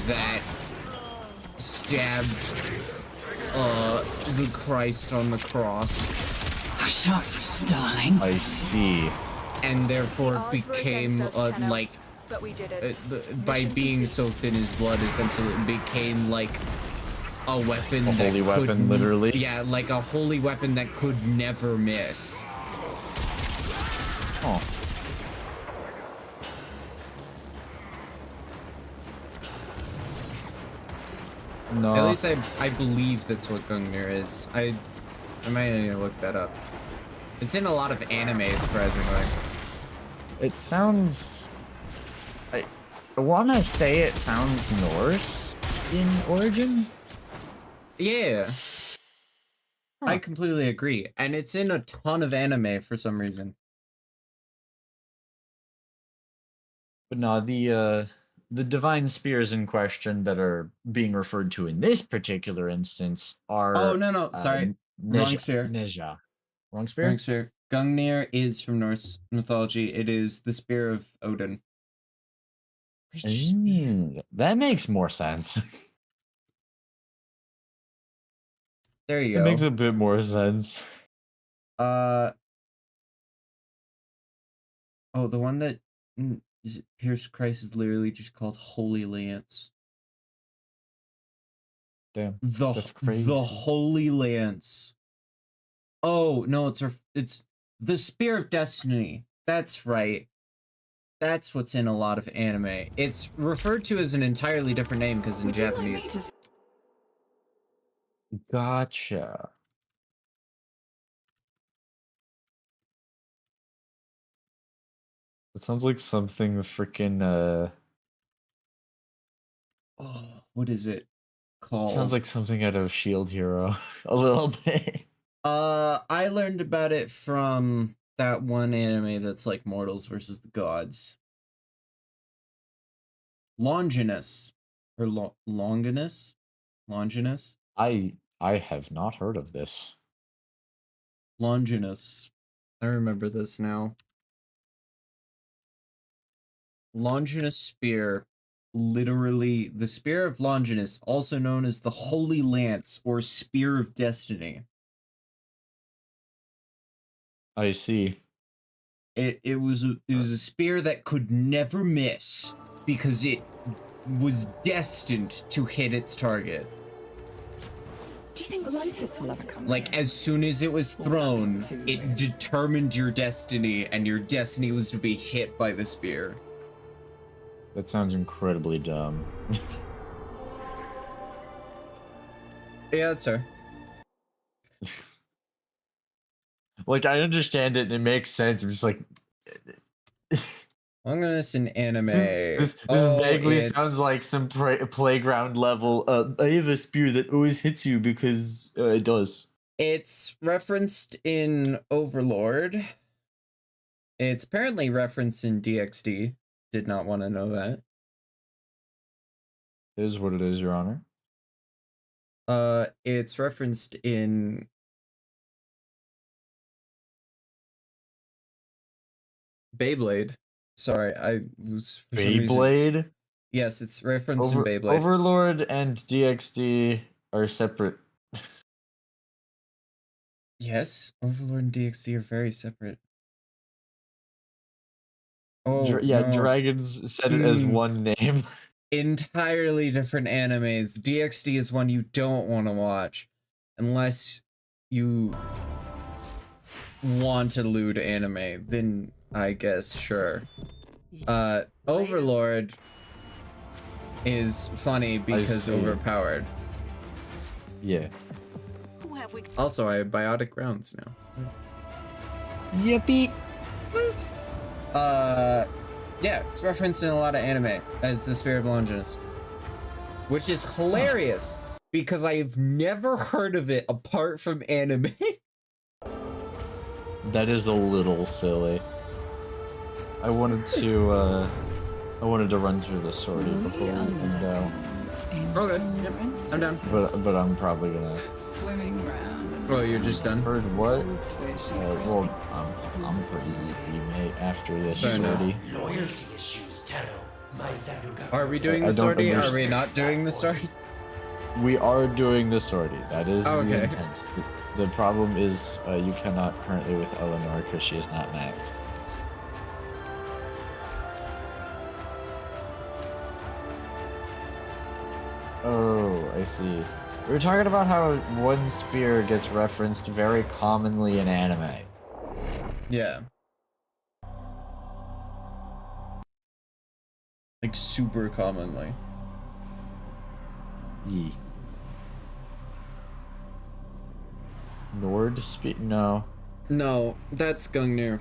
that stabbed the Christ on the cross. Shut, darling. I see. And therefore Odds were became against us, Tenno, like but we did it. by Mission being complete. soaked in his blood, essentially it became like a weapon. A holy weapon, literally. Yeah, like a holy weapon that could never miss. Oh. No. At least I believe that's what Gungnir is. I might need to look that up. It's in a lot of anime, surprisingly. It sounds... I want to say it sounds Norse in origin? Yeah. I completely agree. And it's in a ton of anime for some reason. But no, the divine spears in question that are being referred to in this particular instance are... Oh, no, sorry. Wrong spear. Neja. Wrong spear? Wrong spear. Gungnir is from Norse mythology. It is the spear of Odin. That makes more sense. There you It go. makes a bit more sense. Oh, the one that Pierce Christ is literally just called Holy Lance. Damn. That's crazy. The Holy Lance. Oh, no, it's the Spear of Destiny. That's right. That's what's in a lot of anime. It's referred to as an entirely different name because in Japanese. Gotcha. It sounds like something freaking Oh, what is it called? sounds like something out of Shield Hero a little bit. I learned about it from that one anime that's like Mortals versus the Gods. Longinus or Longinus? Longinus? I have not heard of this. Longinus. I remember this now. Longinus spear. Literally, the Spear of Longinus, also known as the Holy Lance or Spear of Destiny. I see. It was a spear that could never miss because it was destined to hit its target. Do you think Lotus will ever come? Like, as soon as it was thrown, it determined your destiny, and your destiny was to be hit by the spear. That sounds incredibly dumb. Yeah, that's her. Like, I understand it and it makes sense. I'm just like... I'm gonna miss an anime. This vaguely sounds like some playground level. I have a spear that always hits you because it does. It's referenced in Overlord. It's apparently referenced in DxD. Did not want to know that. It is what it is, Your Honor. It's referenced in Beyblade. Sorry, I was for some reason- Beyblade? Yes, it's referenced in Beyblade. Overlord and DxD are separate. Yes, Overlord and DxD are very separate. Oh, yeah, no. Dragons said it as one name. Entirely different animes. DxD is one you don't want to watch unless you want to lewd anime, then I guess sure. Overlord is funny because overpowered. Yeah. Also, I have biotic rounds now. Yippee! Yeah, it's referenced in a lot of anime as the Spirit of Longinus, which is hilarious because I've never heard of it apart from anime. That is a little silly. I wanted to run through the sortie before we can go. Okay, yep, I'm done. But I'm probably gonna swimming around. Oh, you're just done? Heard what? Well, I'm pretty easy, mate. After this sortie. Loyalty issues, Taro. My Zabuga. Are we doing the sortie? Are we not doing the sortie? We are doing the sortie. That is the okay. intent. The problem is you cannot currently with Eleanor because she is not maxed. Oh, I see. We were talking about how one spear gets referenced very commonly in anime. Yeah. Like super commonly. Yee. Nord spear? No. No, that's Gungnir.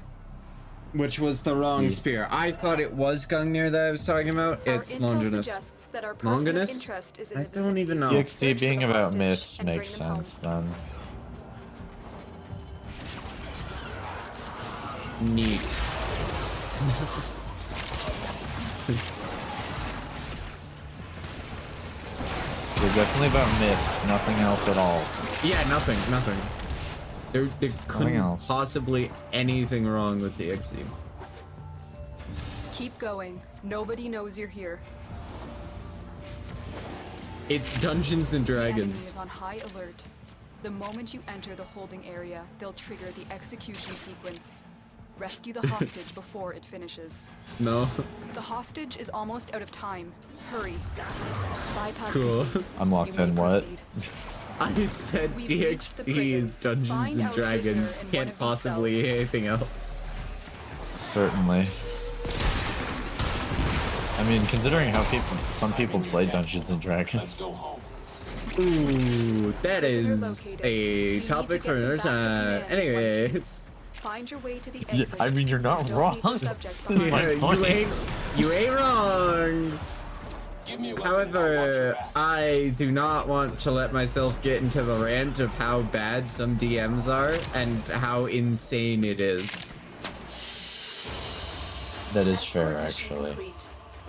Which was the wrong spear. I thought it was Gungnir that I was talking about. It's Longinus. Longinus? I don't even know. DxD being about myths makes sense then. Neat. They're definitely about myths, nothing else at all. Yeah, nothing. There couldn't possibly anything wrong with the DxD. Keep going. Nobody knows you're here. It's Dungeons and The enemy Dragons. is on high alert. The moment you enter the holding area, they'll trigger the execution sequence. Rescue the hostage before it finishes. No. The hostage is almost out of time. Hurry. Bypass Cool. complete. I'm locked in what? I said DxD is Dungeons and Dragons. Can't possibly be anything else. Certainly. I mean, considering how some people play Dungeons and Dragons. Ooh, that is a topic for another time. Anyways. Find your way to the Yeah, exit. I mean, you're not wrong. That's my point. You ain't wrong. However, I do not want to let myself get into the rant of how bad some DMs are and how insane it is. That is fair, actually.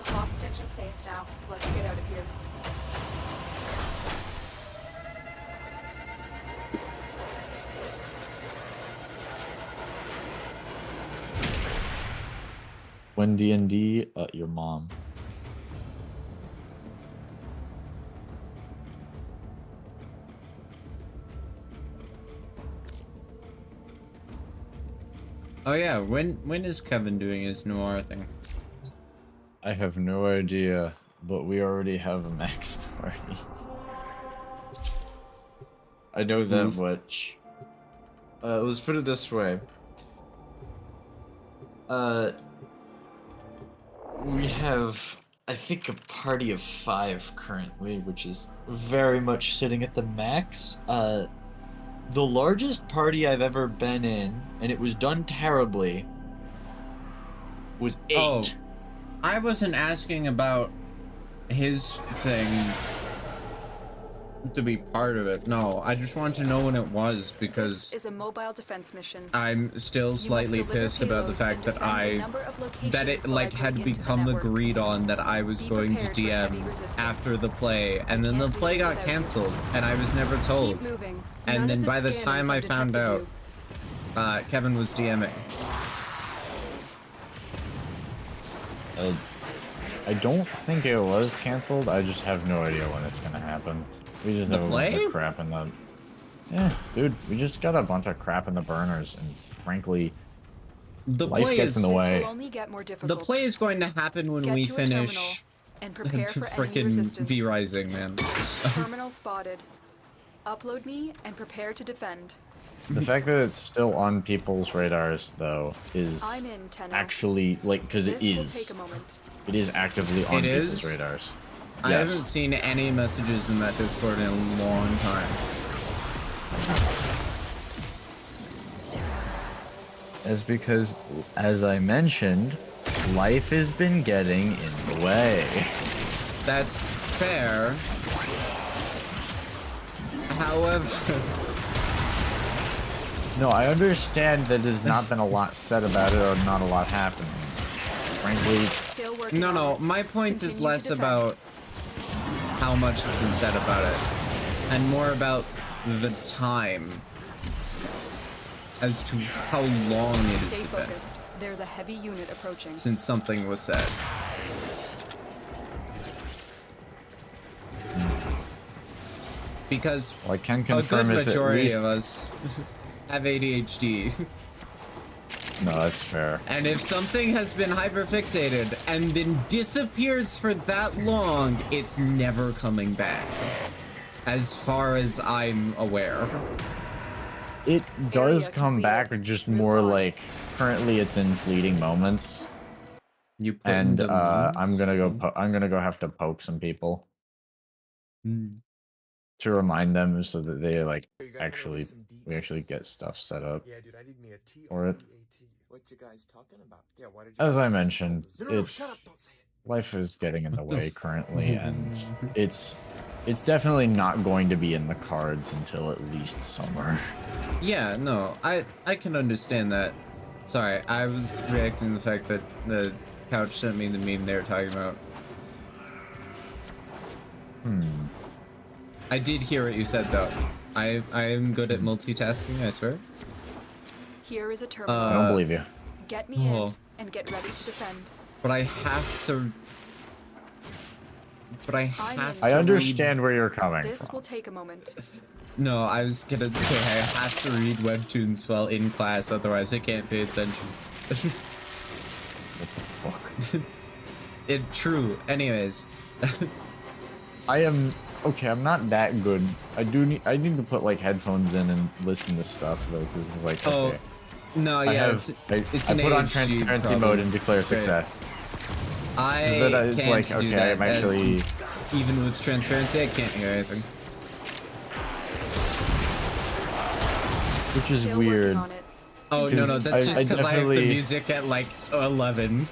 The hostage is safe now. Let's get out of here. When D&D, your mom. Oh yeah, when is Kevin doing his noir thing? I have no idea, but we already have a max party. I know that much. Let's put it this way. We have, I think, a party of 5 currently, which is very much sitting at the max. The largest party I've ever been in, and it was done terribly, was 8. Oh, I wasn't asking about his thing to be part of it. No, I just want to know when it was because This is a mobile defense mission. I'm still slightly pissed about the fact that it like had become agreed on that I was going to DM after the play, and then the play got canceled, and I was never told. And then by the time I found out, Kevin was DMing. I don't think it was canceled. I just have no idea when it's gonna happen. We just have a bunch of crap in the... Yeah, dude, we just got a bunch of crap in the burners, and frankly, The Life play gets is in the This way. will only get more the difficult. play is going to happen when Get we to a terminal finish and prepare for enemy frickin' resistance. V Rising, man. Terminal spotted. Upload me and prepare to defend. The fact that it's still on people's radars, though, is I'm in, Tenno. actually, like, because it This will is. take a moment. It is actively on It people's is? radars. I Yes. haven't seen any messages in that Discord in a long time. Is because, as I mentioned, life has been getting in the way. That's fair. However... No, I understand that there's not been a lot said about it or not a lot happening. Frankly, Still working No, on no, it. my point is Continue to less defend. about how much has been said about it, and more about the time as to how long it has Stay been focused. There's a heavy unit approaching. since something was said. Because well, I can a good confirm it's at majority least... of us have ADHD. No, that's fair. And if something has been hyperfixated and then disappears for that long, it's never coming back. As far as I'm aware. It does come back, just more like, currently it's in fleeting moments. You put and in the I'm gonna go have to poke some people to remind them so that they like actually we actually get stuff set up for it. What you guys talking about? Yeah, why did you As I guys- mentioned, No, no, no, it's shut up, don't say it. life is getting in the way currently, and it's definitely not going to be in the cards until at least summer. Yeah, no, I can understand that. Sorry, I was reacting to the fact that the couch sent me the meme they were talking about. I did hear what you said though. I am good at multitasking, I swear. Here is a terminal. I don't believe you. Get me in and get ready to defend. But I have to. But I have to. I understand where you're coming This from. will take a moment. No, I was gonna say I have to read webtoons while in class, otherwise I can't pay attention. What the fuck? True. Anyways. I am okay. I'm not that good. I need to put like headphones in and listen to stuff though, because it's like okay. No, I yeah, have- it's I an put on ADHD transparency problem. mode and declare It's great. success. I That it's can't like, do okay, that, I'm actually- as even with transparency, I can't hear anything. Which is weird. Oh no, no, that's just because I have the definitely- music at like 11.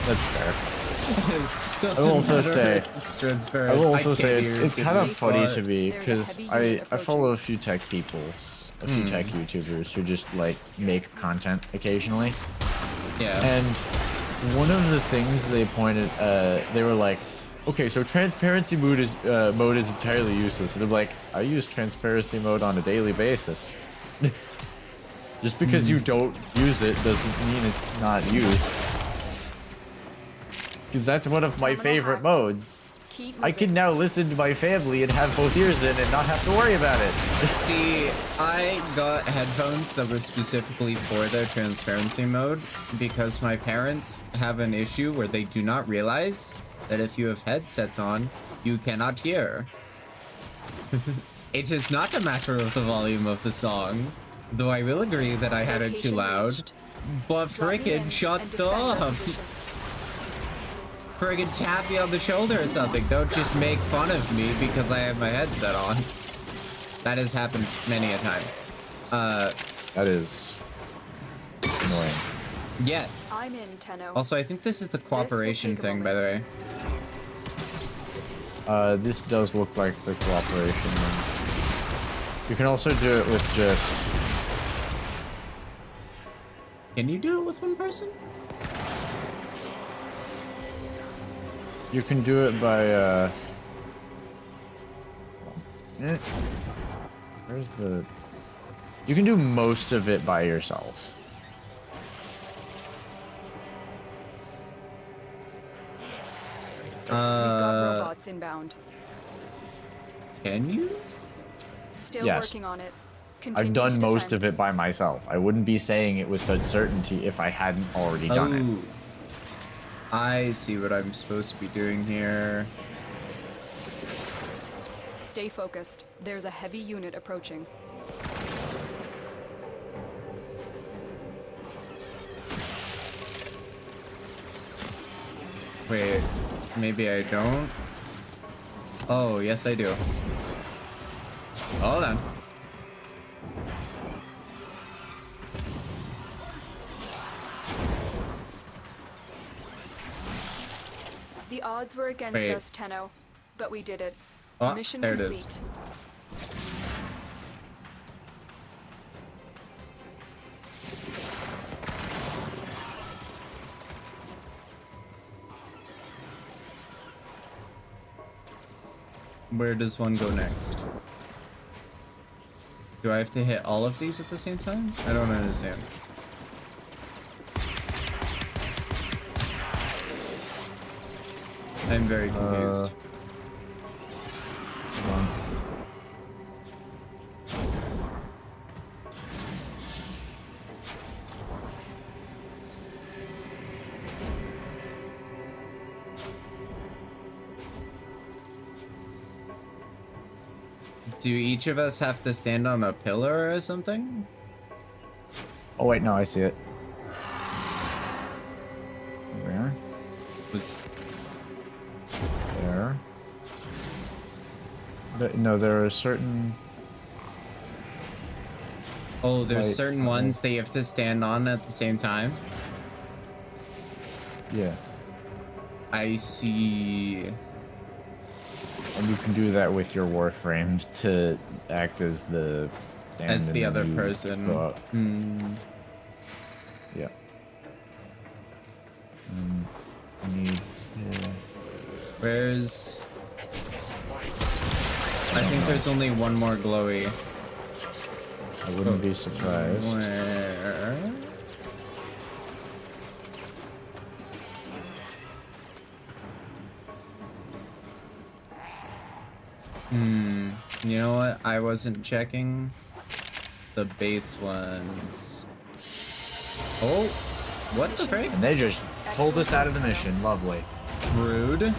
That's fair. I Doesn't will also matter, say, it's transparent. I will I also can't say hear it's it kind of because funny it's to me There's a because heavy I unit follow a few tech people, a few tech YouTubers who just like make content occasionally. Yeah. And one of the things they pointed, they were like, okay, so transparency mode is entirely useless. And I'm like, I use transparency mode on a daily basis. Just because you don't use it doesn't mean it's not used. Because that's one of my favorite modes. I can now listen to my family and have both ears in and not have to worry about it. See, I got headphones that were specifically for their transparency mode because my parents have an issue where they do not realize that if you have headsets on, you cannot hear. It is not a matter of the volume of the song, though I will agree that I had it too loud. But frickin' shut up! Friggin' tap me on the shoulder or something. Don't just make fun of me because I have my headset on. That has happened many a time. That is annoying. Yes. I'm in, Tenno. Also, I think this is the cooperation thing, by the way. This does look like the cooperation one. You can also do it with just... Can you do it with one person? You can do it by, Where's the... You can do most of it by yourself. We've got robots inbound. Can you? Still Yes. working on it. I've done most of it by myself. I wouldn't be saying it with such certainty if I hadn't already done it. I see what I'm supposed to be doing here. Stay focused. There's a heavy unit approaching. Wait, maybe I don't? Oh, yes I do. Hold on. The odds were against us, Tenno, but we did it. Oh, Mission there complete. it is. Where does one go next? Do I have to hit all of these at the same time? I don't understand. I'm very confused. Do each of us have to stand on a pillar or something? Oh wait, no, I see it. Where? There. No, there are certain... Oh, there's lights certain ones that you have to stand on at the same time? Yeah. I see. And you can do that with your Warframe to act as the stand As the and other you person. go up. Yeah. Need to... Where's... I think there's only one more glowy. I wouldn't be surprised. Where? You know what? I wasn't checking the base ones. Oh, what the frick? And they just pulled us out of the mission. Lovely. Rude.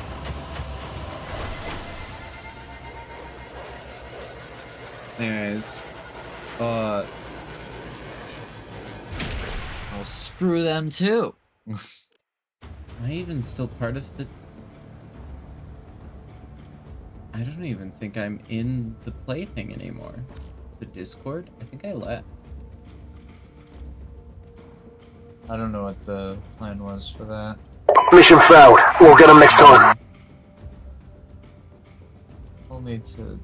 Anyways, well, screw them too. Am I even still part of the... I don't even think I'm in the plaything anymore. The Discord? I think I left. I don't know what the plan was for that. Mission failed. We'll get them next time. We'll need to...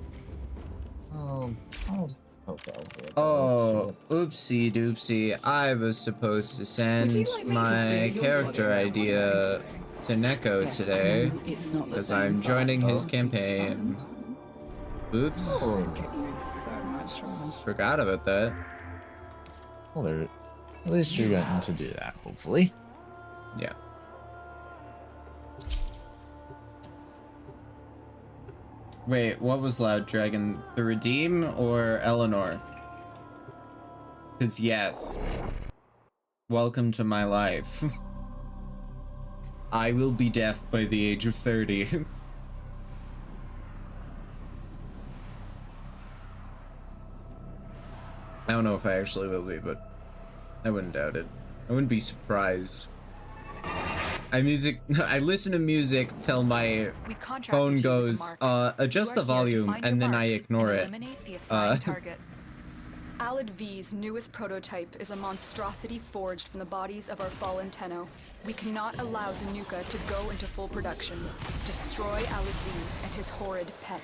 Oh, oopsie doopsie. I was supposed to send my character idea to Neko today because I'm joining his campaign. Oops. Forgot about that. Well, there. At least you're getting to do that, hopefully. Yeah. Wait, what was Loud Dragon? The Redeem or Eleanor? Because yes. Welcome to my life. I will be deaf by the age of 30. I don't know if I actually will be, but I wouldn't doubt it. I wouldn't be surprised. I listen to music till my phone goes, adjust the volume, and then I ignore it. Alid V's newest prototype is a monstrosity forged from the bodies of our fallen Tenno. We cannot allow Zanuka to go into full production. Destroy Alid V and his horrid pet.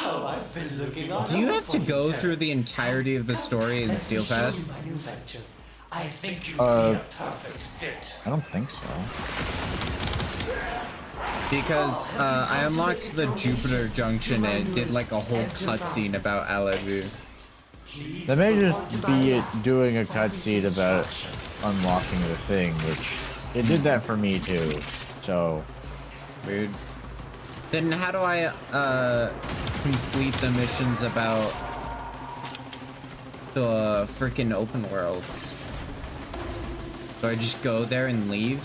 Oh, I've been looking all Do you over have to for go you, through the entirety of the story in Steel Path? I think you'd be a perfect fit. I don't think so. Because I unlocked the Jupiter Junction and it did like a whole cutscene about Alavu. They may just be doing a cutscene about unlocking the thing, which it did that for me too. So weird. Then how do I complete the missions about the freaking open worlds? Do I just go there and leave?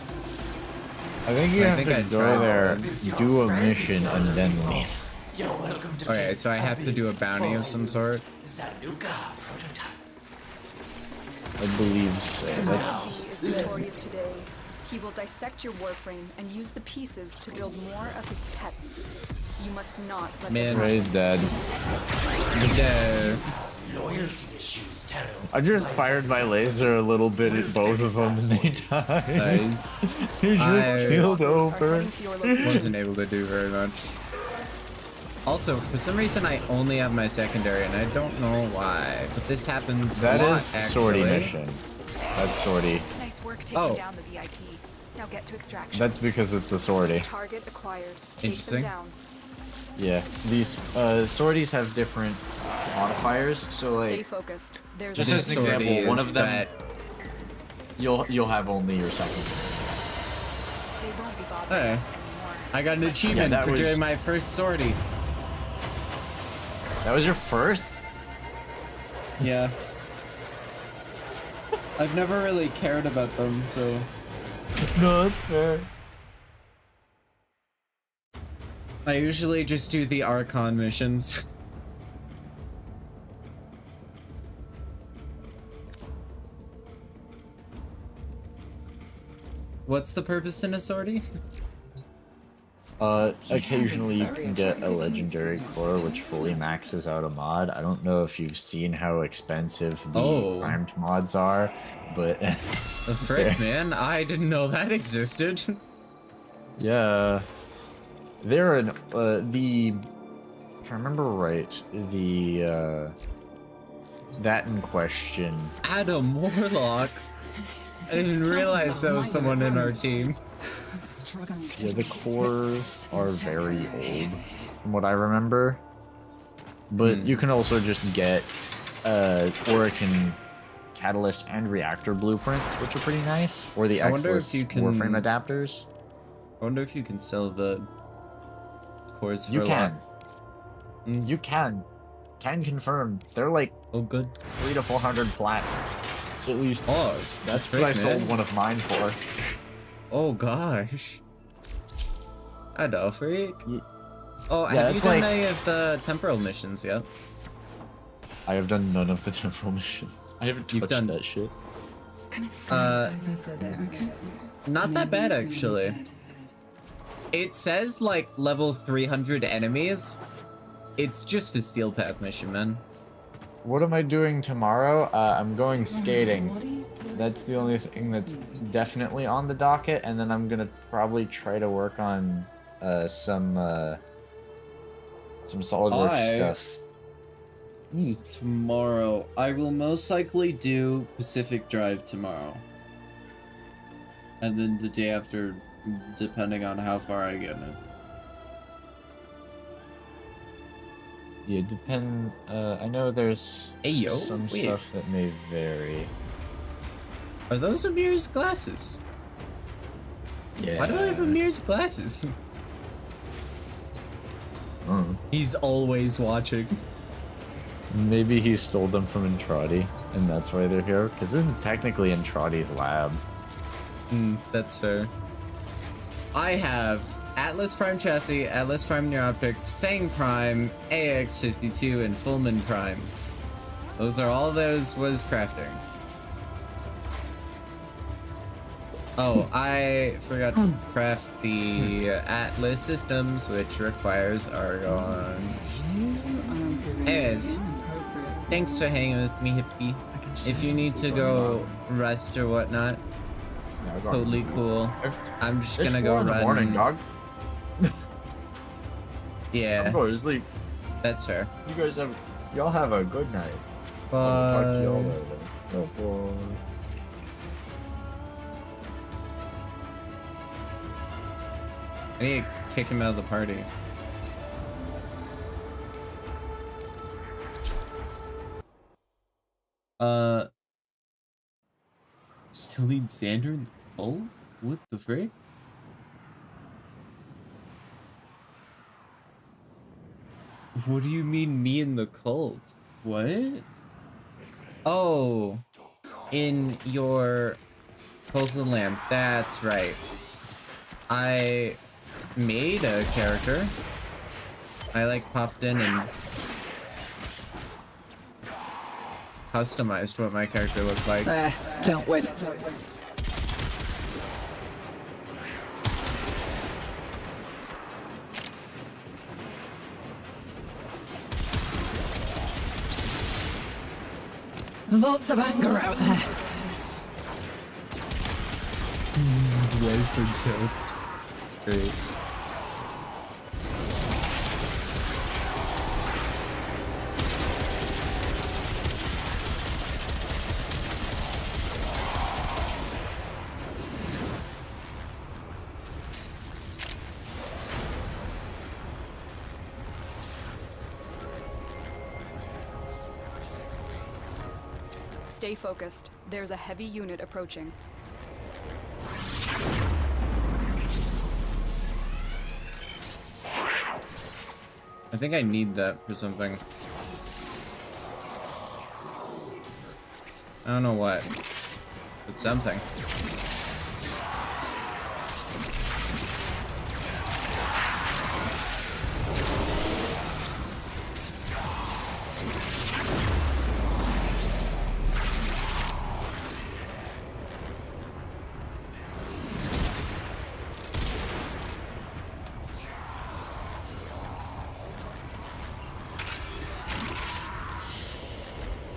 I think you have to go there, do a mission, and then leave. You're welcome to Okay, so I have to do a bounty of some sort? Zanuka prototype. I believe so. That's... He is victorious today. He will dissect your Warframe and use the pieces to build more of his pets. You must not let Man, this Ray's dead. Dead. Loyalty issues, Tenno. I just fired my laser a little bit at both of them and they died. Nice. They just keeled over. Wasn't able to do very much. Also, for some reason, I only have my secondary, and I don't know why. But this happens That a lot, is actually. sortie mission. That's sortie. Nice work taking down the VIP. Now get to extraction. That's because it's a sortie. Target acquired. Interesting. Yeah, these sorties have different modifiers. So like, Stay focused. There's just as an example, one of them, you'll have only your second. They won't be bothering Hey, us anymore. I got an achievement that for was- doing my first sortie. That was your first? Yeah. I've never really cared about them, so... No, that's fair. I usually just do the Archon missions. What's the purpose in a sortie? Occasionally you can get a legendary core which fully maxes out a mod. I don't know if you've seen how expensive the primed mods are, but... The frick, man? I didn't know that existed. Yeah. They're an, if I remember right, that in question. Adam Warlock? I didn't realize that was someone in our team. Yeah, the cores are very old, from what I remember. But you can also just get Orican Catalyst and Reactor blueprints, which are pretty nice. Or the Exless Warframe adapters. I wonder if you can sell the cores for You a can. lot. You can. Can confirm. They're like good. 300 to 400 plat. At least. Oh, that's what I sold one of mine for. Oh gosh. I know, freak. Oh, Yeah, have you it's done like- any of the temporal missions yet? I have done none of the temporal missions. I haven't touched done- that shit. Not that bad actually. It says like level 300 enemies. It's just a steel path mission, man. What am I doing tomorrow? I'm going skating. That's the only thing that's definitely on the docket, and then I'm gonna probably try to work on some SolidWorks stuff. Tomorrow. I will most likely do Pacific Drive tomorrow. And then the day after, depending on how far I get in it. Yeah, I know there's Ayo, some weird. stuff that may vary. Are those Amir's glasses? Yeah. Why do I have Amir's glasses? He's always watching. Maybe he stole them from Intradi, and that's why they're here. Because this is technically Intradi's lab. That's fair. I have Atlas Prime Chassis, Atlas Prime Neuroptics, Fang Prime, AX52, and Fullman Prime. Those are all those was crafting. Oh, I forgot to craft the Atlas systems, which requires Argon. Anyways, thanks for hanging with me, Hippie. If you need to go rest or whatnot, totally cool. I'm just gonna go in the run. morning, dog. Yeah. I'm going to sleep. That's fair. Y'all have a good night. I'll talk to y'all later. Bye. I need to kick him out of the party. Still need Xander in the cult? What the frick? What do you mean me in the cult? What? Oh, in your Golden Lamp. That's right. I made a character. I like popped in and customized what my character looked like. There, dealt with. Lots of anger out there. Life and toad. It's great. Stay focused. There's a heavy unit approaching. I think I need that for something. I don't know what, but something.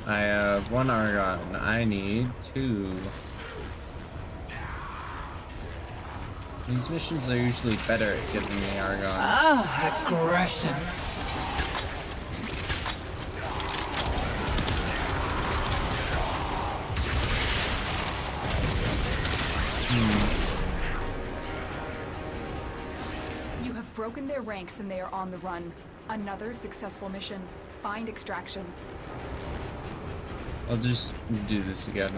I have 1 Argon. I need 2. These missions are usually better at giving me Argon. Ah, aggression. You have broken their ranks and they are on the run. Another successful mission. Find extraction. I'll just do this again.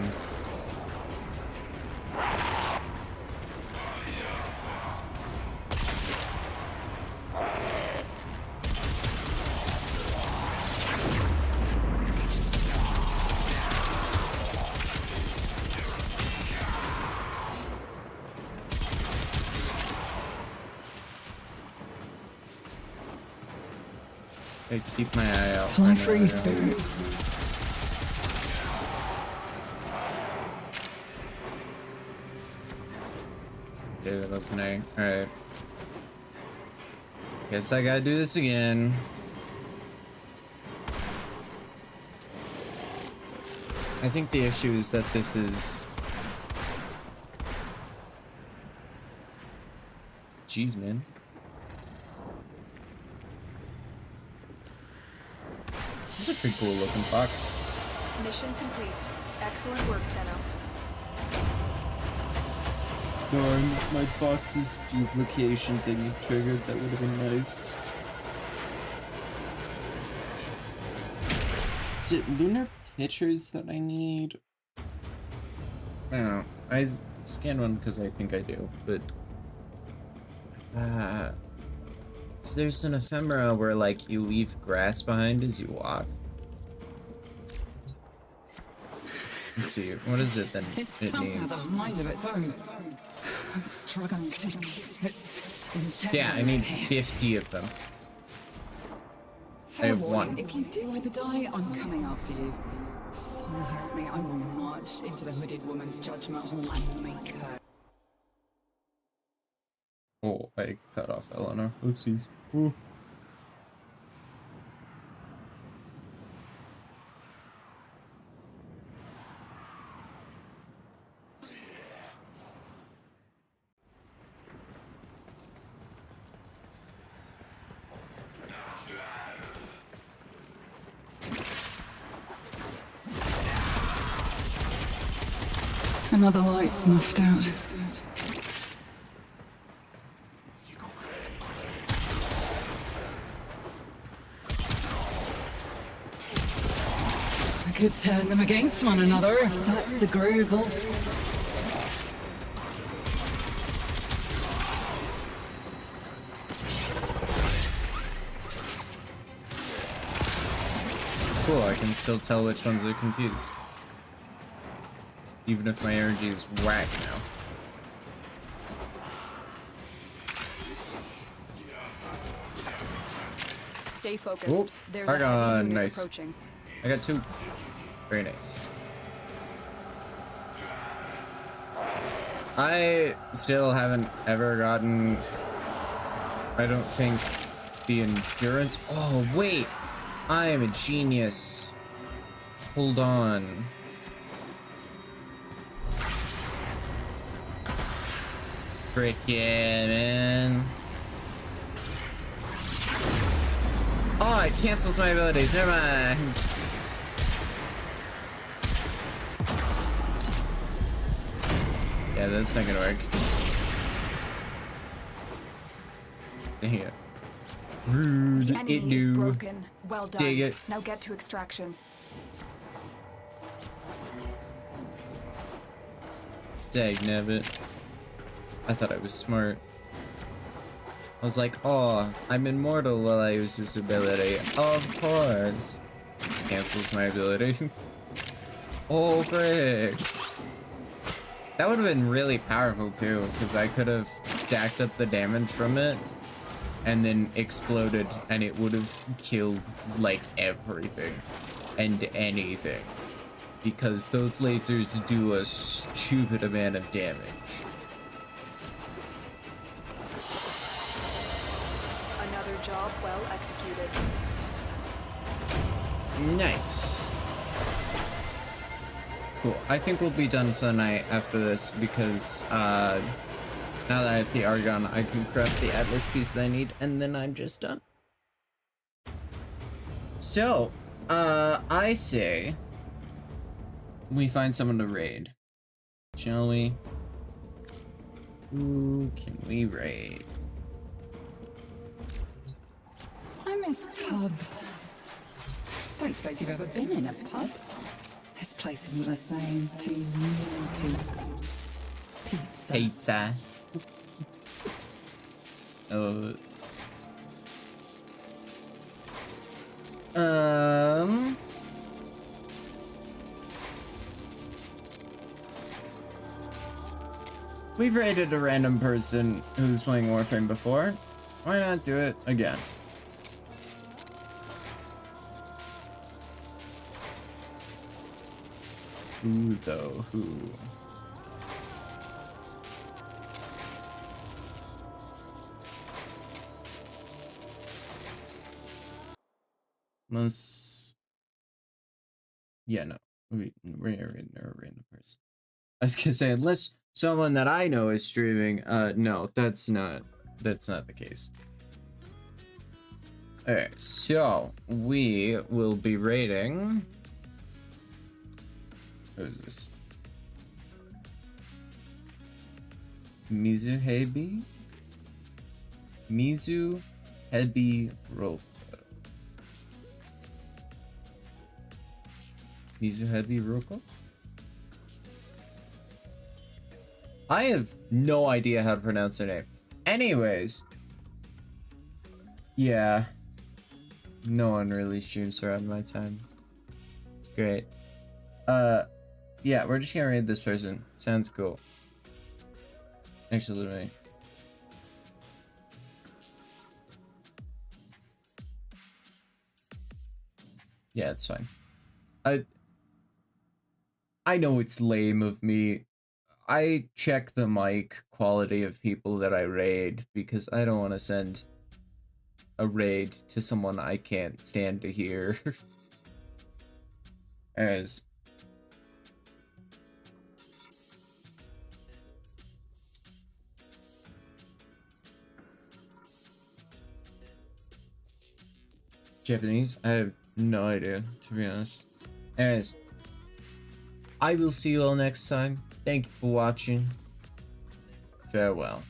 I keep my eye out. Fly free, spirit. Okay, that was an A. Alright. Guess I gotta do this again. I think the issue is that this is... Jeez, man. This is a pretty cool looking box. Mission complete. Excellent work, Tenno. Darn, my box's duplication thing triggered. That would have been nice. Is it lunar pictures that I need? I don't know. I scanned one because I think I do, but... so there's an ephemera where, like, you leave grass behind as you walk. Let's see, what is it then it needs? Has a mind of its own. I'm struggling to keep it in check. Yeah, I need 50 of them. I have 1. If you do ever die, I'm coming after you. So help me, I will march into the hooded woman's judgment hall and make her. Oh, I cut off Eleanor. Oopsies. Ooh. Another light snuffed out. I could turn them against one another. That's the groove. Cool, I can still tell which ones are confused. Even if my energy is whack now. Stay focused. Oh, There's a heavy unit nice. approaching. I got 2. Very nice. I still haven't ever gotten, I don't think, the endurance. Oh, wait. I am a genius. Hold on. Frickin' man. Oh, it cancels my abilities. Never mind. Yeah, that's not gonna work. Dang it. Rude. The enemy It is knew. broken. Well done. Dig it. Now get to extraction. Dagnabbit. I thought I was smart. I was like, oh, I'm immortal while I use this ability. Of course. Cancels my ability. Oh, frick. That would have been really powerful too, because I could have stacked up the damage from it and then exploded, and it would have killed like everything and anything. Because those lasers do a stupid amount of damage. Another job well executed. Nice. Cool. I think we'll be done for the night after this because now that I have the Argon, I can craft the Atlas piece that I need, and then I'm just done. So, I say we find someone to raid. Shall we? Who can we raid? I miss pubs. Don't suppose you've ever been in a pub? This place isn't the same. Too new, too pizza. Pizza. Oh. We've raided a random person who's playing Warframe before. Why not do it again? Who though? Who? Unless, yeah, no, we're a random person. I was gonna say, unless someone that I know is streaming. No, that's not the case. All right, so we will be raiding. Who is this? Mizu Hebi Roka. Mizu Hebi Roka? I have no idea how to pronounce her name. Anyways. Yeah. No one really streams around my time. It's great. Yeah, we're just gonna raid this person. Sounds cool. Actually, let me. Yeah, it's fine. I know it's lame of me. I check the mic quality of people that I raid because I don't want to send a raid to someone I can't stand to hear. As Japanese? I have no idea, to be honest. Anyways, I will see you all next time. Thank you for watching. Farewell.